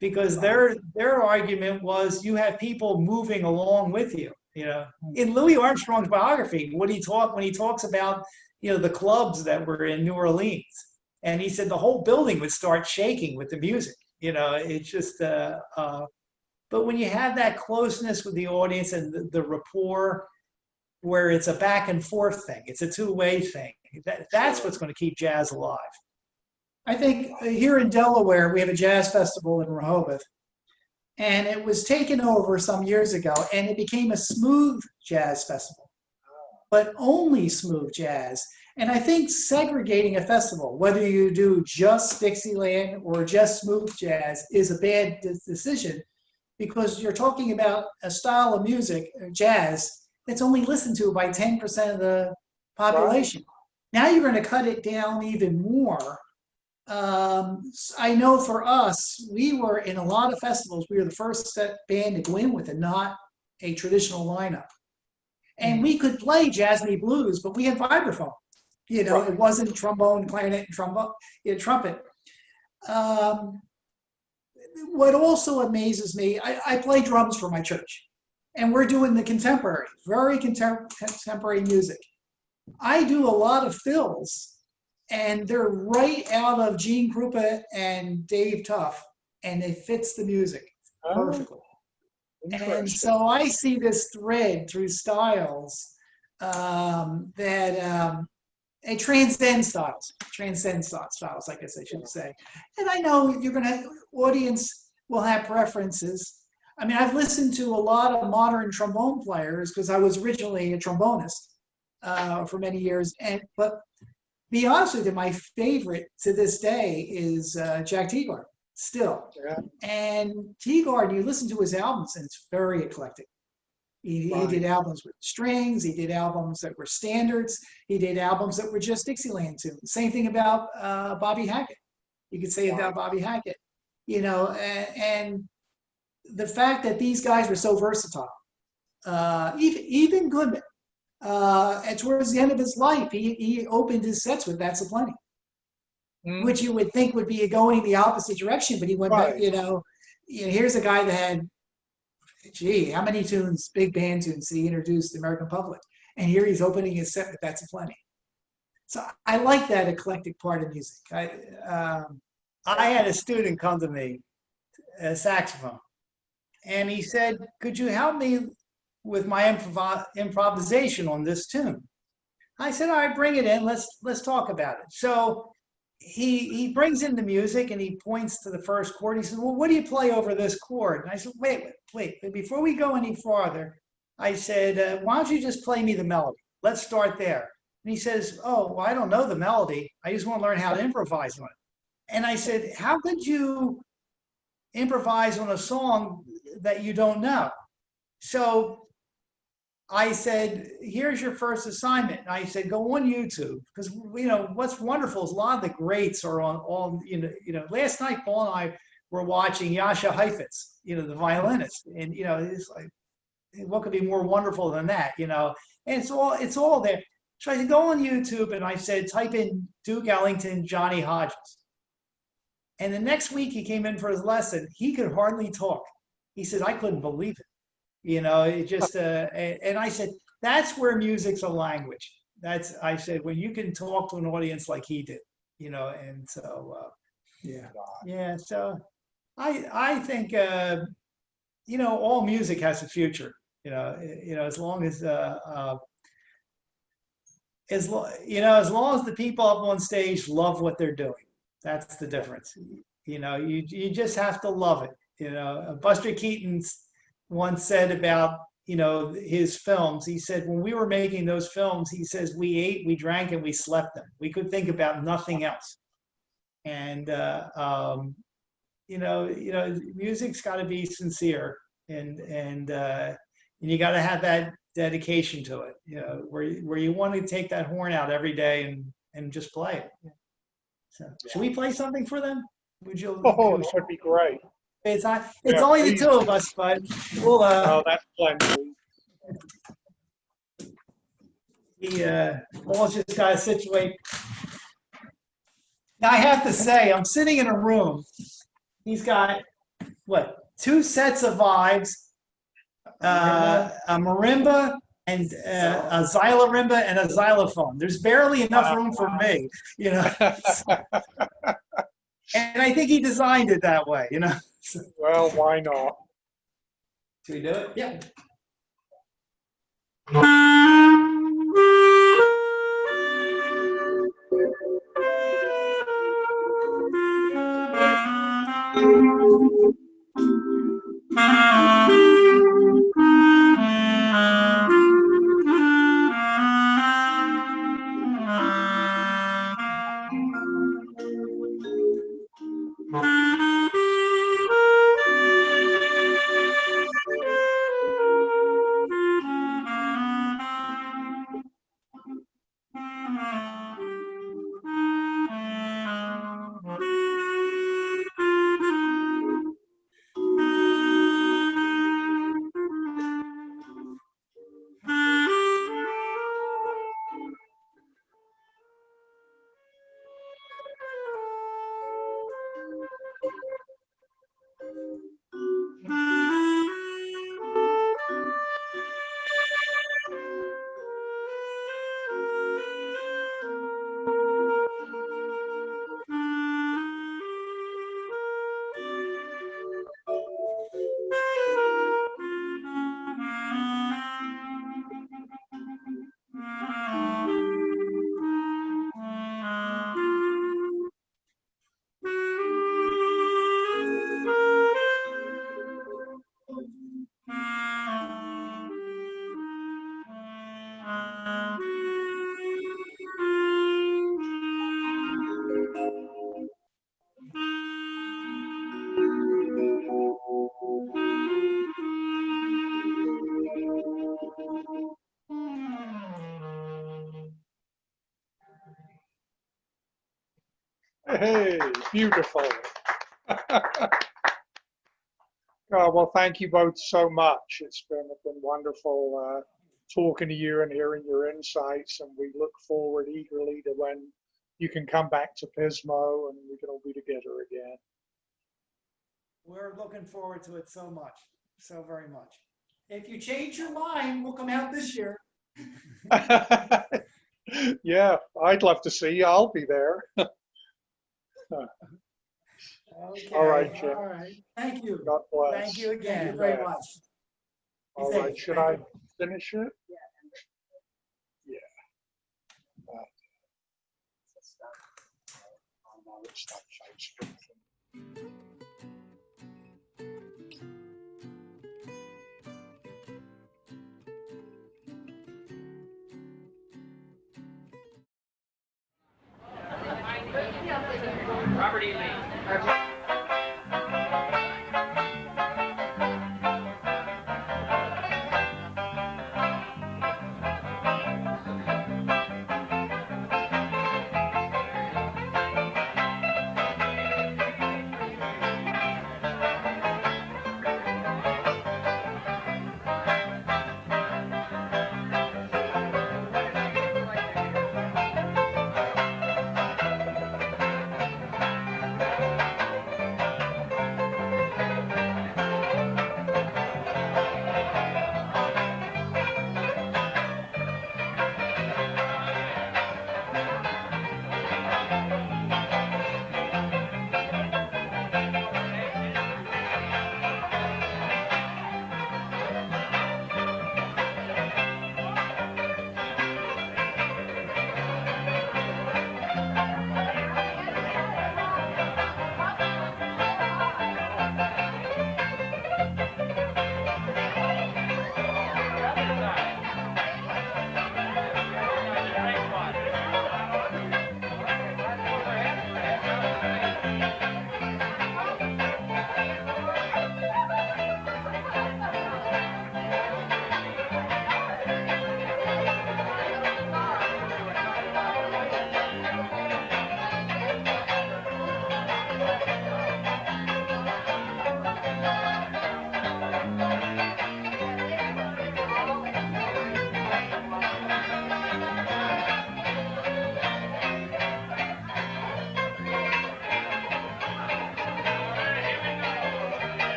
because their argument was, you have people moving along with you. In Louis Armstrong's biography, when he talks about the clubs that were in New Orleans, and he said the whole building would start shaking with the music. It's just but when you have that closeness with the audience and the rapport, where it's a back and forth thing, it's a two-way thing, that's what's going to keep jazz alive. I think here in Delaware, we have a jazz festival in Rehoboth, and it was taken over some years ago, and it became a smooth jazz festival, but only smooth jazz. And I think segregating a festival, whether you do just Dixieland or just smooth jazz, is a bad decision, because you're talking about a style of music, jazz, that's only listened to by 10% of the population. Now you're going to cut it down even more. I know for us, we were in a lot of festivals. We were the first band to go in with not a traditional lineup. And we could play jazzy blues, but we had vibraphone. It wasn't trombone, clarinet, and trumpet. What also amazes me, I play drums for my church. and we're doing the contemporary, very contemporary music. I do a lot of fills, and they're right out of Gene Krupa and Dave Tuff, and it fits the music perfectly. And so I see this thread through styles that it transcends styles, I guess I should say. And I know you're going to, audience will have preferences. I mean, I've listened to a lot of modern trombone players because I was originally a trombonist for many years. But be honest with you, my favorite to this day is Jack Teagarden, still. Yeah. And Teagarden, you listen to his albums and it's very eclectic. He did albums with strings. He did albums that were standards. He did albums that were just Dixieland tunes. Same thing about Bobby Hackett. You could say about Bobby Hackett, you know, and the fact that these guys were so versatile. Even Goodman, and towards the end of his life, he opened his sets with "That's a Plenty," which you would think would be going the opposite direction, but he went back. You know, here's a guy that had, gee, how many tunes, big band tunes, he introduced the American public, and here he's opening his set with "That's a Plenty." So I like that eclectic part of music. I had a student come to me, a saxophone, and he said, "Could you help me with my improvisation on this tune?" I said, "All right, bring it in. Let's talk about it." So he brings in the music and he points to the first chord. He says, "Well, what do you play over this chord?" And I said, wait. Before we go any farther, I said, "Why don't you just play me the melody? Let's start there." And he says, "Oh, well, I don't know the melody. I just want to learn how to improvise on it." And I said, "How could you improvise on a song that you don't know?" So I said, "Here's your first assignment." And I said, "Go on YouTube," because you know what's wonderful is a lot of the greats are on all. You know, last night Paul and I were watching Jascha Heifetz, you know, the violinist, and you know, it's like, what could be more wonderful than that, you know? And it's all there. So I said, "Go on YouTube," and I said, "Type in Duke Ellington, Johnny Hodges." And the next week he came in for his lesson. He could hardly talk. He said, "I couldn't believe it." You know, it just, and I said, that's where music's a language. I said, when you can talk to an audience like he did, you know, and so, yeah. So I think, you know, all music has a future, you know, as long as, as long as the people up on stage love what they're doing, that's the difference. You know, you just have to love it. You know, Buster Keaton's once said about, you know, his films, he said, when we were making those films, he says, we ate, we drank, and we slept them. We could think about nothing else. And, you know, music's got to be sincere, and you got to have that dedication to it, you know, where you want to take that horn out every day and just play it. So, should we play something for them? Would you? Oh, that would be great. It's only the two of us, but we'll. Oh, that's plenty. Paul's just got to situate. Now I have to say, I'm sitting in a room. He's got what? 2 sets of vibes, a marimba and a xylorimba and a xylophone. There's barely enough room for me, you know. And I think he designed it that way, you know. Well, why not? Should we do it? Yeah. Hey, beautiful. Well, thank you both so much. It's been wonderful talking to you and hearing your insights, and we look forward eagerly to when you can come back to Pismo and we can all be together again. We're looking forward to it so much, so very much. If you change your mind, we'll come out this year. Yeah, I'd love to see you. I'll be there. Okay. All right, Jim. All right. Thank you. God bless. Thank you again. Thank you very very much. All Be right, safe. should Thank I you. finish it? Yeah. No, it's not Facebook. Robert E. Lee.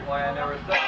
Why I never said.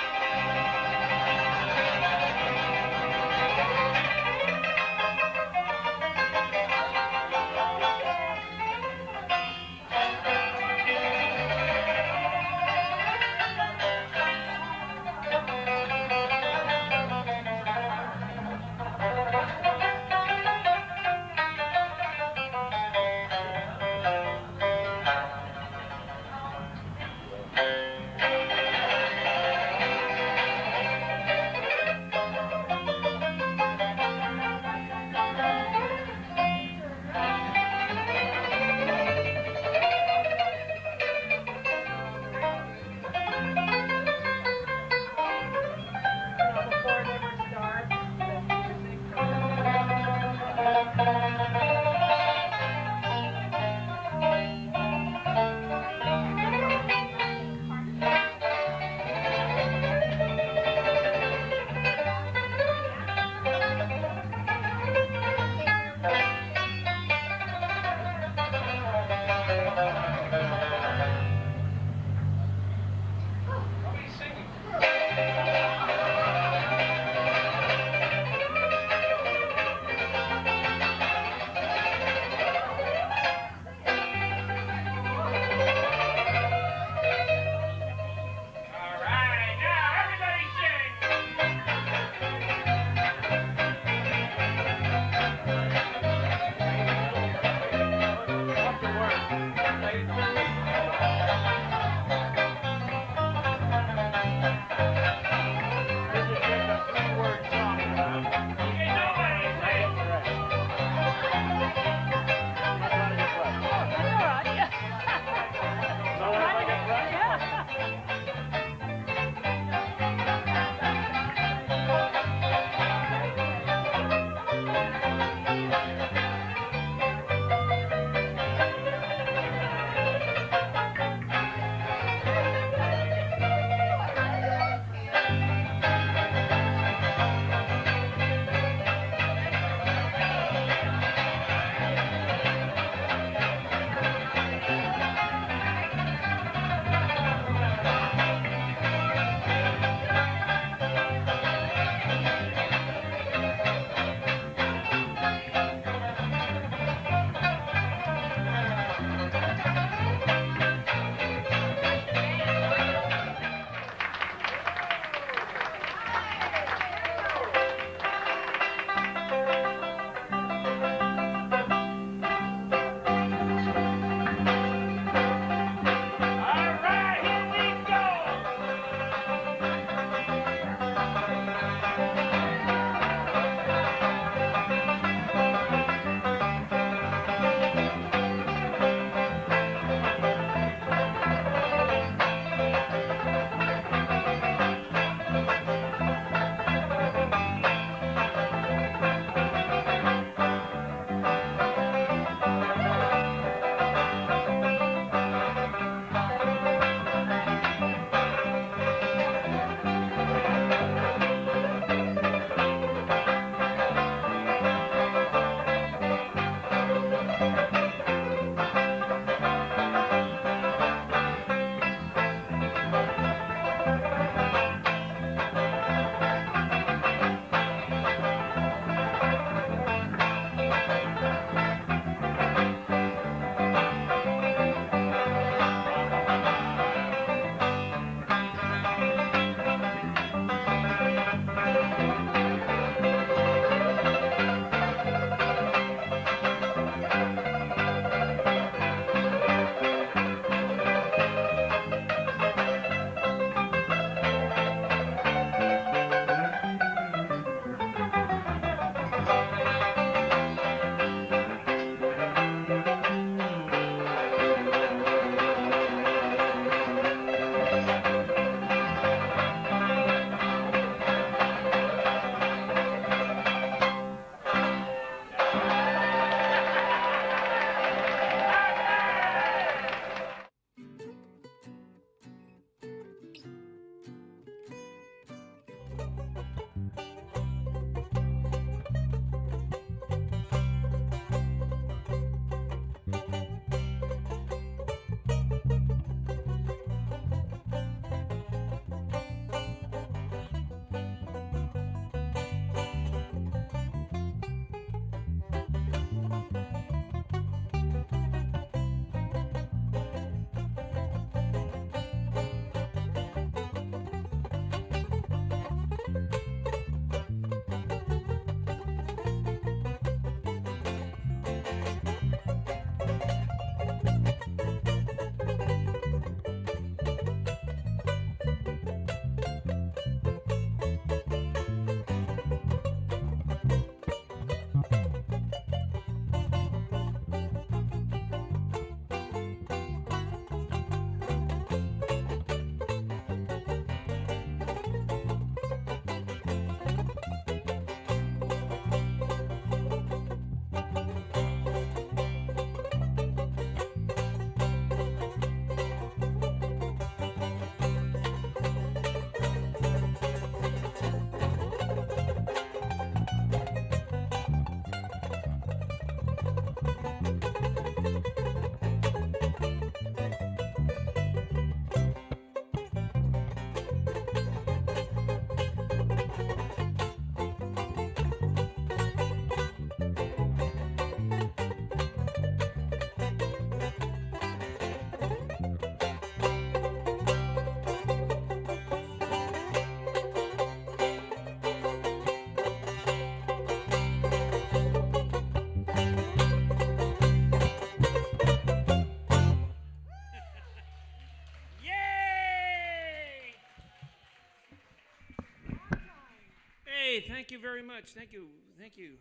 thank you very much. Thank you. Thank you.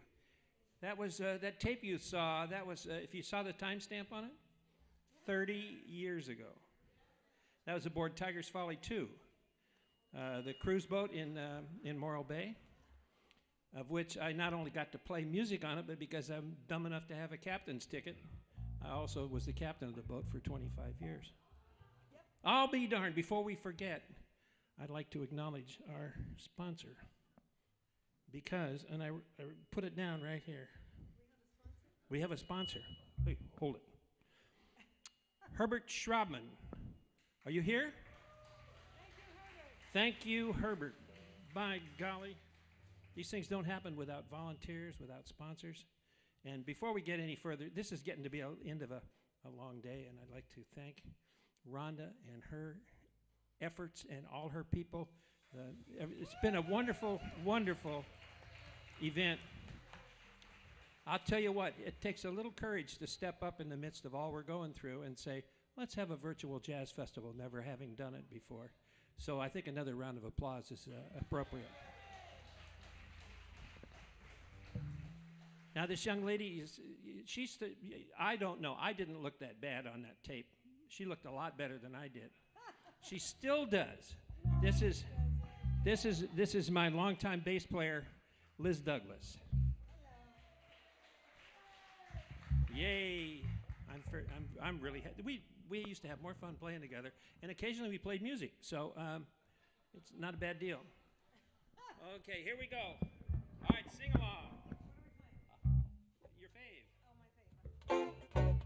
That was that tape you saw. That was, if you saw the timestamp on it, 30 years ago. That was aboard Tiger's Folly 2, the cruise boat in Morro Bay, of which I not only got to play music on it, but because I'm dumb enough to have a captain's ticket, I also was the captain of the boat for 25 years. Yep. I'll be darned, before we forget, I'd like to acknowledge our sponsor. Because, and I put it down right here. We have a sponsor. Wait, hold it. Herbert Schrabman. Are you here? Thank you, Herbert. By golly, these things don't happen without volunteers, without sponsors. And before we get any further, this is getting to be the end of a long day, and I'd like to thank Rhonda and her efforts and all her people. It's been a wonderful, wonderful event. I'll tell you what, it takes a little courage to step up in the midst of all we're going through and say, let's have a virtual jazz festival, never having done it before. So I think another round of applause is appropriate. Now this young lady, I don't know, I didn't look that bad on that tape. She looked a lot better than I did. She still does. This is my longtime bass player, Liz Douglas. Yay! I'm really happy. We used to have more fun playing together, and occasionally we played music, so it's not a bad deal. Okay, here we go. All right, sing along. Your fave. Oh, my fave.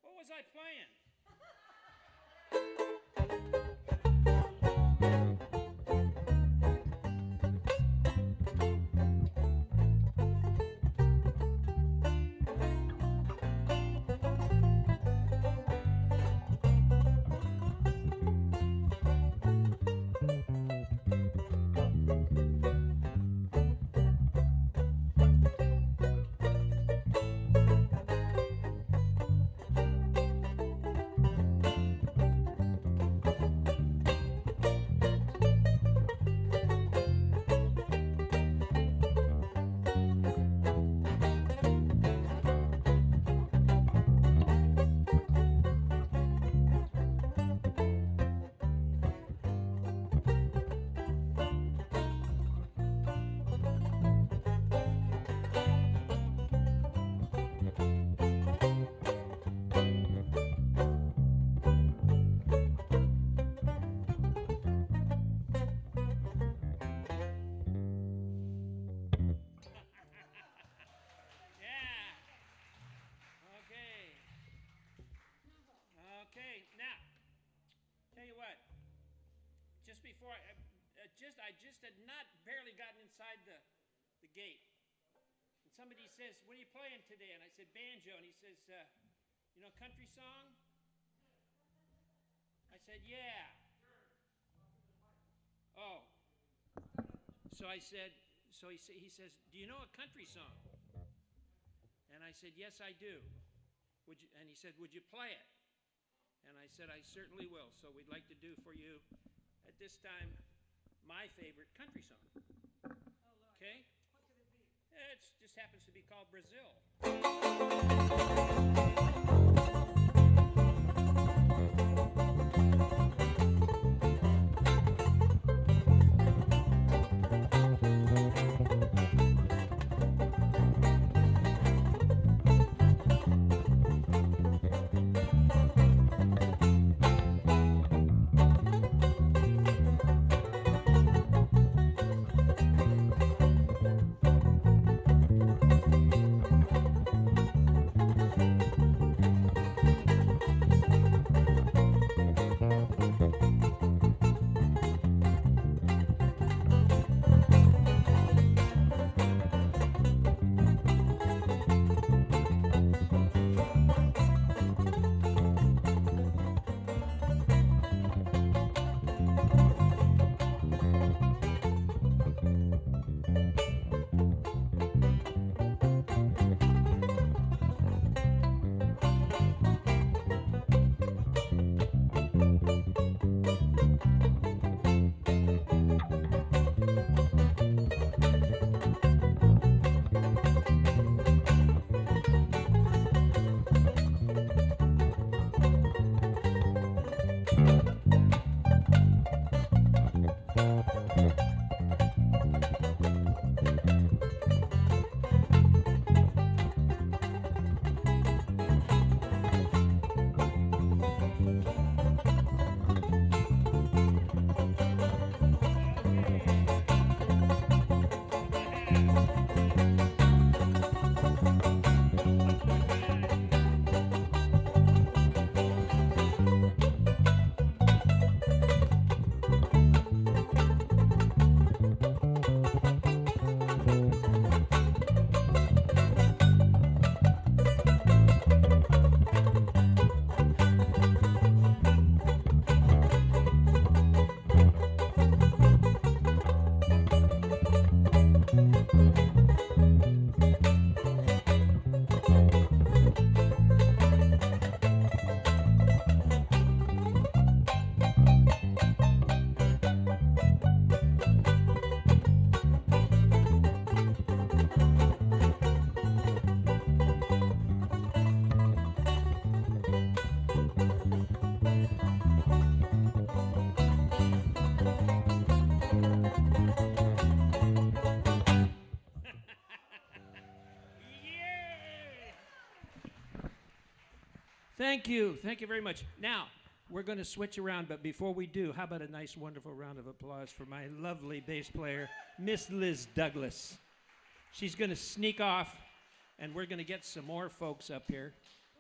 What was I playing? Okay, now, tell you what, just before, I just had not barely gotten inside the gate. And somebody says, what are you playing today? And I said, banjo. And he says, you know, country song? I said, yeah. Oh. So I said, he says, do you know a country song? And I said, yes, I do. And he said, would you play it? And I said, I certainly will. So we'd like to do for you, at this time, my favorite country song. Okay? What could it be? It just happens to be called Brazil. Thank you. Thank you very much. Now, we're going to switch around, but before we do, how about a nice, wonderful round of applause for my lovely bass player, Miss Liz Douglas. She's going to sneak off, and we're going to get some more folks up here.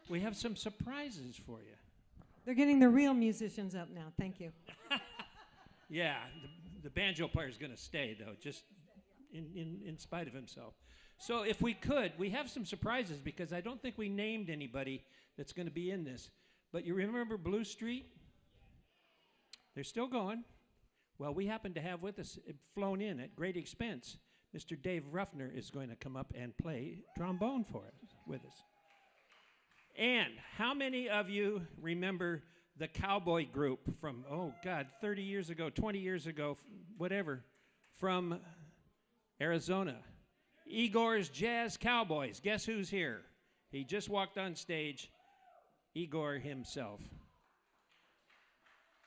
We have some surprises for you. They're getting the real musicians up now. Thank you. Yeah, the banjo player is going to stay, though, just in spite of himself. So if we could, we have some surprises because I don't think we named anybody that's going to be in this. But you remember Blue Street? They're still going. Well, we happen to have with us, flown in at great expense, Mr. Dave Ruffner is going to come up and play trombone for us, with us. And how many of you remember the cowboy group from, 30 years ago, 20 years ago, whatever, from Arizona? Igor's Jazz Cowboys. Guess who's here? He just walked on stage. Igor himself.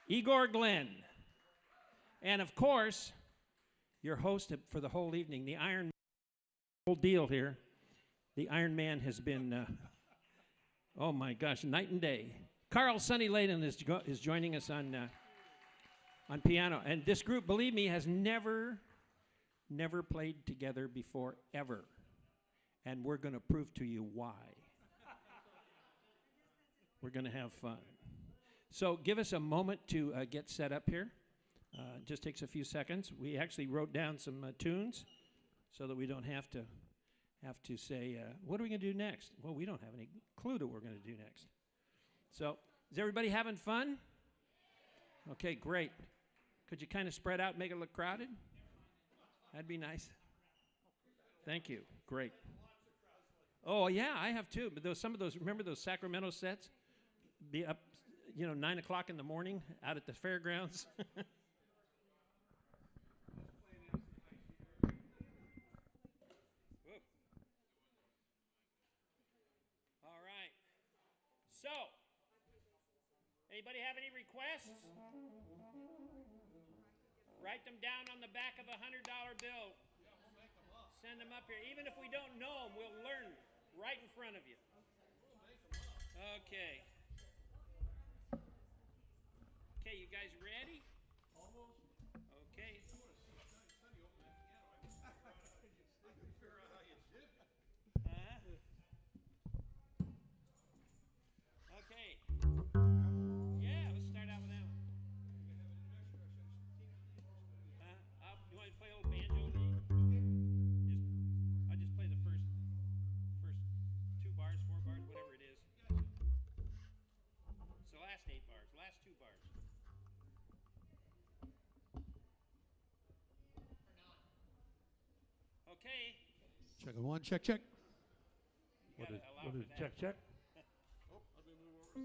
Igor Glenn. And of course, your host for the whole evening, the Iron Man. Whole deal here. The Iron Man has been, oh my gosh, night and day. Carl Sonny Layden is joining us on piano. And this group, believe me, has never played together before, ever. And we're going to prove to you why. We're going to have fun. So give us a moment to get set up here. It just takes a few seconds. We actually wrote down some tunes so that we don't have to say, what are we going to do next? Well, we don't have any clue to what we're going to do next. So is everybody having fun? Okay, great. Could you kind of spread out and make it look crowded? That'd be nice. Thank you. Great. Oh, yeah, I have too. But some of those, remember those Sacramento sets? Be up, 9 o'clock in the morning out at the fairgrounds. All right. So, anybody have any requests? Write them down on the back of a $100 bill. Send them up here. Even if we don't know them, we'll learn right in front of you. Okay. Okay, you guys ready? Almost. Okay. Okay. Yeah, let's start out with that one. You want to play a little banjo? I'll just play the first 2 bars, 4 bars, whatever it is. It's the last 8 bars, last 2 bars. Okay. Check it one, check, check. What is check, check? Oh, let me move over.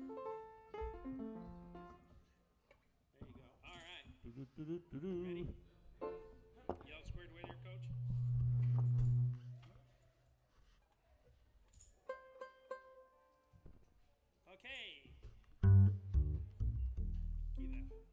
There you go. All right. Ready? You all squared away there, Coach? Okay. Key that.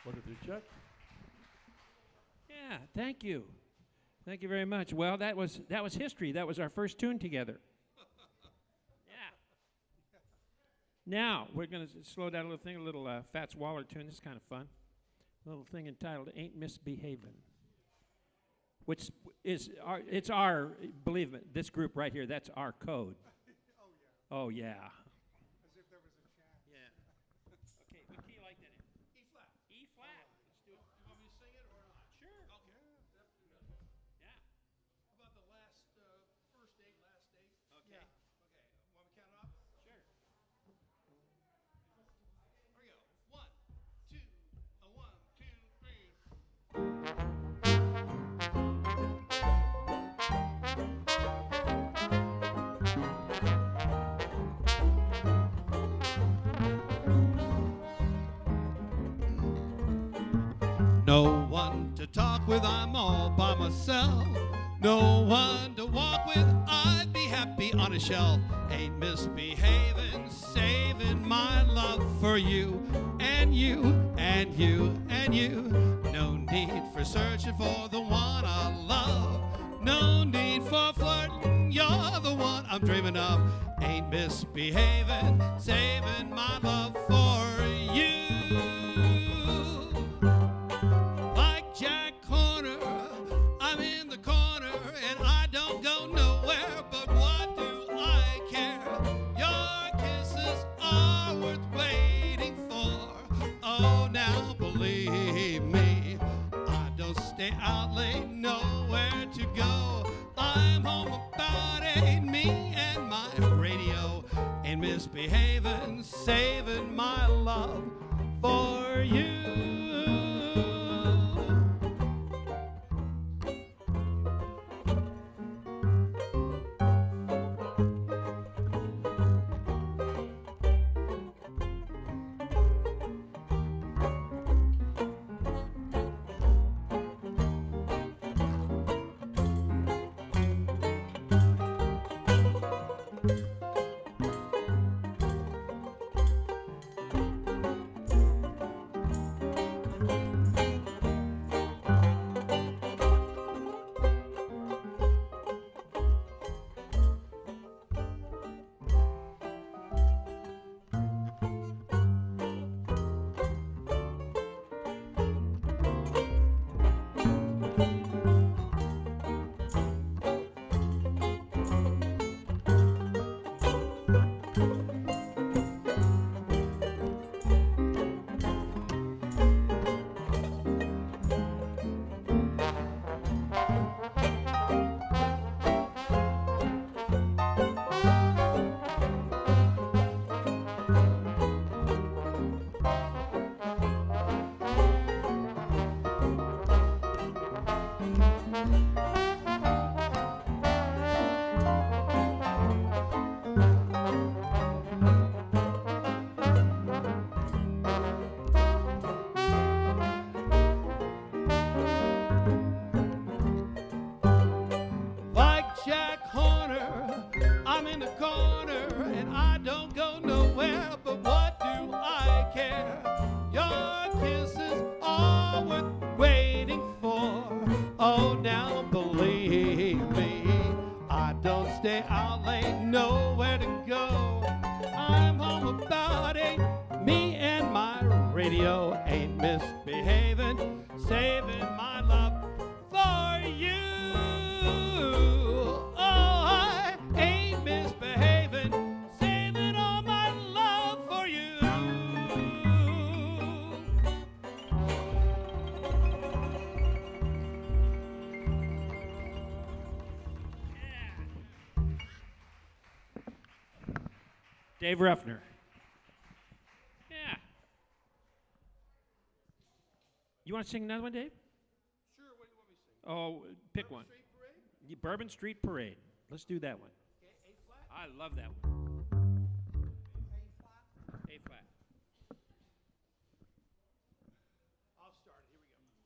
What did you check? Yeah, thank you. Thank you very much. Well, that was history. That was our first tune together. Yeah. Now, we're going to slow down a little thing, a little Fats Waller tune. This is kind of fun. A little thing entitled Ain't Misbehavin', which is our, believe me, this group right here, that's our code. Oh, yeah. As if there was a chance. Yeah. Okay, what key you like that in? E flat. E flat. Let's do it. You want me to sing it or not? Sure. Okay. Yeah. How about the last, first date, last date? Okay. Yeah. Okay. Want me to count it off? Sure. Here we go. 1, 2, 1, 2, 3. No one to talk with, I'm all by myself. No one to walk with, I'd be happy on a shelf. Ain't misbehaving, saving my love for you, and you, and you, and you. No need for searching for the one I love. No need for flirting, you're the one I'm dreaming of. Ain't misbehaving, saving my love for you. Like Jack Horner, I'm in the corner and I don't go nowhere, but what do I care? Your kisses are worth waiting for. Oh, now believe me, I don't stay out late, nowhere to go. I'm home about 8, me and my radio. Ain't misbehaving, saving my love for you. Dave Ruffner. Yeah. You want to sing another one, Dave? Sure, what do you want me to sing? Oh, pick one. Bourbon Street Parade. Let's do that one. Okay, A flat? I love that one. A flat? A flat. I'll start it. Here we go.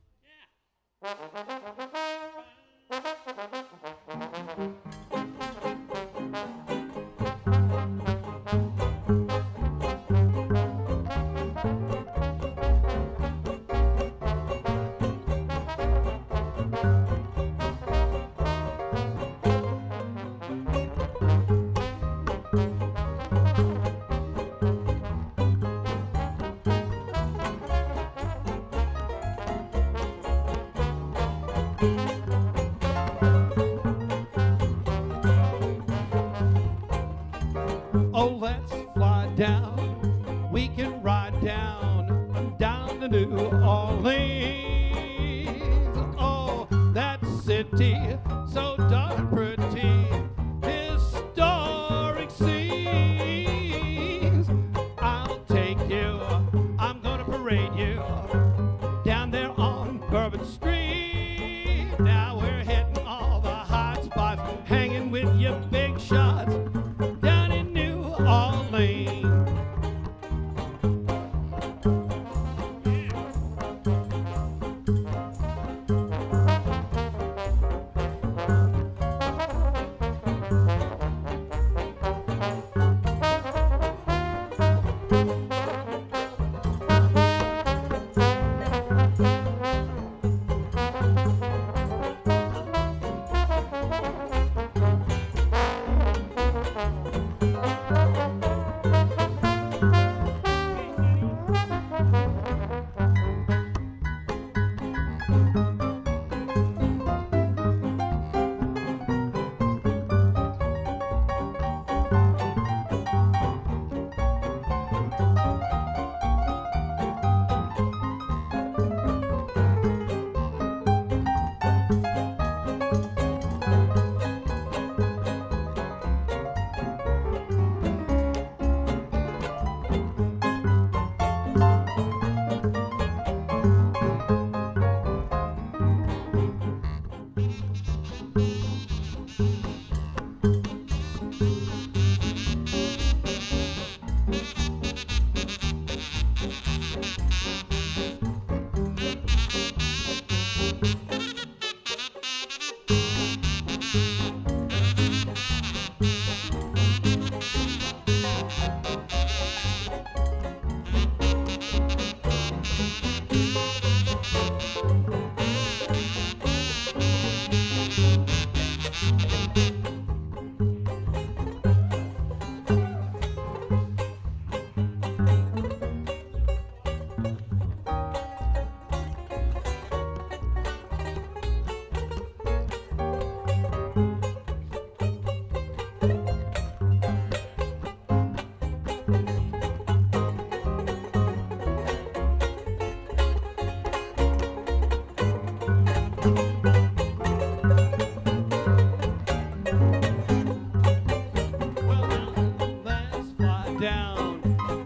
Oh, let's fly down. We can ride down to New Orleans. Oh, that city, so darn pretty. Historic scenes. I'll take you. I'm gonna parade you down there on Bourbon Street. Now we're hitting all the hot spots, hanging with your big shots down in New Orleans.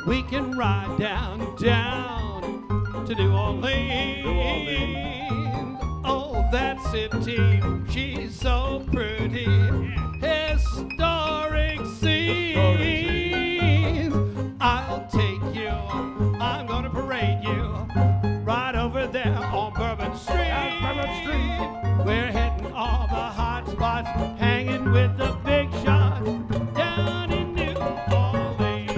We can ride down to New Orleans. Oh, that city, she's so pretty. Historic scenes. I'll take you, I'm gonna parade you right over there on Bourbon Street. We're hitting all the hot spots, hanging with the big shots down in New Orleans.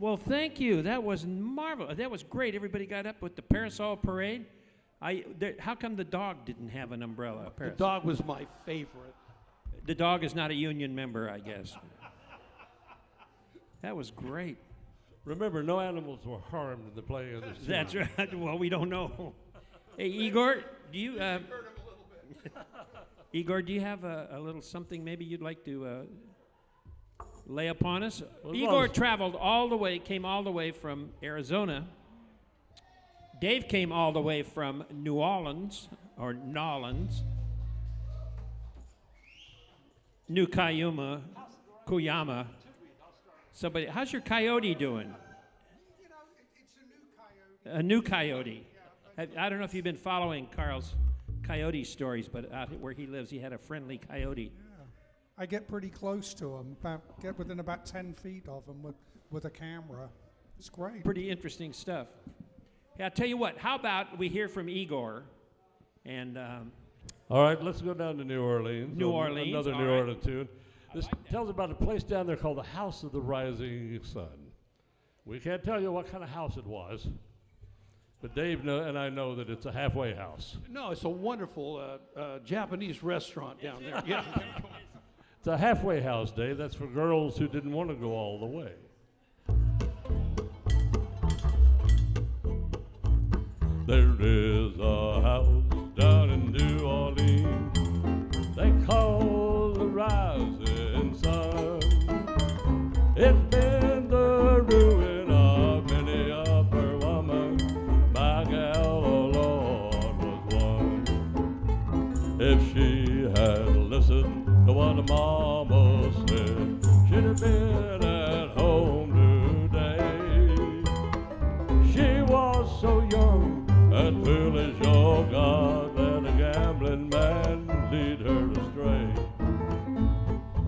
Well, thank you. That was marvelous. That was great. Everybody got up with the parasol parade. How come the dog didn't have an umbrella? The dog was my favorite. The dog is not a union member, I guess. That was great. Remember, no animals were harmed in the playing of the scene. That's right. Well, we don't know. Hey, Igor, do you... Igor, do you have a little something maybe you'd like to lay upon us? Well, Igor traveled all the way, came all the way from Arizona. Dave came all the way from New Orleans, or Nolans. New Cuyama. Somebody, how's your coyote doing? A new coyote. I don't know if you've been following Carl's coyote stories, but out where he lives, he had a friendly coyote. Yeah. I get pretty close to them, get within about 10 feet of them with a camera. It's great. Pretty interesting stuff. Yeah, I'll tell you what, how about we hear from Igor? And all right, let's go down to New Orleans. New Orleans, Another all New right. Orleans tune. This tells about a place down there called the House of the Rising Sun. We can't tell you what kind of house it was, but Dave and I know that it's a halfway house. No, it's a wonderful Japanese restaurant down there. Yeah. It's a halfway house, Dave. That's for girls who didn't want to go all the way. There is a house down in New Orleans they call the Rising Sun. It's been the ruin of many a poor woman. My gal, oh Lord, was one. If she had listened to what the mama said, she'd have been at home today. She was so young and foolish, oh God, that a gambling man lead her astray.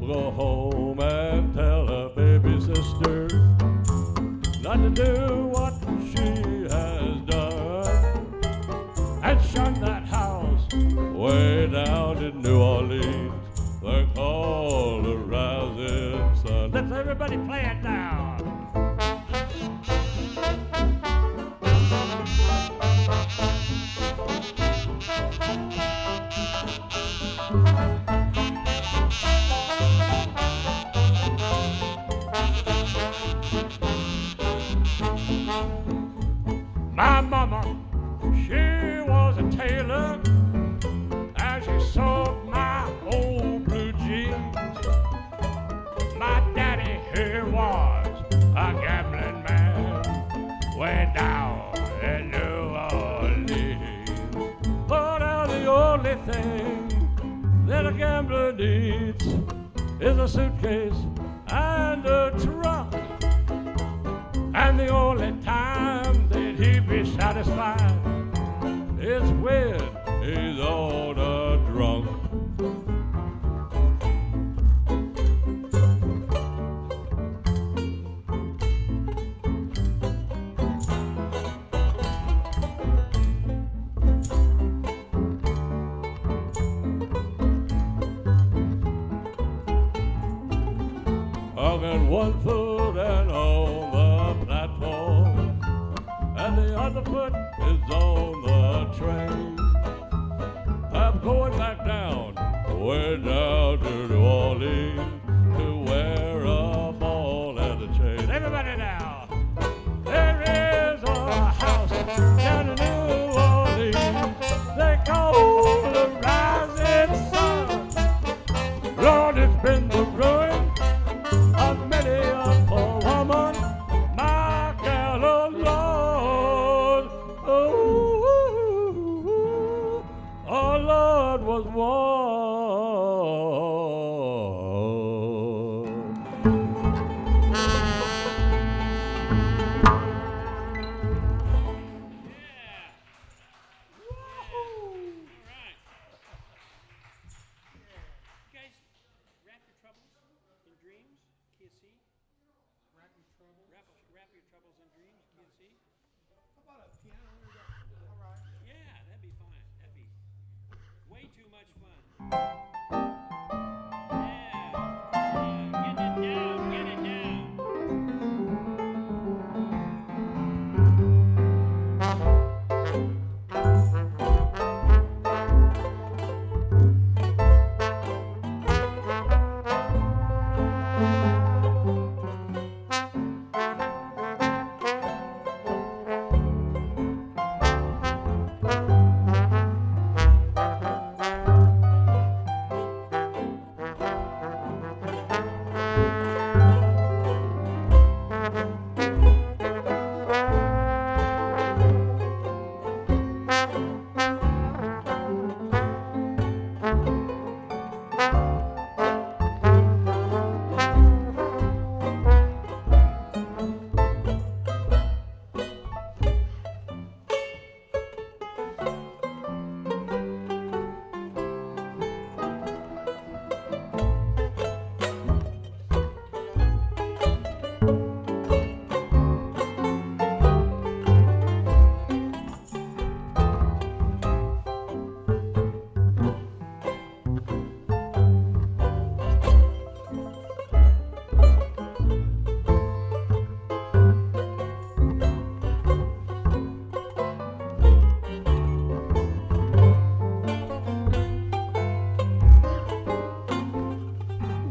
Go home and tell her baby sister not to do what she has done, and shun that house way down in New Orleans. They're called the Rising Sun. Let's everybody play it now. My mama, she was a tailor, and she sewed my old blue jeans. My daddy, he was a gambling man way down in New Orleans. Oh, now the only thing that a gambler needs is a suitcase and a trunk. And the only time that he'd be satisfied is when he's on a drunk. I got one foot and on the platform, and the other foot is on the train. I'm going back down, way down to New Orleans, to wear a ball and a chain. Everybody now! There is a house down in New Orleans they call the Rising Sun. Lord, it's been the ruin of many a poor woman, my gal, oh Lord, oh Lord was one. Wrap your troubles in dreams, can you see? How about a piano? All right. Yeah, that'd be fine. That'd be way too much fun. Yeah, get it down, get it down.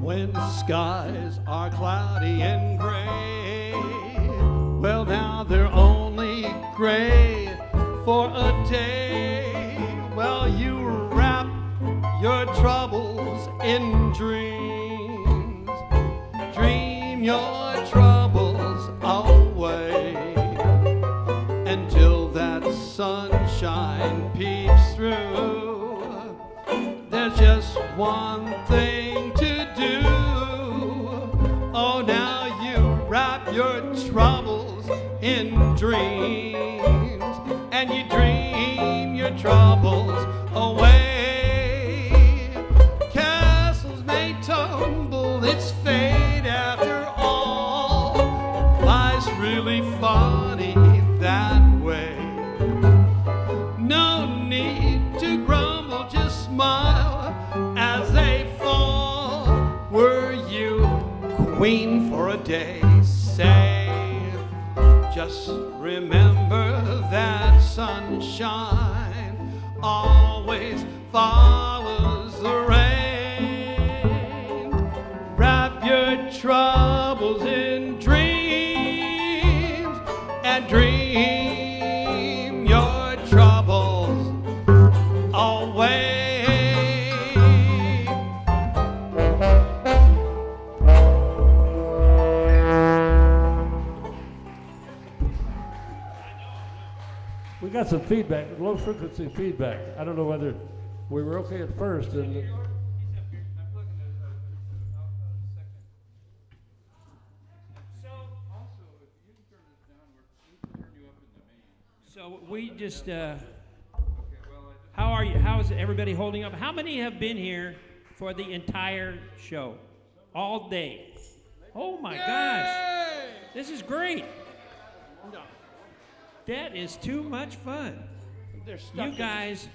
when skies are cloudy and gray. Well, now they're only gray for a day. Well, you wrap your troubles in dreams. Dream your troubles away until that sunshine peeps through. There's just one thing to do. Oh, now you wrap your troubles in dreams, and you dream your troubles away. Castles may tumble, it's fate after all. Life's really funny that way. No need to grumble, just smile as they fall. Were you queen for a day, say, just remember that sunshine always follows the rain. Wrap your troubles in dreams and dream your troubles away. We got some feedback, low frequency feedback. I don't know whether we were okay at first. And So we just, how are you? How is everybody holding up? How many have been here for the entire show? All day? Oh my gosh. This is great. That is too much fun. You guys,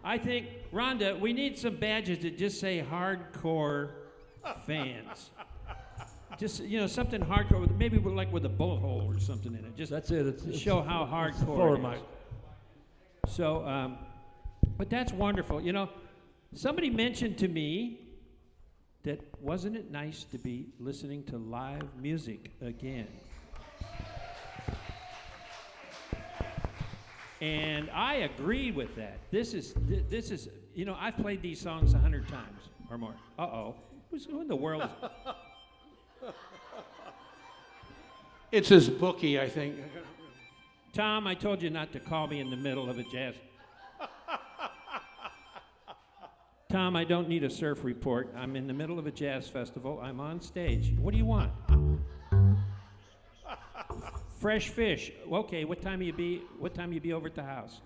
I think, Rhonda, we need some badges that just say hardcore fans. Just, you know, something hardcore, maybe like with a bullet hole or something in it. Just that's it. It's show how hardcore it is. So, but that's wonderful. You know, somebody mentioned to me that wasn't it nice to be listening to live music again? And I agree with that. This is, you know, I've played these songs 100 times or more. Uh-oh. Who in the world is... It's his bookie, I think. Tom, I told you not to call me in the middle of a jazz. Tom, I don't need a surf report. I'm in the middle of a jazz festival. I'm on stage. What do you want? Fresh fish. Okay, what time you be over at the house?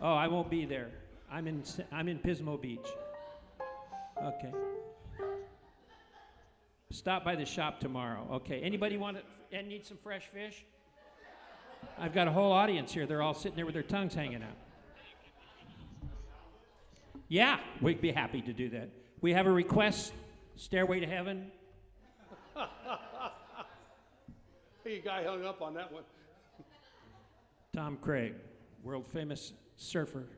Oh, I won't be there. I'm in Pismo Beach. Okay. Stop by the shop tomorrow. Okay. Anybody want to and need some fresh fish? I've got a whole audience here. They're all sitting there with their tongues hanging out. Yeah, we'd be happy to do that. We have a request, Stairway to Heaven. Hey, guy hung up on that one. Tom Craig, world famous surfer.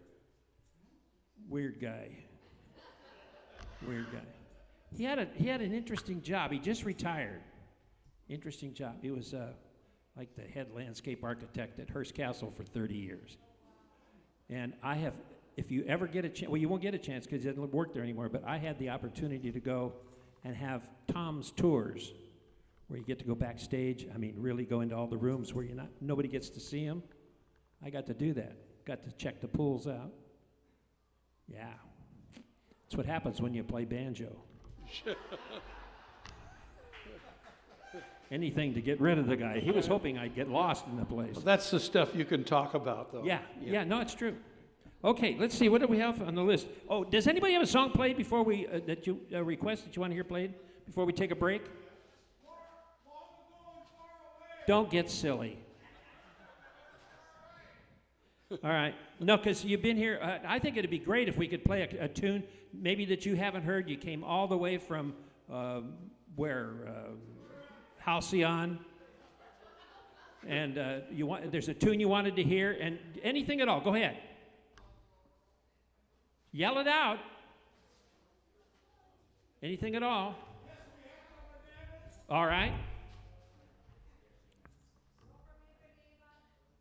Weird guy. Weird guy. He had an interesting job. He just retired. Interesting job. He was like the head landscape architect at Hearst Castle for 30 years. And I have, if you ever get a chance, well, you won't get a chance because he doesn't work there anymore, but I had the opportunity to go and have Tom's tours where you get to go backstage. I mean, really go into all the rooms where nobody gets to see him. I got to do that. Got to check the pools out. Yeah. That's what happens when you play banjo. Anything to get rid of the guy. He was hoping I'd get lost in the place. Well, that's the stuff you can talk about, though. Yeah, no, it's true. Okay, let's see. What do we have on the list? Oh, does anybody have a song played before we, that you request that you want to hear played before we take a break? Don't get silly. All right. No, because you've been here. I think it'd be great if we could play a tune maybe that you haven't heard. You came all the way from Halcyon. And there's a tune you wanted to hear, and anything at all. Go ahead. Yell it out. Anything at all? All right.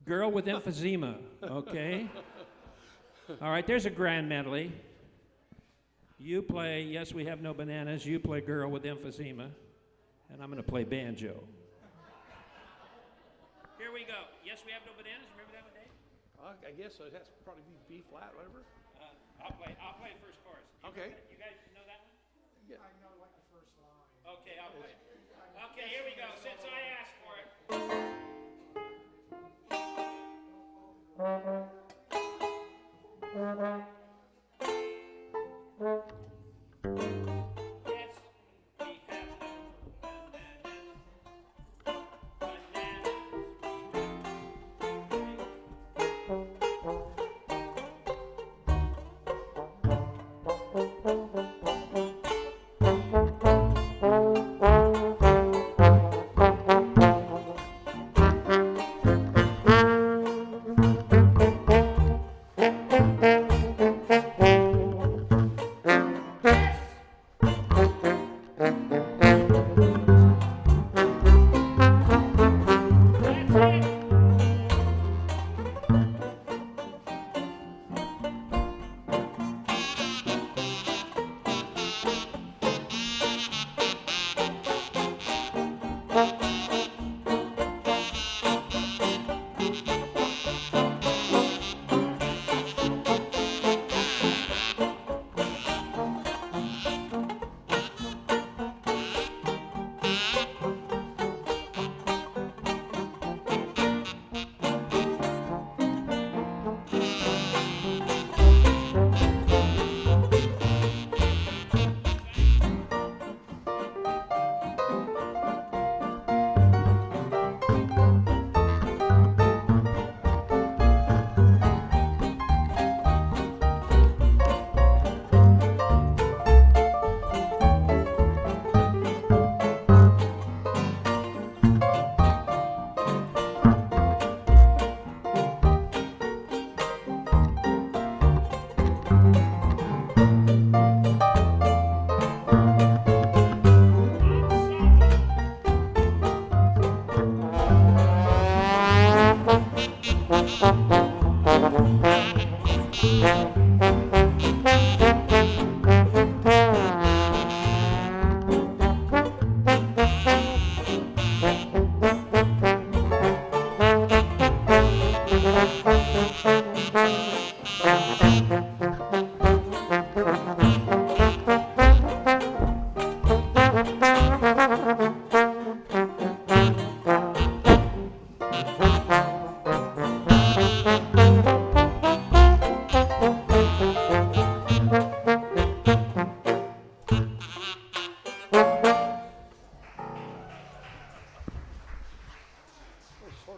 Girl with emphysema. Okay. All right, there's a grand medley. You play Yes, We Have No Bananas. You play Girl with Emphysema. And I'm going to play banjo. Here we go. Yes, We Have No Bananas. Remember that one, Dave? I guess so. That's probably B flat, whatever. I'll play first chorus. Okay. You guys know that one? Yeah. I know like the first line. Okay, I'll play. Okay, here we go. Since I asked for it.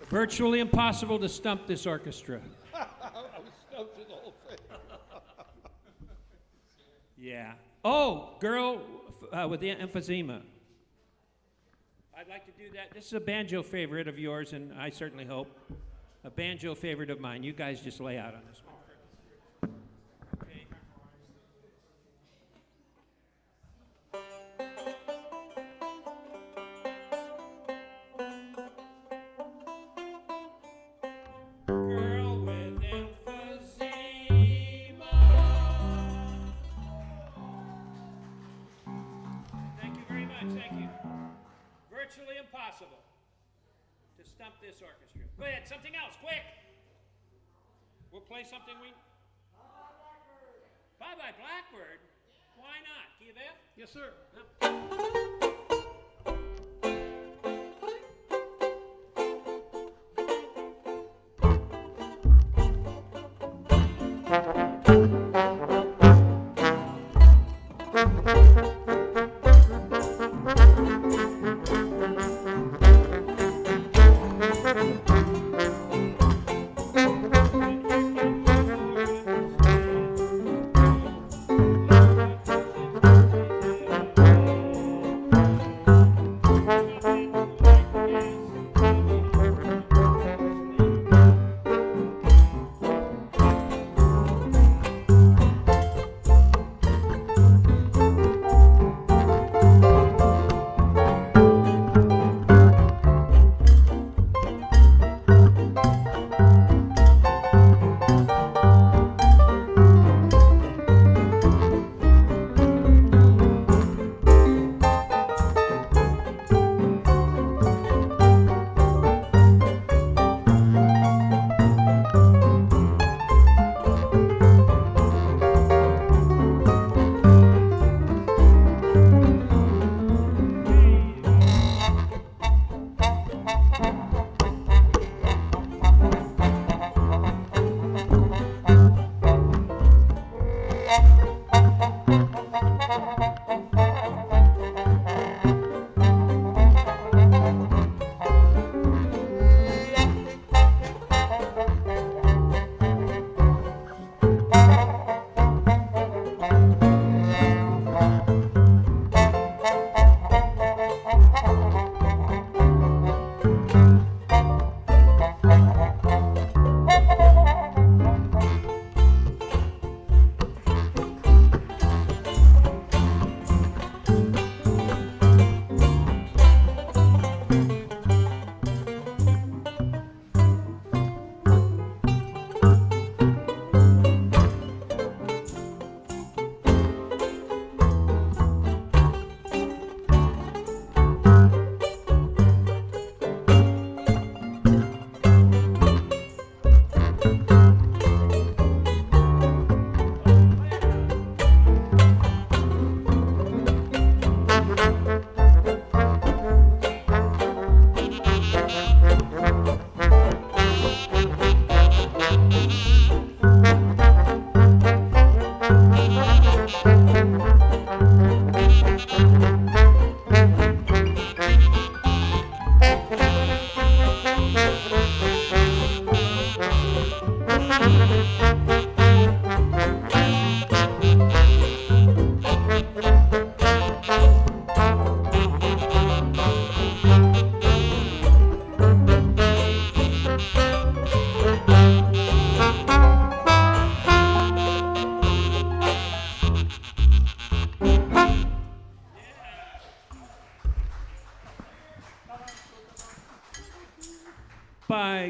Virtually impossible to stump this orchestra. I was stumped through the whole thing. Yeah. Oh, Girl with the Emphysema. I'd like to do that. This is a banjo favorite of yours, and I certainly hope a banjo favorite of mine. You guys just lay out on this one. Girl with emphysema. Thank you very much. Thank you. Virtually impossible to stump this orchestra. Go ahead, something else, quick. We'll play something we. Bye Bye Blackbird. Why not? Give F? Yes, sir.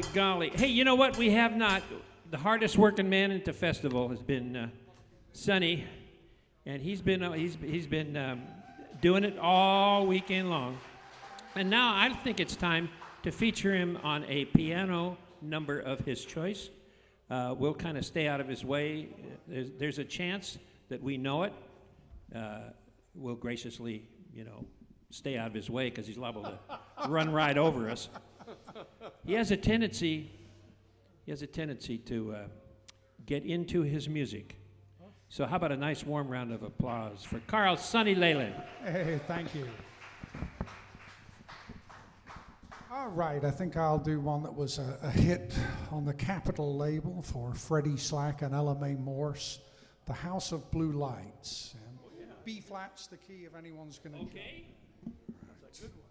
by golly. Hey, you know what? We have not. The hardest working man at the festival has been Sonny, and he's been doing it all weekend long. And now I think it's time to feature him on a piano number of his choice. We'll kind of stay out of his way. There's a chance that we know it. We'll graciously, stay out of his way because he's liable to run right over us. He has a tendency to get into his music. So how about a nice warm round of applause for Carl Sonny Leyland. Hey, thank you. All right, I think I'll do one that was a hit on the Capitol label for Freddie Slack and Ella Mae Morse, The House of Blue Lights. And B flat's the key if anyone's going to. Okay. That's a good one.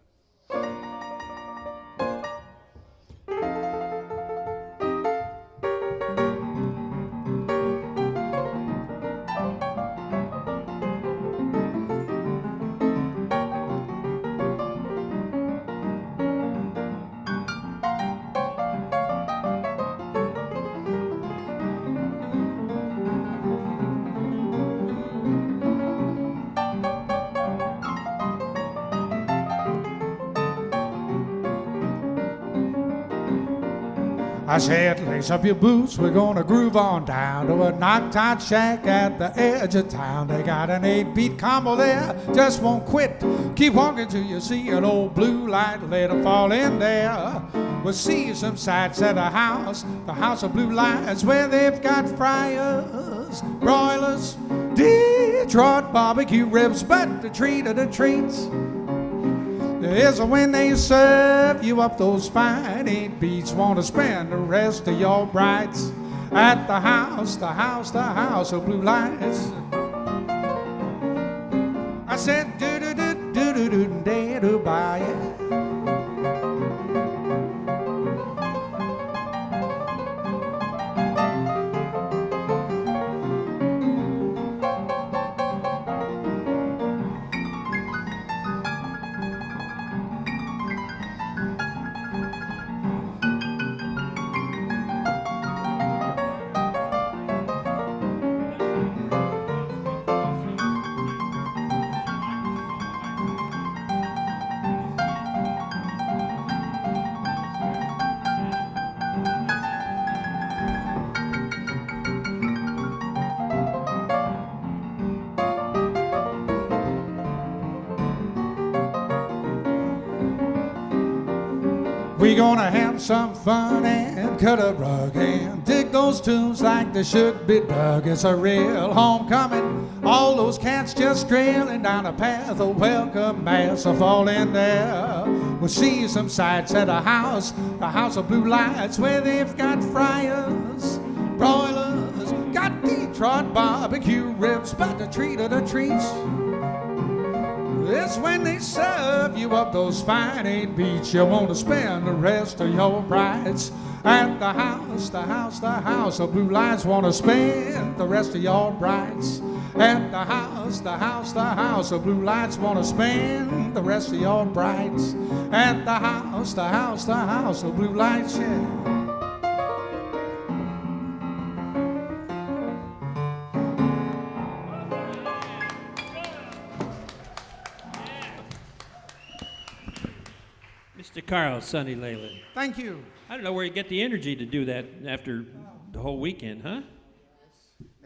I said, lace up your boots, we're gonna groove on down to a knock-tot shack at the edge of town. They got an 8-beat combo there, just won't quit. Keep walking till you see an old blue light, let it fall in there. We'll see some sights at the house of blue lights, where they've got fryers, broilers, Detroit barbecue ribs, but the treat of the treats is when they serve you up those fine 8 beats. Want to spend the rest of your brights at the house of blue lights. I said do do do do do do do do bye. We gonna have some fun and cut a rug and dig those tunes like they should be dug. It's a real homecoming. All those cats just trailing down a path of welcome mass of fall in there. We'll see some sights at the house of blue lights, where they've got fryers, broilers, got Detroit barbecue ribs, but the treat of the treats. It's when they serve you up those fine 8 beats. You want to spend the rest of your brights at the house of blue lights. Want to spend the rest of your brights at the house of blue lights. Want to spend the rest of your brights at the house of blue lights. Yeah. Mr. Carl Sonny Leyland. Thank you. I don't know where you get the energy to do that after the whole weekend, huh?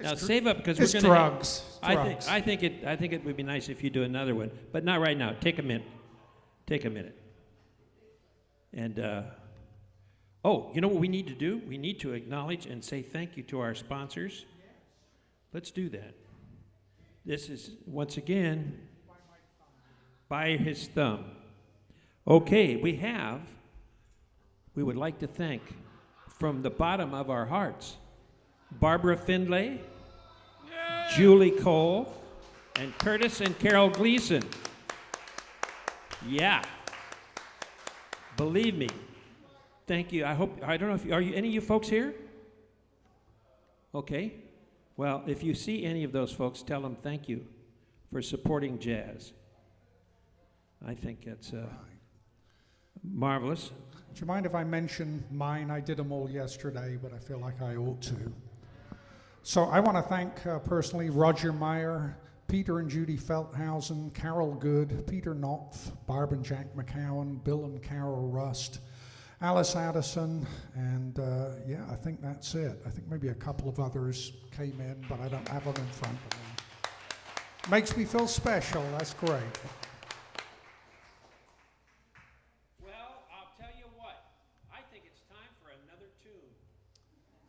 Now save up because we're going to. Drugs. I think it would be nice if you do another one, but not right now. Take a minute. And you know what we need to do? We need to acknowledge and say thank you to our sponsors. Let's do that. This is once again by his thumb. Okay, we would like to thank from the bottom of our hearts, Barbara Findlay, Julie Cole, and Curtis and Carol Gleason. Yeah. Believe me. Thank you. I don't know if are you any of you folks here? Okay. Well, if you see any of those folks, tell them thank you for supporting jazz. I think that's marvelous. Do you mind if I mention mine? I did them all yesterday, but I feel like I ought to. So I want to thank personally Roger Meyer, Peter and Judy Felthausen, Carol Good, Peter Knopf, Barb and Jack McCowan, Bill and Carol Rust, Alice Addison, and yeah, I think that's it. I think maybe a couple of others came in, but I don't have them in front of me. Makes me feel special. That's great. Well, I'll tell you what. I think it's time for another tune.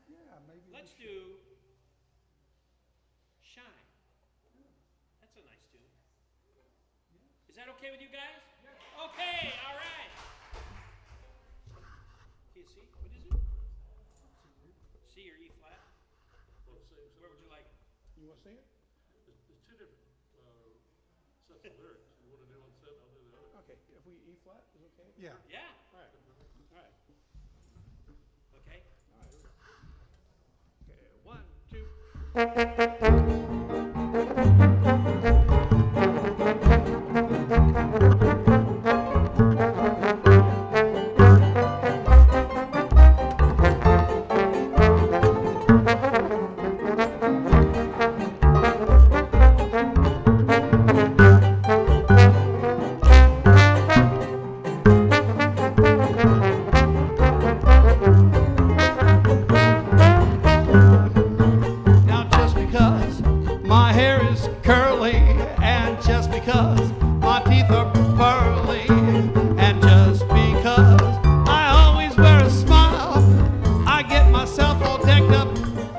Yeah, maybe. Let's do Shine. That's a nice tune. Is that okay with you guys? Okay, all right. Can you see? What is it? C or E flat? Where would you like it? You want to see it? There's two different sets of lyrics. You want to do one set, I'll do the other. Okay, if we E flat is okay? Yeah. All right. All right. Okay. All right. Okay, 1, 2. Now just because my hair is curly, and just because my teeth are pearly, and just because I always wear a smile, I get myself all decked up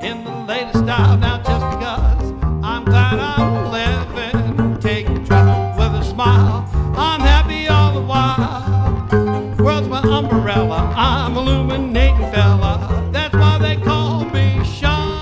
in the latest style. Now just because I'm glad I'm living, take trouble with a smile, I'm happy all the while. World's my umbrella, I'm illuminating fella, that's why they call me Shine.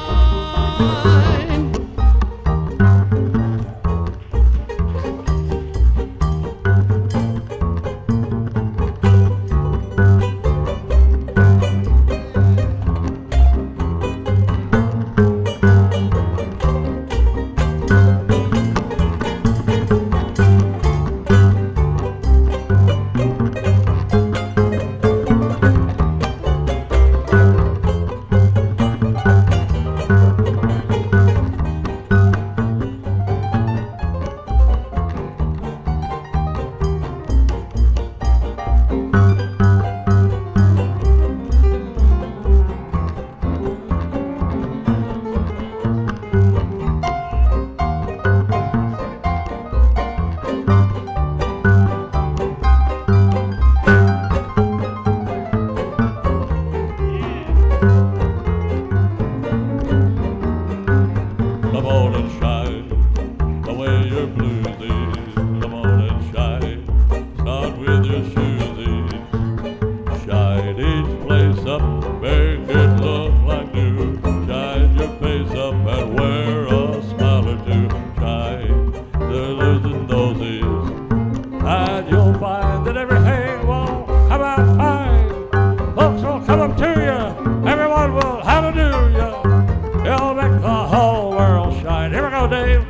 Come on and shine the way your blues is. Come on and shine. Start with your shoesies. Shine each place up, make it look like new. Shine your face up and wear a smile or two. Shine the losing thoses, and you'll find that everything will come out fine. Folks will come up to you, everyone will have to do you. You'll make the whole world shine. Here we go, Dave.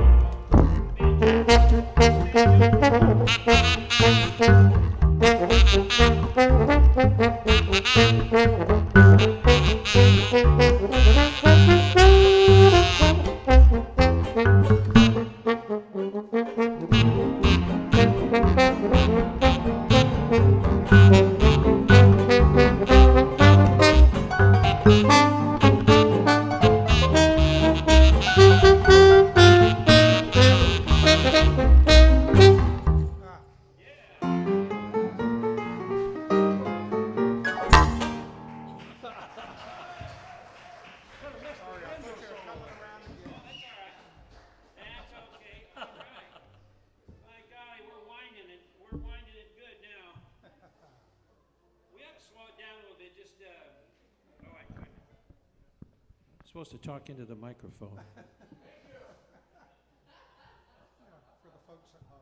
Supposed to talk into the microphone.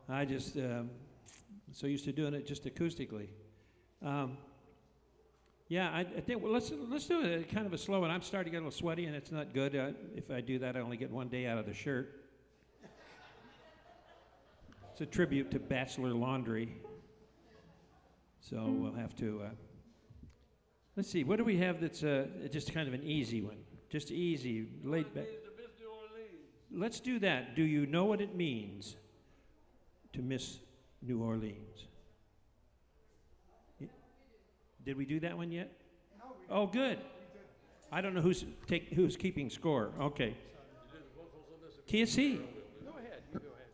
I just so used to doing it just acoustically. Yeah, I think let's do it kind of a slow one. I'm starting to get a little sweaty, and it's not good. If I do that, I only get one day out of the shirt. It's a tribute to bachelor laundry. So we'll have to, let's see, what do we have that's just kind of an easy one? Just easy, laid back. Let's do that. Do you know what it means to miss New Orleans? Did we do that one yet? Oh, good. I don't know who's keeping score. Okay. TSC. Go ahead. You go ahead.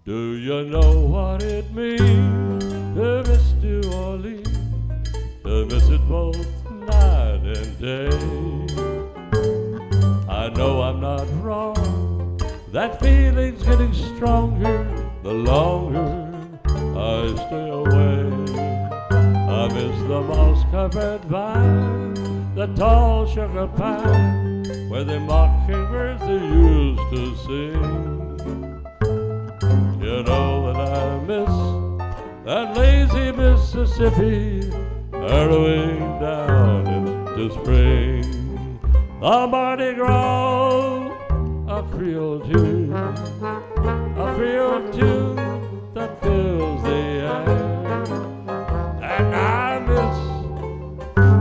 Do you know what it means to miss New Orleans? To miss it both night and day. I know I'm not wrong. That feeling's getting stronger the longer I stay away. I miss the moss-covered vine, the tall sugar pine, where the mockingbirds they used to sing. You know that I miss that lazy Mississippi, harrowing down into spring. The Mardi Gras, a Creole tune that fills the air. And I miss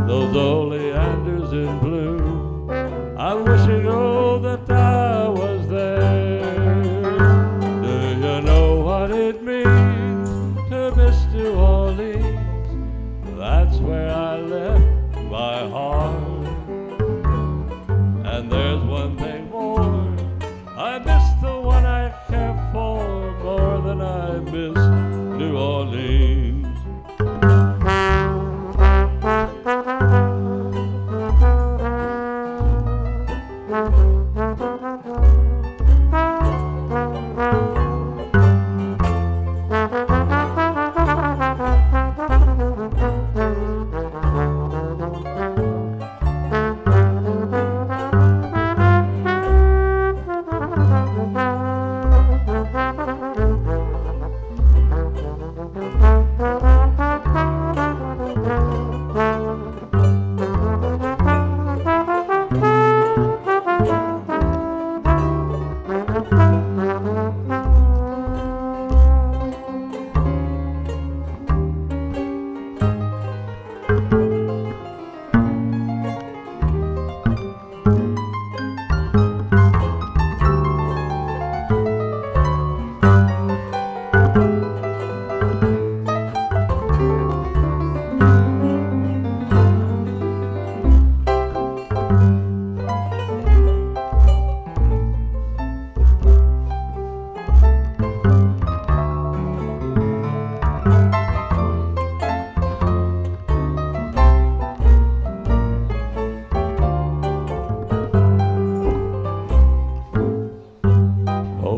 those oleanders in bloom. I'm wishing, oh, that I was there. Do you know what it means to miss New Orleans? That's where I left my heart. And there's one thing more, I miss the one I care for more than I miss New Orleans.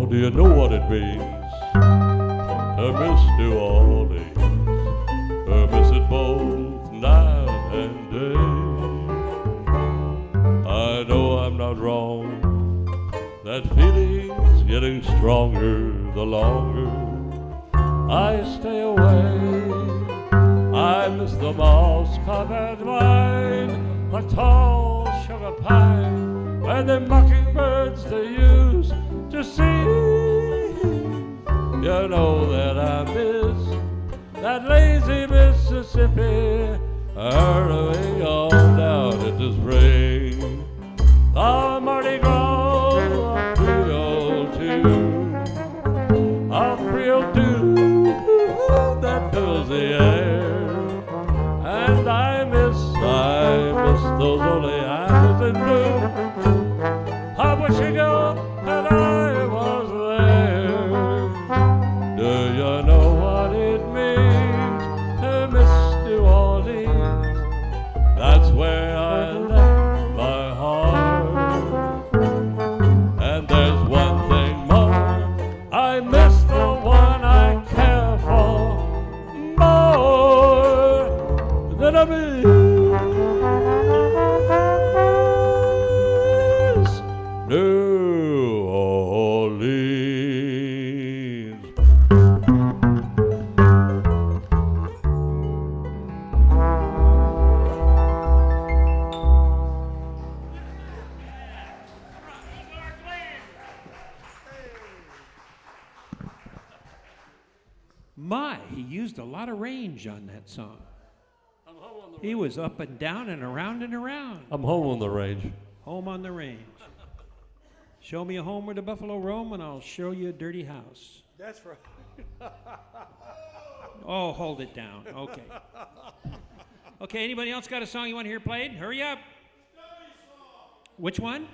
Do you know what it means to miss New Orleans? To miss it both night and day. I know I'm not wrong. That feeling's getting stronger the longer I stay away. I miss the moss-covered vine, the tall sugar pine, where the mockingbirds they used to sing. You know that I miss that lazy Mississippi, hurrying on down into spring. The Mardi Gras, a Creole tune, that fills the air. And I miss those oleanders in bloom. I'm wishing that I was there. Do you know what it means to miss New Orleans? That's where I left my heart. My, he used a lot of range on that song. He was up and down and around and around. I'm home on the range. Home on the range. Show me a home where the buffalo roam, and I'll show you a dirty house. That's right. Oh, hold it down. Okay. Okay, anybody else got a song you want to hear played? Hurry up. Which one?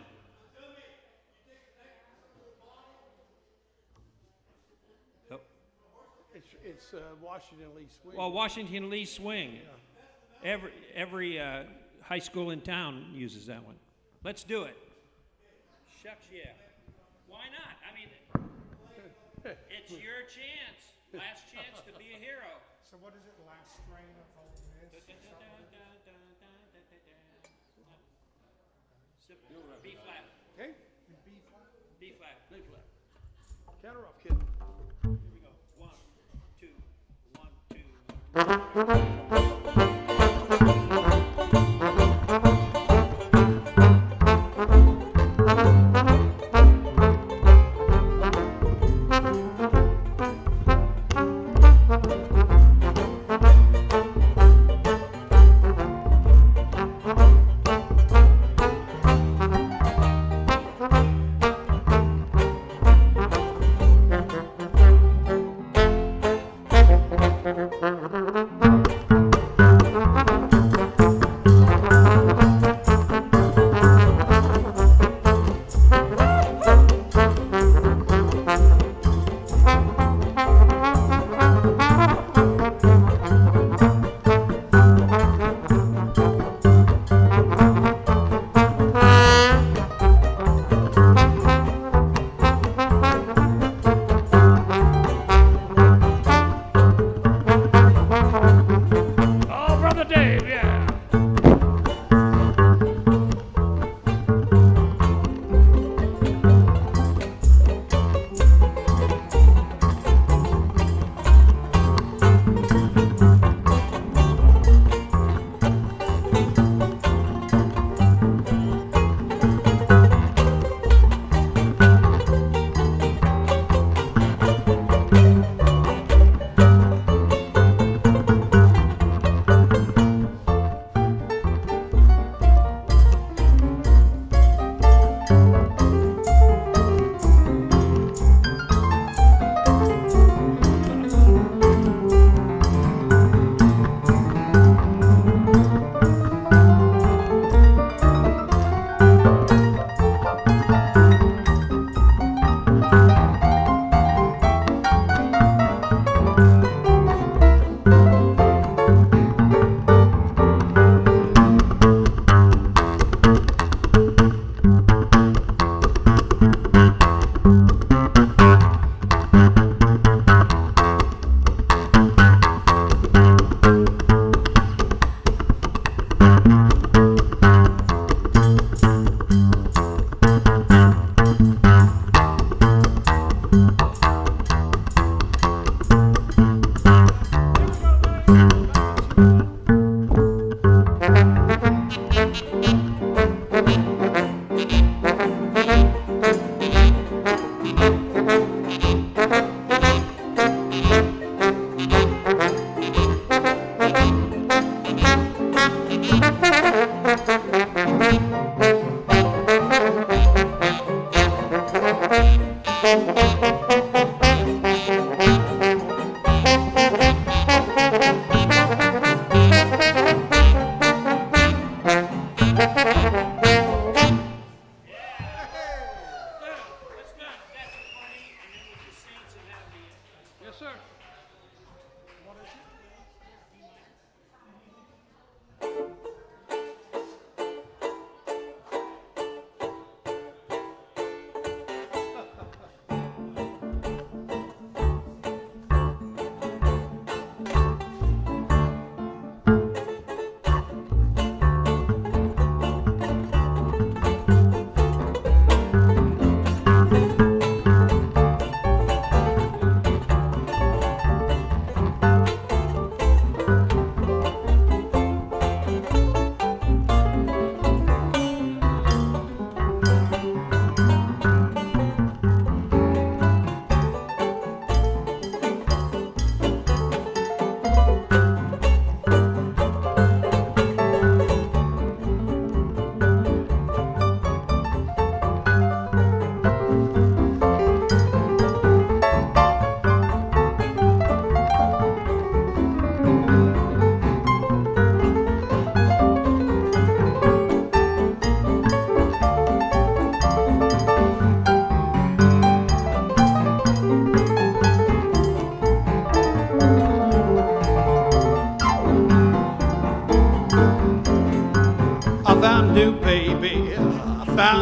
It's Washington Lee Swing. Well, Washington Lee Swing. Yeah. Every high school in town uses that one. Let's do it. Shucks, yeah. Why not? I mean, it's your chance. Last chance to be a hero. So what is it? Last strain of all this? B flat. Okay. B flat. B flat. Counter off, kid. Here we go. 1, 2, 1, 2.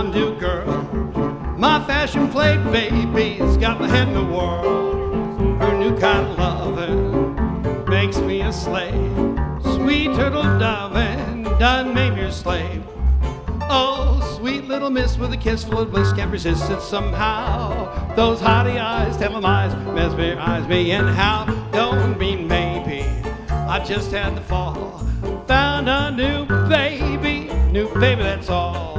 Mountain Dew girl. My fashion plate baby's got my head in the world. Her new kind of loving makes me a slave. Sweet turtle dovin' done made me your slave. Oh, sweet little miss with a kiss full of bliss, can't resist it somehow. Those haughty eyes, tell them eyes, mesmerize me, and how? Don't mean maybe, I just had to fall. Found a new baby, that's all.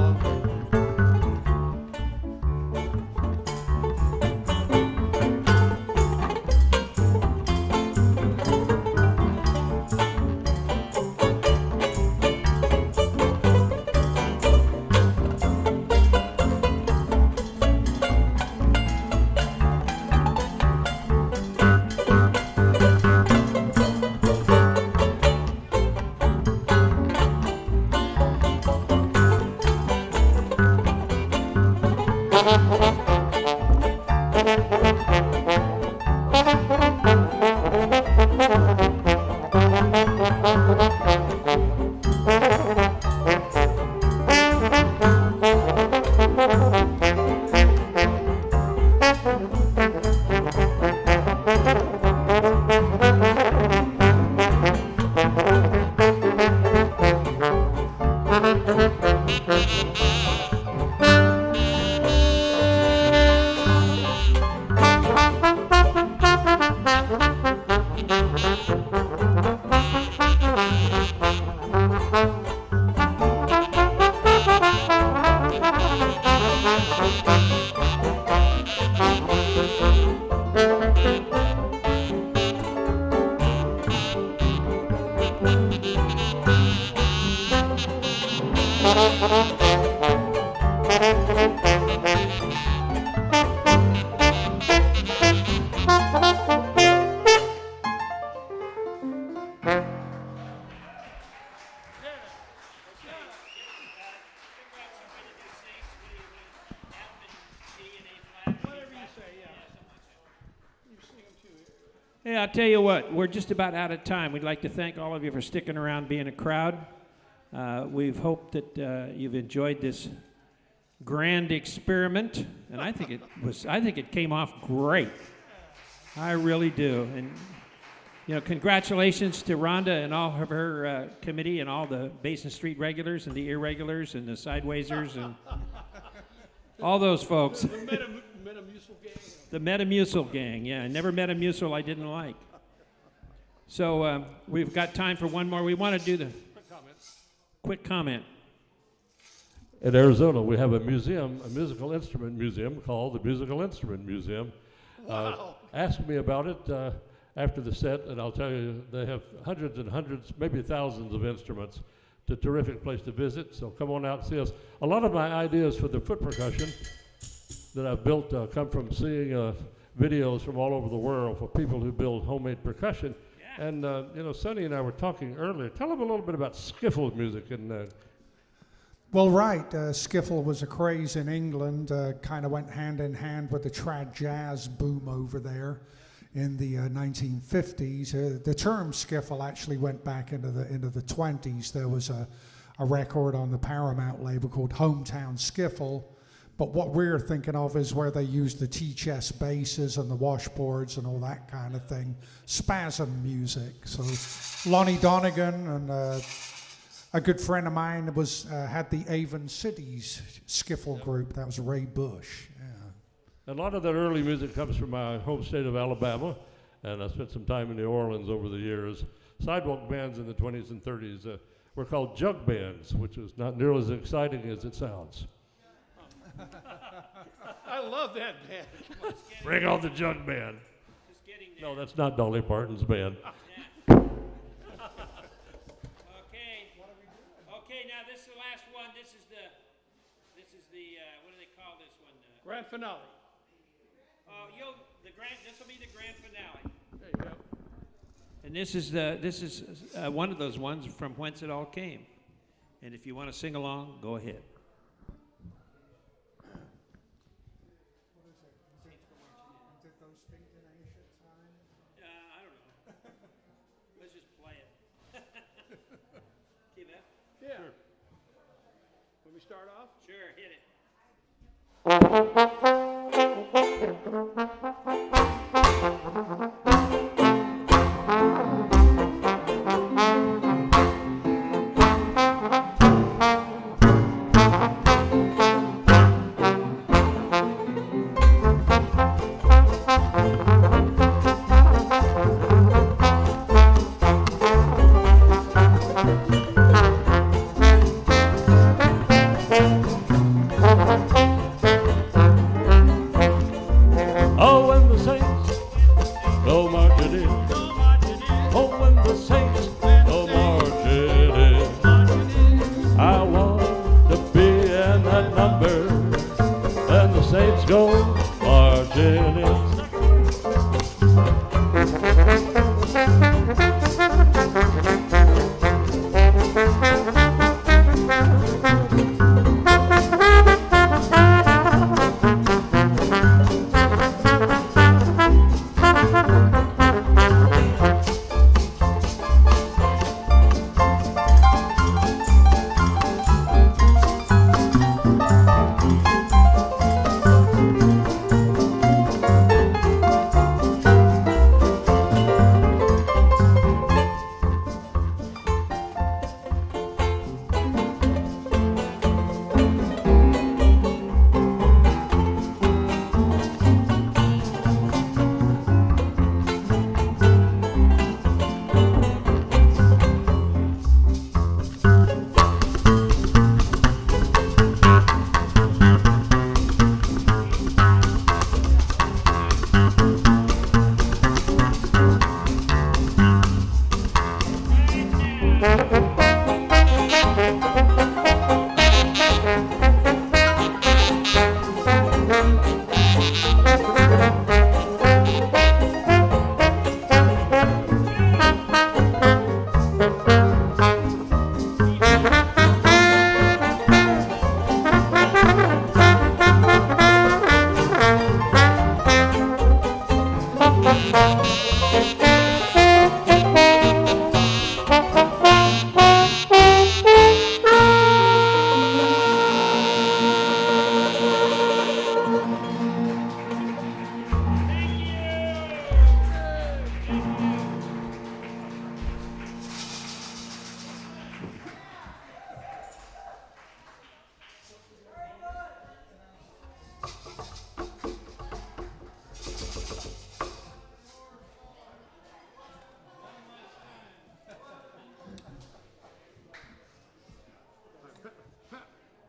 Hey, I'll tell you what, we're just about out of time. We'd like to thank all of you for sticking around, being a crowd. We've hoped that you've enjoyed this grand experiment, and I think it came off great. I really do. And congratulations to Rhonda and all of her committee and all the Basin Street regulars and the irregulars and the sidewaysers and all those folks. The Metamucil gang. The Metamucil gang, yeah. I never met a mucil I didn't like. So we've got time for one more. We want to do the quick comment. In Arizona, we have a museum, a musical instrument museum called the Musical Instrument Museum. Wow. Ask me about it after the set, and I'll tell you, they have hundreds and hundreds, maybe thousands of instruments. It's a terrific place to visit, so come on out and see us. A lot of my ideas for the foot percussion that I've built come from seeing videos from all over the world for people who build homemade percussion. Yeah. And, Sonny and I were talking earlier. Tell them a little bit about skiffle music. Well, right. Skiffle was a craze in England, kind of went hand in hand with the trad jazz boom over there in the 1950s. The term skiffle actually went back into the 20s. There was a record on the Paramount label called Hometown Skiffle. But what we're thinking of is where they use the T-chest basses and the washboards and all that kind of thing. Spasm music. So Lonnie Donegan and a good friend of mine had the Avon Cities skiffle group. That was Ray Bush. Yeah. A lot of that early music comes from my home state of Alabama, and I spent some time in New Orleans over the years. Sidewalk bands in the 20s and 30s were called jug bands, which is not nearly as exciting as it sounds. I love that band. Bring on the jug band. No, that's not Dolly Parton's band. Okay, now this is the last one. This is the what do they call this one? Grand finale. This will be the grand finale. There you go. And this is one of those ones from whence it all came. And if you want to sing along, go ahead. I don't know. Let's just play it. Yeah. Sure. When we start off? Sure, hit it. Oh, when the saints go marching in. Oh, when the saints go marching in. I want to be in that number. And the saints go marching in.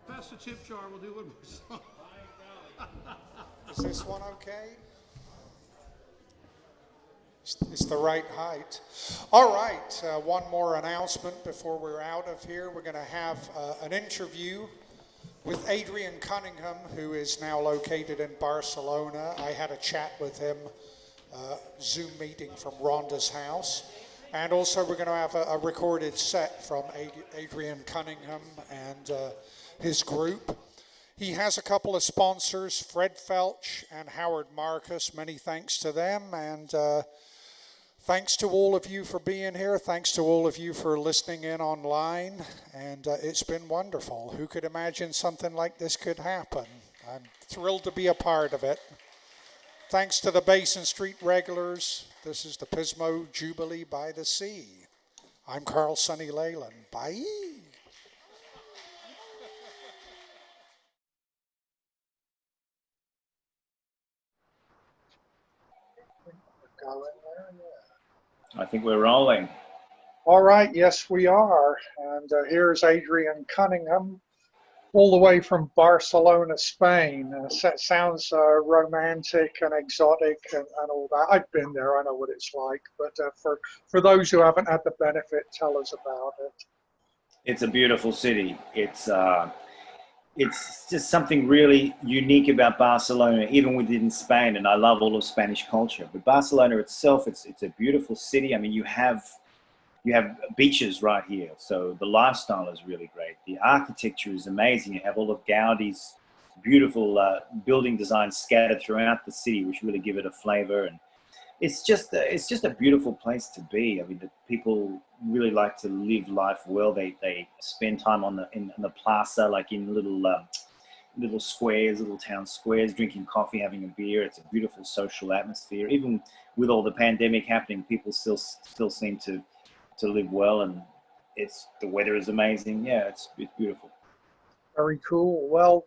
Pass the tip jar, we'll do one more song. Is this one okay? It's the right height. All right, one more announcement before we're out of here. We're going to have an interview with Adrian Cunningham, who is now located in Barcelona. I had a chat with him, Zoom meeting from Rhonda's house. And also we're going to have a recorded set from Adrian Cunningham and his group. He has a couple of sponsors, Fred Felch and Howard Marcus. Many thanks to them. And thanks to all of you for being here. Thanks to all of you for listening in online. And it's been wonderful. Who could imagine something like this could happen? I'm thrilled to be a part of it. Thanks to the Basin Street regulars. This is the Pismo Jubilee by the Sea. I'm Carl Sonny Leyland. Bye. I think we're rolling. All right, yes, we are. And here's Adrian Cunningham, all the way from Barcelona, Spain. Sounds romantic and exotic and all that. I've been there, I know what it's like. But for those who haven't had the benefit, tell us about it. It's a beautiful city. It's just something really unique about Barcelona, even within Spain. And I love all of Spanish culture. But Barcelona itself, it's a beautiful city. I mean, you have beaches right here, so the lifestyle is really great. The architecture is amazing. You have all of Gaudi's beautiful building designs scattered throughout the city, which really give it a flavor. And it's just a beautiful place to be. I mean, the people really like to live life well. They spend time in the plaza, like in little little squares, little town squares, drinking coffee, having a beer. It's a beautiful social atmosphere. Even with all the pandemic happening, people still seem to live well, and the weather is amazing. Yeah, it's beautiful. Very cool. Well,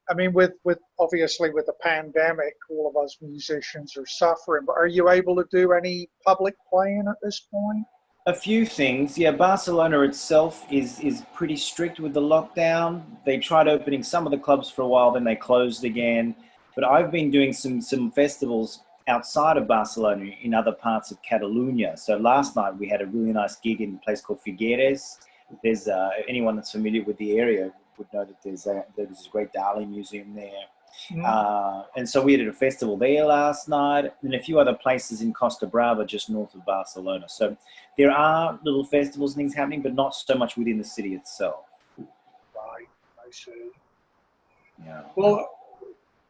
I mean, with obviously with the pandemic, all of us musicians are suffering, but are you able to do any public playing at this point? A few things. Yeah, Barcelona itself is pretty strict with the lockdown. They tried opening some of the clubs for a while, then they closed again. But I've been doing some festivals outside of Barcelona in other parts of Catalonia. So last night we had a really nice gig in a place called Figueres. There's anyone that's familiar with the area would know that there's a great Dali museum there. And so we did a festival there last night, and a few other places in Costa Brava, just north of Barcelona. So there are little festivals and things happening, but not so much within the city itself. Right, I see. Yeah. Well,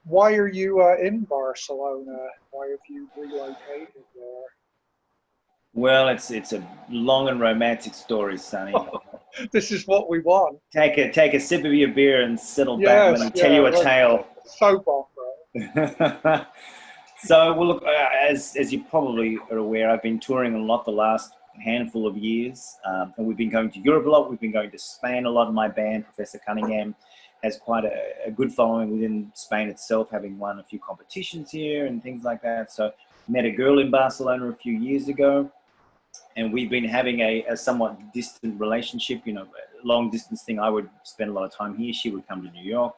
why are you in Barcelona? Why have you relocated there? Well, it's a long and romantic story, Sonny. This is what we want. Take a sip of your beer and settle back. Let me tell you a tale. Soap opera. So, well, look, as you probably are aware, I've been touring a lot the last handful of years, and we've been going to Europe a lot. We've been going to Spain a lot. My band, Professor Cunningham, has quite a good following within Spain itself, having won a few competitions here and things like that. So, met a girl in Barcelona a few years ago, and we've been having a somewhat distant relationship, you know, long distance thing. I would spend a lot of time here. She would come to New York.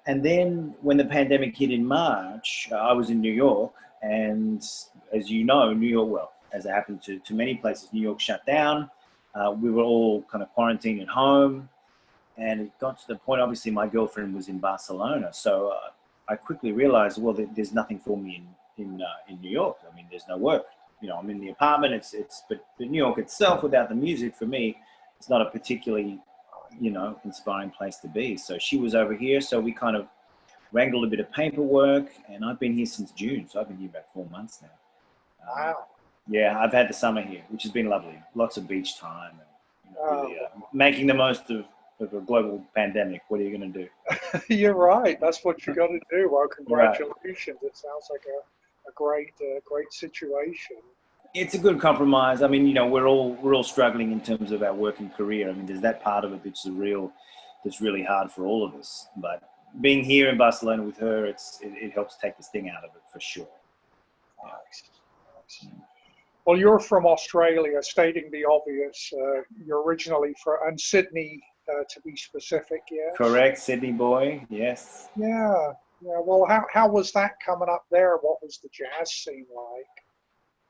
And then when the pandemic hit in March, I was in New York, and as you know, New York, well, as it happened to many places, New York shut down. We were all kind of quarantined at home, and it got to the point, obviously my girlfriend was in Barcelona. So I quickly realized, well, there's nothing for me in New York. I mean, there's no work. You know, I'm in the apartment, but New York itself, without the music, for me, it's not a particularly, you know, inspiring place to be. So she was over here, so we kind of wrangled a bit of paperwork, and I've been here since June, so I've been here about 4 months now. Wow. Yeah, I've had the summer here, which has been lovely. Lots of beach time, and you know, really, making the most of a global pandemic. What are you going to do? You're right. That's what you got to do. Well, congratulations. Right. It sounds like a great situation. It's a good compromise. I mean, you know, we're all struggling in terms of our working career. I mean, there's that part of it that's really hard for all of us. But being here in Barcelona with her, it helps take the sting out of it for sure. Nice. Well, you're from Australia, stating the obvious. You're originally from Sydney, to be specific. Yes. Correct, Sydney boy. Yes. Yeah. Well, how was that coming up there? What was the jazz scene like?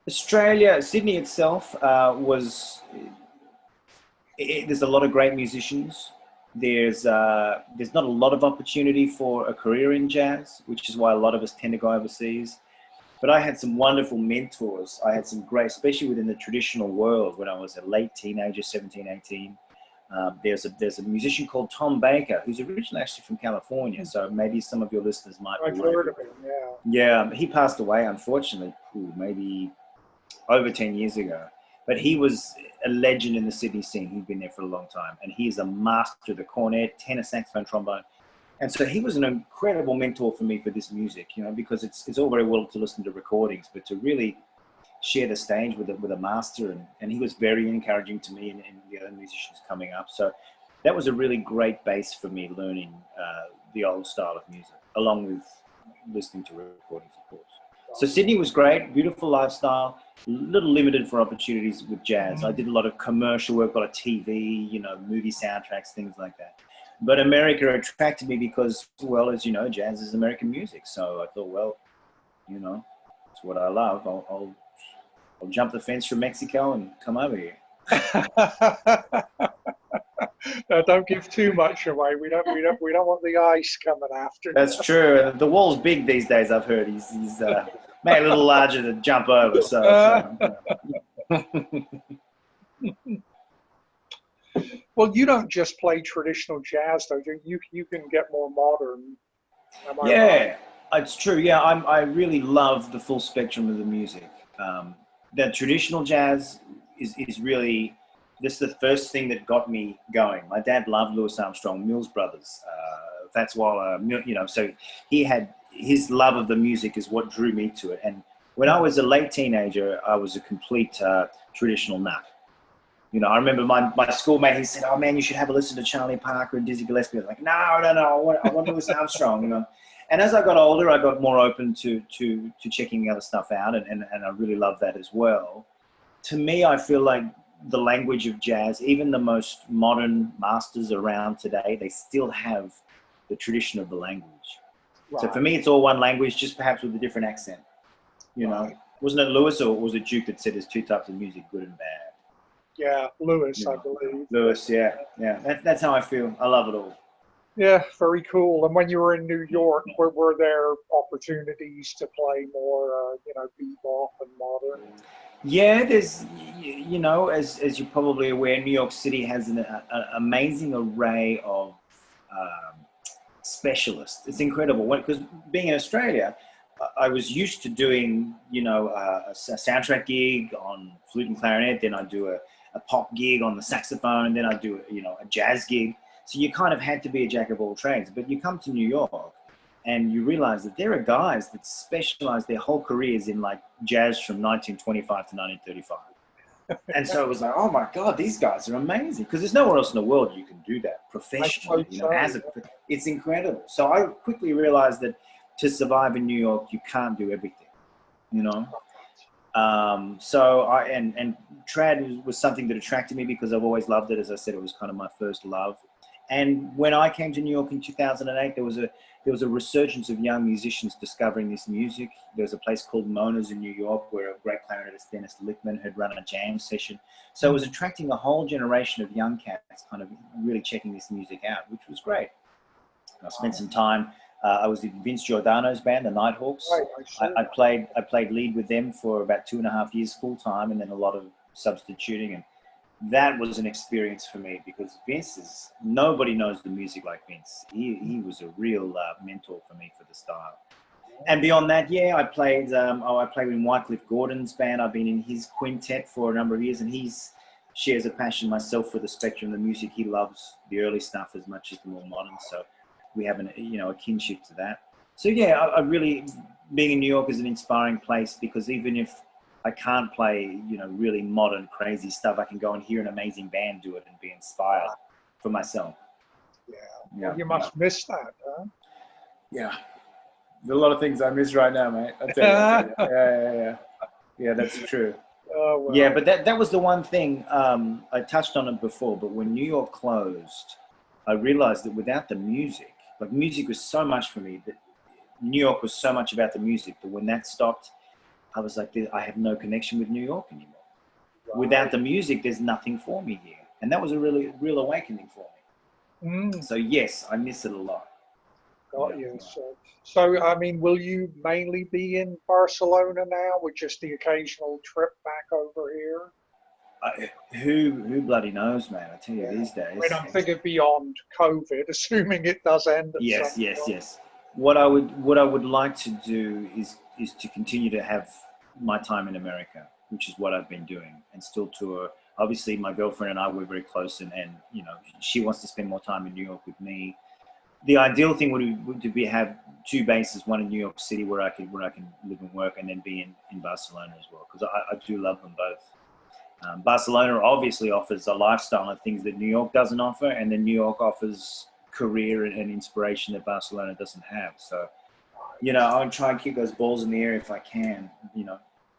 Australia, Sydney itself there's a lot of great musicians. There's not a lot of opportunity for a career in jazz, which is why a lot of us tend to go overseas. But I had some wonderful mentors. I had some great, especially within the traditional world when I was a late teenager, 17, 18. There's a musician called Tom Baker, who's originally actually from California. So maybe some of your listeners might be I've heard of him, yeah. Yeah, he passed away, unfortunately, maybe over 10 years ago. But he was a legend in the Sydney scene. He'd been there for a long time. And he is a master of the cornet, tenor, saxophone, trombone. And so he was an incredible mentor for me for this music, you know, because it's all very well to listen to recordings, but to really share the stage with a master. And he was very encouraging to me and the other musicians coming up. So that was a really great base for me learning the old style of music, along with listening to recordings, of course. So Sydney was great, beautiful lifestyle, a little limited for opportunities with jazz. I did a lot of commercial work, a lot of TV, you know, movie soundtracks, things like that. But America attracted me because, well, as you know, jazz is American music. So I thought, well, you know, it's what I love. I'll jump the fence from Mexico and come over here. No, don't give too much away. We don't want the ice coming after. That's true. The wall's big these days, I've heard. He's made a little larger to jump over. So. Well, you don't just play traditional jazz, though. You can get more modern. Am I right? It's true. Yeah, I really love the full spectrum of the music. The traditional jazz is really, this is the first thing that got me going. My dad loved Louis Armstrong, Mills Brothers, That's why, so he had his love of the music is what drew me to it. And when I was a late teenager, I was a complete traditional nut. I remember my schoolmate, he said, "Oh man, you should have a listen to Charlie Parker and Dizzy Gillespie." I was like, no, I want Louis Armstrong, And as I got older, I got more open to checking other stuff out, and I really love that as well. To me, I feel like the language of jazz, even the most modern masters around today, they still have the tradition of the language. Right. So for me, it's all one language, just perhaps with a different accent. Right. Wasn't it Lewis or was it Duke that said there's two types of music, good and bad? Yeah, Lewis, I believe. Lewis, yeah. That's how I feel. I love it all. Yeah, very cool. And when you were in New York, were there opportunities to play more, bebop and modern? Yeah, there's, as you're probably aware, New York City has an amazing array of specialists. It's incredible. Because being in Australia, I was used to doing, a soundtrack gig on flute and clarinet, then I do a pop gig on the saxophone, and then I do a jazz gig. So you kind of had to be a jack of all trades. But you come to New York and you realize that there are guys that specialize their whole careers in like jazz from 1925 to 1935. And so it was like, oh my God, these guys are amazing. Because there's nowhere else in the world you can do that professionally. It's incredible. So I quickly realized that to survive in New York, you can't do everything, So and trad was something that attracted me because I've always loved it. As I said, it was kind of my first love. And when I came to New York in 2008, there was a resurgence of young musicians discovering this music. There was a place called Mona's in New York where a great clarinetist, Dennis Lickman, had run a jam session. So it was attracting a whole generation of young cats kind of really checking this music out, which was great. I spent some time. I was in Vince Giordano's band, the Nighthawks. Right, I played lead with them for about 2.5 years full time, and then a lot of substituting. And that was an experience for me because nobody knows the music like Vince. He was a real mentor for me for the style. And beyond that, I played in Wycliffe Gordon's band. I've been in his quintet for a number of years, and he shares a passion myself for the spectrum of the music. He loves the early stuff as much as the more modern. So we have a kinship to that. So I really, being in New York is an inspiring place because even if I can't play, really modern, crazy stuff, I can go and hear an amazing band do it and be inspired for myself. Yeah. Well, you must miss that, huh? Yeah. There's a lot of things I miss right now, mate. I tell you. Yeah, that's true. Oh, well. Yeah, but that was the one thing, I touched on it before, but when New York closed, I realized that without the music, like music was so much for me, that New York was so much about the music, that when that stopped, I was like, I have no connection with New York anymore. Right. Without the music, there's nothing for me here. And that was a real awakening for me. So yes, I miss it a lot. Got you. So, I mean, will you mainly be in Barcelona now with just the occasional trip back over here? Who bloody knows, man? I tell you, these days. When I'm thinking beyond COVID, assuming it does end. Yes. What I would like to do is to continue to have my time in America, which is what I've been doing, and still tour. Obviously, my girlfriend and I were very close, and she wants to spend more time in New York with me. The ideal thing would be have two bases, one in New York City where I can live and work, and then be in Barcelona as well, because I do love them both. Barcelona obviously offers a lifestyle and things that New York doesn't offer, and then New York offers career and inspiration that Barcelona doesn't have. So, I'll try and keep those balls in the air if I can,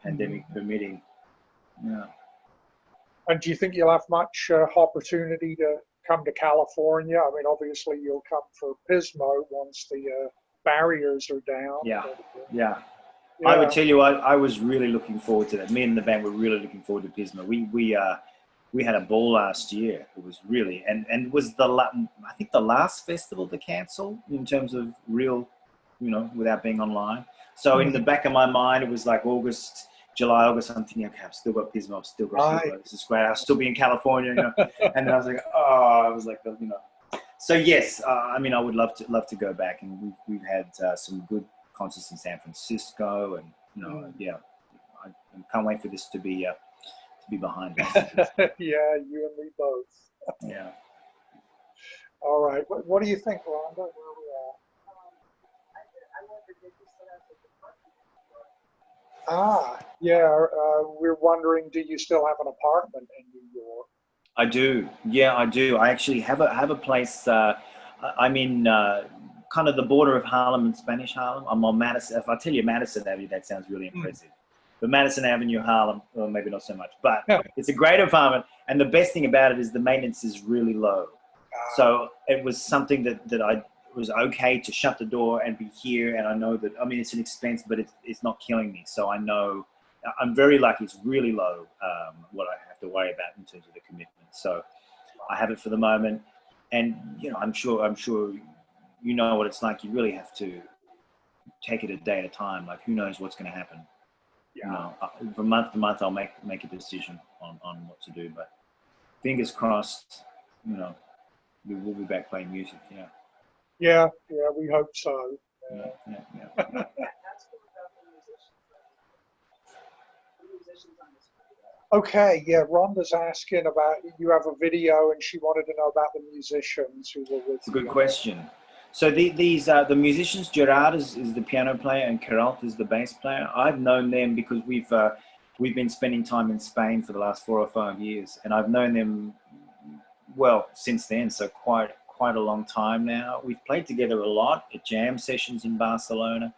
pandemic permitting. Yeah. And do you think you'll have much opportunity to come to California? I mean, obviously you'll come for Pismo once the barriers are down. Yeah. I would tell you, I was really looking forward to that. Me and the band were really looking forward to Pismo. We had a ball last year. It was really, and it was I think the last festival to cancel in terms of real, without being online. So in the back of my mind, it was like July, August, I'm thinking, okay, I've still got Pismo, I've still got Pismo, this is great. I'll still be in California, and then I was like, So yes, I mean, I would love to go back, and we've had some good concerts in San Francisco, and I can't wait for this to be behind us. Yeah, you and me both. Yeah. All right. What do you think, Rhonda? Where are we Yeah. We're wondering, do you still have an apartment in New York? I do. Yeah, I do. I actually have a place. I'm in kind of the border of Harlem and Spanish Harlem. I'm on Madison. If I tell you Madison Avenue, that sounds really impressive. But Madison Avenue, Harlem, well, maybe not so much. But it's a great apartment, and the best thing about it is the maintenance is really low. So it was something that I was okay to shut the door and be here. And I know that, I mean, it's an expense, but it's not killing me. So I know I'm very lucky. It's really low what I have to worry about in terms of the commitment. So I have it for the moment. And, I'm sure you know what it's like. You really have to take it a day at a time. Like, who knows what's going to happen? From month to month, I'll make a decision on what to do. But fingers crossed, we will be back playing music. Yeah, we hope so. Yeah. Okay, Rhonda's asking about, you have a video, and she wanted to know about the musicians who were with It's a good question. So these the musicians. Gerard is the piano player, and Keralt is the bass player. I've known them because we've been spending time in Spain for the last 4 or 5 years, and I've known them well since then. So quite a long time now. We've played together a lot at jam sessions in Barcelona,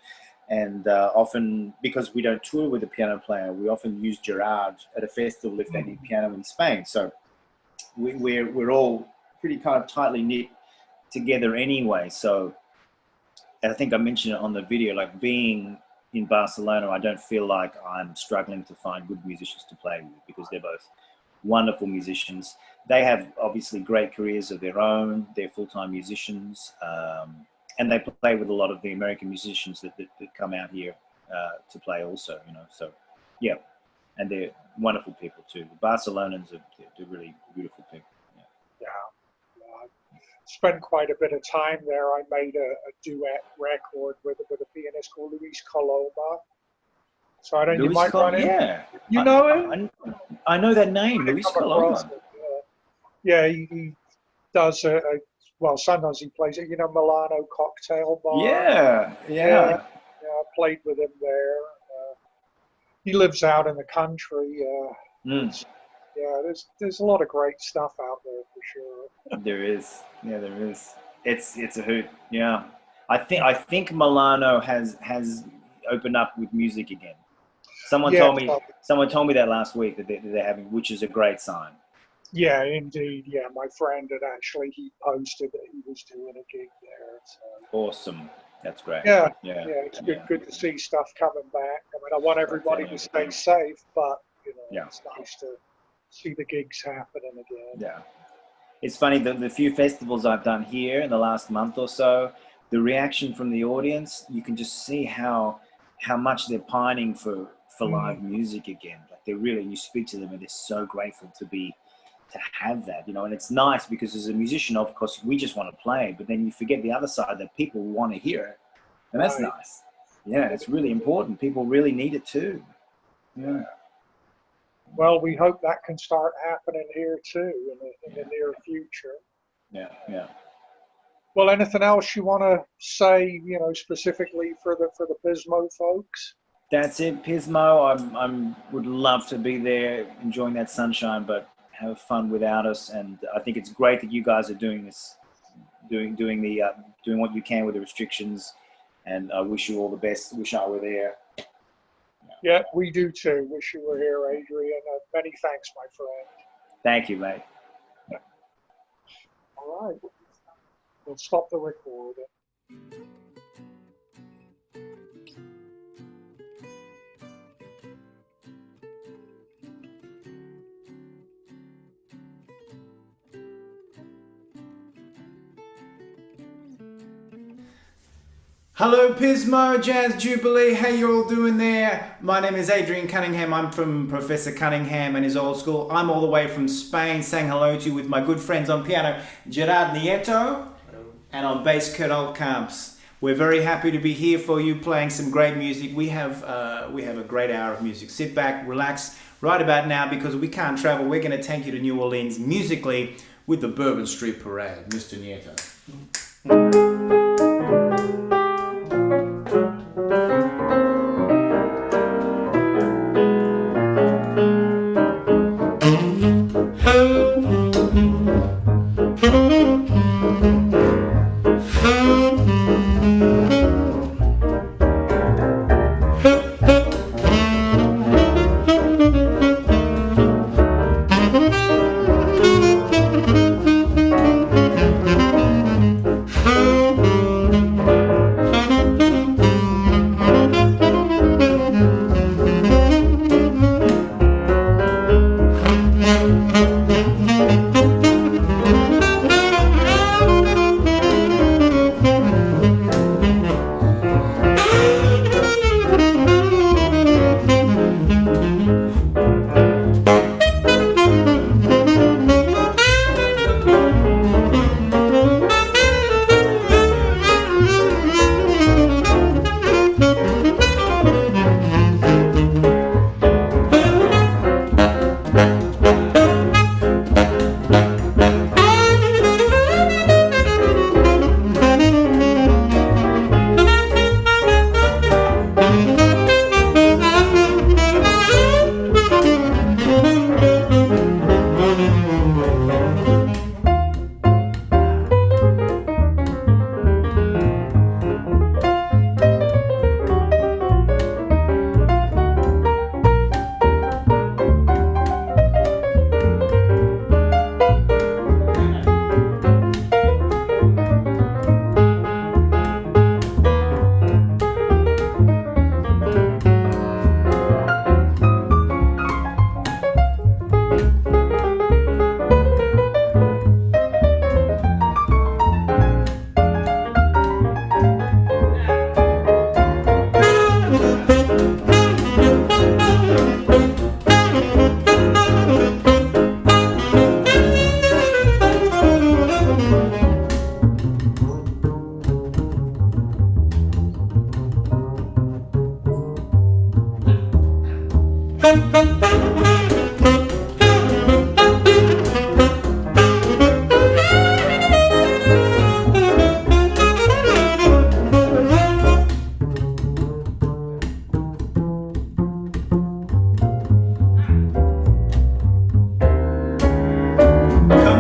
and often, because we don't tour with a piano player, we often use Gerard at a festival if they need piano in Spain. So we're all pretty kind of tightly knit together anyway. So I think I mentioned it on the video, like being in Barcelona, I don't feel like I'm struggling to find good musicians to play with, because they're both wonderful musicians. They have obviously great careers of their own. They're full-time musicians, and they play with a lot of the American musicians that come out here to play also, So, yeah, and they're wonderful people too. The Barcelonans they're really beautiful people. Yeah. Spent quite a bit of time there. I made a duet record with a pianist called Luis Coloma. So I don't know, you might run in. Yeah. You know him? I know that name, Luis Coloma. Yeah, he does well, sometimes he plays it, Milano Cocktail Bar. Yeah. I played with him there. He lives out in the country. Yeah, there's a lot of great stuff out there for sure. There is. Yeah, there is. It's a hoot. Yeah. I think Milano has opened up with music again. Someone told me that last week that they're having, which is a great sign. Yeah, indeed. Yeah, my friend he posted that he was doing a gig there. So. Awesome. That's great. Yeah. It's good to see stuff coming back. I mean, I want everybody to stay safe, but it's nice to see the gigs happening again. Yeah. It's funny, the few festivals I've done here in the last month or so, the reaction from the audience, you can just see how much they're pining for live music again. Like you speak to them and they're so grateful to have that, and it's nice because as a musician, of course, we just want to play, but then you forget the other side, that people want to hear it. And that's nice. Yeah, it's really important. People really need it too. Yeah. Well, we hope that can start happening here too in the near future. Yeah. Well, anything else you want to say, specifically for the Pismo folks? That's it, Pismo. I would love to be there, enjoying that sunshine, but have fun without us. And I think it's great that you guys are doing this, doing what you can with the restrictions. And I wish you all the best. Wish I were there. Yeah, we do too. Wish you were here, Adrian. Many thanks, my friend. Thank you, mate. All right. We'll stop the recording. Hello Pismo, Jazz Jubilee, how you all doing there? My name is Adrian Cunningham, I'm from Professor Cunningham and his old school. I'm all the way from Spain, saying hello to you with my good friends on piano, Gerard Nieto, and on bass, Keralt Camps. We're very happy to be here for you, playing some great music. We have a great hour of music. Sit back, relax, right about now, because we can't travel. We're going to take you to New Orleans musically with the Bourbon Street Parade, Mr. Nieto. Come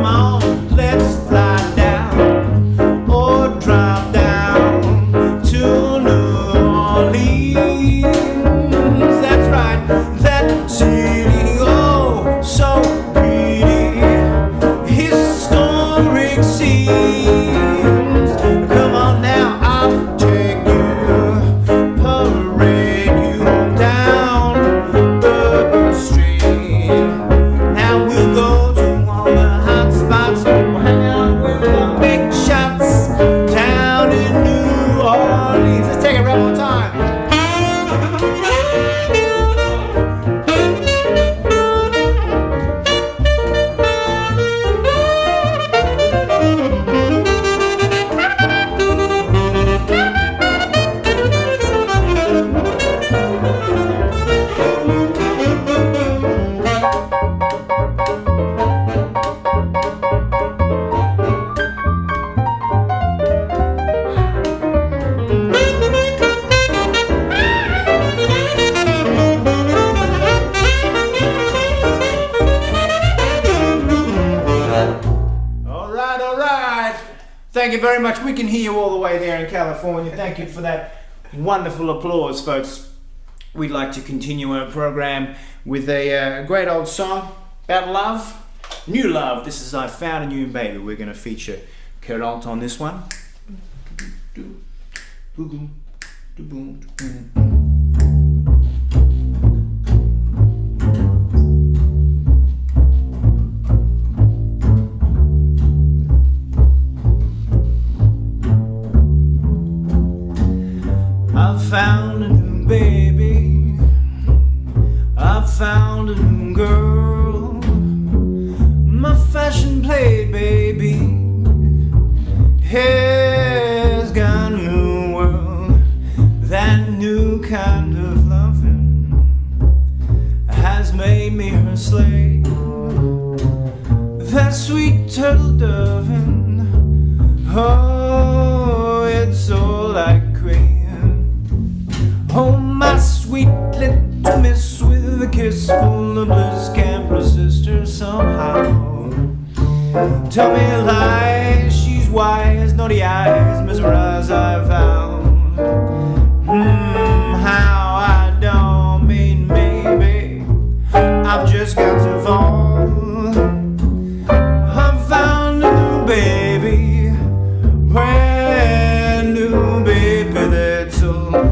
on, let's fly down or drop down to New Orleans. That's right, that city, oh, so pretty, historic scenes. Come on now, I'll take you, parade you down the street. Now we'll go to all the hot spots, we'll hang out with the big shots down in New Orleans. Let's take it one more time. All right. Thank you very much. We can hear you all the way there in California. Thank you for that wonderful applause, folks. We'd like to continue our program with a great old song about love, new love. This is I Found a New Baby. We're going to feature Carol on this one. I found a new baby, I found a new girl, my fashion play baby has got a new world. That new kind of loving has made me her slave. That sweet turtle doving, oh, it's all I crave. Oh, my sweet little miss with a kiss full of bliss can't resist her somehow. Tell me lies, she's wise, naughty eyes, mesmerize I found. How I don't mean maybe, I've just got to fall. I found a new baby, brand new baby, that's all.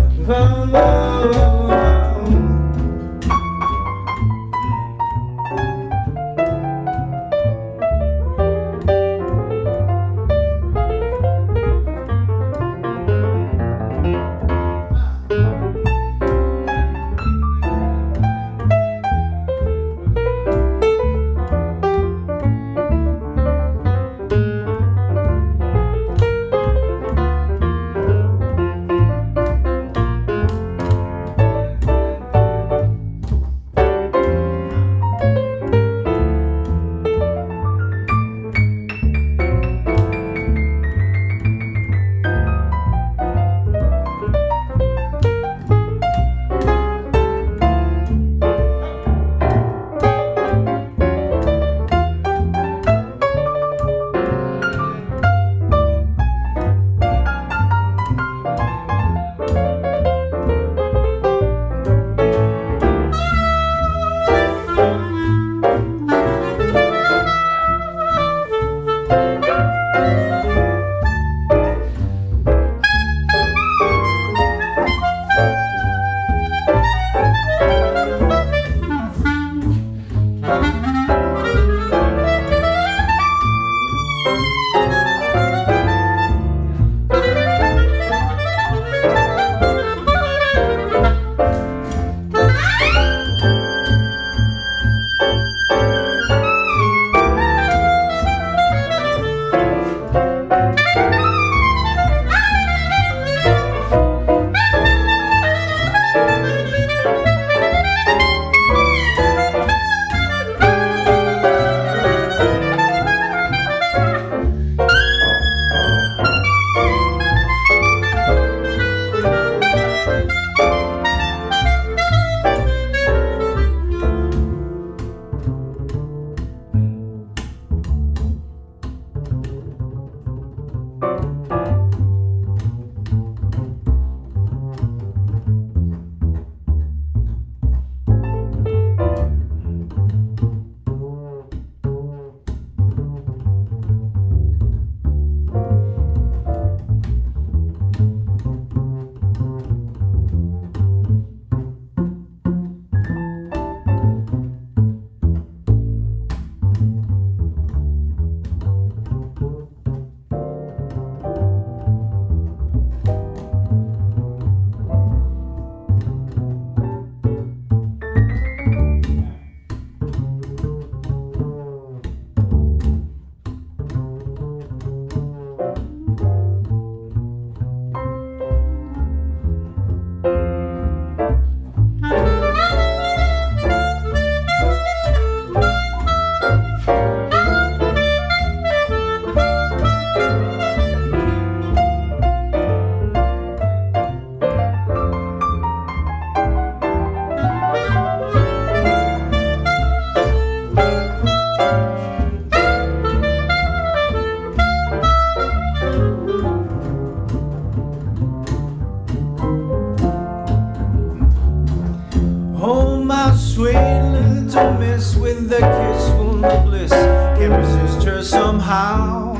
Sweet little miss with a kiss full of bliss. Can't resist her somehow.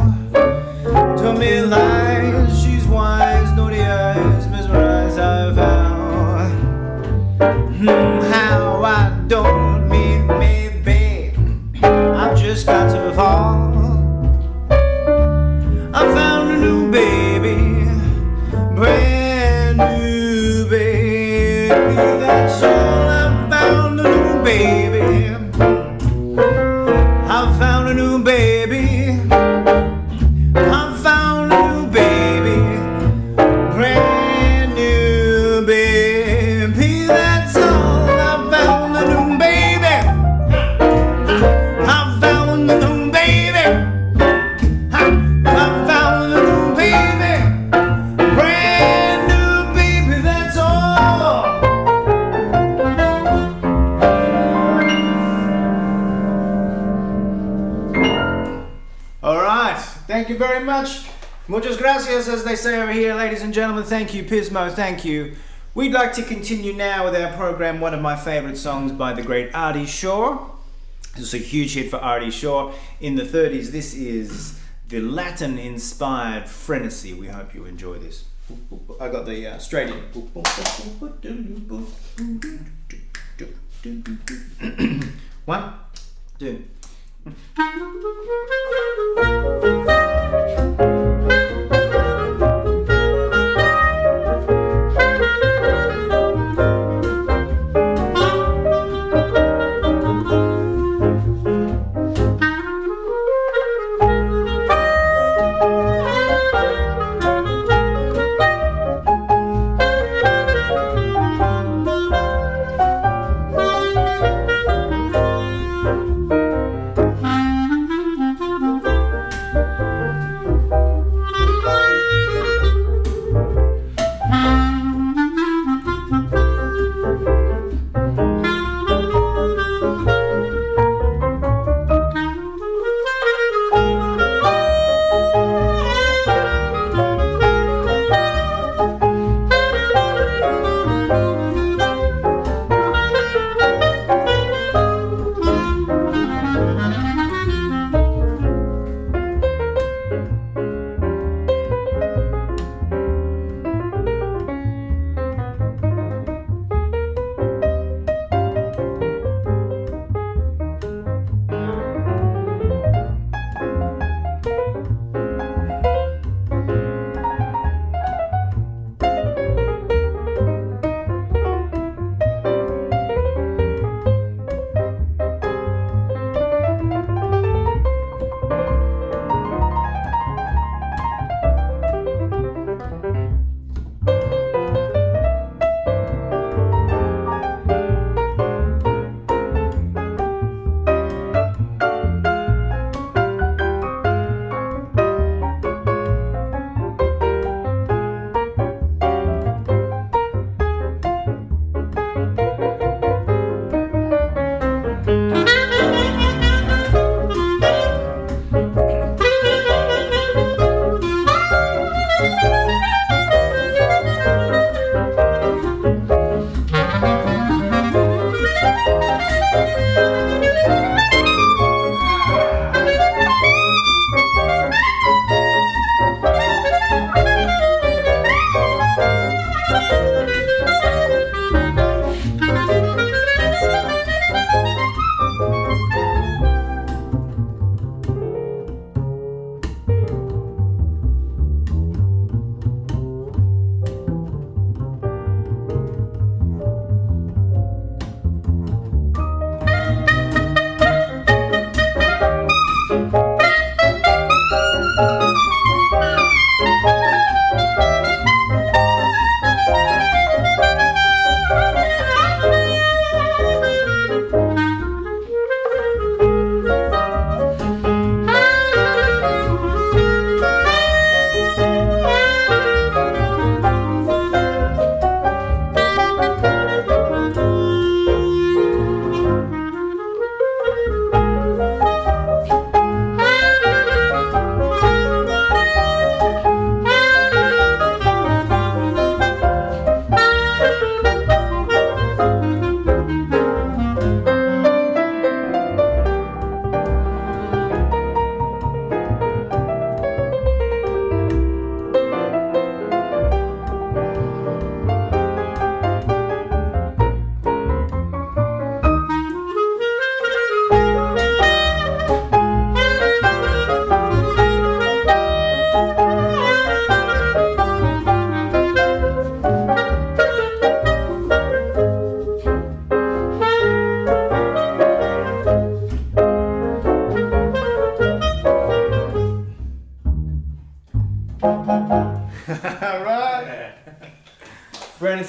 Told me lies, she's wise, naughty eyes, mesmerized I vow. How I don't mean maybe, I've just got to fall. I found a new baby, brand new baby. That's all. I found a new baby. I found a new baby. I found a new baby, brand new baby. That's all. I found a new baby. I found a new baby. I found a new baby, brand new baby. That's all. All right, thank you very much. Muchas gracias, as they say over here, ladies and gentlemen. Thank you, Pismo, thank you. We'd like to continue now with our program, one of my favorite songs by the great Artie Shaw. This is a huge hit for Artie Shaw in the 30s. This is the Latin-inspired Frenesy. We hope you enjoy this. I got the straight in. 1, 2.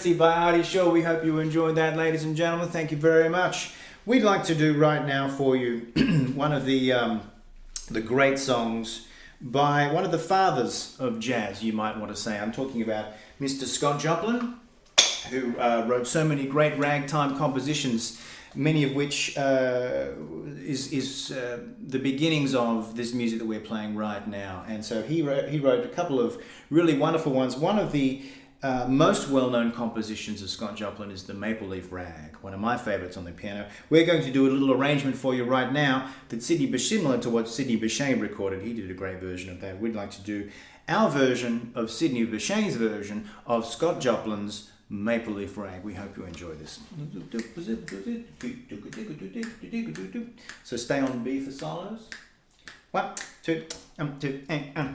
Fancy by Artie Shaw. We hope you enjoyed that, ladies and gentlemen. Thank you very much. We'd like to do right now for you one of the great songs by one of the fathers of jazz, you might want to say. I'm talking about Mr. Scott Joplin, who wrote so many great ragtime compositions, many of which is the beginnings of this music that we're playing right now. And so he wrote a couple of really wonderful ones. One of the most well-known compositions of Scott Joplin is the Maple Leaf Rag, one of my favorites on the piano. We're going to do a little arrangement for you right now that's similar to what Sidney Bechet recorded. He did a great version of that. We'd like to do our version of Sidney Bechet's version of Scott Joplin's Maple Leaf Rag. We hope you enjoy this. So stay on B for solos. 1, 2, 2, and.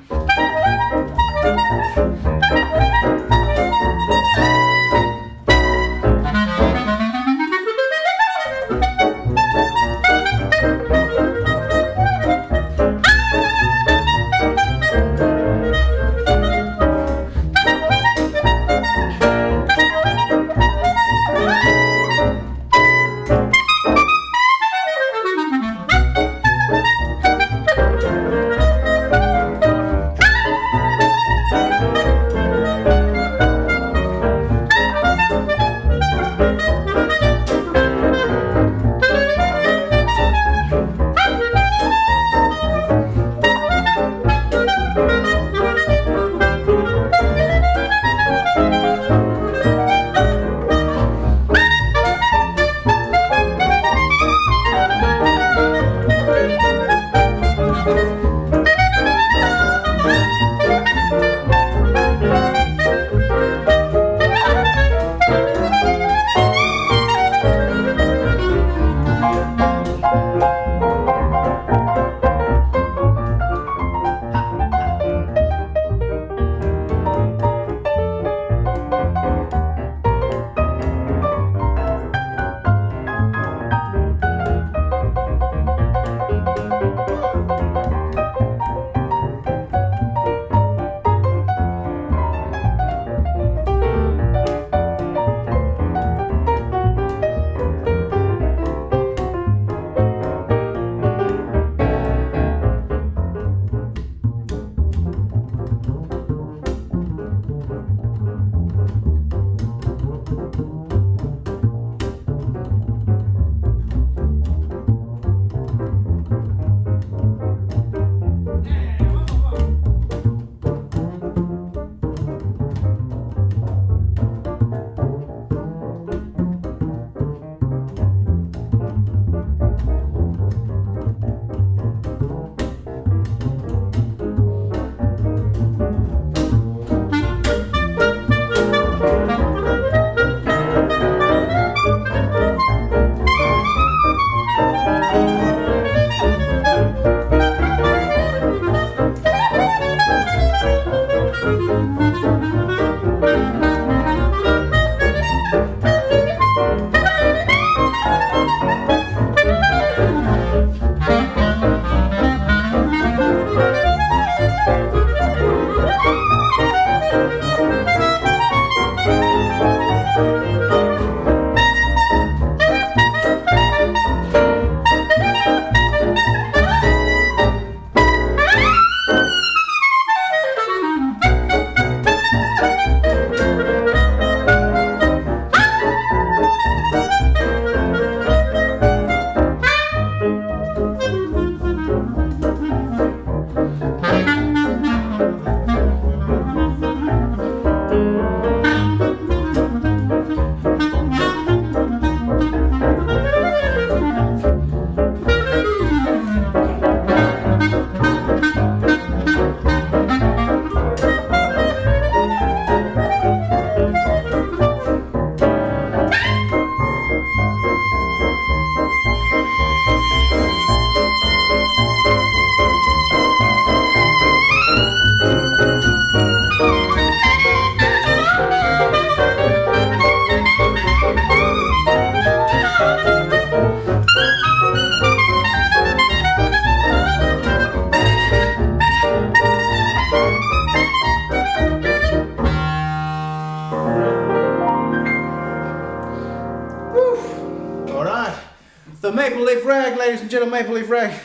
The Maple Leaf Rag, ladies and gentlemen, Maple Leaf Rag.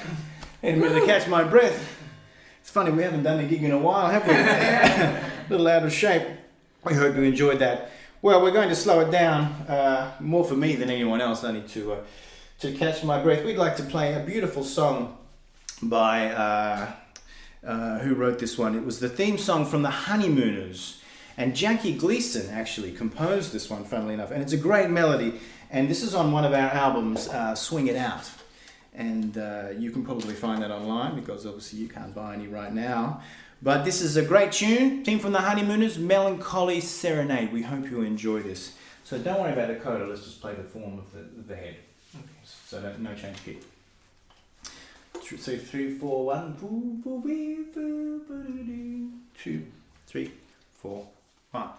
And to catch my breath. It's funny, we haven't done a gig in a while, have we? A little out of shape. We hope you enjoyed that. Well, we're going to slow it down, more for me than anyone else, only to catch my breath. We'd like to play a beautiful song by, who wrote this one? It was the theme song from The Honeymooners. And Jackie Gleason actually composed this one, funnily enough. And it's a great melody. And this is on one of our albums, Swing It Out. And you can probably find that online because obviously you can't buy any right now. But this is a great tune, theme from The Honeymooners, Melancholy Serenade. We hope you enjoy this. So don't worry about the coda, let's just play the form of the head. Okay. So no change key. So 3, 4, 1, 2, 3, 4, 1.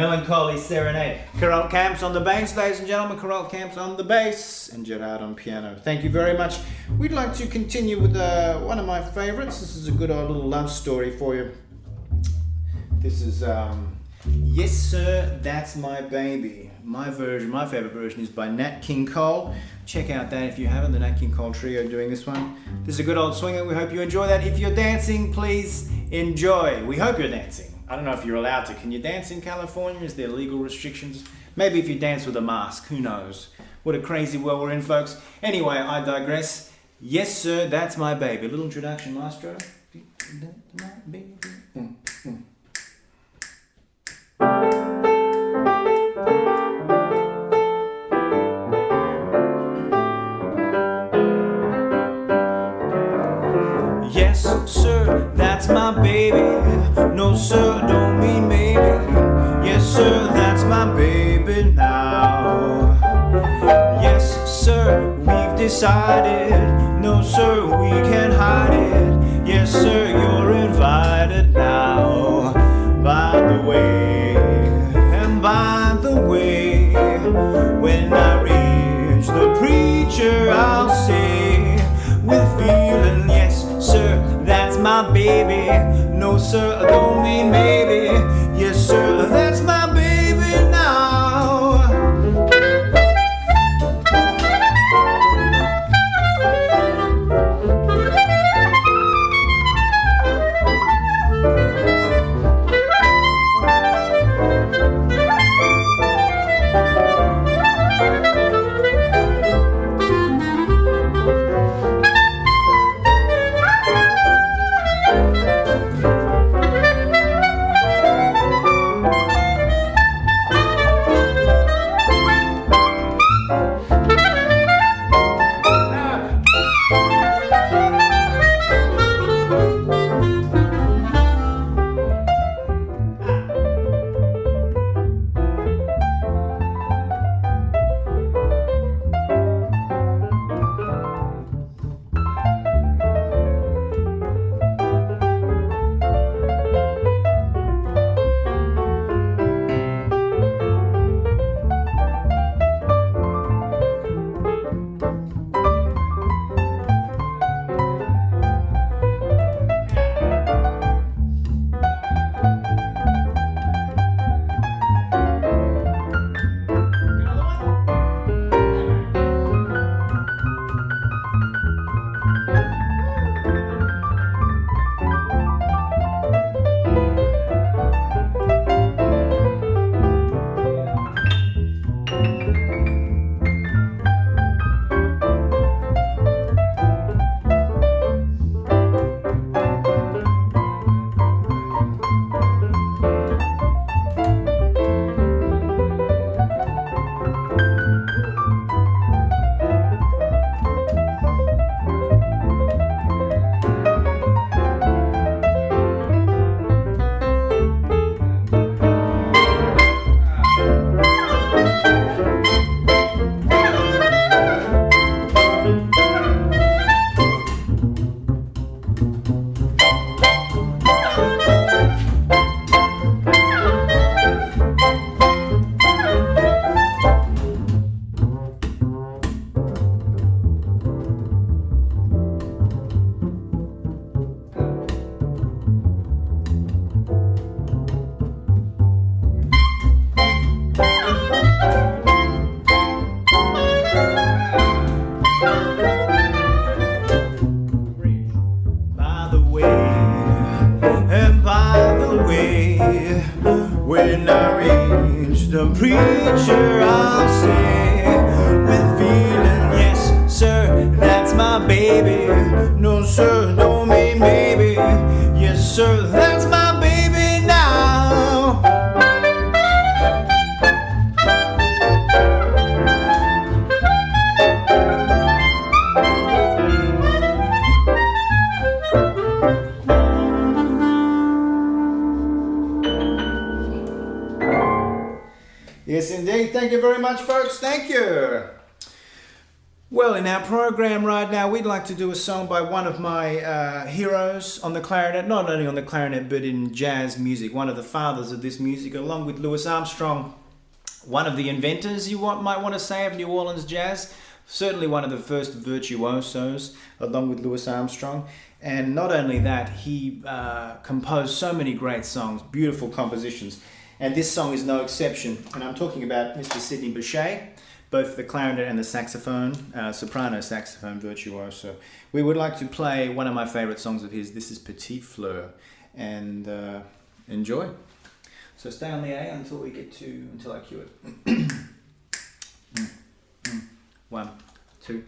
Melancholy Serenade. Carol Camps on the bass, ladies and gentlemen. Carol Camps on the bass and Gerard on piano. Thank you very much. We'd like to continue with one of my favorites. This is a good old little love story for you. This is Yes Sir, That's My Baby. My favorite version is by Nat King Cole. Check out that if you haven't, the Nat King Cole Trio doing this one. This is a good old swinger. We hope you enjoy that. If you're dancing, please enjoy. We hope you're dancing. I don't know if you're allowed to. Can you dance in California? Is there legal restrictions? Maybe if you dance with a mask, who knows? What a crazy world we're in, folks. Anyway, I digress. Yes, sir, that's my baby. A little introduction, maestro. Yes, sir, that's my baby. No, sir, don't mean maybe. Yes, sir, that's my baby now. Yes, sir, we've decided. No, sir, we can't hide it. Yes, sir, you're invited now. By the way, and by the way, when I reach the preacher, I'll say with feeling, yes, sir, that's my baby. No, sir, I don't mean maybe. Yes, sir, that's my baby now. When I reach the preacher, I'll say with feeling, yes, sir, that's my baby. No, sir, don't mean maybe. Yes, sir, that's my baby now. Yes, indeed. Thank you very much, folks. Thank you. Well, in our program right now, we'd like to do a song by one of my heroes on the clarinet, not only on the clarinet, but in jazz music, one of the fathers of this music, along with Louis Armstrong, one of the inventors, might want to say, of New Orleans jazz, certainly one of the first virtuosos, along with Louis Armstrong. And not only that, he composed so many great songs, beautiful compositions, and this song is no exception. And I'm talking about Mr. Sidney Bechet, both the clarinet and the saxophone, soprano saxophone virtuoso. We would like to play one of my favorite songs of his. This is Petite Fleur, and enjoy. So stay on the A until I cue it. 1, 2.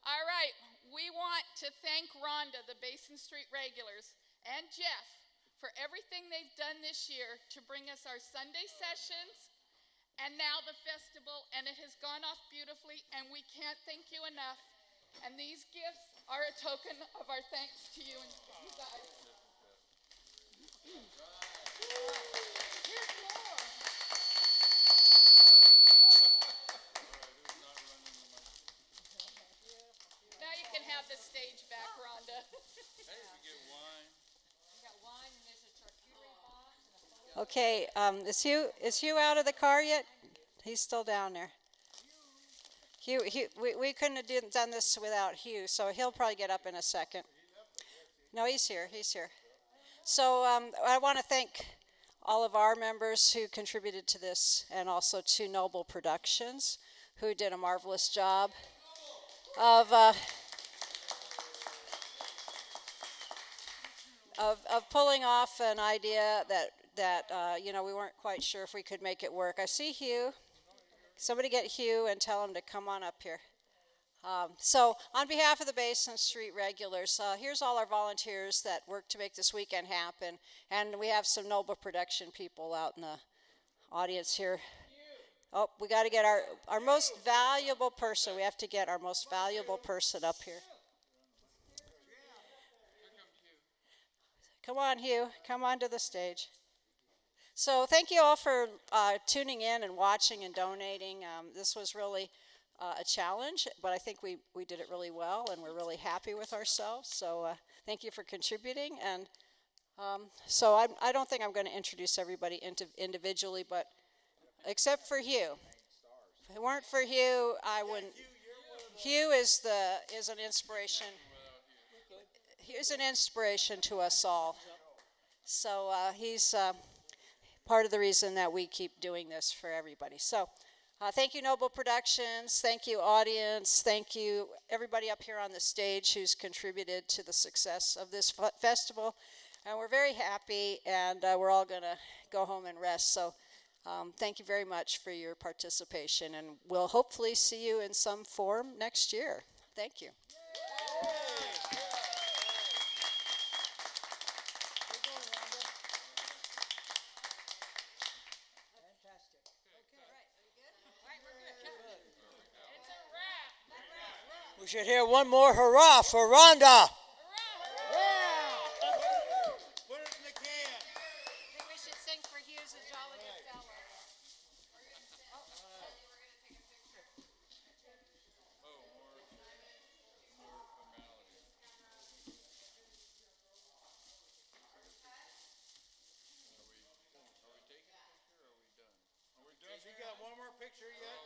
All right, we want to thank Rhonda, the Basin Street Regulars, and Jeff for everything they've done this year to bring us our Sunday sessions and now the festival, and it has gone off beautifully, and we can't thank you enough. And these gifts are a token of our thanks to you and you guys. Here's more. Now you can have the stage back, Rhonda. Hey, we get wine. We got wine and there's a charcuterie box. Okay, is Hugh out of the car yet? He's still down there. Hugh, we couldn't have done this without Hugh, so he'll probably get up in a second. No, he's here. So I want to thank all of our members who contributed to this, and also to Noble Productions, who did a marvelous job of pulling off an idea that you know, we weren't quite sure if we could make it work. I see Hugh. Somebody get Hugh and tell him to come on up here. So on behalf of the Basin Street regulars, here's all our volunteers that worked to make this weekend happen. And we have some Noble Production people out in the audience here. Oh, we got to get our most valuable person. We have to get our most valuable person up here. Come on, Hugh. Come onto the stage. So thank you all for tuning in and watching and donating. This was really a challenge, but I think we did it really well, and we're really happy with ourselves. So thank you for contributing. And so I don't think I'm going to introduce everybody individually, but except for Hugh. If it weren't for Hugh, I wouldn't. Hugh is an inspiration. He's an inspiration to us all. So he's part of the reason that we keep doing this for everybody. So thank you, Noble Productions. Thank you, audience. Thank you, everybody up here on the stage who's contributed to the success of this festival. And we're very happy, and we're all going to go home and rest. So thank you very much for your participation, and we'll hopefully see you in some form next year. Thank you. We should hear one more hurrah for Rhonda. Put it in the can. I think we should sing for Hughes, a jolly good fellow. Has he got one more picture yet?